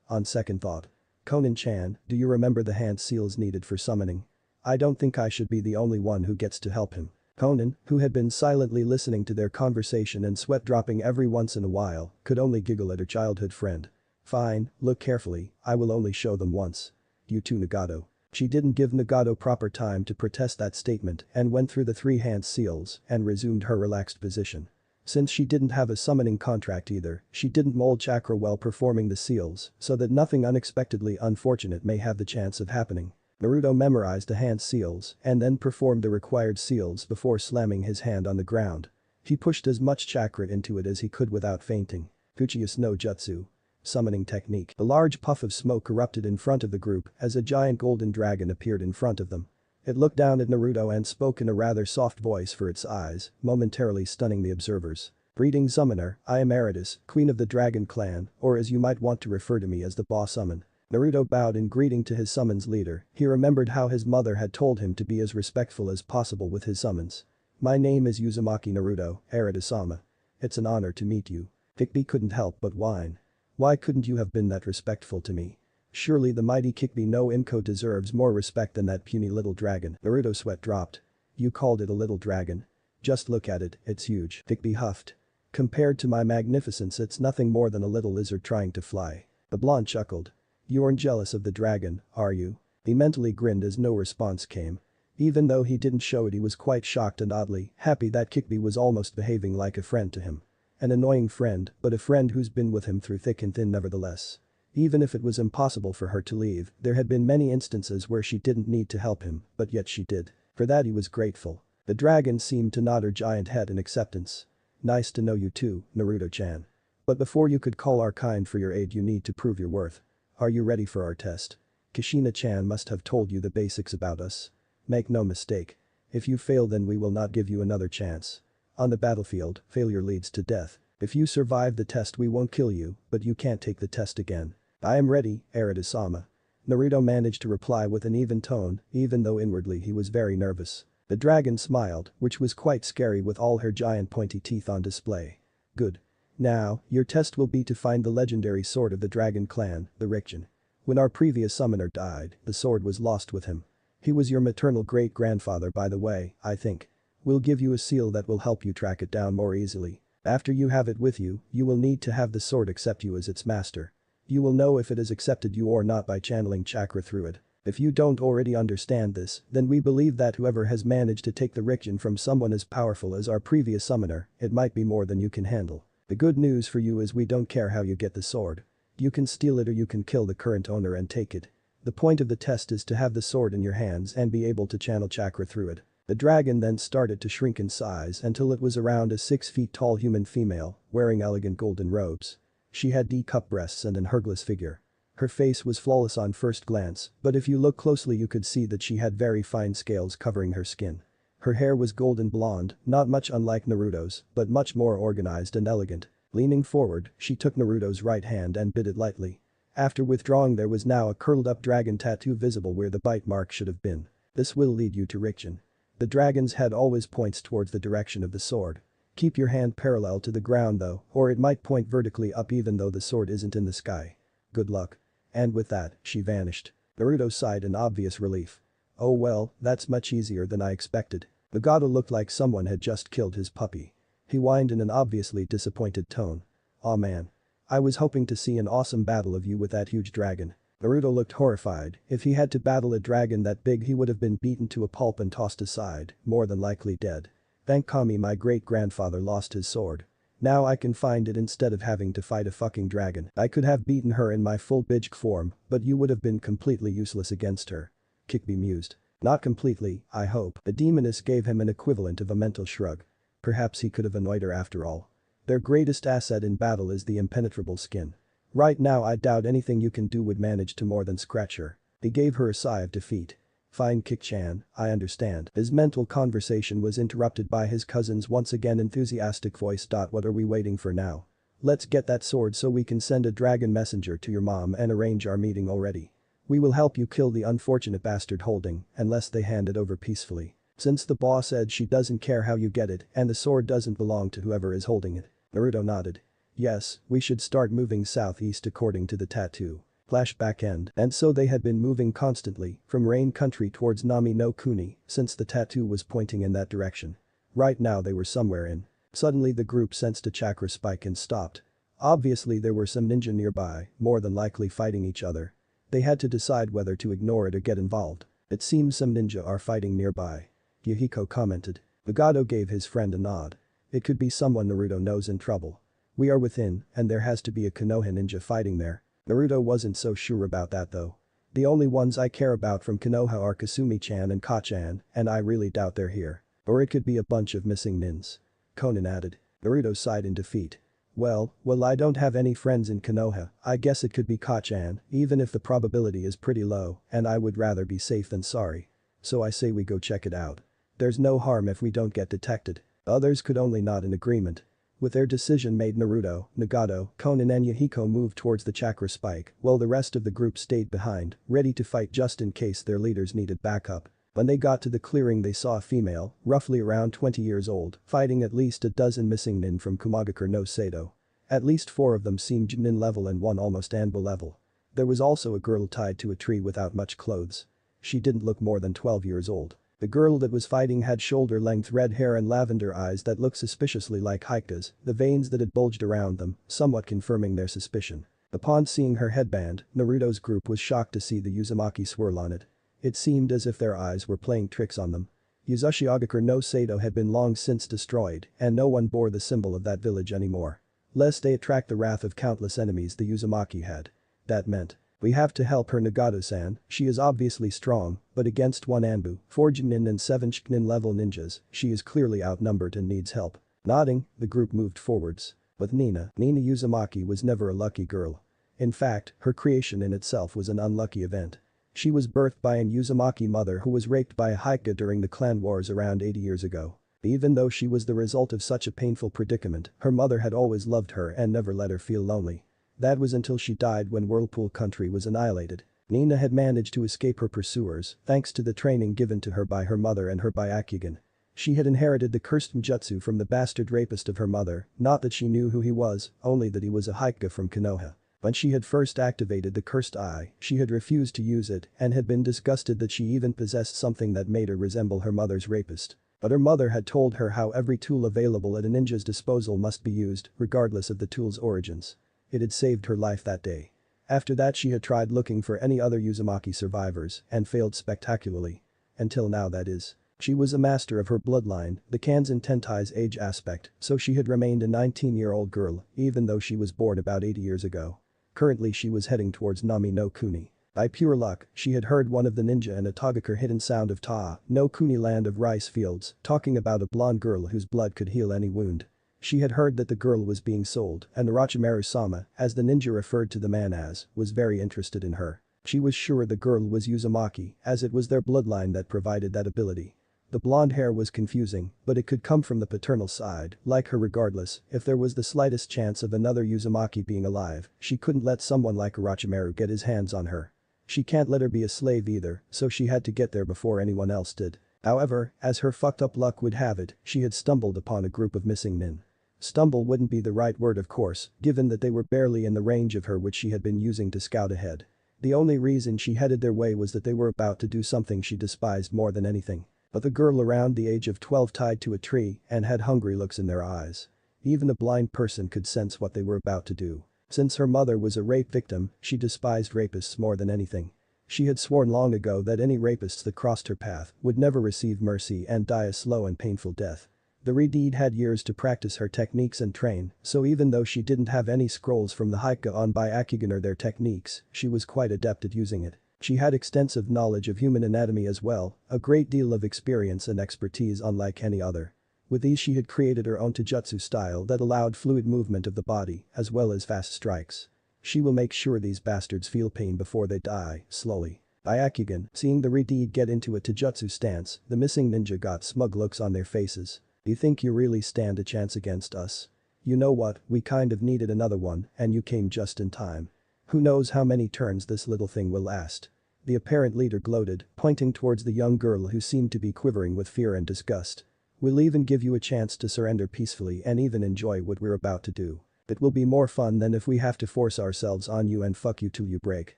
On second thought. Conan-chan, do you remember the hand seals needed for summoning? I don't think I should be the only one who gets to help him. Conan, who had been silently listening to their conversation and sweat dropping every once in a while, could only giggle at her childhood friend. Fine, look carefully, I will only show them once. You too, Nagato. She didn't give Nagato proper time to protest that statement and went through the 3 hand seals and resumed her relaxed position. Since she didn't have a summoning contract either, she didn't mold chakra while performing the seals so that nothing unexpectedly unfortunate may have the chance of happening. Naruto memorized the hand seals and then performed the required seals before slamming his hand on the ground. He pushed as much chakra into it as he could without fainting. Fuchius no Jutsu. Summoning technique. A large puff of smoke erupted in front of the group as a giant golden dragon appeared in front of them. It looked down at Naruto and spoke in a rather soft voice for its eyes, momentarily stunning the observers. "Greetings summoner, I am Eridus, queen of the dragon clan, or as you might want to refer to me as the boss summon." Naruto bowed in greeting to his summons leader. He remembered how his mother had told him to be as respectful as possible with his summons. "My name is Uzumaki Naruto, Eridus-sama. It's an honor to meet you." Kikbi couldn't help but whine. "Why couldn't you have been that respectful to me? Surely the mighty Kikbi no Inko deserves more respect than that puny little dragon." Naruto's sweat dropped. "You called it a little dragon? Just look at it, it's huge." Kikbi huffed. "Compared to my magnificence it's nothing more than a little lizard trying to fly." The blonde chuckled. "You aren't jealous of the dragon, are you?" He mentally grinned as no response came. Even though he didn't show it, he was quite shocked and oddly happy that Kikbi was almost behaving like a friend to him. An annoying friend, but a friend who's been with him through thick and thin nevertheless. Even if it was impossible for her to leave, there had been many instances where she didn't need to help him, but yet she did. For that he was grateful. The dragon seemed to nod her giant head in acceptance. "Nice to know you too, Naruto-chan. But before you could call our kind for your aid you need to prove your worth. Are you ready for our test? Kushina-chan must have told you the basics about us. Make no mistake. If you fail then we will not give you another chance. On the battlefield, failure leads to death. If you survive the test we won't kill you, but you can't take the test again." "I am ready, Eridus-sama." Naruto managed to reply with an even tone, even though inwardly he was very nervous. The dragon smiled, which was quite scary with all her giant pointy teeth on display. "Good. Now, your test will be to find the legendary sword of the dragon clan, the Rikjin. When our previous summoner died, the sword was lost with him. He was your maternal great-grandfather by the way, I think. We'll give you a seal that will help you track it down more easily. After you have it with you, you will need to have the sword accept you as its master. You will know if it has accepted you or not by channeling chakra through it. If you don't already understand this, then we believe that whoever has managed to take the Rikjin from someone as powerful as our previous summoner, it might be more than you can handle. The good news for you is we don't care how you get the sword. You can steal it or you can kill the current owner and take it. The point of the test is to have the sword in your hands and be able to channel chakra through it." The dragon then started to shrink in size until it was around a 6 feet tall human female, wearing elegant golden robes. She had D-cup breasts and an hergless figure. Her face was flawless on first glance, but if you look closely you could see that she had very fine scales covering her skin. Her hair was golden blonde, not much unlike Naruto's, but much more organized and elegant. Leaning forward, she took Naruto's right hand and bit it lightly. After withdrawing there was now a curled-up dragon tattoo visible where the bite mark should have been. "This will lead you to Rikjin." The dragon's head always points towards the direction of the sword. Keep your hand parallel to the ground though, or it might point vertically up even though the sword isn't in the sky. Good luck. And with that, she vanished. Naruto sighed in obvious relief. "Oh well, that's much easier than I expected." The Gato looked like someone had just killed his puppy. He whined in an obviously disappointed tone. "Aw man. I was hoping to see an awesome battle of you with that huge dragon." Naruto looked horrified. If he had to battle a dragon that big he would have been beaten to a pulp and tossed aside, more than likely dead. Thank Kami my great-grandfather lost his sword. Now I can find it instead of having to fight a fucking dragon. I could have beaten her in my full Bijk form, but you would have been completely useless against her. Kikbi mused. Not completely, I hope. The demoness gave him an equivalent of a mental shrug. Perhaps he could have annoyed her after all. Their greatest asset in battle is the impenetrable skin. Right now I doubt anything you can do would manage to more than scratch her. He gave her a sigh of defeat. Fine Kik-chan, I understand. His mental conversation was interrupted by his cousin's once again enthusiastic voice. What are we waiting for now? Let's get that sword so we can send a dragon messenger to your mom and arrange our meeting already. We will help you kill the unfortunate bastard holding, unless they hand it over peacefully. Since the boss said she doesn't care how you get it and the sword doesn't belong to whoever is holding it. Naruto nodded. Yes, we should start moving southeast according to the tattoo. Flashback end. And so they had been moving constantly from Rain Country towards Nami no Kuni since the tattoo was pointing in that direction. Right now they were somewhere in. Suddenly the group sensed a chakra spike and stopped. Obviously there were some ninja nearby, more than likely fighting each other. They had to decide whether to ignore it or get involved. It seems some ninja are fighting nearby. Yahiko commented. Nagato gave his friend a nod. It could be someone Naruto knows in trouble. We are within, and there has to be a Konoha ninja fighting there. Naruto wasn't so sure about that though. The only ones I care about from Konoha are Kasumi-chan and Ka-chan, and I really doubt they're here. Or it could be a bunch of missing nins. Conan added. Naruto sighed in defeat. Well, I don't have any friends in Konoha, I guess it could be Ka-chan, even if the probability is pretty low, and I would rather be safe than sorry. So I say we go check it out. There's no harm if we don't get detected. Others could only nod in agreement. With their decision made, Naruto, Nagato, Conan and Yahiko moved towards the chakra spike while the rest of the group stayed behind, ready to fight just in case their leaders needed backup. When they got to the clearing they saw a female, roughly around 20 years old, fighting at least a dozen missing nin from Kumagakure no Sado. At least 4 of them seemed nin level and 1 almost anbo level. There was also a girl tied to a tree without much clothes. She didn't look more than 12 years old. The girl that was fighting had shoulder-length red hair and lavender eyes that looked suspiciously like Haika's, the veins that had bulged around them, somewhat confirming their suspicion. Upon seeing her headband, Naruto's group was shocked to see the Uzumaki swirl on it. It seemed as if their eyes were playing tricks on them. Uzashigakure no Sado had been long since destroyed, and no one bore the symbol of that village anymore. Lest they attract the wrath of countless enemies the Uzumaki had. That meant, we have to help her, Nagato-san, she is obviously strong, but against 1 Anbu, 4 Junin and 7 Shiknin level ninjas, she is clearly outnumbered and needs help. Nodding, the group moved forwards. With Nina Uzumaki was never a lucky girl. In fact, her creation in itself was an unlucky event. She was birthed by an Uzumaki mother who was raped by a Haika during the clan wars around 80 years ago. Even though she was the result of such a painful predicament, her mother had always loved her and never let her feel lonely. That was until she died when Whirlpool Country was annihilated. Nina had managed to escape her pursuers thanks to the training given to her by her mother and her Byakugan. She had inherited the cursed jutsu from the bastard rapist of her mother, not that she knew who he was, only that he was a Haika from Konoha. When she had first activated the cursed eye, she had refused to use it and had been disgusted that she even possessed something that made her resemble her mother's rapist. But her mother had told her how every tool available at a ninja's disposal must be used, regardless of the tool's origins. It had saved her life that day. After that she had tried looking for any other Uzumaki survivors and failed spectacularly. Until now, that is. She was a master of her bloodline, the Kanzen Tentai's age aspect, so she had remained a 19-year-old girl, even though she was born about 80 years ago. Currently she was heading towards Nami no Kuni. By pure luck, she had heard one of the ninja in a Tagakure hidden sound of Ta no Kuni land of rice fields, talking about a blonde girl whose blood could heal any wound. She had heard that the girl was being sold, and Orochimaru-sama, as the ninja referred to the man as, was very interested in her. She was sure the girl was Uzumaki, as it was their bloodline that provided that ability. The blonde hair was confusing, but it could come from the paternal side, like her regardless, if there was the slightest chance of another Uzumaki being alive, she couldn't let someone like Orochimaru get his hands on her. She can't let her be a slave either, so she had to get there before anyone else did. However, as her fucked up luck would have it, she had stumbled upon a group of missing nin. Stumble wouldn't be the right word of course, given that they were barely in the range of her which she had been using to scout ahead. The only reason she headed their way was that they were about to do something she despised more than anything. But the girl around the age of 12 tied to a tree and had hungry looks in their eyes. Even a blind person could sense what they were about to do. Since her mother was a rape victim, she despised rapists more than anything. She had sworn long ago that any rapists that crossed her path would never receive mercy and die a slow and painful death. The Redeed had years to practice her techniques and train, so even though she didn't have any scrolls from the Haika on Byakugan or their techniques, she was quite adept at using it. She had extensive knowledge of human anatomy as well, a great deal of experience and expertise unlike any other. With these she had created her own taijutsu style that allowed fluid movement of the body, as well as fast strikes. She will make sure these bastards feel pain before they die, slowly. Byakugan, seeing the Redeed get into a taijutsu stance, the missing ninja got smug looks on their faces. You think you really stand a chance against us? You know what, we kind of needed another one, and you came just in time. Who knows how many turns this little thing will last. The apparent leader gloated, pointing towards the young girl who seemed to be quivering with fear and disgust. We'll even give you a chance to surrender peacefully and even enjoy what we're about to do. It will be more fun than if we have to force ourselves on you and fuck you till you break.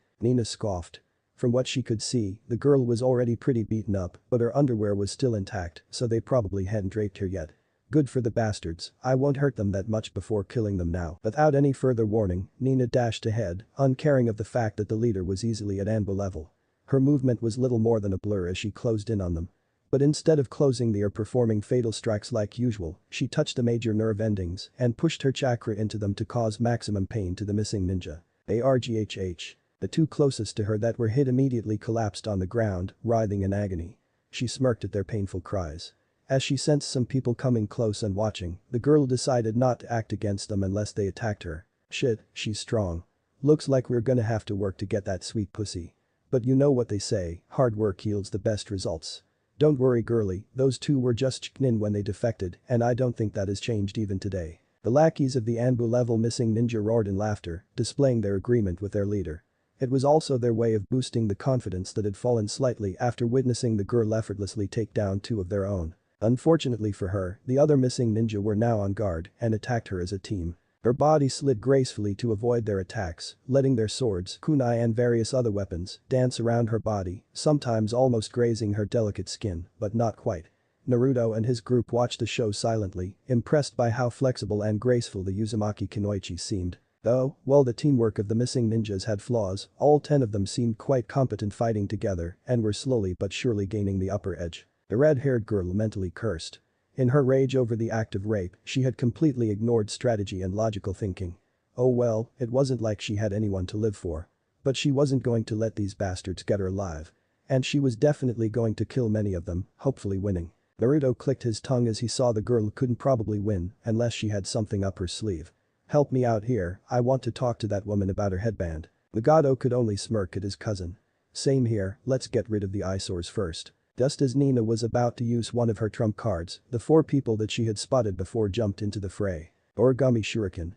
Nina scoffed. From what she could see, the girl was already pretty beaten up, but her underwear was still intact, so they probably hadn't draped her yet. Good for the bastards, I won't hurt them that much before killing them now. Without any further warning, Nina dashed ahead, uncaring of the fact that the leader was easily at Anbo level. Her movement was little more than a blur as she closed in on them. But instead of closing the or performing fatal strikes like usual, she touched the major nerve endings and pushed her chakra into them to cause maximum pain to the missing ninja. ARGHH. The two closest to her that were hit immediately collapsed on the ground, writhing in agony. She smirked at their painful cries. As she sensed some people coming close and watching, the girl decided not to act against them unless they attacked her. Shit, she's strong. Looks like we're gonna have to work to get that sweet pussy. But you know what they say, hard work yields the best results. Don't worry girlie, those two were just chknin when they defected and I don't think that has changed even today. The lackeys of the Anbu level missing ninja roared in laughter, displaying their agreement with their leader. It was also their way of boosting the confidence that had fallen slightly after witnessing the girl effortlessly take down two of their own. Unfortunately for her, the other missing ninja were now on guard and attacked her as a team. Her body slid gracefully to avoid their attacks, letting their swords, kunai and various other weapons dance around her body, sometimes almost grazing her delicate skin, but not quite. Naruto and his group watched the show silently, impressed by how flexible and graceful the Uzumaki Kunoichi seemed. Though, while the teamwork of the missing ninjas had flaws, all 10 of them seemed quite competent fighting together and were slowly but surely gaining the upper edge. The red-haired girl mentally cursed. In her rage over the act of rape, she had completely ignored strategy and logical thinking. Oh well, it wasn't like she had anyone to live for. But she wasn't going to let these bastards get her alive. And she was definitely going to kill many of them, hopefully winning. Naruto clicked his tongue as he saw the girl couldn't probably win unless she had something up her sleeve. Help me out here, I want to talk to that woman about her headband. Nagato could only smirk at his cousin. Same here, let's get rid of the eyesores first. Just as Nina was about to use one of her trump cards, the 4 people that she had spotted before jumped into the fray. Origami shuriken.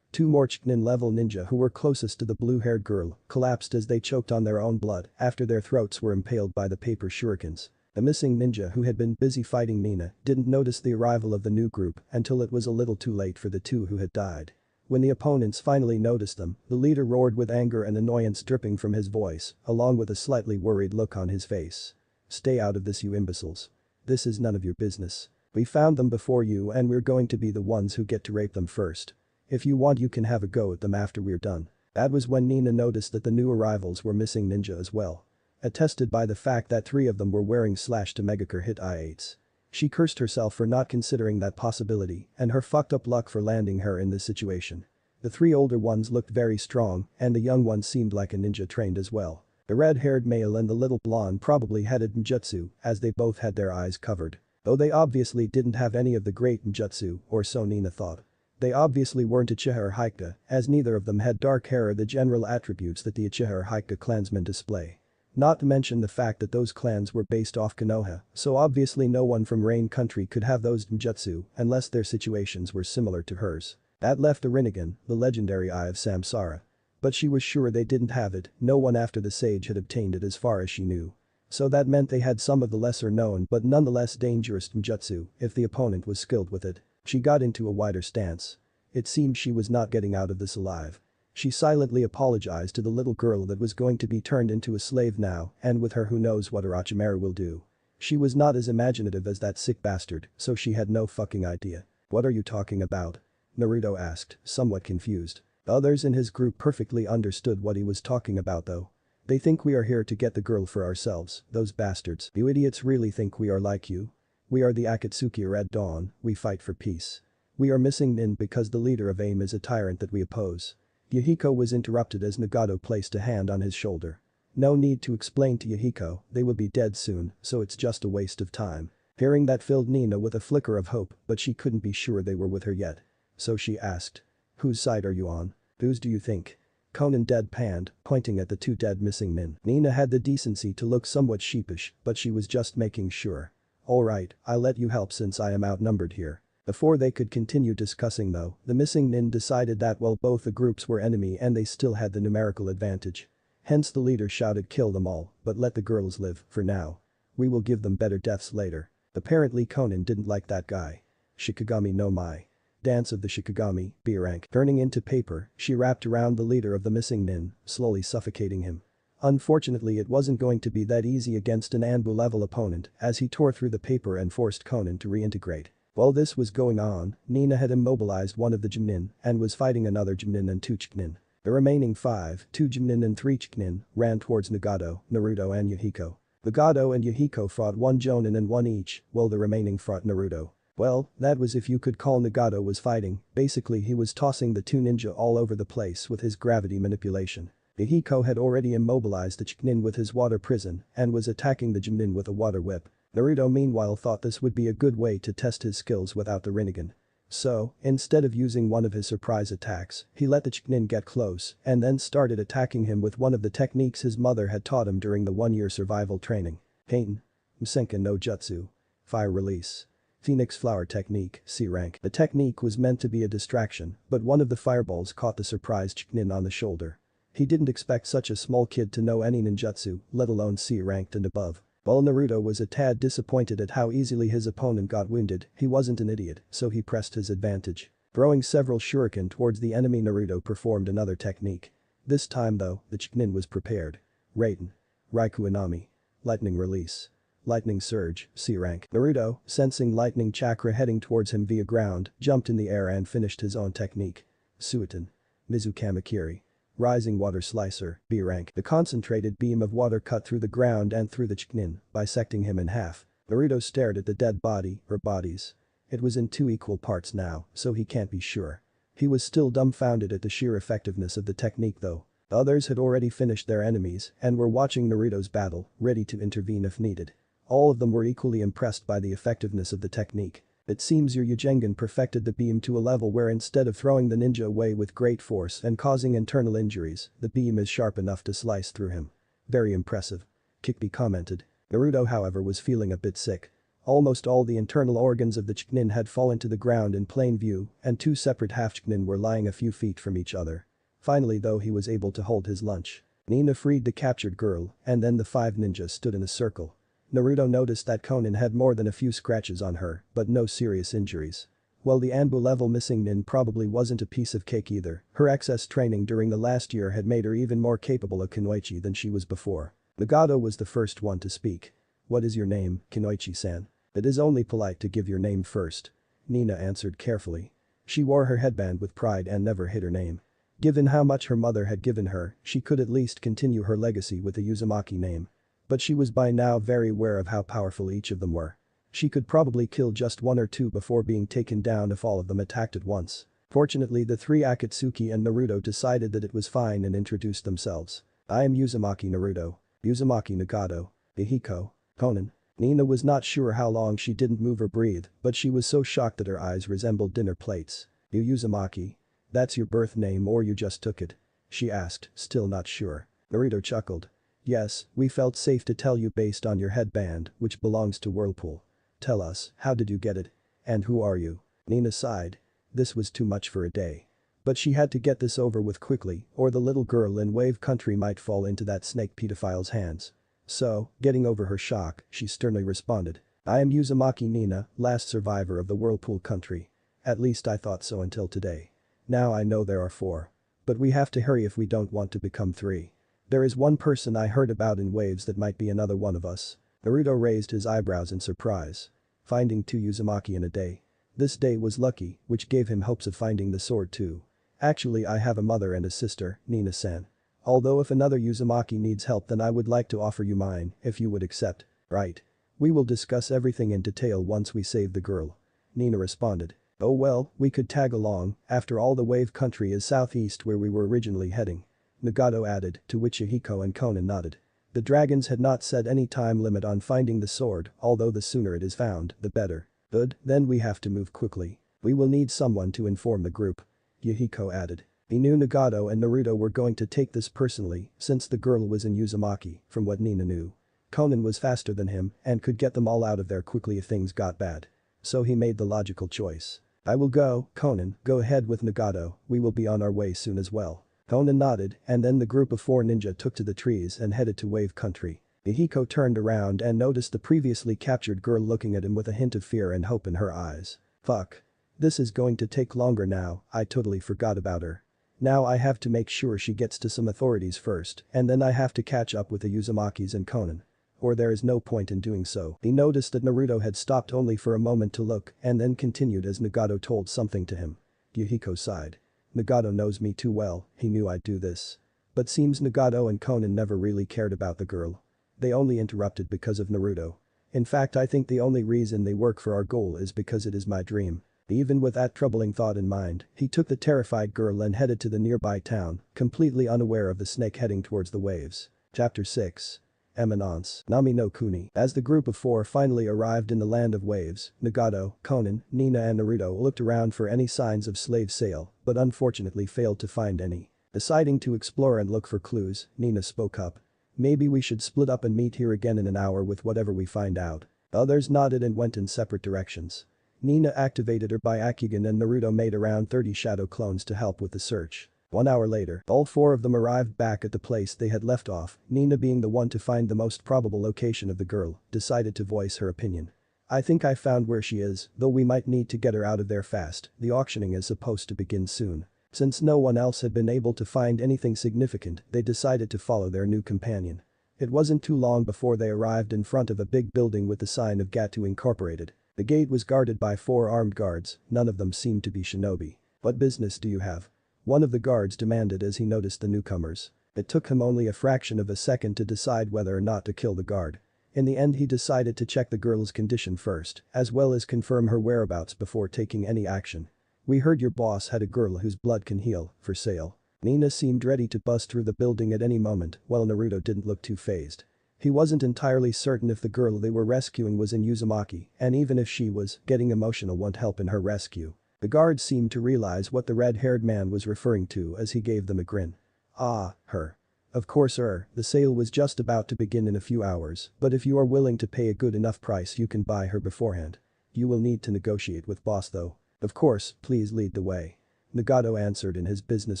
2 more chknin level ninja who were closest to the blue-haired girl collapsed as they choked on their own blood after their throats were impaled by the paper shurikens. The missing ninja who had been busy fighting Nina didn't notice the arrival of the new group until it was a little too late for the 2 who had died. When the opponents finally noticed them, the leader roared with anger and annoyance dripping from his voice, along with a slightly worried look on his face. Stay out of this you imbeciles. This is none of your business. We found them before you and we're going to be the ones who get to rape them first. If you want you can have a go at them after we're done. That was when Nina noticed that the new arrivals were missing ninja as well. Attested by the fact that 3 of them were wearing /to Megakure hit I-8s. She cursed herself for not considering that possibility and her fucked up luck for landing her in this situation. The 3 older ones looked very strong and the young one seemed like a ninja trained as well. The red-haired male and the little blonde probably headed ninjutsu as they both had their eyes covered. Though they obviously didn't have any of the great ninjutsu, or so Nina thought. They obviously weren't Uchiha or Hyuga, as neither of them had dark hair or the general attributes that the Uchiha or Hyuga clansmen display. Not to mention the fact that those clans were based off Konoha, so obviously no one from Rain Country could have those ninjutsu unless their situations were similar to hers. That left the Rinnegan, the legendary Eye of Samsara. But she was sure they didn't have it, no one after the sage had obtained it as far as she knew. So that meant they had some of the lesser known but nonetheless dangerous ninjutsu if the opponent was skilled with it. She got into a wider stance. It seemed she was not getting out of this alive. She silently apologized to the little girl that was going to be turned into a slave now and with her who knows what Orochimaru will do. She was not as imaginative as that sick bastard, so she had no fucking idea. What are you talking about? Naruto asked, somewhat confused. Others in his group perfectly understood what he was talking about though. They think we are here to get the girl for ourselves, those bastards. You idiots really think we are like you? We are the Akatsuki Red Dawn, we fight for peace. We are missing Nin because the leader of AIM is a tyrant that we oppose. Yahiko was interrupted as Nagato placed a hand on his shoulder. No need to explain to Yahiko, they will be dead soon, so it's just a waste of time. Hearing that filled Nina with a flicker of hope, but she couldn't be sure they were with her yet. So she asked. Whose side are you on? Whose do you think? Conan deadpanned, pointing at the 2 dead missing Nin. Nina had the decency to look somewhat sheepish, but she was just making sure. Alright, I'll let you help since I am outnumbered here. Before they could continue discussing though, the missing Nin decided that while both the groups were enemy and they still had the numerical advantage. Hence the leader shouted kill them all, but let the girls live, for now. We will give them better deaths later. Apparently Conan didn't like that guy. Shikigami no Mai. Dance of the Shikigami, B rank. Turning into paper, she wrapped around the leader of the missing Nin, slowly suffocating him. Unfortunately it wasn't going to be that easy against an Anbu level opponent as he tore through the paper and forced Conan to reintegrate. While this was going on, Nina had immobilized one of the Jinin and was fighting another Jinin and 2 Chiknin. The remaining 5, 2 Jinin and 3 Chiknin, ran towards Nagato, Naruto and Yahiko. Nagato and Yahiko fought 1 Jonin and 1 each, while the remaining fought Naruto. Well, that was if you could call Nagato was fighting, basically he was tossing the 2 ninja all over the place with his gravity manipulation. Hiko had already immobilized the Chunin with his water prison and was attacking the Junin with a water whip. Naruto meanwhile thought this would be a good way to test his skills without the Rinnegan. So, instead of using one of his surprise attacks, he let the Chunin get close and then started attacking him with one of the techniques his mother had taught him during the one-year survival training. Pain. Msenka no Jutsu. Fire release. Phoenix flower technique, C rank. The technique was meant to be a distraction, but one of the fireballs caught the surprised Chunin on the shoulder. He didn't expect such a small kid to know any ninjutsu, let alone C ranked and above. While Naruto was a tad disappointed at how easily his opponent got wounded, he wasn't an idiot, so he pressed his advantage. Throwing several shuriken towards the enemy, Naruto performed another technique. This time though, the Chunin was prepared. Raiden. Raikou Inami. Lightning release. Lightning surge, C rank. Naruto, sensing lightning chakra heading towards him via ground, jumped in the air and finished his own technique. Suiton. Mizukamakiri. Rising water slicer, B rank. The concentrated beam of water cut through the ground and through the Chunin, bisecting him in half. Naruto stared at the dead body, or bodies. It was in two equal parts now, so he can't be sure. He was still dumbfounded at the sheer effectiveness of the technique though. The others had already finished their enemies and were watching Naruto's battle, ready to intervene if needed. All of them were equally impressed by the effectiveness of the technique. It seems your Yugengan perfected the beam to a level where instead of throwing the ninja away with great force and causing internal injuries, the beam is sharp enough to slice through him. Very impressive. Kikbi commented. Naruto however was feeling a bit sick. Almost all the internal organs of the Chunin had fallen to the ground in plain view and two separate half-Chunin were lying a few feet from each other. Finally though he was able to hold his lunch. Nina freed the captured girl and then the five ninjas stood in a circle. Naruto noticed that Konan had more than a few scratches on her, but no serious injuries. While the Anbu level missing nin probably wasn't a piece of cake either, her excess training during the last year had made her even more capable of Kunoichi than she was before. Nagato was the first one to speak. What is your name, Kunoichi-san? It is only polite to give your name first. Nina answered carefully. She wore her headband with pride and never hid her name. Given how much her mother had given her, she could at least continue her legacy with a Uzumaki name. But she was by now very aware of how powerful each of them were. She could probably kill just one or two before being taken down if all of them attacked at once. Fortunately the three Akatsuki and Naruto decided that it was fine and introduced themselves. I am Uzumaki Naruto. Uzumaki Nagato. Ihiko. Konan. Nina was not sure how long she didn't move or breathe, but she was so shocked that her eyes resembled dinner plates. You Uzumaki? That's your birth name or you just took it? She asked, still not sure. Naruto chuckled. Yes, we felt safe to tell you based on your headband, which belongs to Whirlpool. Tell us, how did you get it? And who are you? Nina sighed. This was too much for a day. But she had to get this over with quickly, or the little girl in Wave Country might fall into that snake pedophile's hands. So, getting over her shock, she sternly responded. I am Uzumaki Nina, last survivor of the Whirlpool Country. At least I thought so until today. Now I know there are 4. But we have to hurry if we don't want to become 3. There is one person I heard about in Waves that might be another one of us. Naruto raised his eyebrows in surprise. Finding 2 Uzumaki in a day. This day was lucky, which gave him hopes of finding the sword too. Actually I have a mother and a sister, Nina-san. Although if another Uzumaki needs help then I would like to offer you mine, if you would accept. Right. We will discuss everything in detail once we save the girl. Nina responded. Oh well, we could tag along, after all the Wave Country is southeast where we were originally heading. Nagato added, to which Ihiko and Konan nodded. The dragons had not set any time limit on finding the sword, although the sooner it is found, the better. Good, then we have to move quickly. We will need someone to inform the group. Yahiko added. He knew Nagato and Naruto were going to take this personally, since the girl was in Uzumaki, from what Nina knew. Konan was faster than him and could get them all out of there quickly if things got bad. So he made the logical choice. I will go, Konan, go ahead with Nagato, we will be on our way soon as well. Konan nodded and then the group of 4 ninja took to the trees and headed to Wave Country. Ihiko turned around and noticed the previously captured girl looking at him with a hint of fear and hope in her eyes. Fuck. This is going to take longer now, I totally forgot about her. Now I have to make sure she gets to some authorities first and then I have to catch up with the Uzumakis and Konan. Or there is no point in doing so. He noticed that Naruto had stopped only for a moment to look and then continued as Nagato told something to him. Yahiko sighed. Nagato knows me too well, he knew I'd do this. But seems Nagato and Konan never really cared about the girl. They only interrupted because of Naruto. In fact I think the only reason they work for our goal is because it is my dream. Even with that troubling thought in mind, he took the terrified girl and headed to the nearby town, completely unaware of the snake heading towards the waves. Chapter 6. Eminence. Nami no Kuni. As the group of four finally arrived in the land of waves, Nagato, Konan, Nina and Naruto looked around for any signs of slave sale, but unfortunately failed to find any. Deciding to explore and look for clues, Nina spoke up. Maybe we should split up and meet here again in an hour with whatever we find out. Others nodded and went in separate directions. Nina activated her Byakugan and Naruto made around 30 shadow clones to help with the search. 1 hour later, all four of them arrived back at the place they had left off. Nina, being the one to find the most probable location of the girl, decided to voice her opinion. I think I found where she is, though we might need to get her out of there fast. The auctioning is supposed to begin soon. Since no one else had been able to find anything significant, they decided to follow their new companion. It wasn't too long before they arrived in front of a big building with the sign of Gatu Incorporated. The gate was guarded by 4 armed guards, none of them seemed to be shinobi. What business do you have? One of the guards demanded as he noticed the newcomers. It took him only a fraction of a second to decide whether or not to kill the guard. In the end he decided to check the girl's condition first, as well as confirm her whereabouts before taking any action. We heard your boss had a girl whose blood can heal, for sale. Nina seemed ready to bust through the building at any moment, while Naruto didn't look too fazed. He wasn't entirely certain if the girl they were rescuing was in Uzumaki, and even if she was, getting emotional won't help in her rescue. The guard seemed to realize what the red-haired man was referring to as he gave them a grin. Ah, her. Of course, the sale was just about to begin in a few hours, but if you are willing to pay a good enough price you can buy her beforehand. You will need to negotiate with boss though. Of course, please lead the way. Nagato answered in his business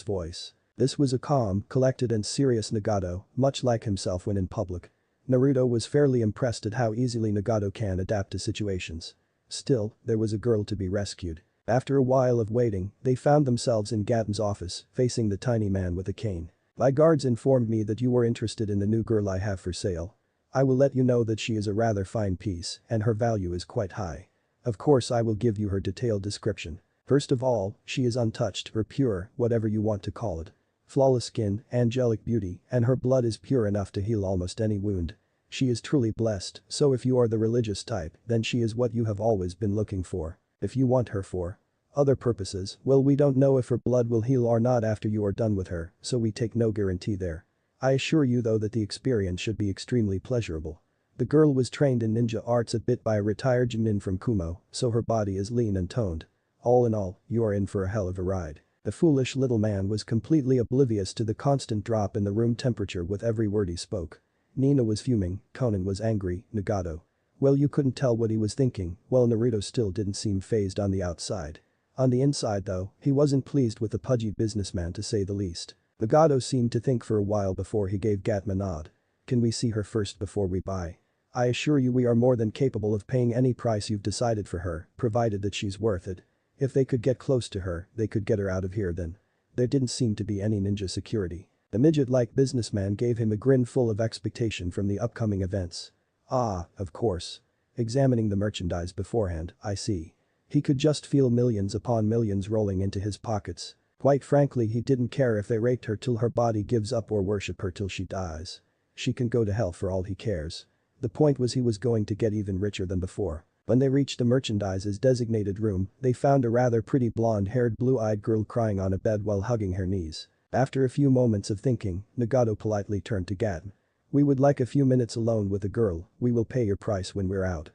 voice. This was a calm, collected and serious Nagato, much like himself when in public. Naruto was fairly impressed at how easily Nagato can adapt to situations. Still, there was a girl to be rescued. After a while of waiting, they found themselves in Gaten's office, facing the tiny man with a cane. My guards informed me that you were interested in the new girl I have for sale. I will let you know that she is a rather fine piece, and her value is quite high. Of course I will give you her detailed description. First of all, she is untouched or pure, whatever you want to call it. Flawless skin, angelic beauty, and her blood is pure enough to heal almost any wound. She is truly blessed, so if you are the religious type, then she is what you have always been looking for. If you want her for other purposes, well, we don't know if her blood will heal or not after you are done with her, so we take no guarantee there. I assure you though that the experience should be extremely pleasurable. The girl was trained in ninja arts a bit by a retired Junin from Kumo, so her body is lean and toned. All in all, you are in for a hell of a ride. The foolish little man was completely oblivious to the constant drop in the room temperature with every word he spoke. Nina was fuming, Konan was angry, Nagato. Well, you couldn't tell what he was thinking, while Naruto still didn't seem fazed on the outside. On the inside though, he wasn't pleased with the pudgy businessman to say the least. Nagato seemed to think for a while before he gave Gatma a nod. Can we see her first before we buy? I assure you we are more than capable of paying any price you've decided for her, provided that she's worth it. If they could get close to her, they could get her out of here then. There didn't seem to be any ninja security. The midget-like businessman gave him a grin full of expectation from the upcoming events. Ah, of course. Examining the merchandise beforehand, I see. He could just feel millions upon millions rolling into his pockets. Quite frankly, he didn't care if they raped her till her body gives up or worship her till she dies. She can go to hell for all he cares. The point was he was going to get even richer than before. When they reached the merchandise's designated room, they found a rather pretty blonde-haired blue-eyed girl crying on a bed while hugging her knees. After a few moments of thinking, Nagato politely turned to Gaten. We would like a few minutes alone with the girl, we will pay your price when we're out.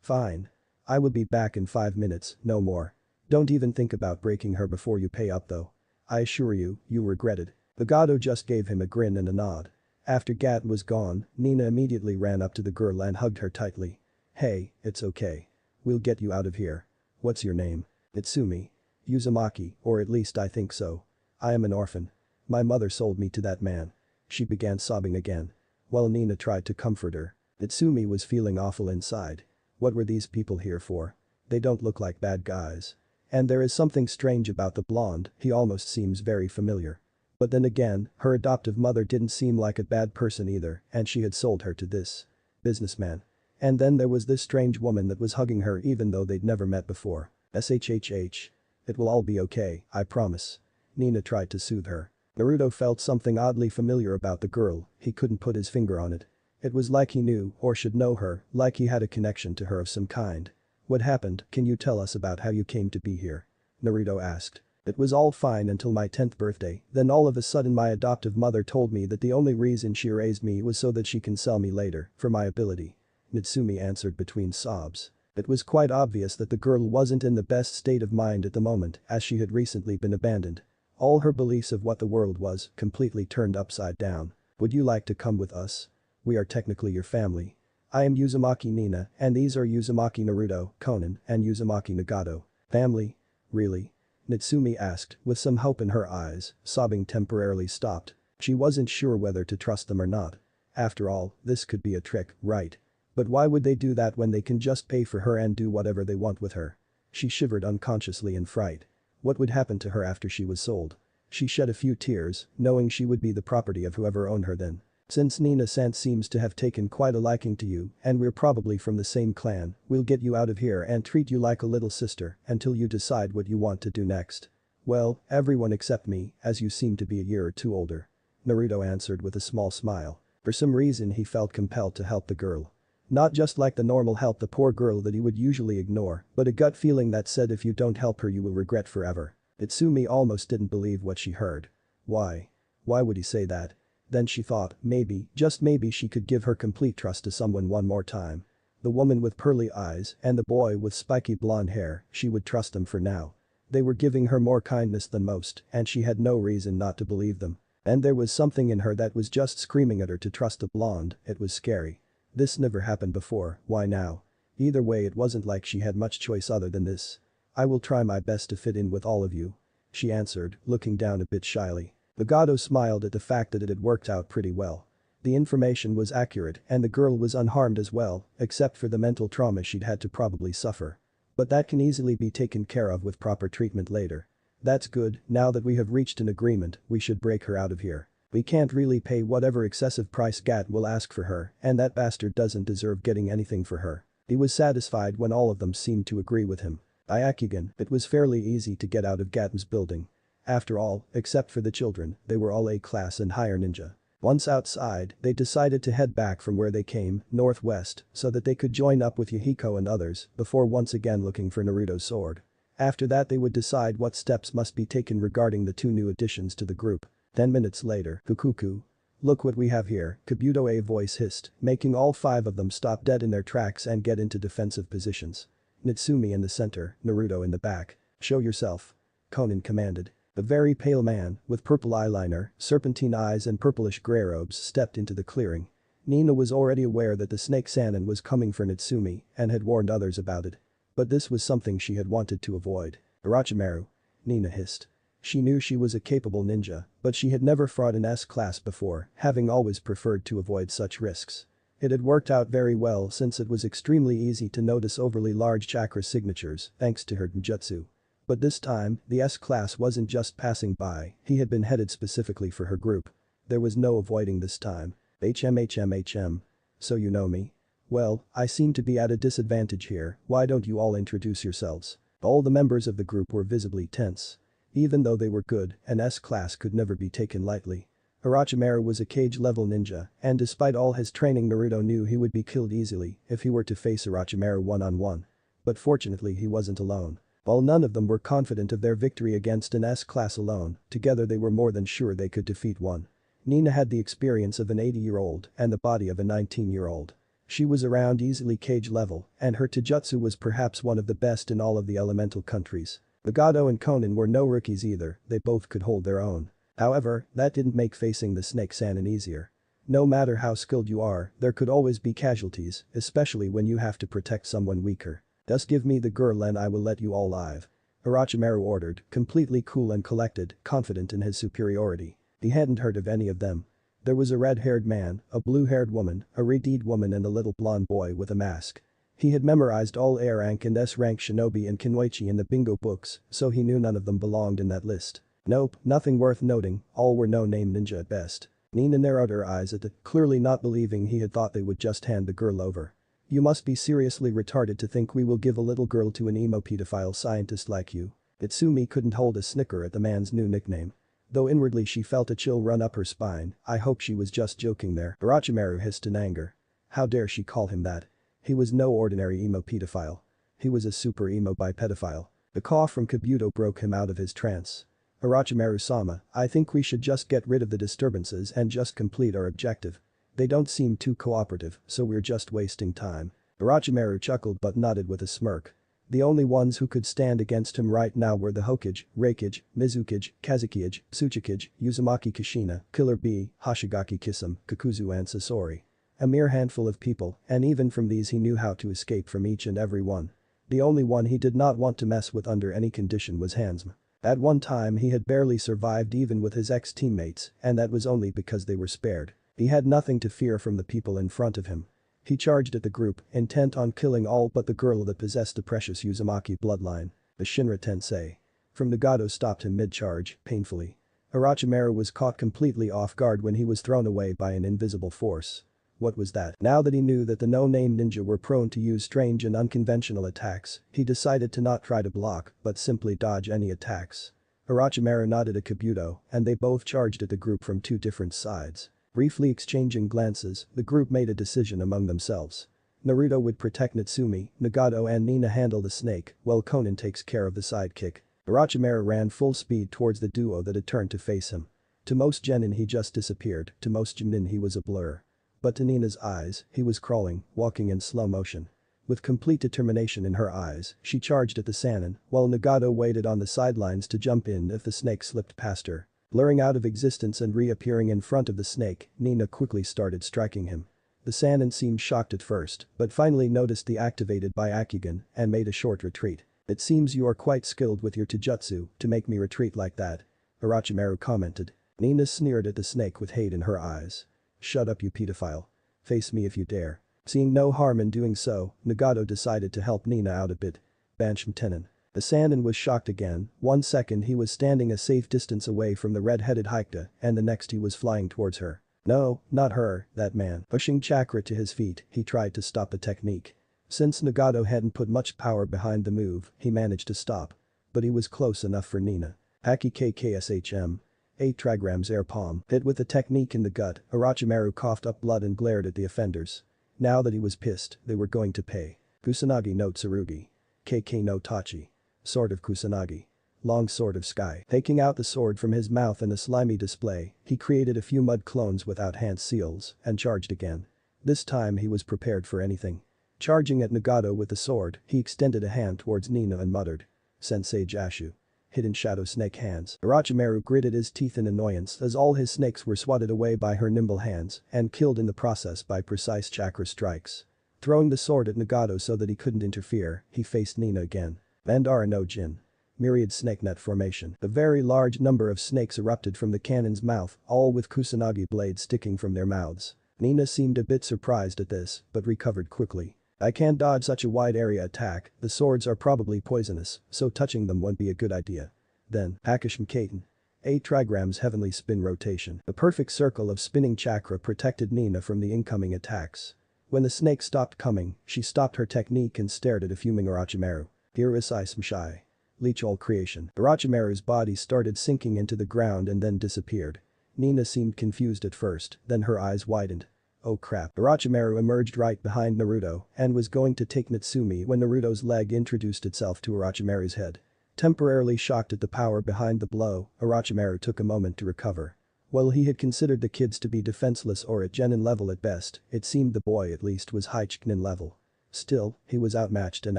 Fine. I will be back in 5 minutes, no more. Don't even think about breaking her before you pay up though. I assure you, you'll regret it. Nagato just gave him a grin and a nod. After Gaten was gone, Nina immediately ran up to the girl and hugged her tightly. Hey, it's okay. We'll get you out of here. What's your name? Itsumi. Uzumaki, or at least I think so. I am an orphan. My mother sold me to that man. She began sobbing again. While Nina tried to comfort her, Itsumi was feeling awful inside. What were these people here for? They don't look like bad guys. And there is something strange about the blonde, he almost seems very familiar. But then again, her adoptive mother didn't seem like a bad person either, and she had sold her to this businessman. And then there was this strange woman that was hugging her even though they'd never met before. SHHH. It will all be okay, I promise. Nina tried to soothe her. Naruto felt something oddly familiar about the girl, he couldn't put his finger on it. It was like he knew, or should know her, like he had a connection to her of some kind. What happened, can you tell us about how you came to be here? Naruto asked. It was all fine until my 10th birthday, then all of a sudden my adoptive mother told me that the only reason she raised me was so that she can sell me later, for my ability. Natsumi answered between sobs. It was quite obvious that the girl wasn't in the best state of mind at the moment as she had recently been abandoned. All her beliefs of what the world was completely turned upside down. Would you like to come with us? We are technically your family. I am Uzumaki Nina and these are Uzumaki Naruto, Conan, and Uzumaki Nagato. Family? Really? Natsumi asked, with some hope in her eyes, sobbing temporarily stopped. She wasn't sure whether to trust them or not. After all, this could be a trick, right? But why would they do that when they can just pay for her and do whatever they want with her? She shivered unconsciously in fright. What would happen to her after she was sold? She shed a few tears, knowing she would be the property of whoever owned her then. Since Nina-san seems to have taken quite a liking to you and we're probably from the same clan, we'll get you out of here and treat you like a little sister until you decide what you want to do next. Well, everyone except me, as you seem to be a year or two older. Naruto answered with a small smile. For some reason he felt compelled to help the girl. Not just like the normal help the poor girl that he would usually ignore, but a gut feeling that said if you don't help her you will regret forever. Itsumi almost didn't believe what she heard. Why? Why would he say that? Then she thought, maybe, just maybe she could give her complete trust to someone one more time. The woman with pearly eyes and the boy with spiky blonde hair, she would trust them for now. They were giving her more kindness than most and she had no reason not to believe them. And there was something in her that was just screaming at her to trust the blonde, it was scary. This never happened before, why now? Either way it wasn't like she had much choice other than this. I will try my best to fit in with all of you. She answered, looking down a bit shyly. Nagato smiled at the fact that it had worked out pretty well. The information was accurate and the girl was unharmed as well, except for the mental trauma she'd had to probably suffer. But that can easily be taken care of with proper treatment later. That's good, now that we have reached an agreement, we should break her out of here. We can't really pay whatever excessive price Gat will ask for her and that bastard doesn't deserve getting anything for her. He was satisfied when all of them seemed to agree with him. Byakugan, it was fairly easy to get out of Gat's building. After all, except for the children, they were all A-class and higher ninja. Once outside, they decided to head back from where they came, northwest, so that they could join up with Yahiko and others before once again looking for Naruto's sword. After that they would decide what steps must be taken regarding the two new additions to the group. 10 minutes later, Fukuku. Look what we have here, Kabuto a voice hissed, making all 5 of them stop dead in their tracks and get into defensive positions. Natsumi in the center, Naruto in the back. Show yourself. Conan commanded. The very pale man, with purple eyeliner, serpentine eyes and purplish grey robes stepped into the clearing. Nina was already aware that the snake Sannin was coming for Natsumi and had warned others about it. But this was something she had wanted to avoid. Orochimaru. Nina hissed. She knew she was a capable ninja, but she had never fought in S-class before, having always preferred to avoid such risks. It had worked out very well since it was extremely easy to notice overly large chakra signatures thanks to her ninjutsu. But this time, the S-class wasn't just passing by, he had been headed specifically for her group. There was no avoiding this time. HM. So you know me? Well, I seem to be at a disadvantage here, why don't you all introduce yourselves? All the members of the group were visibly tense. Even though they were good, an S-class could never be taken lightly. Orochimaru was a cage-level ninja, and despite all his training Naruto knew he would be killed easily if he were to face Orochimaru one-on-one. But fortunately he wasn't alone. While none of them were confident of their victory against an S-class alone, together they were more than sure they could defeat one. Nina had the experience of an 80-year-old and the body of a 19-year-old. She was around easily cage level, and her taijutsu was perhaps one of the best in all of the elemental countries. Nagato and Conan were no rookies either, they both could hold their own. However, that didn't make facing the snake Sannin easier. No matter how skilled you are, there could always be casualties, especially when you have to protect someone weaker. Just give me the girl and I will let you all live. Orochimaru ordered, completely cool and collected, confident in his superiority. He hadn't heard of any of them. There was a red-haired man, a blue-haired woman, a red-eyed woman and a little blonde boy with a mask. He had memorized all A-rank and S-rank shinobi and kinmochi in the bingo books, so he knew none of them belonged in that list. Nope, nothing worth noting, all were no-name ninja at best. Nina narrowed her eyes at it, clearly not believing he had thought they would just hand the girl over. You must be seriously retarded to think we will give a little girl to an emo pedophile scientist like you. Itsumi couldn't hold a snicker at the man's new nickname. Though inwardly she felt a chill run up her spine, I hope she was just joking there. Orochimaru hissed in anger. How dare she call him that? He was no ordinary emo pedophile. He was a super emo pedophile. The cough from Kabuto broke him out of his trance. Orochimaru-sama, I think we should just get rid of the disturbances and just complete our objective. They don't seem too cooperative, so we're just wasting time. Orochimaru chuckled but nodded with a smirk. The only ones who could stand against him right now were the Hokage, Reikage, Mizukage, Kazekage, Tsuchikage, Uzumaki Kushina, Killer Bee, Hoshigaki Kisame, Kakuzu and Sasori. A mere handful of people, and even from these he knew how to escape from each and every one. The only one he did not want to mess with under any condition was Hanzma. At one time he had barely survived even with his ex-teammates, and that was only because they were spared. He had nothing to fear from the people in front of him. He charged at the group, intent on killing all but the girl that possessed the precious Uzumaki bloodline, the Shinra Tensei. From Nagato stopped him mid-charge, painfully. Orochimaru was caught completely off guard when he was thrown away by an invisible force. What was that? Now that he knew that the no-name ninja were prone to use strange and unconventional attacks, he decided to not try to block, but simply dodge any attacks. Orochimaru nodded at Kabuto, and they both charged at the group from two different sides. Briefly exchanging glances, the group made a decision among themselves. Naruto would protect Natsumi, Nagato and Nina handle the snake, while Konan takes care of the sidekick. Orochimaru ran full speed towards the duo that had turned to face him. To most genin he just disappeared, to most genin he was a blur. But to Nina's eyes, he was crawling, walking in slow motion. With complete determination in her eyes, she charged at the Sannin, while Nagato waited on the sidelines to jump in if the snake slipped past her. Blurring out of existence and reappearing in front of the snake, Nina quickly started striking him. The Sannin seemed shocked at first, but finally noticed the activated Byakugan and made a short retreat. It seems you are quite skilled with your taijutsu to make me retreat like that. Orochimaru commented. Nina sneered at the snake with hate in her eyes. Shut up you pedophile. Face me if you dare. Seeing no harm in doing so, Nagato decided to help Nina out a bit. Bansham Tenon. The Sannin was shocked again. 1 second he was standing a safe distance away from the red-headed Haikta and the next he was flying towards her. No, not her, that man. Pushing Chakra to his feet, he tried to stop the technique. Since Nagato hadn't put much power behind the move, he managed to stop. But he was close enough for Nina. Haki KKSHM. 8 trigrams air palm. Hit with the technique in the gut, Orochimaru coughed up blood and glared at the offenders. Now that he was pissed, they were going to pay. Kusanagi no Tsurugi. KK no Tachi. Sword of Kusanagi. Long sword of sky. Taking out the sword from his mouth in a slimy display, he created a few mud clones without hand seals and charged again. This time he was prepared for anything. Charging at Nagato with the sword, he extended a hand towards Nina and muttered. Sensei Jashu. Hidden shadow snake hands. Orochimaru gritted his teeth in annoyance as all his snakes were swatted away by her nimble hands and killed in the process by precise chakra strikes. Throwing the sword at Nagato so that he couldn't interfere, he faced Nina again. Bandara no Jin. Myriad snake net formation. A very large number of snakes erupted from the cannon's mouth, all with Kusanagi blades sticking from their mouths. Nina seemed a bit surprised at this, but recovered quickly. I can't dodge such a wide area attack, the swords are probably poisonous, so touching them won't be a good idea. Then, Hakashim Kaiten. 8 trigrams heavenly spin rotation. A perfect circle of spinning chakra protected Nina from the incoming attacks. When the snake stopped coming, she stopped her technique and stared at a fuming Orochimaru. Hirusai Smshai. Leech all creation. Orochimaru's body started sinking into the ground and then disappeared. Nina seemed confused at first, then her eyes widened. Oh crap. Orochimaru emerged right behind Naruto and was going to take Natsumi when Naruto's leg introduced itself to Orochimaru's head. Temporarily shocked at the power behind the blow, Orochimaru took a moment to recover. While he had considered the kids to be defenseless or at genin level at best, it seemed the boy at least was high chunin level. Still, he was outmatched and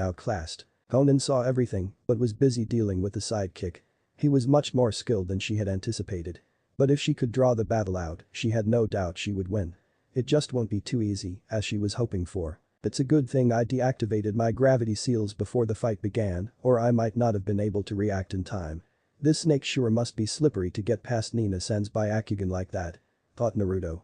outclassed. Konan saw everything, but was busy dealing with the sidekick. He was much more skilled than she had anticipated. But if she could draw the battle out, she had no doubt she would win. It just won't be too easy, as she was hoping for. It's a good thing I deactivated my gravity seals before the fight began, or I might not have been able to react in time. This snake sure must be slippery to get past Nina-sen's Byakugan like that, thought Naruto.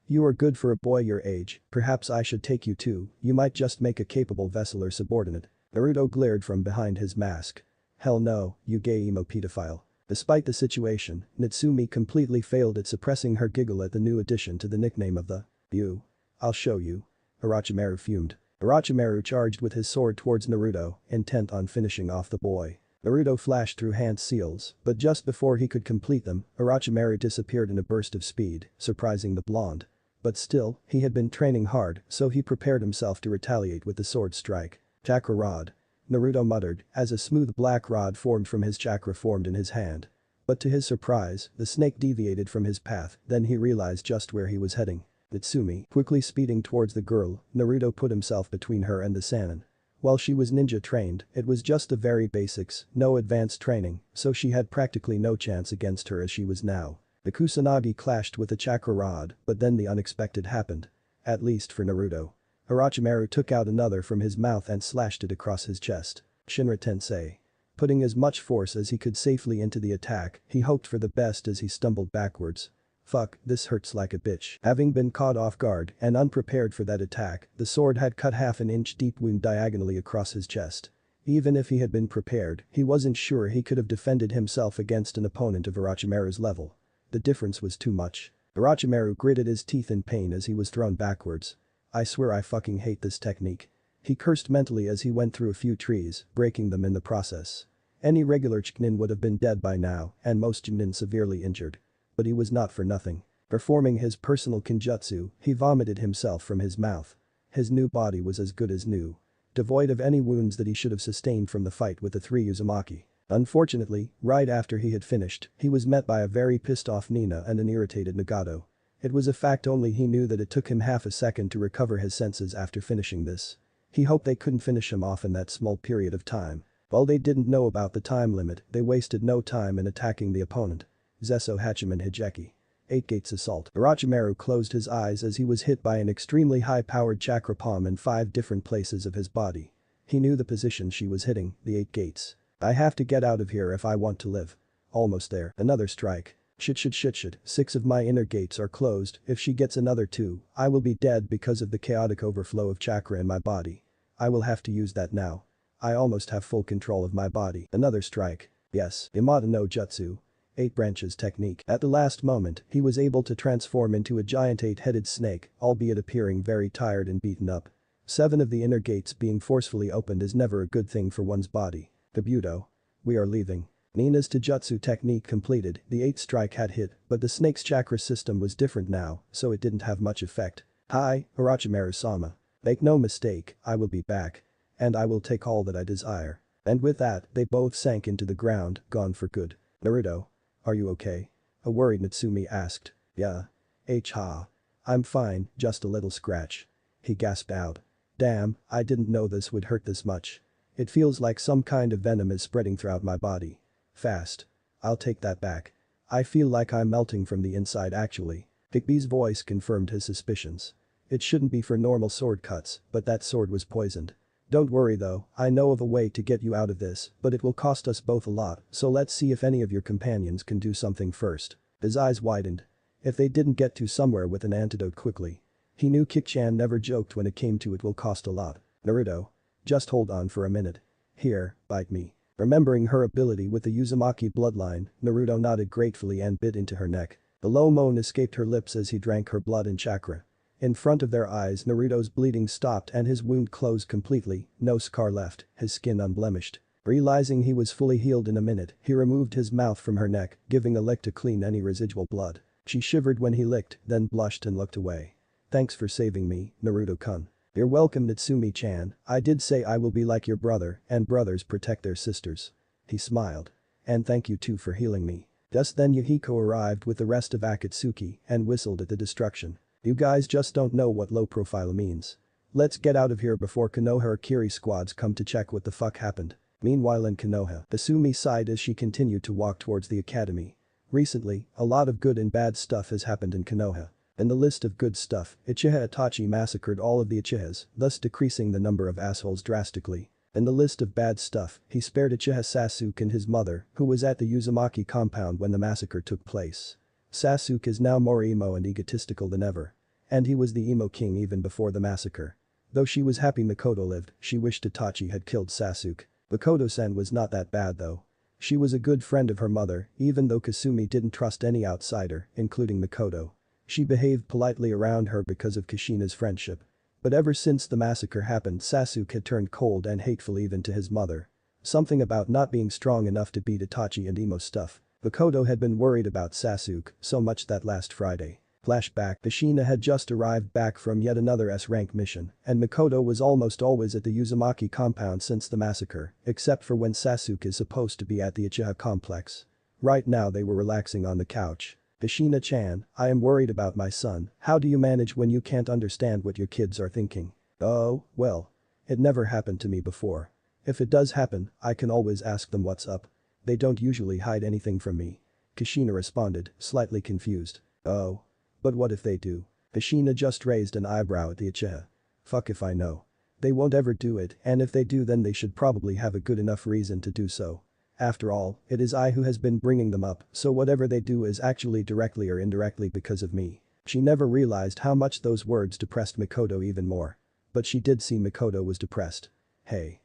You are good for a boy your age, perhaps I should take you too, you might just make a capable vessel or subordinate. Naruto glared from behind his mask. Hell no, you gay emo pedophile. Despite the situation, Natsumi completely failed at suppressing her giggle at the new addition to the nickname of the "You. I'll show you." Orochimaru fumed. Orochimaru charged with his sword towards Naruto, intent on finishing off the boy. Naruto flashed through hand seals, but just before he could complete them, Orochimaru disappeared in a burst of speed, surprising the blonde. But still, he had been training hard, so he prepared himself to retaliate with the sword strike. Chakra rod. Naruto muttered as a smooth black rod formed from his chakra formed in his hand. But to his surprise, the snake deviated from his path, then he realized just where he was heading. Natsumi, quickly speeding towards the girl, Naruto put himself between her and the Sannin. While she was ninja trained, it was just the very basics, no advanced training, so she had practically no chance against her as she was now. The Kusanagi clashed with the chakra rod, but then the unexpected happened. At least for Naruto. Orochimaru took out another from his mouth and slashed it across his chest. Shinra Tensei. Putting as much force as he could safely into the attack, he hoped for the best as he stumbled backwards. Fuck, this hurts like a bitch. Having been caught off guard and unprepared for that attack, the sword had cut half an inch deep wound diagonally across his chest. Even if he had been prepared, he wasn't sure he could have defended himself against an opponent of Orochimaru's level. The difference was too much. Orochimaru gritted his teeth in pain as he was thrown backwards. I swear I fucking hate this technique. He cursed mentally as he went through a few trees, breaking them in the process. Any regular Chunin would have been dead by now, and most Chunin severely injured. But he was not for nothing. Performing his personal kinjutsu, he vomited himself from his mouth. His new body was as good as new. Devoid of any wounds that he should have sustained from the fight with the three Uzumaki. Unfortunately, right after he had finished, he was met by a very pissed off Nina and an irritated Nagato. It was a fact only he knew that it took him half a second to recover his senses after finishing this. He hoped they couldn't finish him off in that small period of time. While they didn't know about the time limit, they wasted no time in attacking the opponent. Zesso Hachiman Hijeki. 8 Gates Assault. Orochimaru closed his eyes as he was hit by an extremely high-powered chakra palm in 5 different places of his body. He knew the position she was hitting, the 8 gates. I have to get out of here if I want to live. Almost there. Another strike. Shit. 6 of my inner gates are closed, if she gets another 2, I will be dead because of the chaotic overflow of chakra in my body. I will have to use that now. I almost have full control of my body. Another strike. Yes. Imata no Jutsu. 8 branches technique. At the last moment, he was able to transform into a giant 8-headed snake, albeit appearing very tired and beaten up. 7 of the inner gates being forcefully opened is never a good thing for one's body. Kabuto. We are leaving. Nina's Taijutsu technique completed, the 8th strike had hit, but the snake's chakra system was different now, so it didn't have much effect. Hi, Orochimaru-sama. Make no mistake, I will be back. And I will take all that I desire. And with that, they both sank into the ground, gone for good. Naruto. Are you okay? A worried Natsumi asked. Yeah. Ha. I'm fine, just a little scratch. He gasped out. Damn, I didn't know this would hurt this much. It feels like some kind of venom is spreading throughout my body. Fast. I'll take that back. I feel like I'm melting from the inside actually. Bigby's voice confirmed his suspicions. It shouldn't be for normal sword cuts, but that sword was poisoned. Don't worry though, I know of a way to get you out of this, but it will cost us both a lot, so let's see if any of your companions can do something first. His eyes widened. If they didn't get to somewhere with an antidote quickly. He knew Kik-chan never joked when it came to it will cost a lot. Naruto. Just hold on for a minute. Here, bite me. Remembering her ability with the Uzumaki bloodline, Naruto nodded gratefully and bit into her neck. A low moan escaped her lips as he drank her blood and chakra. In front of their eyes Naruto's bleeding stopped and his wound closed completely, no scar left, his skin unblemished. Realizing he was fully healed in a minute, he removed his mouth from her neck, giving a lick to clean any residual blood. She shivered when he licked, then blushed and looked away. Thanks for saving me, Naruto-kun. You're welcome Natsumi-chan, I did say I will be like your brother, and brothers protect their sisters. He smiled. And thank you too for healing me. Just then Yahiko arrived with the rest of Akatsuki and whistled at the destruction. You guys just don't know what low profile means. Let's get out of here before Konoha or Kiri squads come to check what the fuck happened. Meanwhile in Konoha, Asumi sighed as she continued to walk towards the academy. Recently, a lot of good and bad stuff has happened in Konoha. In the list of good stuff, Uchiha Itachi massacred all of the Uchihas, thus decreasing the number of assholes drastically. In the list of bad stuff, he spared Uchiha Sasuke and his mother, who was at the Uzumaki compound when the massacre took place. Sasuke is now more emo and egotistical than ever. And he was the emo king even before the massacre. Though she was happy Mikoto lived, she wished Itachi had killed Sasuke. Mikoto-sen was not that bad though. She was a good friend of her mother, even though Kasumi didn't trust any outsider, including Mikoto. She behaved politely around her because of Kushina's friendship. But ever since the massacre happened Sasuke had turned cold and hateful even to his mother. Something about not being strong enough to beat Itachi and emo stuff. Mikoto had been worried about Sasuke so much that last Friday. Flashback, Kushina had just arrived back from yet another S-rank mission, and Mikoto was almost always at the Uzumaki compound since the massacre, except for when Sasuke is supposed to be at the Uchiha complex. Right now they were relaxing on the couch. Kushina-chan, I am worried about my son, how do you manage when you can't understand what your kids are thinking? Oh, well. It never happened to me before. If it does happen, I can always ask them what's up. They don't usually hide anything from me. Kushina responded, slightly confused. Oh. But what if they do? Kushina just raised an eyebrow at the Uchiha. Fuck if I know. They won't ever do it, and if they do then they should probably have a good enough reason to do so. After all, it is I who has been bringing them up, so whatever they do is actually directly or indirectly because of me. She never realized how much those words depressed Mikoto even more. But she did see Mikoto was depressed. Hey.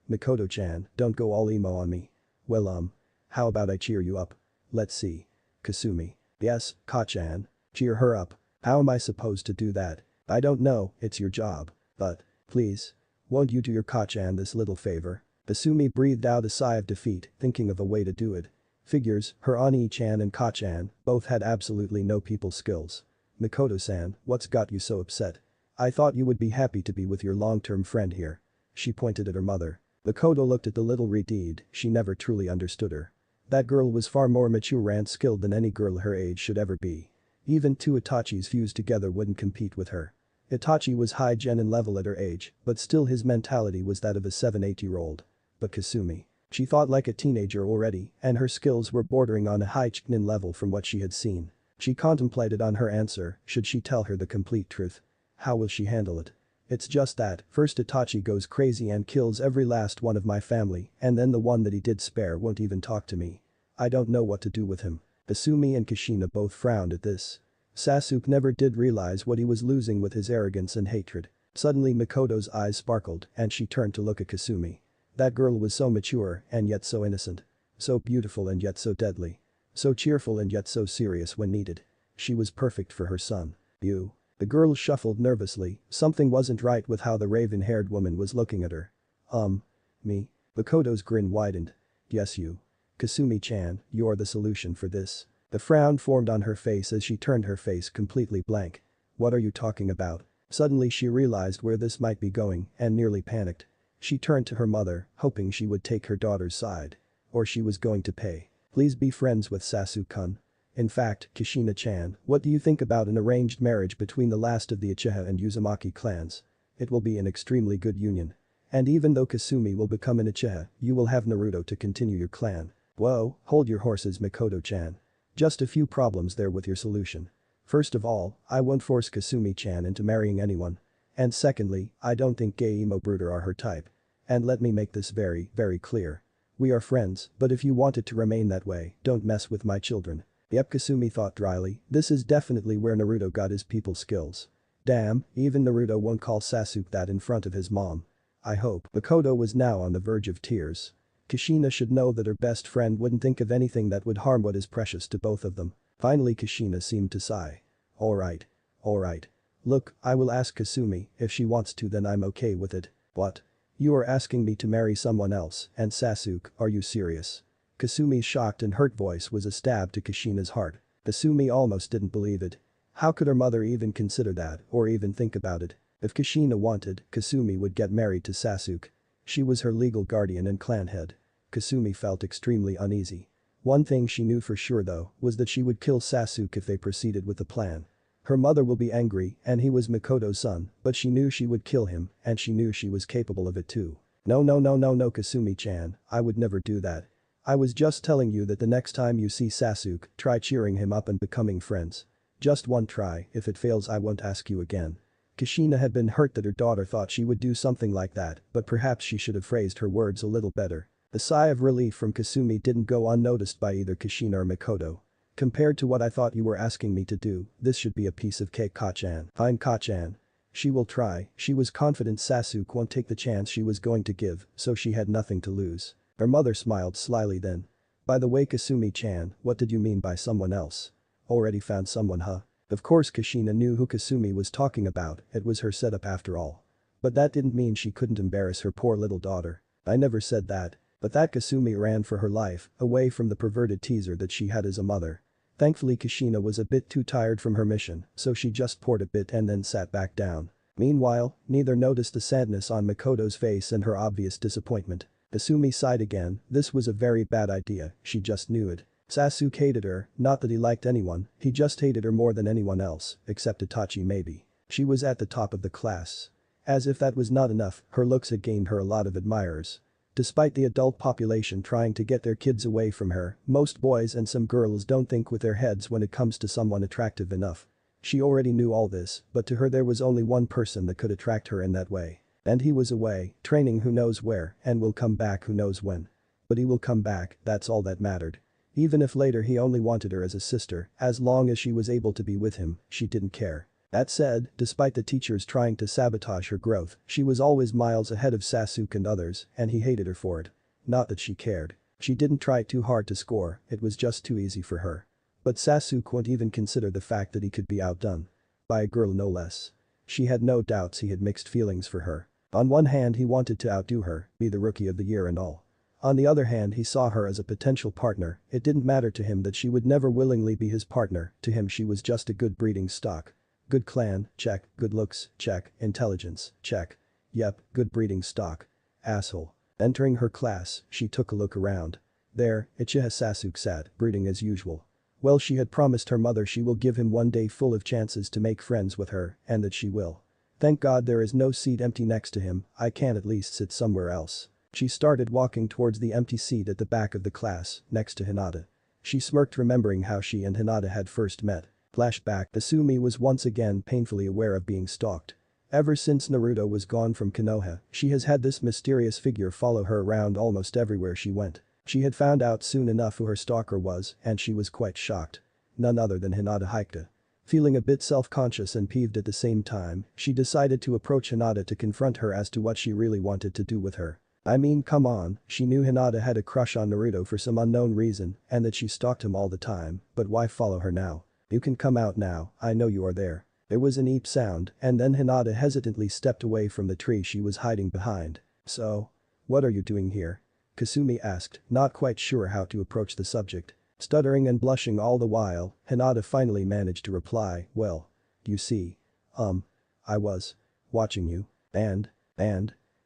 Mikoto-chan, don't go all emo on me. Well how about I cheer you up? Let's see. Kasumi. Yes, Ka-chan. Cheer her up. How am I supposed to do that? I don't know, it's your job. But, please. Won't you do your Ka-chan this little favor? Kasumi breathed out a sigh of defeat, thinking of a way to do it. Figures, her Ani-chan and Ka-chan both had absolutely no people skills. Mikoto-san, what's got you so upset? I thought you would be happy to be with your long-term friend here. She pointed at her mother. Mikoto looked at the little redeed, she never truly understood her. That girl was far more mature and skilled than any girl her age should ever be. Even two Itachis fused together wouldn't compete with her. Itachi was high genin level at her age, but still his mentality was that of a 7-8-year-old. But Kasumi. She thought like a teenager already, and her skills were bordering on a high genin level from what she had seen. She contemplated on her answer, should she tell her the complete truth? How will she handle it? It's just that, first Itachi goes crazy and kills every last one of my family, and then the one that he did spare won't even talk to me. I don't know what to do with him. Kasumi and Kushina both frowned at this. Sasuke never did realize what he was losing with his arrogance and hatred. Suddenly Mikoto's eyes sparkled and she turned to look at Kasumi. That girl was so mature and yet so innocent. So beautiful and yet so deadly. So cheerful and yet so serious when needed. She was perfect for her son. You. The girl shuffled nervously, something wasn't right with how the raven-haired woman was looking at her. Me? Mikoto's grin widened. Yes you. Kasumi-chan, you're the solution for this. The frown formed on her face as she turned her face completely blank. What are you talking about? Suddenly she realized where this might be going and nearly panicked. She turned to her mother, hoping she would take her daughter's side. Or she was going to pay. Please be friends with Sasuke-kun. In fact, Kushina-chan, what do you think about an arranged marriage between the last of the Uchiha and Uzumaki clans? It will be an extremely good union. And even though Kasumi will become an Uchiha, you will have Naruto to continue your clan. Whoa, hold your horses Mikoto-chan. Just a few problems there with your solution. First of all, I won't force Kasumi-chan into marrying anyone. And secondly, I don't think gay emo brooder are her type. And let me make this very, very clear. We are friends, but if you want it to remain that way, don't mess with my children. Yep, Kasumi thought dryly, this is definitely where Naruto got his people skills. Damn, even Naruto won't call Sasuke that in front of his mom. I hope. Mikoto was now on the verge of tears. Kushina should know that her best friend wouldn't think of anything that would harm what is precious to both of them. Finally Kushina seemed to sigh. Alright. Look, I will ask Kasumi, if she wants to then I'm okay with it. What? You are asking me to marry someone else, and Sasuke, are you serious? Kasumi's shocked and hurt voice was a stab to Kushina's heart. Kasumi almost didn't believe it. How could her mother even consider that, or even think about it? If Kushina wanted, Kasumi would get married to Sasuke. She was her legal guardian and clan head. Kasumi felt extremely uneasy. One thing she knew for sure though, was that she would kill Sasuke if they proceeded with the plan. Her mother will be angry, and he was Mikoto's son, but she knew she would kill him, and she knew she was capable of it too. No Kasumi-chan, I would never do that. I was just telling you that the next time you see Sasuke, try cheering him up and becoming friends. Just one try, if it fails I won't ask you again. Kushina had been hurt that her daughter thought she would do something like that, but perhaps she should have phrased her words a little better. The sigh of relief from Kasumi didn't go unnoticed by either Kushina or Mikoto. Compared to what I thought you were asking me to do, this should be a piece of cake Ka-chan. Fine Ka-chan. She will try, she was confident Sasuke won't take the chance she was going to give, so she had nothing to lose. Her mother smiled slyly then. By the way Kasumi-chan, what did you mean by someone else? Already found someone huh? Of course Kushina knew who Kasumi was talking about, it was her setup after all. But that didn't mean she couldn't embarrass her poor little daughter. I never said that. But that Kasumi ran for her life, away from the perverted teaser that she had as a mother. Thankfully Kushina was a bit too tired from her mission, so she just poured a bit and then sat back down. Meanwhile, neither noticed the sadness on Makoto's face and her obvious disappointment. Kasumi sighed again, this was a very bad idea, she just knew it. Sasuke hated her, not that he liked anyone, he just hated her more than anyone else, except Itachi maybe. She was at the top of the class. As if that was not enough, her looks had gained her a lot of admirers. Despite the adult population trying to get their kids away from her, most boys and some girls don't think with their heads when it comes to someone attractive enough. She already knew all this, but to her there was only one person that could attract her in that way. And he was away, training who knows where, and will come back who knows when. But he will come back, that's all that mattered. Even if later he only wanted her as a sister, as long as she was able to be with him, she didn't care. That said, despite the teachers trying to sabotage her growth, she was always miles ahead of Sasuke and others, and he hated her for it. Not that she cared. She didn't try too hard to score, it was just too easy for her. But Sasuke wouldn't even consider the fact that he could be outdone. By a girl no less. She had no doubts he had mixed feelings for her. On one hand he wanted to outdo her, be the rookie of the year and all. On the other hand he saw her as a potential partner, it didn't matter to him that she would never willingly be his partner, to him she was just a good breeding stock. Good clan, check, good looks, check, intelligence, check. Yep, good breeding stock. Asshole. Entering her class, she took a look around. There, Uchiha Sasuke sat, brooding as usual. Well, she had promised her mother she will give him one day full of chances to make friends with her, and that she will. Thank God there is no seat empty next to him, I can at least sit somewhere else. She started walking towards the empty seat at the back of the class, next to Hinata. She smirked remembering how she and Hinata had first met. Flashback, Kasumi was once again painfully aware of being stalked. Ever since Naruto was gone from Konoha, she has had this mysterious figure follow her around almost everywhere she went. She had found out soon enough who her stalker was, and she was quite shocked. None other than Hinata Hyuga. Feeling a bit self-conscious and peeved at the same time, she decided to approach Hinata to confront her as to what she really wanted to do with her. I mean, come on, she knew Hinata had a crush on Naruto for some unknown reason and that she stalked him all the time, but why follow her now? You can come out now, I know you are there. There was an eep sound, and then Hinata hesitantly stepped away from the tree she was hiding behind. So? What are you doing here? Kasumi asked, not quite sure how to approach the subject. Stuttering and blushing all the while, Hinata finally managed to reply, well. You see. I was. Watching you. And.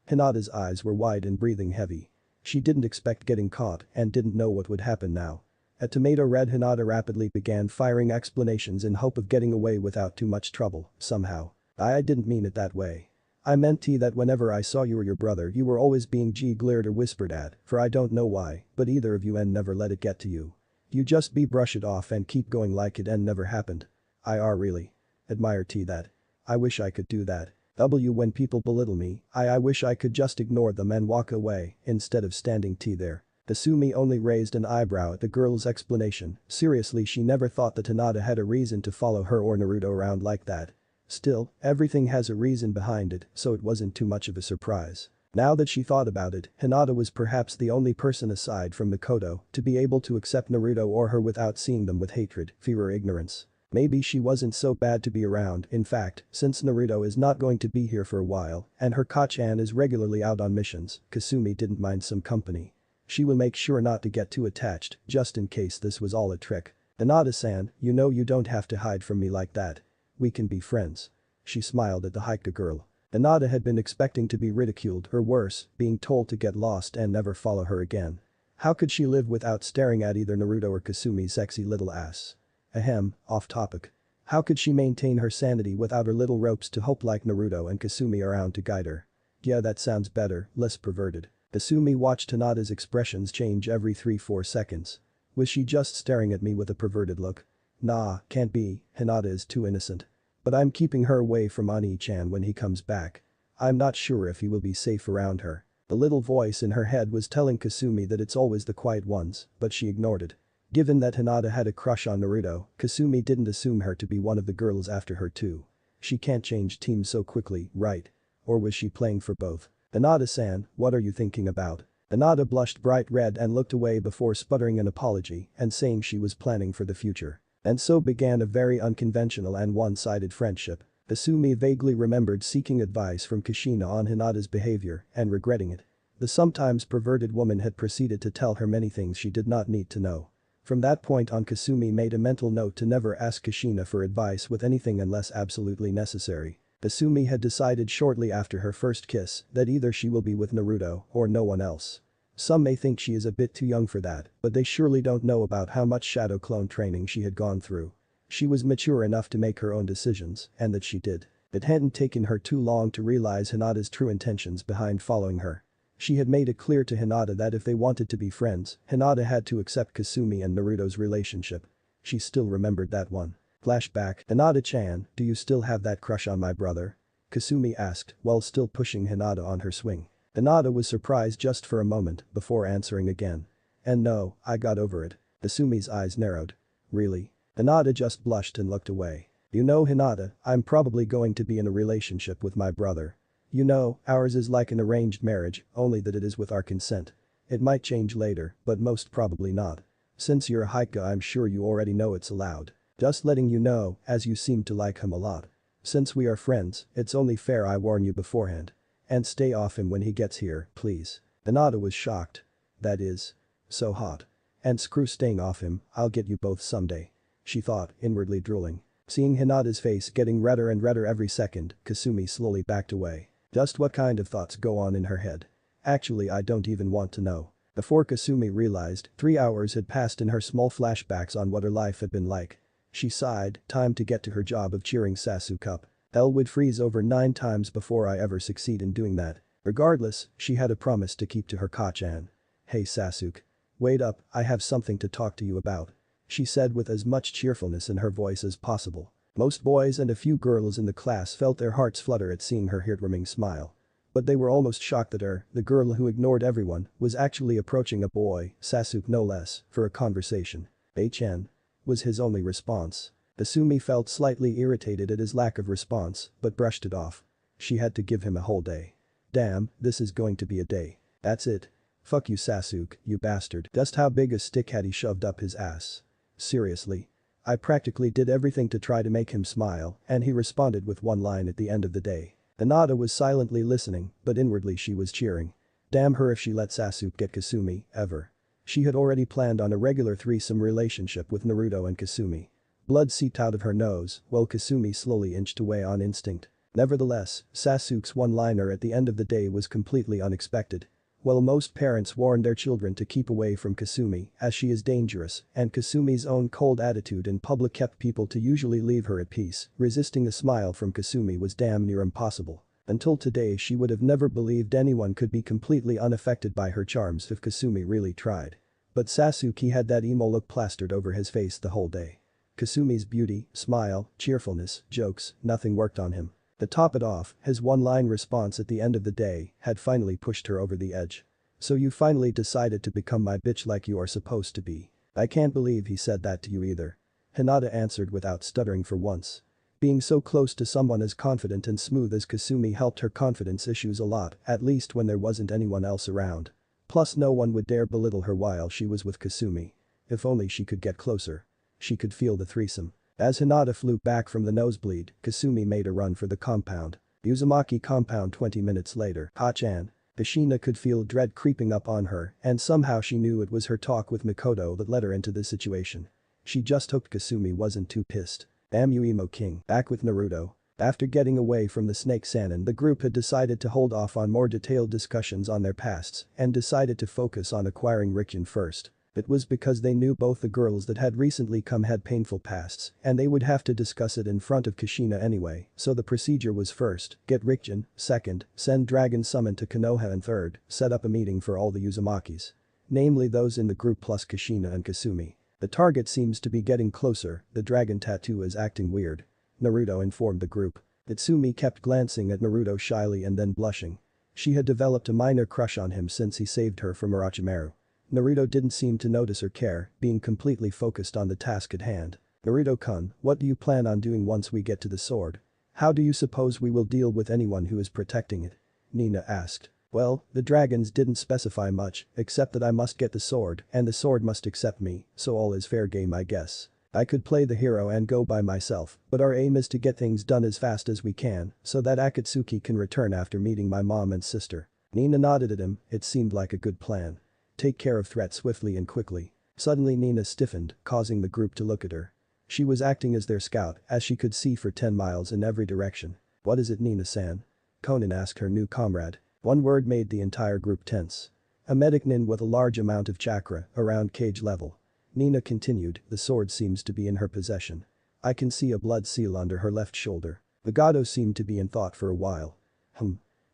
Hinata's eyes were wide and breathing heavy. She didn't expect getting caught and didn't know what would happen now. A tomato-red Hinata rapidly began firing explanations in hope of getting away without too much trouble, somehow. I didn't mean it that way. I meant that whenever I saw you or your brother you were always being glared or whispered at, for I don't know why, but either of you and never let it get to you. You just brush it off and keep going like it and never happened. I really admire that. I wish I could do that. When people belittle me, I wish I could just ignore them and walk away instead of standing there. Kasumi only raised an eyebrow at the girl's explanation, seriously she never thought that Hinata had a reason to follow her or Naruto around like that. Still, everything has a reason behind it, so it wasn't too much of a surprise. Now that she thought about it, Hinata was perhaps the only person aside from Makoto to be able to accept Naruto or her without seeing them with hatred, fear or ignorance. Maybe she wasn't so bad to be around, in fact, since Naruto is not going to be here for a while and her Kachan is regularly out on missions, Kasumi didn't mind some company. She will make sure not to get too attached, just in case this was all a trick. Hinata-san, you know you don't have to hide from me like that. We can be friends. She smiled at the Hyuga girl. Hinata had been expecting to be ridiculed or worse, being told to get lost and never follow her again. How could she live without staring at either Naruto or Kasumi's sexy little ass? Ahem, off topic. How could she maintain her sanity without her little ropes to hope like Naruto and Kasumi around to guide her? Yeah, that sounds better, less perverted. Kasumi watched Hinata's expressions change every 3-4 seconds. Was she just staring at me with a perverted look? Nah, can't be, Hinata is too innocent. But I'm keeping her away from Ani-chan when he comes back. I'm not sure if he will be safe around her. The little voice in her head was telling Kasumi that it's always the quiet ones, but she ignored it. Given that Hinata had a crush on Naruto, Kasumi didn't assume her to be one of the girls after her too. She can't change teams so quickly, right? Or was she playing for both? Hinata-san, what are you thinking about? Hinata blushed bright red and looked away before sputtering an apology and saying she was planning for the future. And so began a very unconventional and one-sided friendship. Kasumi vaguely remembered seeking advice from Kushina on Hinata's behavior and regretting it. The sometimes perverted woman had proceeded to tell her many things she did not need to know. From that point on, Kasumi made a mental note to never ask Kushina for advice with anything unless absolutely necessary. Kasumi had decided shortly after her first kiss that either she will be with Naruto or no one else. Some may think she is a bit too young for that, but they surely don't know about how much shadow clone training she had gone through. She was mature enough to make her own decisions, and that she did. It hadn't taken her too long to realize Hinata's true intentions behind following her. She had made it clear to Hinata that if they wanted to be friends, Hinata had to accept Kasumi and Naruto's relationship. She still remembered that one. Flashback, Hinata-chan, do you still have that crush on my brother? Kasumi asked while still pushing Hinata on her swing. Hinata was surprised just for a moment before answering again. And no, I got over it. Kasumi's eyes narrowed. Really? Hinata just blushed and looked away. You know, Hinata, I'm probably going to be in a relationship with my brother. You know, ours is like an arranged marriage, only that it is with our consent. It might change later, but most probably not. Since you're a Haika, I'm sure you already know it's allowed. Just letting you know, as you seem to like him a lot. Since we are friends, it's only fair I warn you beforehand. And stay off him when he gets here, please. Hinata was shocked. That is. So hot. And screw staying off him, I'll get you both someday. She thought, inwardly drooling. Seeing Hinata's face getting redder and redder every second, Kasumi slowly backed away. Just what kind of thoughts go on in her head? Actually, I don't even want to know. Before Kasumi realized, 3 hours had passed in her small flashbacks on what her life had been like. She sighed, time to get to her job of cheering Sasuke up. Hell would freeze over 9 times before I ever succeed in doing that. Regardless, she had a promise to keep to her Kachan. Hey Sasuke. Wait up, I have something to talk to you about. She said with as much cheerfulness in her voice as possible. Most boys and a few girls in the class felt their hearts flutter at seeing her heartwarming smile. But they were almost shocked that her, the girl who ignored everyone, was actually approaching a boy, Sasuke no less, for a conversation. "Hey-chan," was his only response. Kasumi felt slightly irritated at his lack of response, but brushed it off. She had to give him a whole day. Damn, this is going to be a day. That's it. Fuck you Sasuke, you bastard. Just how big a stick had he shoved up his ass? Seriously. I practically did everything to try to make him smile, and he responded with one line at the end of the day. Hinata was silently listening, but inwardly she was cheering. Damn her if she let Sasuke get Kasumi, ever. She had already planned on a regular threesome relationship with Naruto and Kasumi. Blood seeped out of her nose, while Kasumi slowly inched away on instinct. Nevertheless, Sasuke's one-liner at the end of the day was completely unexpected. While most parents warn their children to keep away from Kasumi as she is dangerous, and Kasumi's own cold attitude in public kept people to usually leave her at peace, resisting a smile from Kasumi was damn near impossible. Until today she would have never believed anyone could be completely unaffected by her charms if Kasumi really tried. But Sasuke had that emo look plastered over his face the whole day. Kasumi's beauty, smile, cheerfulness, jokes, nothing worked on him. To top it off, his one-line response at the end of the day had finally pushed her over the edge. So you finally decided to become my bitch like you are supposed to be. I can't believe he said that to you either. Hinata answered without stuttering for once. Being so close to someone as confident and smooth as Kasumi helped her confidence issues a lot, at least when there wasn't anyone else around. Plus no one would dare belittle her while she was with Kasumi. If only she could get closer. She could feel the threesome. As Hinata flew back from the nosebleed, Kasumi made a run for the compound. Uzumaki compound 20 minutes later. Hachan. Kushina could feel dread creeping up on her, and somehow she knew it was her talk with Mikoto that led her into this situation. She just hoped Kasumi wasn't too pissed. Damn you emo king. Back with Naruto. After getting away from the Snake Sannin, the group had decided to hold off on more detailed discussions on their pasts and decided to focus on acquiring Rikken first. It was because they knew both the girls that had recently come had painful pasts, and they would have to discuss it in front of Kushina anyway, so the procedure was first, get Rikken, second, send Dragon Summon to Konoha, and third, set up a meeting for all the Uzumakis. Namely those in the group plus Kushina and Kasumi. The target seems to be getting closer, the dragon tattoo is acting weird. Naruto informed the group. Itsumi kept glancing at Naruto shyly and then blushing. She had developed a minor crush on him since he saved her from Orochimaru. Naruto didn't seem to notice or care, being completely focused on the task at hand. Naruto-kun, what do you plan on doing once we get to the sword? How do you suppose we will deal with anyone who is protecting it? Nina asked. Well, the dragons didn't specify much, except that I must get the sword and the sword must accept me, so all is fair game I guess. I could play the hero and go by myself, but our aim is to get things done as fast as we can, so that Akatsuki can return after meeting my mom and sister. Nina nodded at him, it seemed like a good plan. Take care of threats swiftly and quickly. Suddenly Nina stiffened, causing the group to look at her. She was acting as their scout, as she could see for 10 miles in every direction. "What is it, Nina-san?" Conan asked her new comrade. One word made the entire group tense. "A medic nin with a large amount of chakra, around cage level." Nina continued, "The sword seems to be in her possession. I can see a blood seal under her left shoulder." The Gado seemed to be in thought for a while.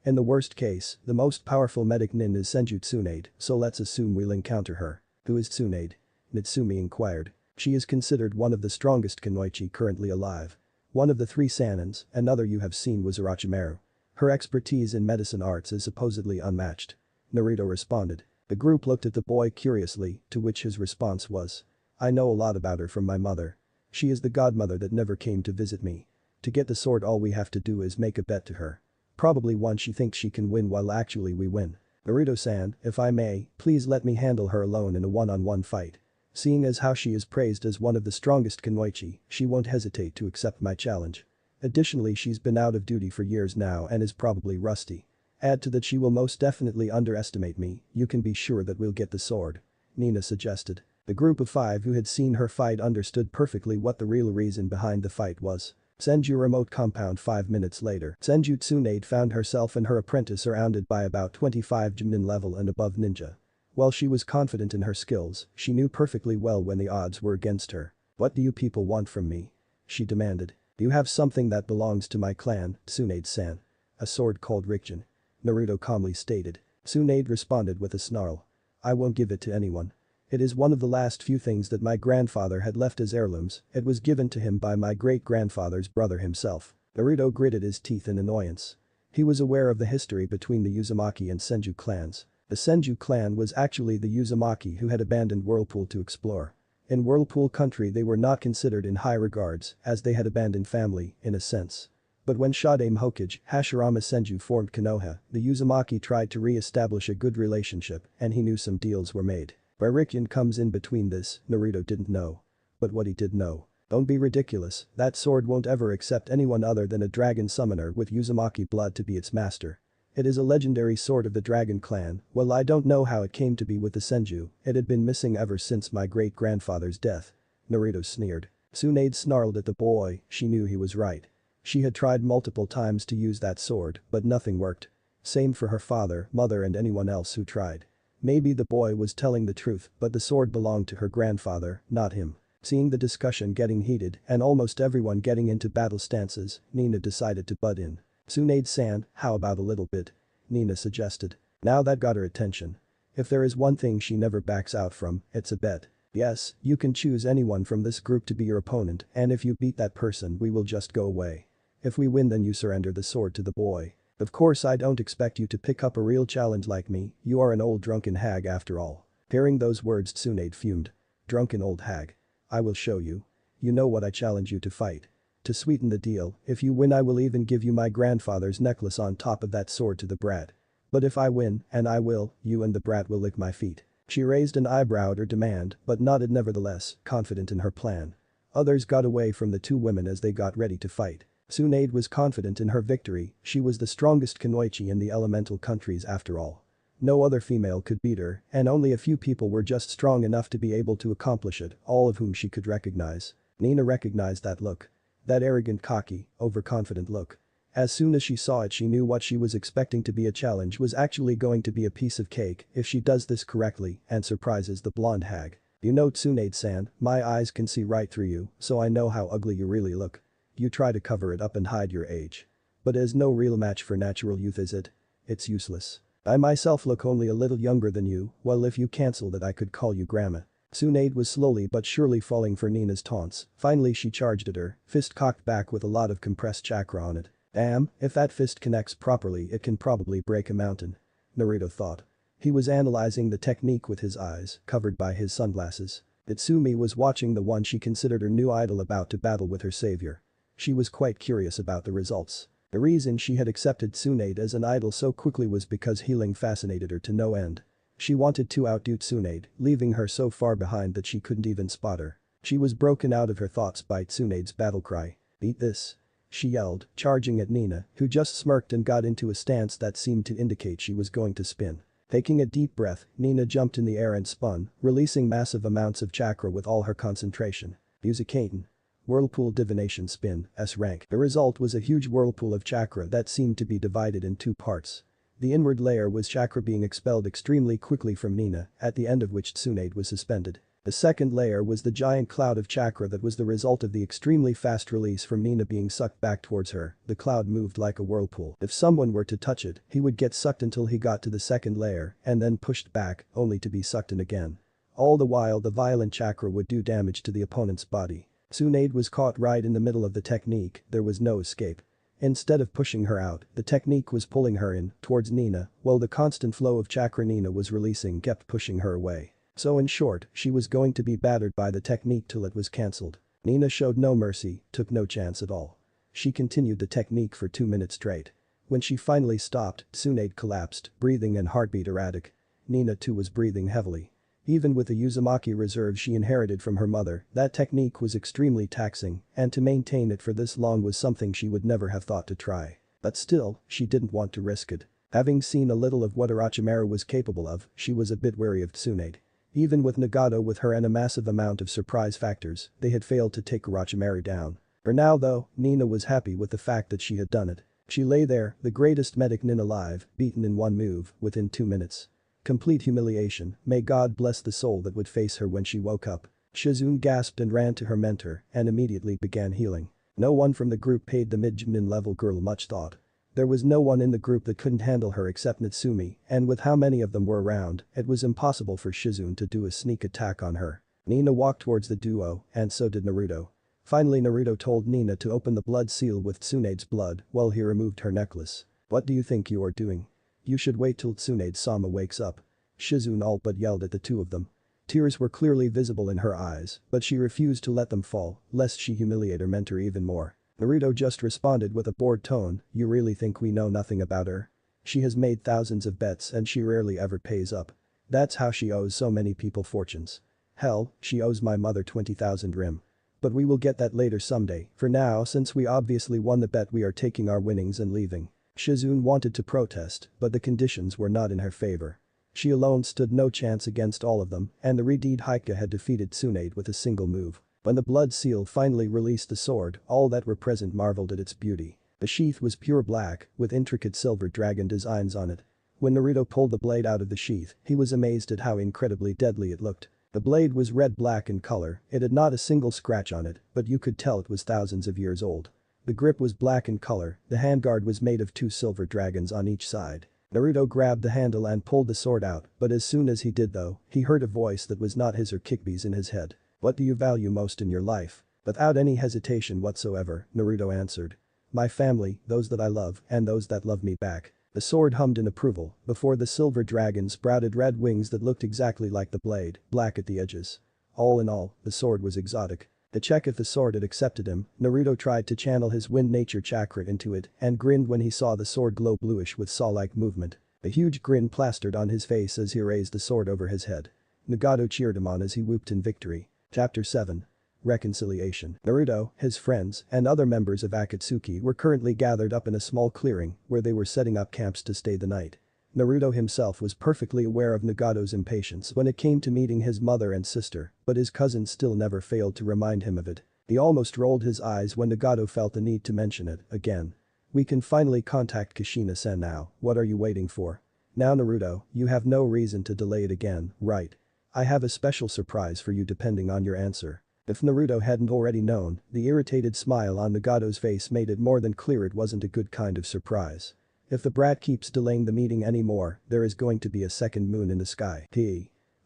In the worst case, the most powerful medic nin is Senju Tsunade, so let's assume we'll encounter her. "Who is Tsunade?" Mitsumi inquired. "She is considered one of the strongest Kunoichi currently alive. One of the 3 Sanins, another you have seen was Orochimaru. Her expertise in medicine arts is supposedly unmatched." Naruto responded. The group looked at the boy curiously, to which his response was. "I know a lot about her from my mother. She is the godmother that never came to visit me. To get the sword all we have to do is make a bet to her. Probably one she thinks she can win while actually we win. Naruto-san, if I may, please let me handle her alone in a one-on-one fight. Seeing as how she is praised as one of the strongest Kunoichi, she won't hesitate to accept my challenge. Additionally, she's been out of duty for years now and is probably rusty. Add to that she will most definitely underestimate me, you can be sure that we'll get the sword," Nina suggested. The group of 5 who had seen her fight understood perfectly what the real reason behind the fight was. Senju remote compound 5 minutes later. Senju Tsunade found herself and her apprentice surrounded by about 25 Jinin level and above ninja. While she was confident in her skills, she knew perfectly well when the odds were against her. "What do you people want from me?" she demanded. "Do you have something that belongs to my clan, Tsunade-san?" "A sword called Rikjin," Naruto calmly stated. Tsunade responded with a snarl. "I won't give it to anyone. It is one of the last few things that my grandfather had left as heirlooms, it was given to him by my great-grandfather's brother himself." Naruto gritted his teeth in annoyance. He was aware of the history between the Uzumaki and Senju clans. The Senju clan was actually the Uzumaki who had abandoned Whirlpool to explore. In Whirlpool country they were not considered in high regards, as they had abandoned family, in a sense. But when Shadame Hokage, Hashirama Senju formed Konoha, the Uzumaki tried to re-establish a good relationship and he knew some deals were made. Where Rikjin comes in between this, Naruto didn't know. But what he did know. Don't be ridiculous, that sword won't ever accept anyone other than a dragon summoner with Uzumaki blood to be its master. It is a legendary sword of the dragon clan, well I don't know how it came to be with the Senju, it had been missing ever since my great-grandfather's death. Naruto sneered. Tsunade snarled at the boy, she knew he was right. She had tried multiple times to use that sword, but nothing worked. Same for her father, mother and anyone else who tried. Maybe the boy was telling the truth, but the sword belonged to her grandfather, not him. Seeing the discussion getting heated and almost everyone getting into battle stances, Nina decided to butt in. "Tsunade-san, how about a little bit?" Nina suggested. Now that got her attention. If there is one thing she never backs out from, it's a bet. "Yes, you can choose anyone from this group to be your opponent and if you beat that person we will just go away. If we win then you surrender the sword to the boy. Of course I don't expect you to pick up a real challenge like me, you are an old drunken hag after all." Hearing those words Tsunade fumed. "Drunken old hag. I will show you. You know what I challenge you to fight. To sweeten the deal, if you win I will even give you my grandfather's necklace on top of that sword to the brat. But if I win, and I will, you and the brat will lick my feet." She raised an eyebrow at her demand but nodded nevertheless, confident in her plan. Others got away from the 2 women as they got ready to fight. Tsunade was confident in her victory, she was the strongest Kunoichi in the elemental countries after all. No other female could beat her, and only a few people were just strong enough to be able to accomplish it, all of whom she could recognize. Nina recognized that look. That arrogant, cocky, overconfident look. As soon as she saw it she knew what she was expecting to be a challenge was actually going to be a piece of cake if she does this correctly and surprises the blonde hag. "You know Tsunade-san, my eyes can see right through you, so I know how ugly you really look. You try to cover it up and hide your age. But it is no real match for natural youth is it? It's useless. I myself look only a little younger than you, well if you cancel that I could call you grandma." Tsunade was slowly but surely falling for Nina's taunts, finally she charged at her, fist cocked back with a lot of compressed chakra on it. Damn, if that fist connects properly it can probably break a mountain. Naruto thought. He was analyzing the technique with his eyes, covered by his sunglasses. Itsumi was watching the one she considered her new idol about to battle with her savior. She was quite curious about the results. The reason she had accepted Tsunade as an idol so quickly was because healing fascinated her to no end. She wanted to outdo Tsunade, leaving her so far behind that she couldn't even spot her. She was broken out of her thoughts by Tsunade's battle cry. "Beat this!" she yelled, charging at Nina, who just smirked and got into a stance that seemed to indicate she was going to spin. Taking a deep breath, Nina jumped in the air and spun, releasing massive amounts of chakra with all her concentration. Usikaten. Whirlpool divination spin, S rank. The result was a huge whirlpool of chakra that seemed to be divided in two parts. The inward layer was chakra being expelled extremely quickly from Nina, at the end of which Tsunade was suspended. The second layer was the giant cloud of chakra that was the result of the extremely fast release from Nina being sucked back towards her. The cloud moved like a whirlpool. If someone were to touch it, he would get sucked until he got to the second layer and then pushed back, only to be sucked in again. All the while the violent chakra would do damage to the opponent's body. Tsunade was caught right in the middle of the technique, there was no escape. Instead of pushing her out, the technique was pulling her in, towards Nina, while the constant flow of chakra Nina was releasing kept pushing her away. So in short, she was going to be battered by the technique till it was cancelled. Nina showed no mercy, took no chance at all. She continued the technique for 2 minutes straight. When she finally stopped, Tsunade collapsed, breathing and heartbeat erratic. Nina too was breathing heavily. Even with the Uzumaki reserve she inherited from her mother, that technique was extremely taxing, and to maintain it for this long was something she would never have thought to try. But still, she didn't want to risk it. Having seen a little of what Orochimaru was capable of, she was a bit wary of Tsunade. Even with Nagato with her and a massive amount of surprise factors, they had failed to take Orochimaru down. For now though, Nina was happy with the fact that she had done it. She lay there, the greatest medic nin alive, beaten in one move, within 2 minutes. Complete humiliation, may God bless the soul that would face her when she woke up. Shizune gasped and ran to her mentor and immediately began healing. No one from the group paid the mid-nin level girl much thought. There was no one in the group that couldn't handle her except Natsumi, and with how many of them were around, it was impossible for Shizune to do a sneak attack on her. Nina walked towards the duo, and so did Naruto. Finally Naruto told Nina to open the blood seal with Tsunade's blood while he removed her necklace. What do you think you are doing? You should wait till Tsunade-sama wakes up. Shizune all but yelled at the two of them. Tears were clearly visible in her eyes, but she refused to let them fall, lest she humiliate her mentor even more. Naruto just responded with a bored tone, you really think we know nothing about her? She has made thousands of bets and she rarely ever pays up. That's how she owes so many people fortunes. Hell, she owes my mother 20,000 rim. But we will get that later someday, for now since we obviously won the bet we are taking our winnings and leaving. Shizune wanted to protest, but the conditions were not in her favor. She alone stood no chance against all of them, and the Redeed Haika had defeated Tsunade with a single move. When the blood seal finally released the sword, all that were present marveled at its beauty. The sheath was pure black, with intricate silver dragon designs on it. When Naruto pulled the blade out of the sheath, he was amazed at how incredibly deadly it looked. The blade was red-black in color, it had not a single scratch on it, but you could tell it was thousands of years old. The grip was black in color, the handguard was made of 2 silver dragons on each side. Naruto grabbed the handle and pulled the sword out, but as soon as he did though, he heard a voice that was not his or Kikbi's in his head. What do you value most in your life? Without any hesitation whatsoever, Naruto answered. My family, those that I love, and those that love me back. The sword hummed in approval, before the silver dragon sprouted red wings that looked exactly like the blade, black at the edges. All in all, the sword was exotic. To check if the sword had accepted him, Naruto tried to channel his wind nature chakra into it and grinned when he saw the sword glow bluish with saw-like movement. A huge grin plastered on his face as he raised the sword over his head. Nagato cheered him on as he whooped in victory. Chapter 7. Reconciliation. Naruto, his friends, and other members of Akatsuki were currently gathered up in a small clearing where they were setting up camps to stay the night. Naruto himself was perfectly aware of Nagato's impatience when it came to meeting his mother and sister, but his cousin still never failed to remind him of it. He almost rolled his eyes when Nagato felt the need to mention it again. We can finally contact Kushina-sen now, what are you waiting for? Now Naruto, you have no reason to delay it again, right? I have a special surprise for you depending on your answer. If Naruto hadn't already known, the irritated smile on Nagato's face made it more than clear it wasn't a good kind of surprise. If the brat keeps delaying the meeting anymore, there is going to be a second moon in the sky.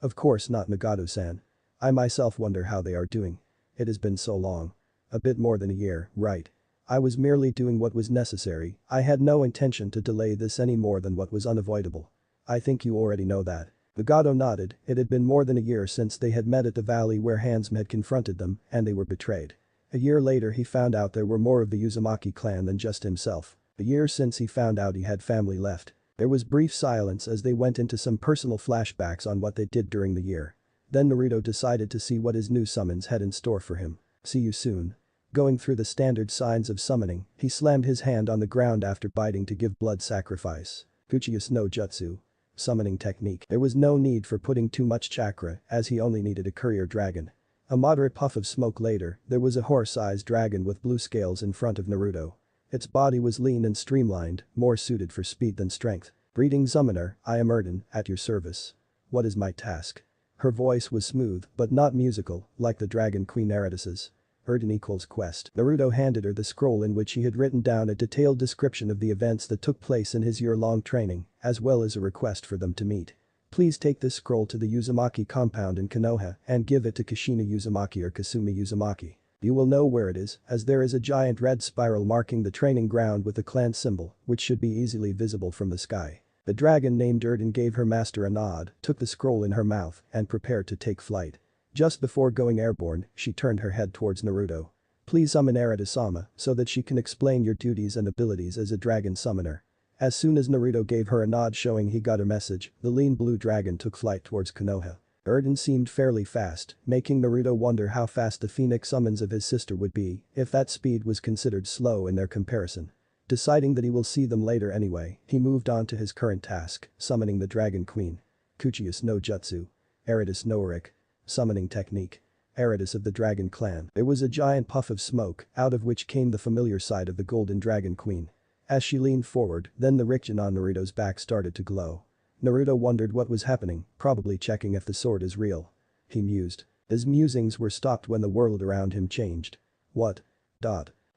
Of course not Nagato-san. I myself wonder how they are doing. It has been so long. A bit more than a year, right? I was merely doing what was necessary, I had no intention to delay this any more than what was unavoidable. I think you already know that. Nagato nodded, it had been more than a year since they had met at the valley where Hansm had confronted them, and they were betrayed. A year later he found out there were more of the Uzumaki clan than just himself. A year since he found out he had family left. There was brief silence as they went into some personal flashbacks on what they did during the year. Then Naruto decided to see what his new summons had in store for him. See you soon. Going through the standard signs of summoning, he slammed his hand on the ground after biting to give blood sacrifice. Kuchiyus no Jutsu. Summoning technique. There was no need for putting too much chakra as he only needed a courier dragon. A moderate puff of smoke later, there was a horse-sized dragon with blue scales in front of Naruto. Its body was lean and streamlined, more suited for speed than strength. "Greetings summoner, I am Erden, at your service. What is my task?" Her voice was smooth, but not musical, like the Dragon Queen Eurydice's. Erden equals quest. Naruto handed her the scroll in which he had written down a detailed description of the events that took place in his year-long training, as well as a request for them to meet. "Please take this scroll to the Uzumaki compound in Konoha and give it to Kushina Uzumaki or Kasumi Uzumaki. You will know where it is, as there is a giant red spiral marking the training ground with the clan symbol, which should be easily visible from the sky." The dragon named Erden gave her master a nod, took the scroll in her mouth, and prepared to take flight. Just before going airborne, she turned her head towards Naruto. "Please summon Arata-sama so that she can explain your duties and abilities as a dragon summoner." As soon as Naruto gave her a nod showing he got her message, the lean blue dragon took flight towards Konoha. Erden seemed fairly fast, making Naruto wonder how fast the phoenix summons of his sister would be if that speed was considered slow in their comparison. Deciding that he will see them later anyway, he moved on to his current task, summoning the Dragon Queen. Kuchius no Jutsu. Eridus no Urik. Summoning technique. Eridus of the Dragon Clan. There was a giant puff of smoke, out of which came the familiar sight of the Golden Dragon Queen. As she leaned forward, then the Rikjin on Naruto's back started to glow. Naruto wondered what was happening, probably checking if the sword is real. He mused. His musings were stopped when the world around him changed. What?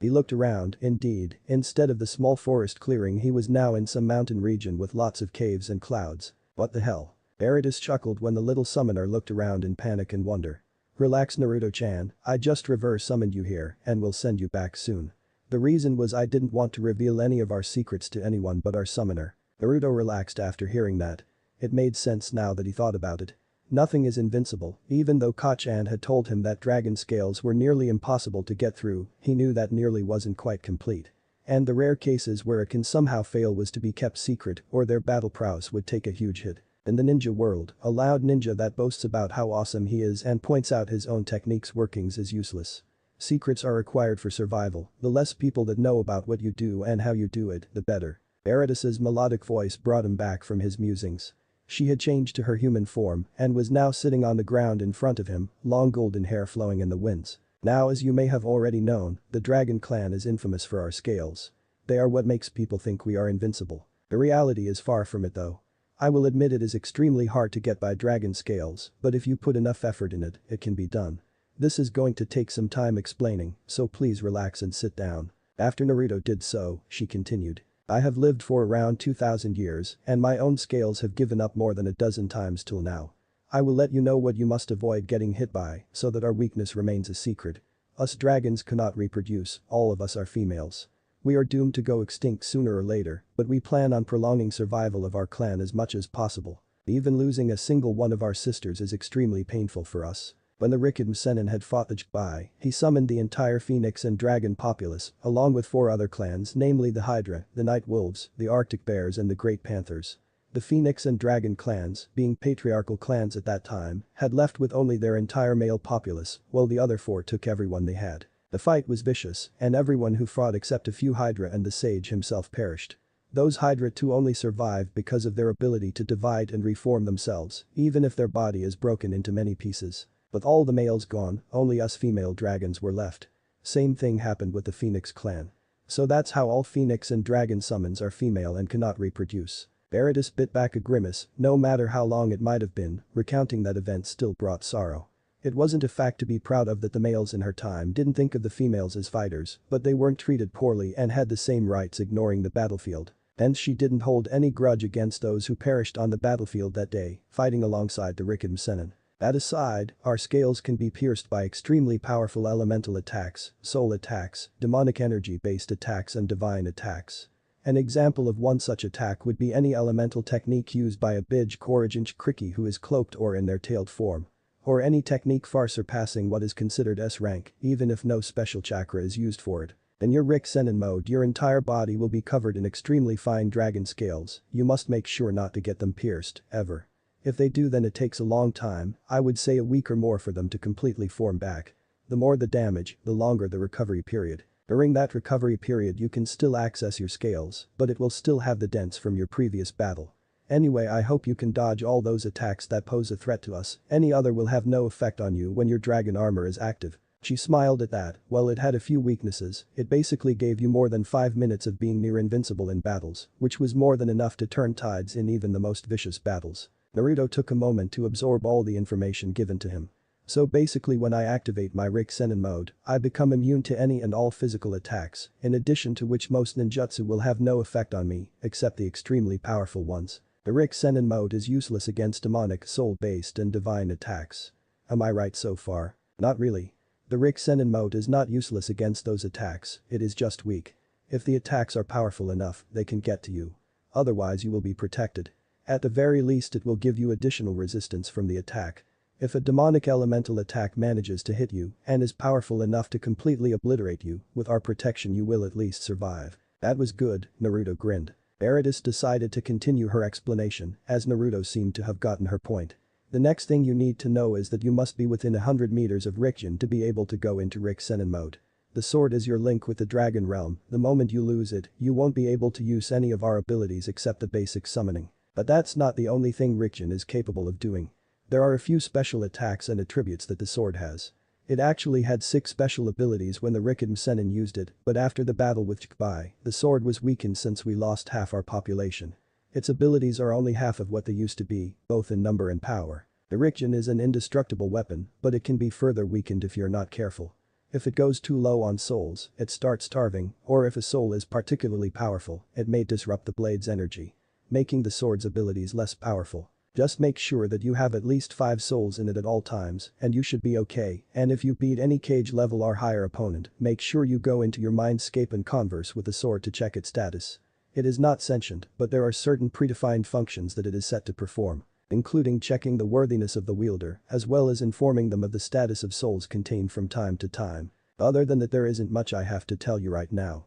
He looked around, indeed, instead of the small forest clearing he was now in some mountain region with lots of caves and clouds. What the hell? Eridus chuckled when the little summoner looked around in panic and wonder. "Relax Naruto-chan, I just reverse summoned you here and will send you back soon. The reason was I didn't want to reveal any of our secrets to anyone but our summoner." Naruto relaxed after hearing that. It made sense now that he thought about it. Nothing is invincible, even though Kacchan had told him that dragon scales were nearly impossible to get through, he knew that nearly wasn't quite complete. And the rare cases where it can somehow fail was to be kept secret or their battle prowess would take a huge hit. In the ninja world, a loud ninja that boasts about how awesome he is and points out his own technique's workings is useless. Secrets are required for survival, the less people that know about what you do and how you do it, the better. Eridus's melodic voice brought him back from his musings. She had changed to her human form and was now sitting on the ground in front of him, long golden hair flowing in the winds. "Now as you may have already known, the Dragon Clan is infamous for our scales. They are what makes people think we are invincible. The reality is far from it though. I will admit it is extremely hard to get by dragon scales, but if you put enough effort in it, it can be done. This is going to take some time explaining, so please relax and sit down." After Naruto did so, she continued. "I have lived for around 2000 years and my own scales have given up more than a dozen times till now. I will let you know what you must avoid getting hit by so that our weakness remains a secret. Us dragons cannot reproduce, all of us are females. We are doomed to go extinct sooner or later, but we plan on prolonging survival of our clan as much as possible. Even losing a single one of our sisters is extremely painful for us." When the Rikid Senin had fought the Jibai, he summoned the entire Phoenix and Dragon populace, along with 4 other clans namely the Hydra, the Night Wolves, the Arctic Bears and the Great Panthers. The Phoenix and Dragon clans, being patriarchal clans at that time, had left with only their entire male populace, while the other 4 took everyone they had. The fight was vicious, and everyone who fought except a few Hydra and the sage himself perished. Those Hydra too only survived because of their ability to divide and reform themselves, even if their body is broken into many pieces. With all the males gone, only us female dragons were left. Same thing happened with the Phoenix clan. So that's how all Phoenix and Dragon summons are female and cannot reproduce. Eridus bit back a grimace, no matter how long it might have been, recounting that event still brought sorrow. It wasn't a fact to be proud of that the males in her time didn't think of the females as fighters, but they weren't treated poorly and had the same rights ignoring the battlefield. Hence she didn't hold any grudge against those who perished on the battlefield that day, fighting alongside the Rikid Senin. That aside, our scales can be pierced by extremely powerful elemental attacks, soul attacks, demonic energy-based attacks and divine attacks. An example of one such attack would be any elemental technique used by a Bij Korigin Kriki who is cloaked or in their tailed form. Or any technique far surpassing what is considered S rank, even if no special chakra is used for it. In your Rik Senin mode your entire body will be covered in extremely fine dragon scales, you must make sure not to get them pierced, ever. If they do then it takes a long time, I would say a week or more for them to completely form back. The more the damage, the longer the recovery period. During that recovery period you can still access your scales, but it will still have the dents from your previous battle. Anyway, I hope you can dodge all those attacks that pose a threat to us, any other will have no effect on you when your dragon armor is active. She smiled at that. While it had a few weaknesses, it basically gave you more than 5 minutes of being near invincible in battles, which was more than enough to turn tides in even the most vicious battles. Naruto took a moment to absorb all the information given to him. So basically when I activate my Rick Sennin mode, I become immune to any and all physical attacks, in addition to which most ninjutsu will have no effect on me, except the extremely powerful ones. The Rick Sennin mode is useless against demonic, soul-based and divine attacks. Am I right so far? Not really. The Rick Sennin mode is not useless against those attacks, it is just weak. If the attacks are powerful enough, they can get to you. Otherwise you will be protected. At the very least it will give you additional resistance from the attack. If a demonic elemental attack manages to hit you and is powerful enough to completely obliterate you, with our protection you will at least survive. That was good, Naruto grinned. Eridus decided to continue her explanation as Naruto seemed to have gotten her point. The next thing you need to know is that you must be within 100 meters of Rickjin to be able to go into Rick Sennin mode. The sword is your link with the dragon realm, the moment you lose it, you won't be able to use any of our abilities except the basic summoning. But that's not the only thing Rickjin is capable of doing. There are a few special attacks and attributes that the sword has. It actually had 6 special abilities when the Rickidm Sennin used it, but after the battle with Chikbai, the sword was weakened since we lost half our population. Its abilities are only half of what they used to be, both in number and power. The Rickjin is an indestructible weapon, but it can be further weakened if you're not careful. If it goes too low on souls, it starts starving, or if a soul is particularly powerful, it may disrupt the blade's energy, making the sword's abilities less powerful. Just make sure that you have at least 5 souls in it at all times, and you should be okay, and if you beat any cage level or higher opponent, make sure you go into your mindscape and converse with the sword to check its status. It is not sentient, but there are certain predefined functions that it is set to perform, including checking the worthiness of the wielder, as well as informing them of the status of souls contained from time to time. Other than that there isn't much I have to tell you right now.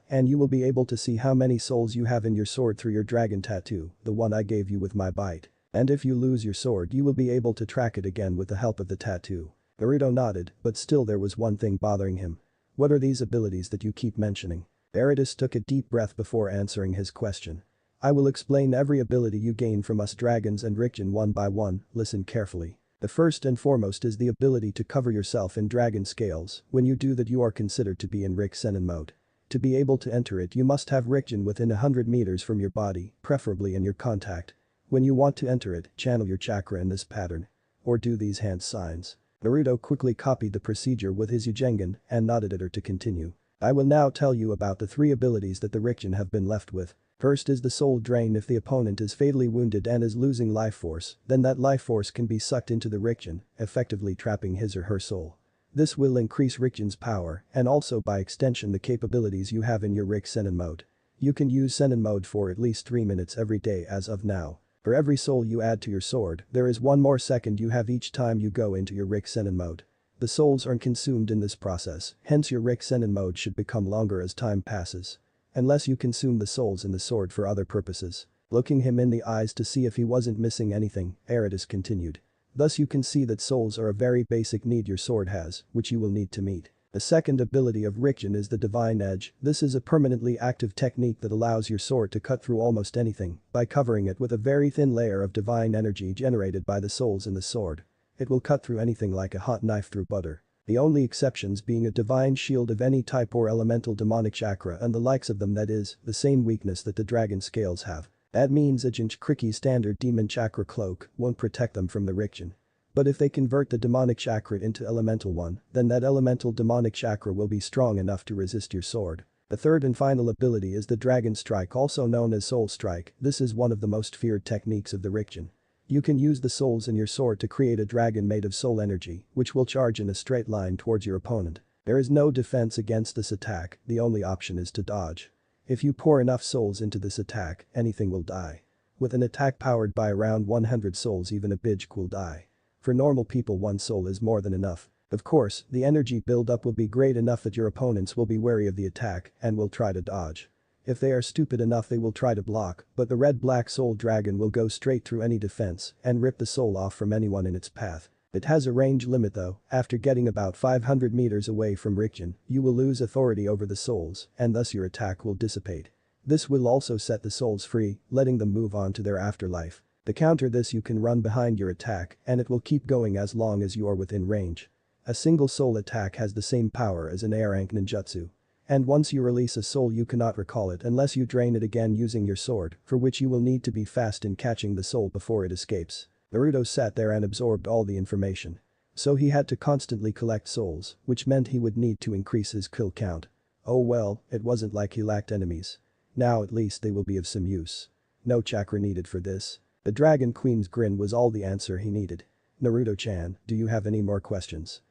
And you will be able to see how many souls you have in your sword through your dragon tattoo, the one I gave you with my bite. And if you lose your sword you will be able to track it again with the help of the tattoo. Naruto nodded, but still there was one thing bothering him. What are these abilities that you keep mentioning? Eridus took a deep breath before answering his question. I will explain every ability you gain from us dragons and Rickjin one by one, listen carefully. The first and foremost is the ability to cover yourself in dragon scales. When you do that you are considered to be in Rick Sennin mode. To be able to enter it you must have Rickjin within 100 meters from your body, preferably in your contact. When you want to enter it, channel your chakra in this pattern. Or do these hand signs. Naruto quickly copied the procedure with his Ujengan and nodded at her to continue. I will now tell you about the 3 abilities that the Rickjin have been left with. First is the soul drain. If the opponent is fatally wounded and is losing life force, then that life force can be sucked into the Rickjin, effectively trapping his or her soul. This will increase Rickjin's power and also by extension the capabilities you have in your Rick Sennin mode. You can use Sennin mode for at least 3 minutes every day as of now. For every soul you add to your sword, there is 1 more second you have each time you go into your Rick Sennin mode. The souls aren't consumed in this process, hence your Rick Sennin mode should become longer as time passes. Unless you consume the souls in the sword for other purposes. Looking him in the eyes to see if he wasn't missing anything, Eridus continued. Thus you can see that souls are a very basic need your sword has, which you will need to meet. The second ability of Rickjin is the Divine Edge. This is a permanently active technique that allows your sword to cut through almost anything by covering it with a very thin layer of divine energy generated by the souls in the sword. It will cut through anything like a hot knife through butter. The only exceptions being a divine shield of any type or elemental demonic chakra and the likes of them, that is, the same weakness that the dragon scales have. That means a Jinchuriki standard demon chakra cloak won't protect them from the Rickjin. But if they convert the demonic chakra into elemental one, then that elemental demonic chakra will be strong enough to resist your sword. The third and final ability is the Dragon Strike, also known as Soul Strike. This is one of the most feared techniques of the Rickjin. You can use the souls in your sword to create a dragon made of soul energy, which will charge in a straight line towards your opponent. There is no defense against this attack, the only option is to dodge. If you pour enough souls into this attack, anything will die. With an attack powered by around 100 souls even a bitch will die. For normal people 1 soul is more than enough. Of course, the energy buildup will be great enough that your opponents will be wary of the attack and will try to dodge. If they are stupid enough they will try to block, but the red-black soul dragon will go straight through any defense and rip the soul off from anyone in its path. It has a range limit though. After getting about 500 meters away from Rickjin, you will lose authority over the souls and thus your attack will dissipate. This will also set the souls free, letting them move on to their afterlife. To counter this you can run behind your attack and it will keep going as long as you are within range. A single soul attack has the same power as an A-rank ninjutsu. And once you release a soul you cannot recall it unless you drain it again using your sword, for which you will need to be fast in catching the soul before it escapes. Naruto sat there and absorbed all the information. So he had to constantly collect souls, which meant he would need to increase his kill count. Oh well, it wasn't like he lacked enemies. Now at least they will be of some use. No chakra needed for this. The Dragon Queen's grin was all the answer he needed. Naruto-chan, do you have any more questions?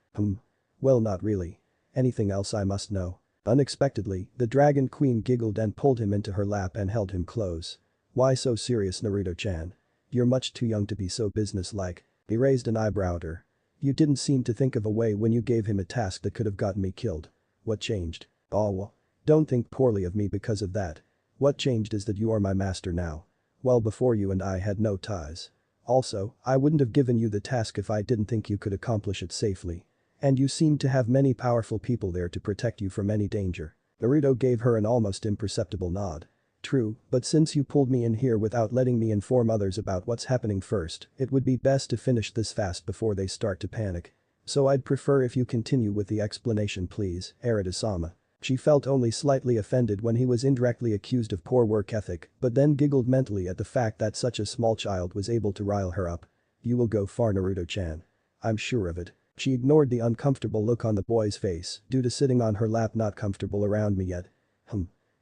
Well, not really. Anything else I must know? Unexpectedly, the Dragon Queen giggled and pulled him into her lap and held him close. Why so serious, Naruto-chan? You're much too young to be so businesslike. He raised an eyebrow at her. You didn't seem to think of a way when you gave him a task that could have gotten me killed. What changed? Oh well. Don't think poorly of me because of that. What changed is that you are my master now. Well, before you and I had no ties. Also, I wouldn't have given you the task if I didn't think you could accomplish it safely. And you seem to have many powerful people there to protect you from any danger. Naruto gave her an almost imperceptible nod. True, but since you pulled me in here without letting me inform others about what's happening first, it would be best to finish this fast before they start to panic. So I'd prefer if you continue with the explanation please, Arata-sama. She felt only slightly offended when he was indirectly accused of poor work ethic, but then giggled mentally at the fact that such a small child was able to rile her up. You will go far, Naruto-chan. I'm sure of it. She ignored the uncomfortable look on the boy's face due to sitting on her lap. Not comfortable around me yet.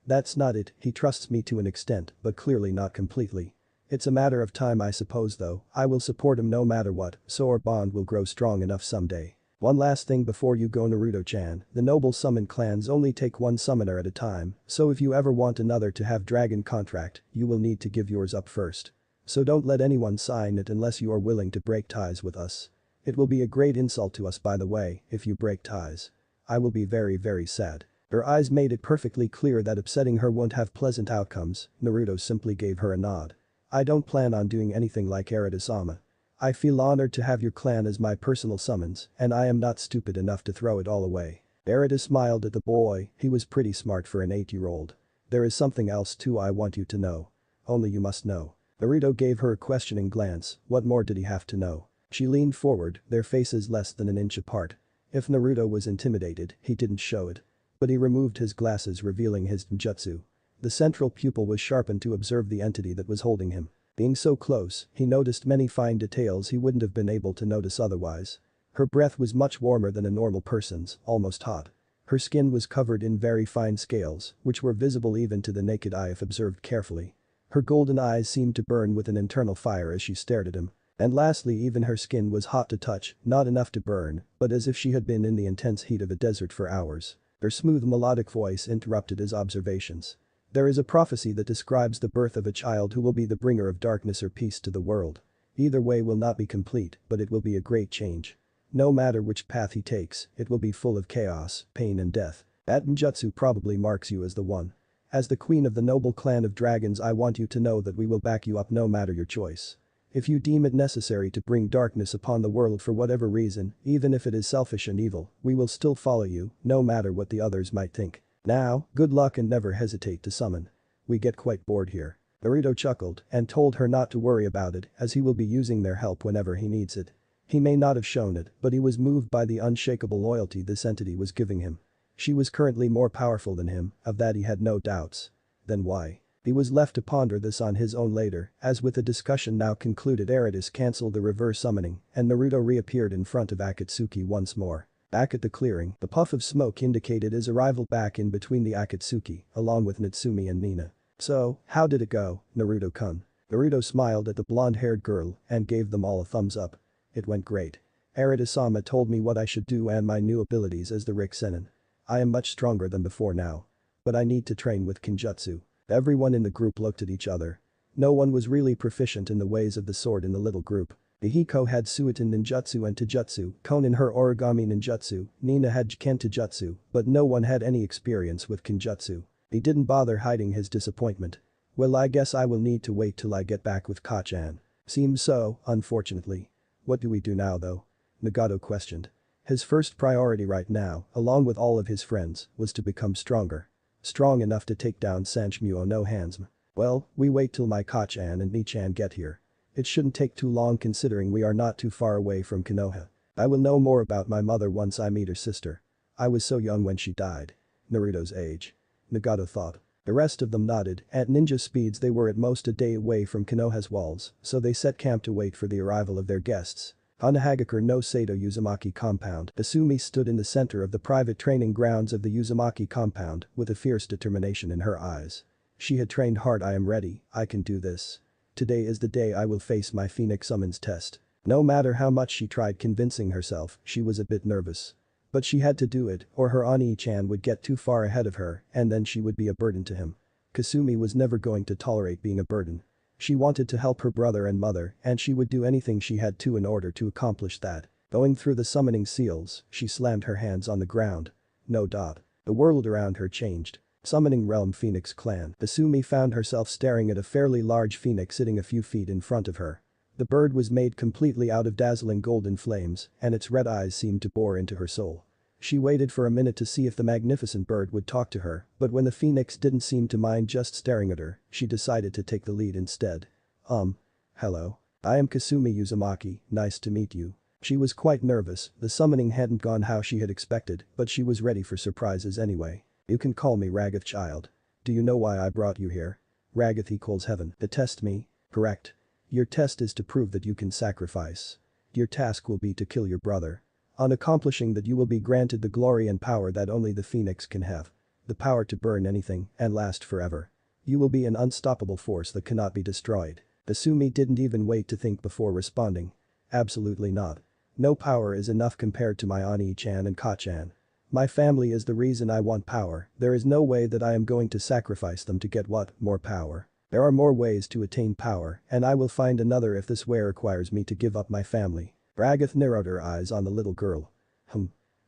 That's not it, he trusts me to an extent, but clearly not completely. It's a matter of time I suppose though, I will support him no matter what, so our bond will grow strong enough someday. One last thing before you go, Naruto-chan, the noble summon clans only take one summoner at a time, so if you ever want another to have dragon contract, you will need to give yours up first. So don't let anyone sign it unless you are willing to break ties with us. It will be a great insult to us by the way, if you break ties. I will be very very sad. Her eyes made it perfectly clear that upsetting her won't have pleasant outcomes. Naruto simply gave her a nod. I don't plan on doing anything like Arata-sama. I feel honored to have your clan as my personal summons, and I am not stupid enough to throw it all away. Arata smiled at the boy, he was pretty smart for an 8-year-old. There is something else too I want you to know. Only you must know. Naruto gave her a questioning glance, what more did he have to know? She leaned forward, their faces less than an inch apart. If Naruto was intimidated, he didn't show it. But he removed his glasses revealing his ninjutsu. The central pupil was sharpened to observe the entity that was holding him. Being so close, he noticed many fine details he wouldn't have been able to notice otherwise. Her breath was much warmer than a normal person's, almost hot. Her skin was covered in very fine scales, which were visible even to the naked eye if observed carefully. Her golden eyes seemed to burn with an internal fire as she stared at him. And lastly, even her skin was hot to touch, not enough to burn, but as if she had been in the intense heat of a desert for hours. Her smooth melodic voice interrupted his observations. There is a prophecy that describes the birth of a child who will be the bringer of darkness or peace to the world. Either way will not be complete, but it will be a great change. No matter which path he takes, it will be full of chaos, pain and death. That ninjutsu probably marks you as the one. As the queen of the noble clan of dragons, I want you to know that we will back you up no matter your choice. If you deem it necessary to bring darkness upon the world for whatever reason, even if it is selfish and evil, we will still follow you, no matter what the others might think. Now, good luck and never hesitate to summon. We get quite bored here. Naruto chuckled and told her not to worry about it as he will be using their help whenever he needs it. He may not have shown it, but he was moved by the unshakable loyalty this entity was giving him. She was currently more powerful than him, of that he had no doubts. Then why? He was left to ponder this on his own later, as with the discussion now concluded Aratus cancelled the reverse summoning and Naruto reappeared in front of Akatsuki once more. Back at the clearing, the puff of smoke indicated his arrival back in between the Akatsuki, along with Natsumi and Nina. So, how did it go, Naruto-kun? Naruto smiled at the blonde-haired girl and gave them all a thumbs up. It went great. Arata-sama told me what I should do and my new abilities as the Rick Sennin. I am much stronger than before now. But I need to train with Kinjutsu. Everyone in the group looked at each other. No one was really proficient in the ways of the sword in the little group. Hiko had Suiton ninjutsu and Taijutsu, Konin her origami ninjutsu, Nina had Jiken Taijutsu, but no one had any experience with Kinjutsu. He didn't bother hiding his disappointment. Well, I guess I will need to wait till I get back with Kachan. Seems so, unfortunately. What do we do now though? Nagato questioned. His first priority right now, along with all of his friends, was to become stronger. Strong enough to take down Sanshmuo no handsome. Well, we wait till my Kachan and Nichan get here. It shouldn't take too long considering we are not too far away from Konoha. I will know more about my mother once I meet her sister. I was so young when she died. Naruto's age. Nagato thought. The rest of them nodded. At ninja speeds they were at most a day away from Konoha's walls, so they set camp to wait for the arrival of their guests. On the Hagakure no Sato Uzumaki compound, Asumi stood in the center of the private training grounds of the Uzumaki compound with a fierce determination in her eyes. She had trained hard. I am ready, I can do this. Today is the day I will face my Phoenix summons test. No matter how much she tried convincing herself, she was a bit nervous. But she had to do it or her Ani-chan would get too far ahead of her and then she would be a burden to him. Kasumi was never going to tolerate being a burden. She wanted to help her brother and mother and she would do anything she had to in order to accomplish that. Going through the summoning seals, she slammed her hands on the ground. No. The world around her changed. Summoning Realm Phoenix Clan. Asumi found herself staring at a fairly large phoenix sitting a few feet in front of her. The bird was made completely out of dazzling golden flames and its red eyes seemed to bore into her soul. She waited for a minute to see if the magnificent bird would talk to her, but when the phoenix didn't seem to mind just staring at her, she decided to take the lead instead. Hello. I am Kasumi Uzumaki, nice to meet you. She was quite nervous, the summoning hadn't gone how she had expected, but she was ready for surprises anyway. You can call me Ragath child. Do you know why I brought you here? Ragath equals heaven. To test me? Correct. Your test is to prove that you can sacrifice. Your task will be to kill your brother. On accomplishing that you will be granted the glory and power that only the phoenix can have. The power to burn anything and last forever. You will be an unstoppable force that cannot be destroyed. Asumi didn't even wait to think before responding. Absolutely not. No power is enough compared to my Ani-chan and Kachan. My family is the reason I want power. There is no way that I am going to sacrifice them to get what? More power. There are more ways to attain power and I will find another if this way requires me to give up my family. Ragath narrowed her eyes on the little girl.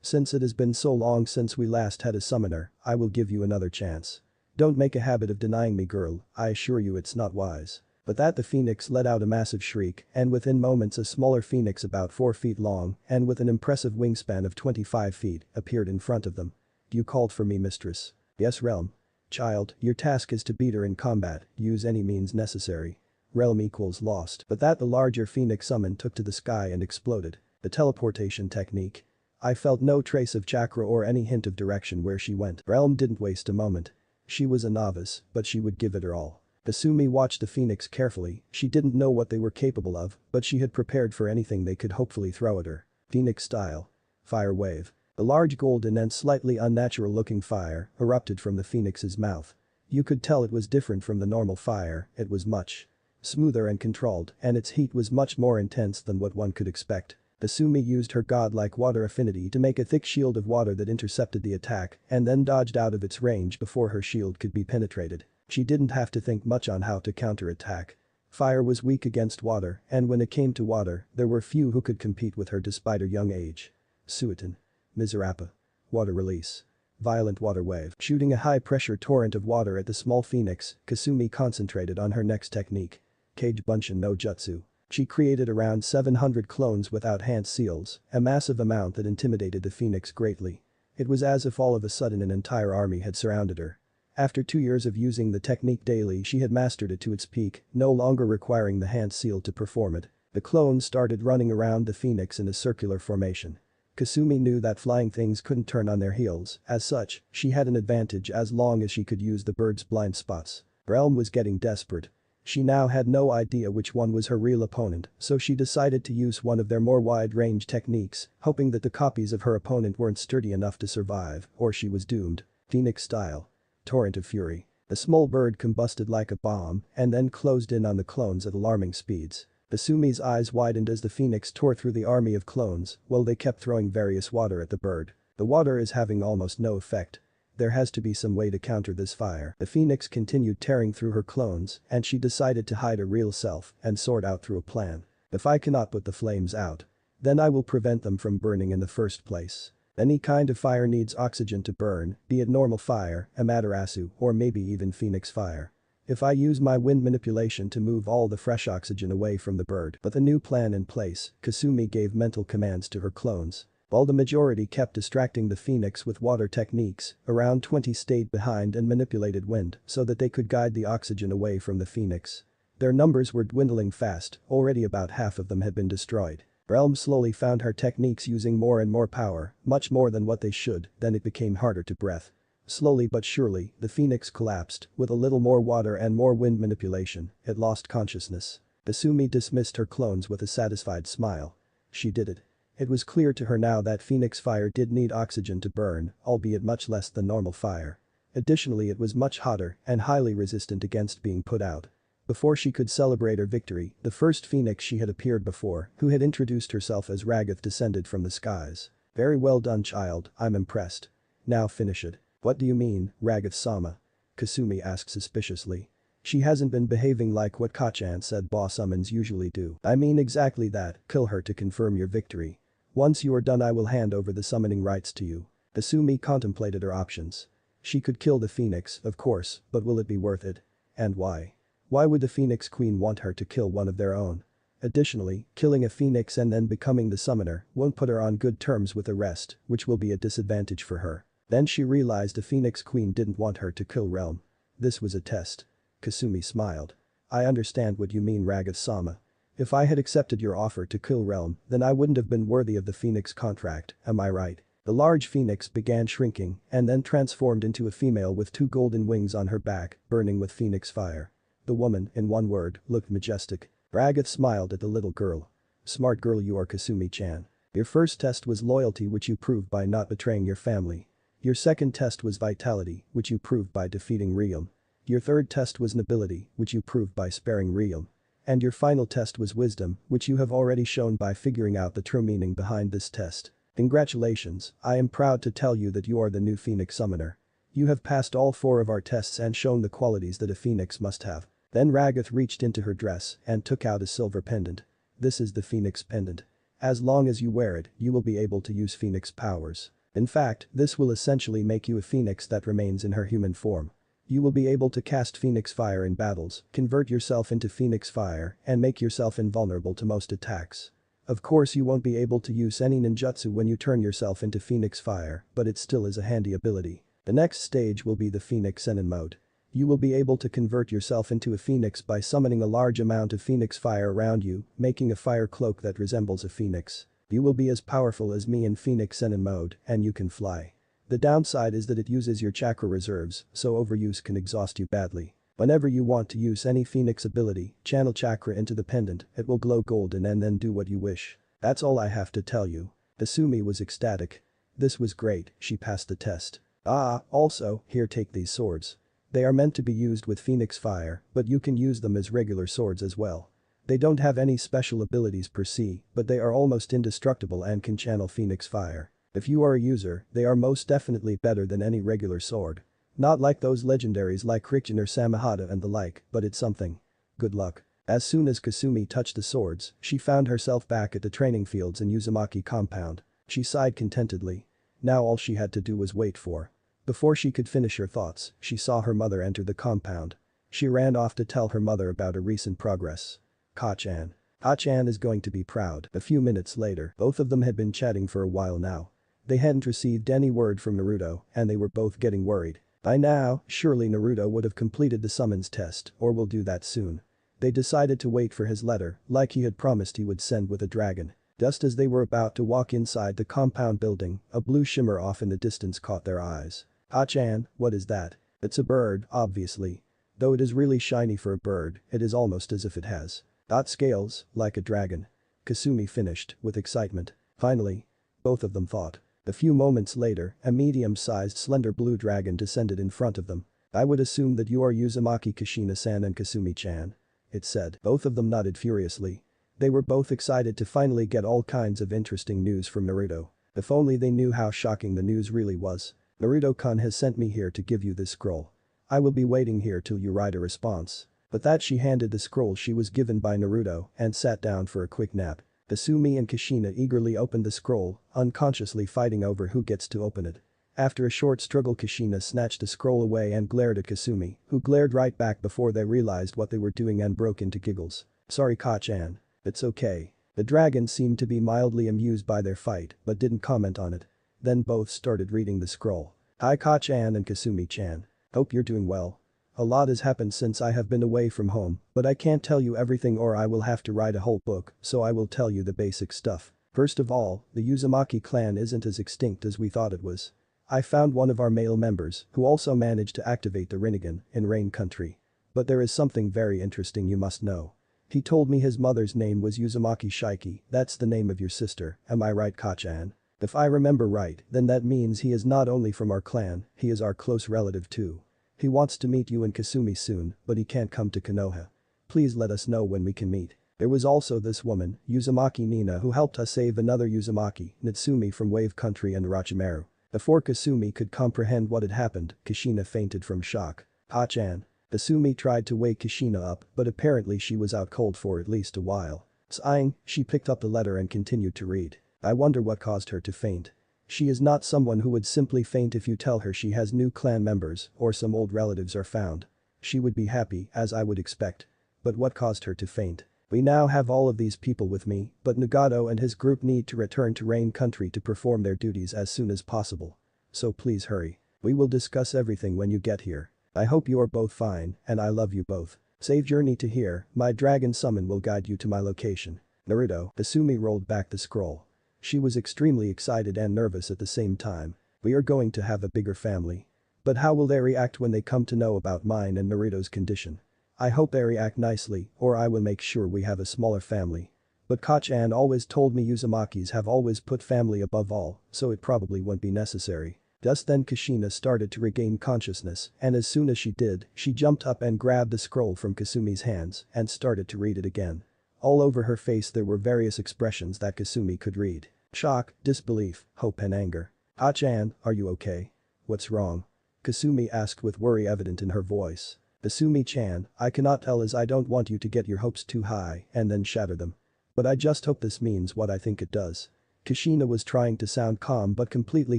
Since it has been so long since we last had a summoner, I will give you another chance. Don't make a habit of denying me, girl, I assure you it's not wise. But that the phoenix let out a massive shriek and within moments a smaller phoenix about 4 feet long and with an impressive wingspan of 25 feet appeared in front of them. You called for me, mistress. Yes, Realm. Child, your task is to beat her in combat, use any means necessary. Realm equals lost. But that the larger phoenix summoned took to the sky and exploded. The teleportation technique. I felt no trace of chakra or any hint of direction where she went. Realm didn't waste a moment. She was a novice, but she would give it her all. Asumi watched the phoenix carefully, she didn't know what they were capable of, but she had prepared for anything they could hopefully throw at her. Phoenix style. Fire wave. A large golden and slightly unnatural looking fire erupted from the phoenix's mouth. You could tell it was different from the normal fire, it was much smoother and controlled, and its heat was much more intense than what one could expect. Asumi used her godlike water affinity to make a thick shield of water that intercepted the attack and then dodged out of its range before her shield could be penetrated. She didn't have to think much on how to counterattack. Fire was weak against water and when it came to water, there were few who could compete with her despite her young age. Suiton. Miserapa. Water release. Violent water wave. Shooting a high-pressure torrent of water at the small phoenix, Kasumi concentrated on her next technique. Kage Bunshin no Jutsu. She created around 700 clones without hand seals, a massive amount that intimidated the phoenix greatly. It was as if all of a sudden an entire army had surrounded her. After 2 years of using the technique daily she had mastered it to its peak, no longer requiring the hand seal to perform it. The clones started running around the phoenix in a circular formation. Kasumi knew that flying things couldn't turn on their heels, as such, she had an advantage as long as she could use the bird's blind spots. Realm was getting desperate. She now had no idea which one was her real opponent, so she decided to use one of their more wide-range techniques, hoping that the copies of her opponent weren't sturdy enough to survive, or she was doomed. Phoenix style. Torrent of fury. The small bird combusted like a bomb and then closed in on the clones at alarming speeds. Asumi's eyes widened as the phoenix tore through the army of clones while they kept throwing various water at the bird. The water is having almost no effect. There has to be some way to counter this fire. The phoenix continued tearing through her clones and she decided to hide her real self and sort out through a plan. If I cannot put the flames out, then I will prevent them from burning in the first place. Any kind of fire needs oxygen to burn, be it normal fire, Amaterasu, or maybe even phoenix fire. If I use my wind manipulation to move all the fresh oxygen away from the bird. But the new plan in place, Kasumi gave mental commands to her clones. While the majority kept distracting the phoenix with water techniques, around 20 stayed behind and manipulated wind so that they could guide the oxygen away from the phoenix. Their numbers were dwindling fast, already about half of them had been destroyed. Realm slowly found her techniques using more and more power, much more than what they should, then it became harder to breathe. Slowly but surely, the phoenix collapsed, with a little more water and more wind manipulation, it lost consciousness. Kasumi dismissed her clones with a satisfied smile. She did it. It was clear to her now that phoenix fire did need oxygen to burn, albeit much less than normal fire. Additionally, it was much hotter and highly resistant against being put out. Before she could celebrate her victory, the first phoenix she had appeared before, who had introduced herself as Ragath, descended from the skies. "Very well done, child, I'm impressed. Now finish it." "What do you mean, Ragath-sama?" Kasumi asked suspiciously. "She hasn't been behaving like what Kachan said boss summons usually do." "I mean exactly that, kill her to confirm your victory. Once you are done I will hand over the summoning rights to you." Kasumi contemplated her options. She could kill the phoenix, of course, but will it be worth it? And why? Why would the Phoenix Queen want her to kill one of their own? Additionally, killing a phoenix and then becoming the summoner won't put her on good terms with the rest, which will be a disadvantage for her. Then she realized the Phoenix Queen didn't want her to kill Realm. This was a test. Kasumi smiled. "I understand what you mean, Ragath-sama. If I had accepted your offer to kill Realm, then I wouldn't have been worthy of the Phoenix contract, am I right?" The large phoenix began shrinking and then transformed into a female with 2 golden wings on her back, burning with phoenix fire. The woman, in one word, looked majestic. Ragath smiled at the little girl. "Smart girl you are, Kasumi-chan. Your first test was loyalty, which you proved by not betraying your family. Your second test was vitality, which you proved by defeating Realm. Your third test was nobility, which you proved by sparing Realm. And your final test was wisdom, which you have already shown by figuring out the true meaning behind this test. Congratulations, I am proud to tell you that you are the new Phoenix Summoner. You have passed all 4 of our tests and shown the qualities that a phoenix must have." Then Ragath reached into her dress and took out a silver pendant. "This is the Phoenix pendant. As long as you wear it, you will be able to use Phoenix powers. In fact, this will essentially make you a phoenix that remains in her human form. You will be able to cast Phoenix fire in battles, convert yourself into Phoenix fire, and make yourself invulnerable to most attacks. Of course you won't be able to use any ninjutsu when you turn yourself into Phoenix fire, but it still is a handy ability. The next stage will be the Phoenix Senin mode. You will be able to convert yourself into a phoenix by summoning a large amount of phoenix fire around you, making a fire cloak that resembles a phoenix. You will be as powerful as me in Phoenix Senin mode, and you can fly. The downside is that it uses your chakra reserves, so overuse can exhaust you badly. Whenever you want to use any phoenix ability, channel chakra into the pendant, it will glow golden and then do what you wish. That's all I have to tell you." Kasumi was ecstatic. This was great, she passed the test. Also, here, take these swords. They are meant to be used with Phoenix fire, but you can use them as regular swords as well. They don't have any special abilities per se, but they are almost indestructible and can channel Phoenix fire. If you are a user, they are most definitely better than any regular sword. Not like those legendaries like Rikjin or Samahata and the like, but it's something. Good luck. As soon as Kasumi touched the swords, she found herself back at the training fields in Uzumaki compound. She sighed contentedly. Now all she had to do was wait for. Before she could finish her thoughts, she saw her mother enter the compound. She ran off to tell her mother about her recent progress. Kachan. Kachan is going to be proud. A few minutes later, both of them had been chatting for a while now. They hadn't received any word from Naruto, and they were both getting worried. By now, surely Naruto would have completed the summons test, or will do that soon. They decided to wait for his letter, like he had promised he would send with a dragon. Just as they were about to walk inside the compound building, a blue shimmer off in the distance caught their eyes. "Kachan, what is that?" "It's a bird, obviously. Though it is really shiny for a bird, it is almost as if it has scales, like a dragon." Kasumi finished, with excitement. Finally. Both of them thought. A few moments later, a medium-sized slender blue dragon descended in front of them. "I would assume that you are Uzumaki Kushina-san and Kasumi-chan," it said. Both of them nodded furiously. They were both excited to finally get all kinds of interesting news from Naruto. If only they knew how shocking the news really was. "Naruto-kun has sent me here to give you this scroll. I will be waiting here till you write a response." With that she handed the scroll she was given by Naruto and sat down for a quick nap. Kasumi and Kushina eagerly opened the scroll, unconsciously fighting over who gets to open it. After a short struggle Kushina snatched the scroll away and glared at Kasumi, who glared right back before they realized what they were doing and broke into giggles. "Sorry Kachan. It's okay. The dragon seemed to be mildly amused by their fight but didn't comment on it. Then both started reading the scroll. Hi Ka-chan and Kasumi-chan. Hope you're doing well. A lot has happened since I have been away from home, but I can't tell you everything or I will have to write a whole book, so I will tell you the basic stuff. First of all, the Uzumaki clan isn't as extinct as we thought it was. I found one of our male members, who also managed to activate the Rinnegan, in Rain Country. But there is something very interesting you must know. He told me his mother's name was Uzumaki Shiki, that's the name of your sister, am I right Ka-chan? If I remember right, then that means he is not only from our clan, he is our close relative too. He wants to meet you and Kasumi soon, but he can't come to Konoha. Please let us know when we can meet. There was also this woman, Uzumaki Nina, who helped us save another Uzumaki, Natsumi from Wave Country and Orochimaru. Before Kasumi could comprehend what had happened, Kushina fainted from shock. Ha-chan. Kasumi tried to wake Kushina up, but apparently she was out cold for at least a while. Sighing, she picked up the letter and continued to read. I wonder what caused her to faint. She is not someone who would simply faint if you tell her she has new clan members or some old relatives are found. She would be happy, as I would expect. But what caused her to faint? We now have all of these people with me, but Nagato and his group need to return to Rain Country to perform their duties as soon as possible. So please hurry. We will discuss everything when you get here. I hope you are both fine, and I love you both. Safe journey to here, my dragon summon will guide you to my location. Naruto. Kasumi rolled back the scroll. She was extremely excited and nervous at the same time. We are going to have a bigger family. But how will they react when they come to know about mine and Naruto's condition? I hope they react nicely, or I will make sure we have a smaller family. But Ka-chan always told me Uzumakis have always put family above all, so it probably won't be necessary. Just then Kushina started to regain consciousness, and as soon as she did, she jumped up and grabbed the scroll from Kasumi's hands and started to read it again. All over her face there were various expressions that Kasumi could read. Shock, disbelief, hope and anger. Ha-chan, are you okay? What's wrong? Kasumi asked with worry evident in her voice. Kasumi-chan, I cannot tell as I don't want you to get your hopes too high and then shatter them. But I just hope this means what I think it does. Kushina was trying to sound calm but completely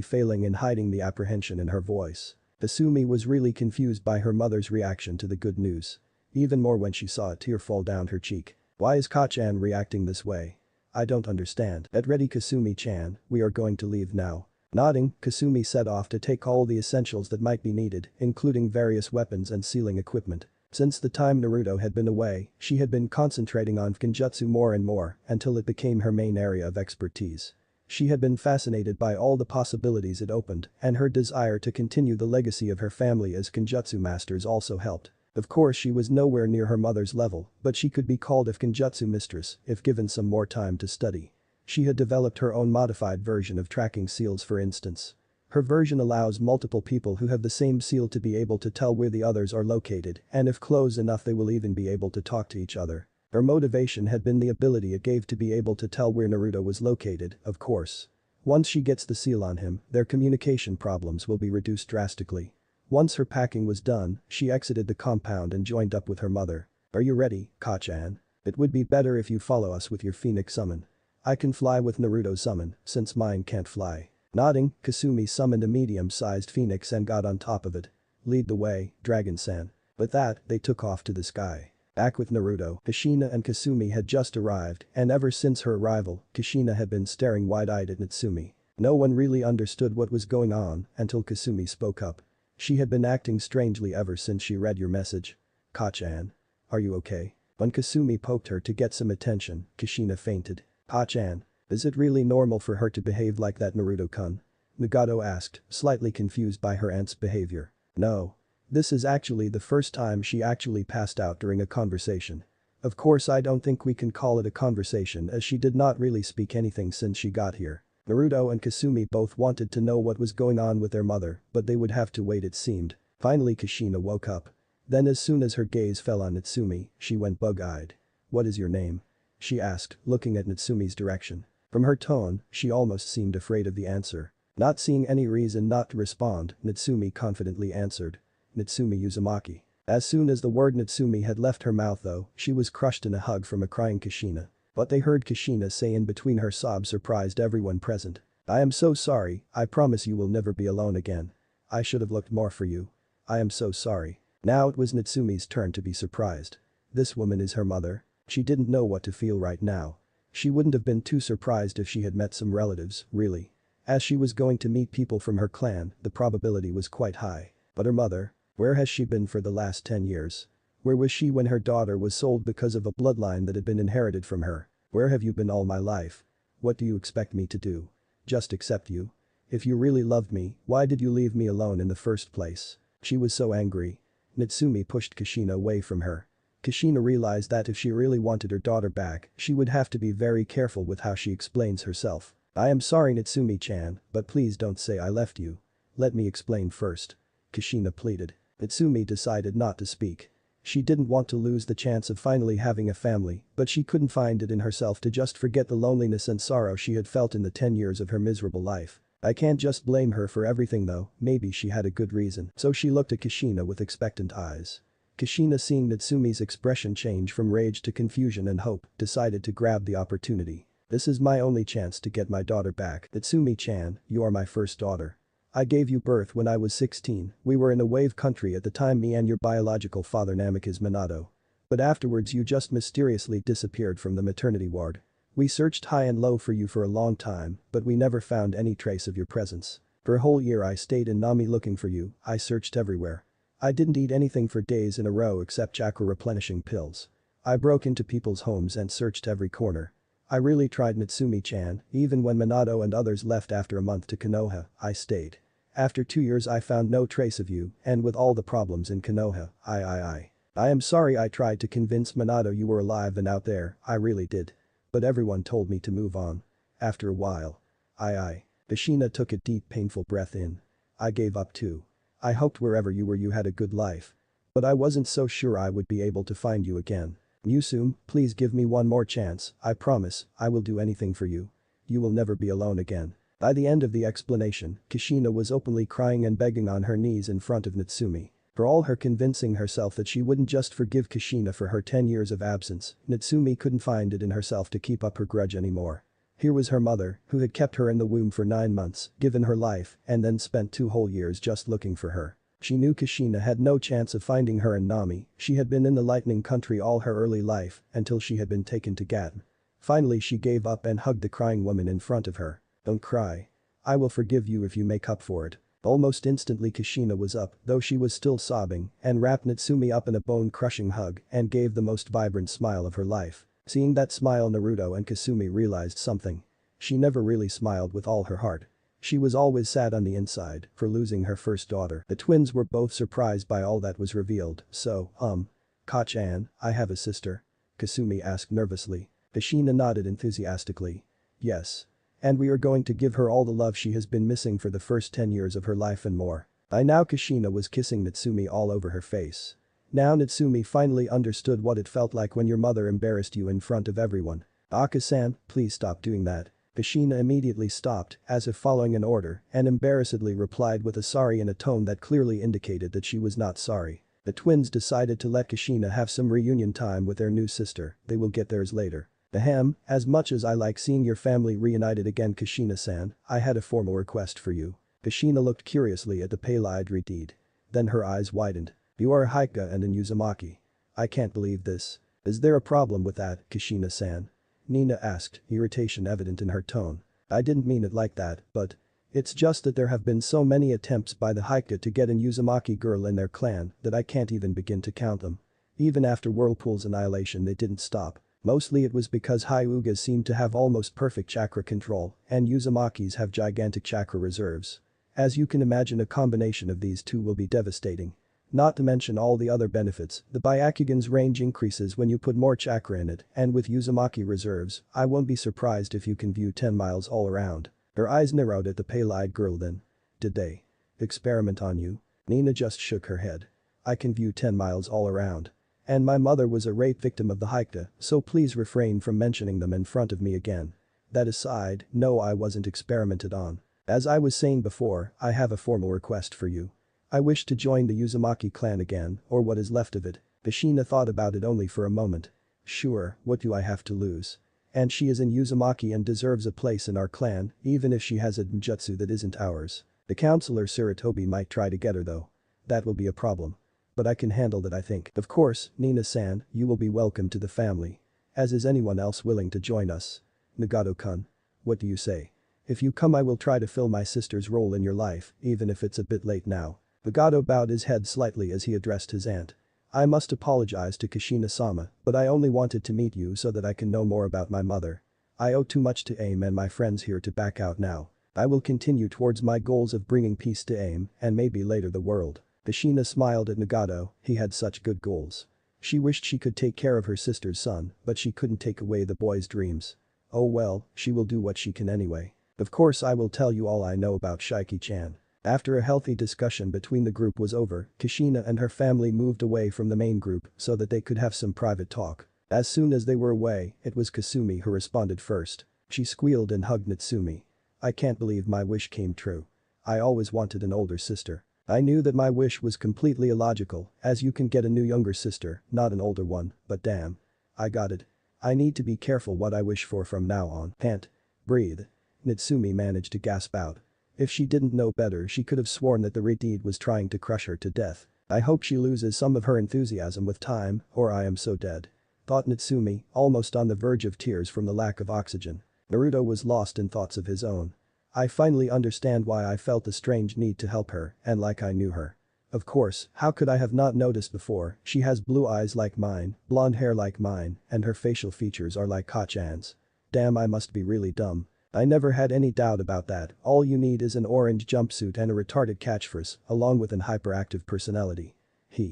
failing in hiding the apprehension in her voice. Kasumi was really confused by her mother's reaction to the good news. Even more when she saw a tear fall down her cheek. Why is Ka-chan reacting this way? I don't understand. Get ready Kasumi-chan, we are going to leave now. Nodding, Kasumi set off to take all the essentials that might be needed, including various weapons and sealing equipment. Since the time Naruto had been away, she had been concentrating on genjutsu more and more until it became her main area of expertise. She had been fascinated by all the possibilities it opened, and her desire to continue the legacy of her family as genjutsu masters also helped. Of course she was nowhere near her mother's level, but she could be called a genjutsu mistress if given some more time to study. She had developed her own modified version of tracking seals for instance. Her version allows multiple people who have the same seal to be able to tell where the others are located, and if close enough they will even be able to talk to each other. Her motivation had been the ability it gave to be able to tell where Naruto was located, of course. Once she gets the seal on him, their communication problems will be reduced drastically. Once her packing was done, she exited the compound and joined up with her mother. Are you ready, Ka-chan? It would be better if you follow us with your Phoenix summon. I can fly with Naruto's summon, since mine can't fly. Nodding, Kasumi summoned a medium-sized phoenix and got on top of it. Lead the way, Dragon-san. With that, they took off to the sky. Back with Naruto, Kushina and Kasumi had just arrived, and ever since her arrival, Kushina had been staring wide-eyed at Natsumi. No one really understood what was going on until Kasumi spoke up. She had been acting strangely ever since she read your message. Ka-chan. Are you okay? When Kasumi poked her to get some attention, Kushina fainted. Ha-chan. Is it really normal for her to behave like that Naruto-kun? Nagato asked, slightly confused by her aunt's behavior. No. This is actually the first time she actually passed out during a conversation. Of course I don't think we can call it a conversation as she did not really speak anything since she got here. Naruto and Kasumi both wanted to know what was going on with their mother, but they would have to wait it seemed. Finally Kushina woke up. Then as soon as her gaze fell on Natsumi, she went bug-eyed. What is your name? She asked, looking at Natsumi's direction. From her tone, she almost seemed afraid of the answer. Not seeing any reason not to respond, Natsumi confidently answered. Natsumi Uzumaki. As soon as the word Natsumi had left her mouth though, she was crushed in a hug from a crying Kushina. What they heard Kushina say in between her sobs surprised everyone present. I am so sorry, I promise you will never be alone again. I should have looked more for you. I am so sorry. Now it was Natsumi's turn to be surprised. This woman is her mother? She didn't know what to feel right now. She wouldn't have been too surprised if she had met some relatives, really. As she was going to meet people from her clan, the probability was quite high. But her mother? Where has she been for the last 10 years? Where was she when her daughter was sold because of a bloodline that had been inherited from her? Where have you been all my life? What do you expect me to do? Just accept you? If you really loved me, why did you leave me alone in the first place? She was so angry. Natsumi pushed Kushina away from her. Kushina realized that if she really wanted her daughter back, she would have to be very careful with how she explains herself. I am sorry Natsumi-chan, but please don't say I left you. Let me explain first. Kushina pleaded. Natsumi decided not to speak. She didn't want to lose the chance of finally having a family, but she couldn't find it in herself to just forget the loneliness and sorrow she had felt in the 10 years of her miserable life. I can't just blame her for everything though, maybe she had a good reason. So she looked at Kushina with expectant eyes. Kushina, seeing Natsumi's expression change from rage to confusion and hope, decided to grab the opportunity. This is my only chance to get my daughter back. Natsumi-chan, you are my first daughter. I gave you birth when I was 16, we were in a wave country at the time, me and your biological father Namikaze Minato. But afterwards you just mysteriously disappeared from the maternity ward. We searched high and low for you for a long time, but we never found any trace of your presence. For a whole year I stayed in Nami looking for you, I searched everywhere. I didn't eat anything for days in a row except chakra replenishing pills. I broke into people's homes and searched every corner. I really tried Natsumi-chan, even when Minato and others left after a month to Konoha, I stayed. After 2 years I found no trace of you, and with all the problems in Konoha, I am sorry I tried to convince Minato you were alive and out there, I really did. But everyone told me to move on. After a while. Kushina took a deep painful breath in. I gave up too. I hoped wherever you were you had a good life. But I wasn't so sure I would be able to find you again. Musume, please give me one more chance, I promise, I will do anything for you. You will never be alone again. By the end of the explanation, Kushina was openly crying and begging on her knees in front of Natsumi. For all her convincing herself that she wouldn't just forgive Kushina for her 10 years of absence, Natsumi couldn't find it in herself to keep up her grudge anymore. Here was her mother, who had kept her in the womb for 9 months, given her life, and then spent 2 whole years just looking for her. She knew Kushina had no chance of finding her in Nami, she had been in the lightning country all her early life, until she had been taken to Gatton. Finally she gave up and hugged the crying woman in front of her. Don't cry. I will forgive you if you make up for it. Almost instantly Kushina was up, though she was still sobbing, and wrapped Natsumi up in a bone-crushing hug and gave the most vibrant smile of her life. Seeing that smile, Naruto and Kasumi realized something. She never really smiled with all her heart. She was always sad on the inside for losing her first daughter. The twins were both surprised by all that was revealed, so, Ka-chan, I have a sister? Kasumi asked nervously. Kushina nodded enthusiastically. Yes. And we are going to give her all the love she has been missing for the first 10 years of her life and more. By now Kushina was kissing Natsumi all over her face. Now Natsumi finally understood what it felt like when your mother embarrassed you in front of everyone. Aka-san, please stop doing that. Kushina immediately stopped, as if following an order, and embarrassedly replied with a sorry in a tone that clearly indicated that she was not sorry. The twins decided to let Kushina have some reunion time with their new sister, they will get theirs later. Ahem, as much as I like seeing your family reunited again Kushina-san, I had a formal request for you. Kushina looked curiously at the pale-eyed Redeed. Then her eyes widened. You are a Haika and an Uzumaki. I can't believe this. Is there a problem with that, Kushina-san? Nina asked, irritation evident in her tone. I didn't mean it like that, but… It's just that there have been so many attempts by the Haika to get an Uzumaki girl in their clan that I can't even begin to count them. Even after Whirlpool's annihilation they didn't stop. Mostly it was because Hyugas seem to have almost perfect chakra control, and Uzumakis have gigantic chakra reserves. As you can imagine, a combination of these two will be devastating. Not to mention all the other benefits, the Byakugan's range increases when you put more chakra in it, and with Uzumaki reserves, I won't be surprised if you can view 10 miles all around. Her eyes narrowed at the pale-eyed girl then. Did they experiment on you? Nina just shook her head. I can view 10 miles all around. And my mother was a rape victim of the Haika, so please refrain from mentioning them in front of me again. That aside, no, I wasn't experimented on. As I was saying before, I have a formal request for you. I wish to join the Uzumaki clan again, or what is left of it. Kushina thought about it only for a moment. Sure, what do I have to lose? And she is in Uzumaki and deserves a place in our clan, even if she has a ninjutsu that isn't ours. The counselor Sarutobi might try to get her though. That will be a problem. But I can handle that, I think. Of course, Nina-san, you will be welcome to the family. as is anyone else willing to join us. Nagato-kun. What do you say? If you come I will try to fill my sister's role in your life, even if it's a bit late now. Nagato bowed his head slightly as he addressed his aunt. I must apologize to Kushina-sama, but I only wanted to meet you so that I can know more about my mother. I owe too much to AIM and my friends here to back out now. I will continue towards my goals of bringing peace to AIM and maybe later the world. Kushina smiled at Nagato, he had such good goals. She wished she could take care of her sister's son, but she couldn't take away the boy's dreams. Oh well, she will do what she can anyway. Of course I will tell you all I know about Shaiki-chan. After a healthy discussion between the group was over, Kushina and her family moved away from the main group so that they could have some private talk. As soon as they were away, it was Kasumi who responded first. She squealed and hugged Natsumi. I can't believe my wish came true. I always wanted an older sister. I knew that my wish was completely illogical, as you can get a new younger sister, not an older one, but damn. I got it. I need to be careful what I wish for from now on. Pant. Breathe. Natsumi managed to gasp out. If she didn't know better she could have sworn that the Redeed was trying to crush her to death. I hope she loses some of her enthusiasm with time, or I am so dead. Thought Natsumi, almost on the verge of tears from the lack of oxygen. Naruto was lost in thoughts of his own. I finally understand why I felt a strange need to help her, and like I knew her. Of course, how could I have not noticed before, she has blue eyes like mine, blonde hair like mine, and her facial features are like Ka-chan's. Damn, I must be really dumb. I never had any doubt about that, all you need is an orange jumpsuit and a retarded catchphrase, along with an hyperactive personality.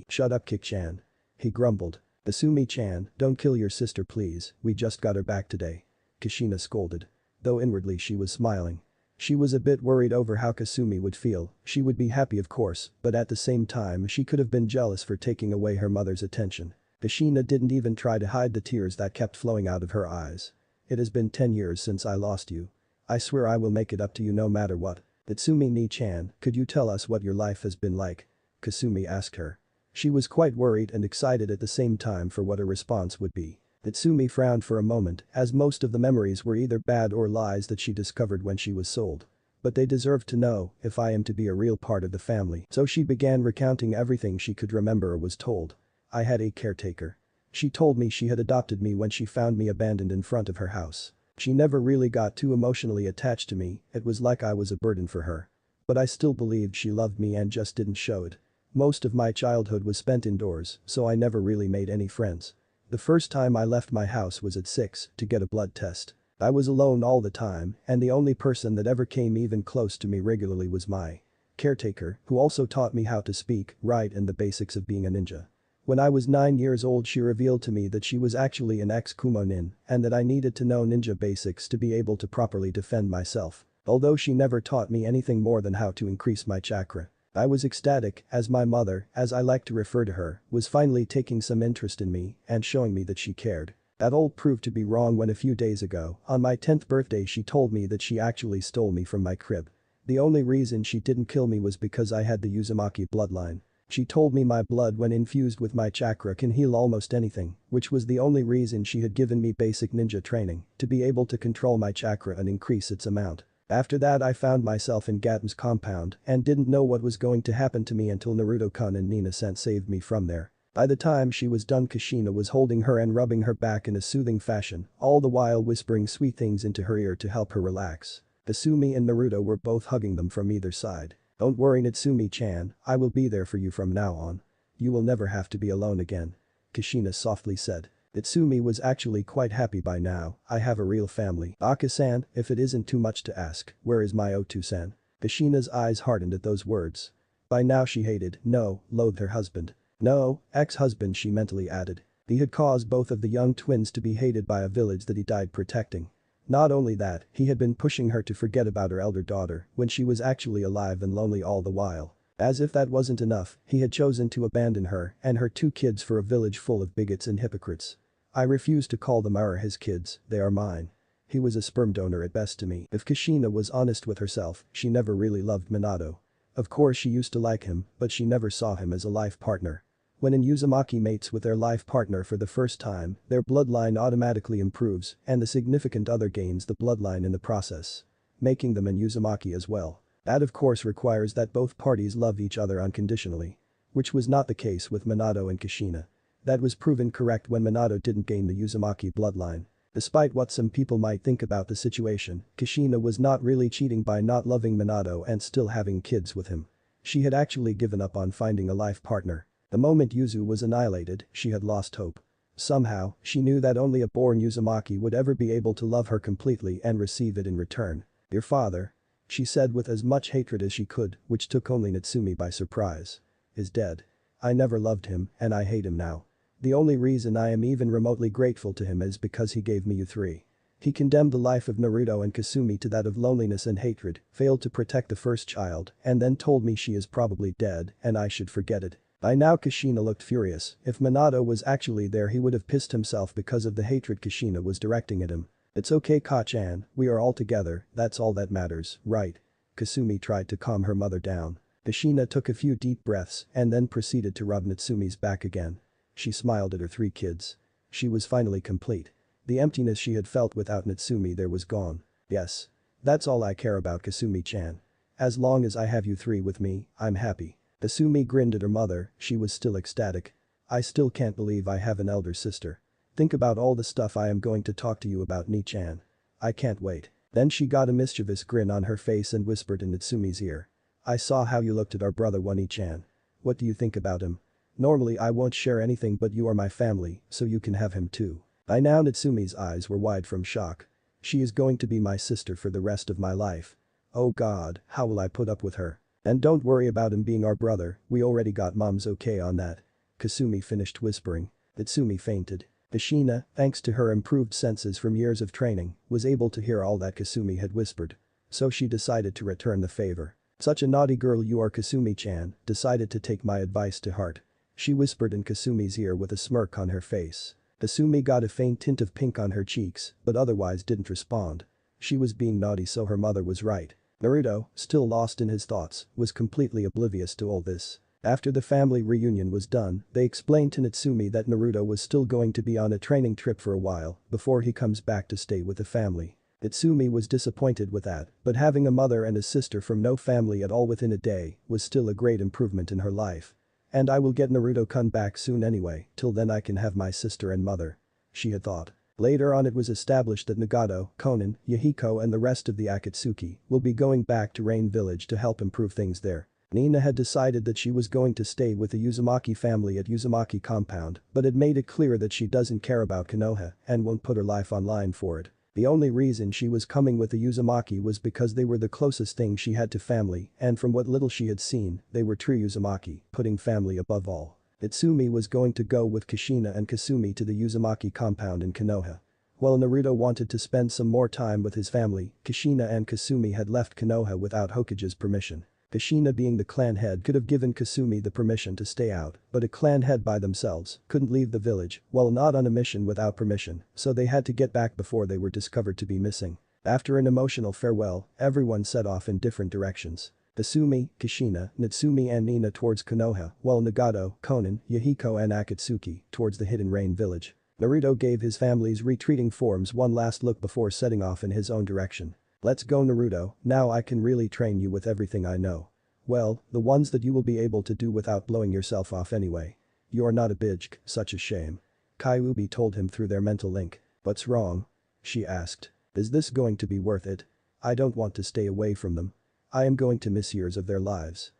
Shut up Kik-chan. He grumbled. Asumi-chan, don't kill your sister please, we just got her back today. Kushina scolded. Though inwardly she was smiling. She was a bit worried over how Kasumi would feel, she would be happy of course, but at the same time she could have been jealous for taking away her mother's attention. Kushina didn't even try to hide the tears that kept flowing out of her eyes. It has been 10 years since I lost you. I swear I will make it up to you no matter what. Natsumi-ni-chan, could you tell us what your life has been like? Kasumi asked her. She was quite worried and excited at the same time for what her response would be. Natsumi frowned for a moment, as most of the memories were either bad or lies that she discovered when she was sold. But they deserved to know if I am to be a real part of the family. So she began recounting everything she could remember or was told. I had a caretaker. She told me she had adopted me when she found me abandoned in front of her house. She never really got too emotionally attached to me, it was like I was a burden for her. But I still believed she loved me and just didn't show it. Most of my childhood was spent indoors, so I never really made any friends. The first time I left my house was at 6 to get a blood test. I was alone all the time, and the only person that ever came even close to me regularly was my caretaker, who also taught me how to speak, write and the basics of being a ninja. When I was 9 years old she revealed to me that she was actually an ex-kumo-nin and that I needed to know ninja basics to be able to properly defend myself. Although she never taught me anything more than how to increase my chakra. I was ecstatic as my mother, as I like to refer to her, was finally taking some interest in me and showing me that she cared. That all proved to be wrong when a few days ago, on my 10th birthday she told me that she actually stole me from my crib. The only reason she didn't kill me was because I had the Uzumaki bloodline. She told me my blood when infused with my chakra can heal almost anything, which was the only reason she had given me basic ninja training, to be able to control my chakra and increase its amount. After that I found myself in Gaten's compound and didn't know what was going to happen to me until Naruto-kun and Nina-san saved me from there. By the time she was done Kushina was holding her and rubbing her back in a soothing fashion, all the while whispering sweet things into her ear to help her relax. Asumi and Naruto were both hugging them from either side. Don't worry Natsumi-chan, I will be there for you from now on. You will never have to be alone again. Kushina softly said. Natsumi was actually quite happy by now, I have a real family. Aka-san, if it isn't too much to ask, where is my Otu-san? Kushina's eyes hardened at those words. By now she hated, no, loathed her husband. No, ex-husband she mentally added. He had caused both of the young twins to be hated by a village that he died protecting. Not only that, he had been pushing her to forget about her elder daughter when she was actually alive and lonely all the while. As if that wasn't enough, he had chosen to abandon her and her 2 kids for a village full of bigots and hypocrites. I refuse to call them his kids, they are mine. He was a sperm donor at best to me. If Kushina was honest with herself, she never really loved Minato. Of course she used to like him, but she never saw him as a life partner. When an Uzumaki mates with their life partner for the first time, their bloodline automatically improves and the significant other gains the bloodline in the process. Making them an Uzumaki as well. That of course requires that both parties love each other unconditionally. Which was not the case with Minato and Kushina. That was proven correct when Minato didn't gain the Uzumaki bloodline. Despite what some people might think about the situation, Kushina was not really cheating by not loving Minato and still having kids with him. She had actually given up on finding a life partner. The moment Yuzu was annihilated, she had lost hope. Somehow, she knew that only a born Uzumaki would ever be able to love her completely and receive it in return. "Your father," she said with as much hatred as she could, which took only Natsumi by surprise, "is dead. I never loved him and I hate him now. The only reason I am even remotely grateful to him is because he gave me you three." He condemned the life of Naruto and Kasumi to that of loneliness and hatred, failed to protect the first child, and then told me she is probably dead and I should forget it. By now Kushina looked furious. If Minato was actually there he would have pissed himself because of the hatred Kushina was directing at him. "It's okay Ka-chan, we are all together, that's all that matters, right?" Kasumi tried to calm her mother down. Kushina took a few deep breaths and then proceeded to rub Natsumi's back again. She smiled at her three kids. She was finally complete. The emptiness she had felt without Natsumi there was gone. "Yes. That's all I care about Kasumi-chan. As long as I have you three with me, I'm happy." Kasumi grinned at her mother, she was still ecstatic. "I still can't believe I have an elder sister. Think about all the stuff I am going to talk to you about Ni-chan. I can't wait." Then she got a mischievous grin on her face and whispered in Natsumi's ear. "I saw how you looked at our brother Ni-chan. What do you think about him? Normally I won't share anything but you are my family, so you can have him too." By now Natsumi's eyes were wide from shock. "She is going to be my sister for the rest of my life. Oh god, how will I put up with her? And don't worry about him being our brother, we already got mom's okay on that." Kasumi finished whispering. Natsumi fainted. Kushina, thanks to her improved senses from years of training, was able to hear all that Kasumi had whispered. So she decided to return the favor. "Such a naughty girl you are Kasumi-chan, decided to take my advice to heart." She whispered in Kasumi's ear with a smirk on her face. Kasumi got a faint tint of pink on her cheeks, but otherwise didn't respond. She was being naughty so her mother was right. Naruto, still lost in his thoughts, was completely oblivious to all this. After the family reunion was done, they explained to Natsumi that Naruto was still going to be on a training trip for a while before he comes back to stay with the family. Natsumi was disappointed with that, but having a mother and a sister from no family at all within a day was still a great improvement in her life. "And I will get Naruto-kun back soon anyway, till then I can have my sister and mother," she had thought. Later on it was established that Nagato, Konan, Yahiko and the rest of the Akatsuki will be going back to Rain Village to help improve things there. Nina had decided that she was going to stay with the Uzumaki family at Uzumaki compound, but had made it clear that she doesn't care about Konoha and won't put her life on line for it. The only reason she was coming with the Uzumaki was because they were the closest thing she had to family and from what little she had seen, they were true Uzumaki, putting family above all. Natsumi was going to go with Kushina and Kasumi to the Uzumaki compound in Konoha. While Naruto wanted to spend some more time with his family, Kushina and Kasumi had left Konoha without Hokage's permission. Kushina being the clan head could have given Kasumi the permission to stay out, but a clan head by themselves couldn't leave the village while not on a mission without permission, so they had to get back before they were discovered to be missing. After an emotional farewell, everyone set off in different directions. Kasumi, Kushina, Natsumi and Nina towards Konoha, while Nagato, Konan, Yahiko and Akatsuki towards the hidden rain village. Naruto gave his family's retreating forms one last look before setting off in his own direction. "Let's go Naruto, now I can really train you with everything I know. Well, the ones that you will be able to do without blowing yourself off anyway. You're not a bitch, such a shame." Kyuubi told him through their mental link. "What's wrong?" she asked. "Is this going to be worth it? I don't want to stay away from them. I am going to miss years of their lives."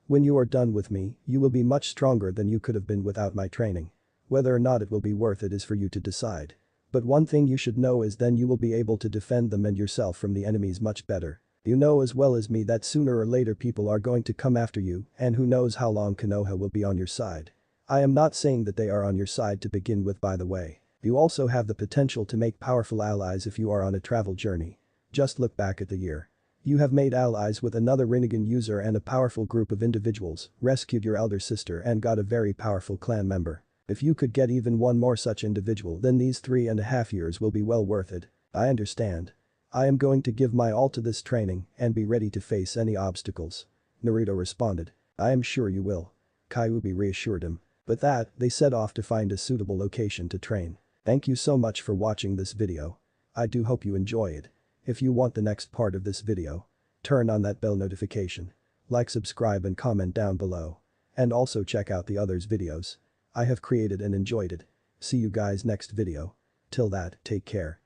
When you are done with me, you will be much stronger than you could have been without my training. Whether or not it will be worth it is for you to decide. But one thing you should know is then you will be able to defend them and yourself from the enemies much better. You know as well as me that sooner or later people are going to come after you and who knows how long Konoha will be on your side. I am not saying that they are on your side to begin with by the way. You also have the potential to make powerful allies if you are on a travel journey. Just look back at the year. You have made allies with another Rinnegan user and a powerful group of individuals, rescued your elder sister and got a very powerful clan member. If you could get even one more such individual then these 3.5 years will be well worth it. I understand. I am going to give my all to this training and be ready to face any obstacles." Naruto responded. "I am sure you will." Kyuubi reassured him. With that, they set off to find a suitable location to train. Thank you so much for watching this video. I do hope you enjoy it. If you want the next part of this video, turn on that bell notification. Like, subscribe and comment down below. And also check out the others videos. I have created and enjoyed it. See you guys next video. Till that, take care.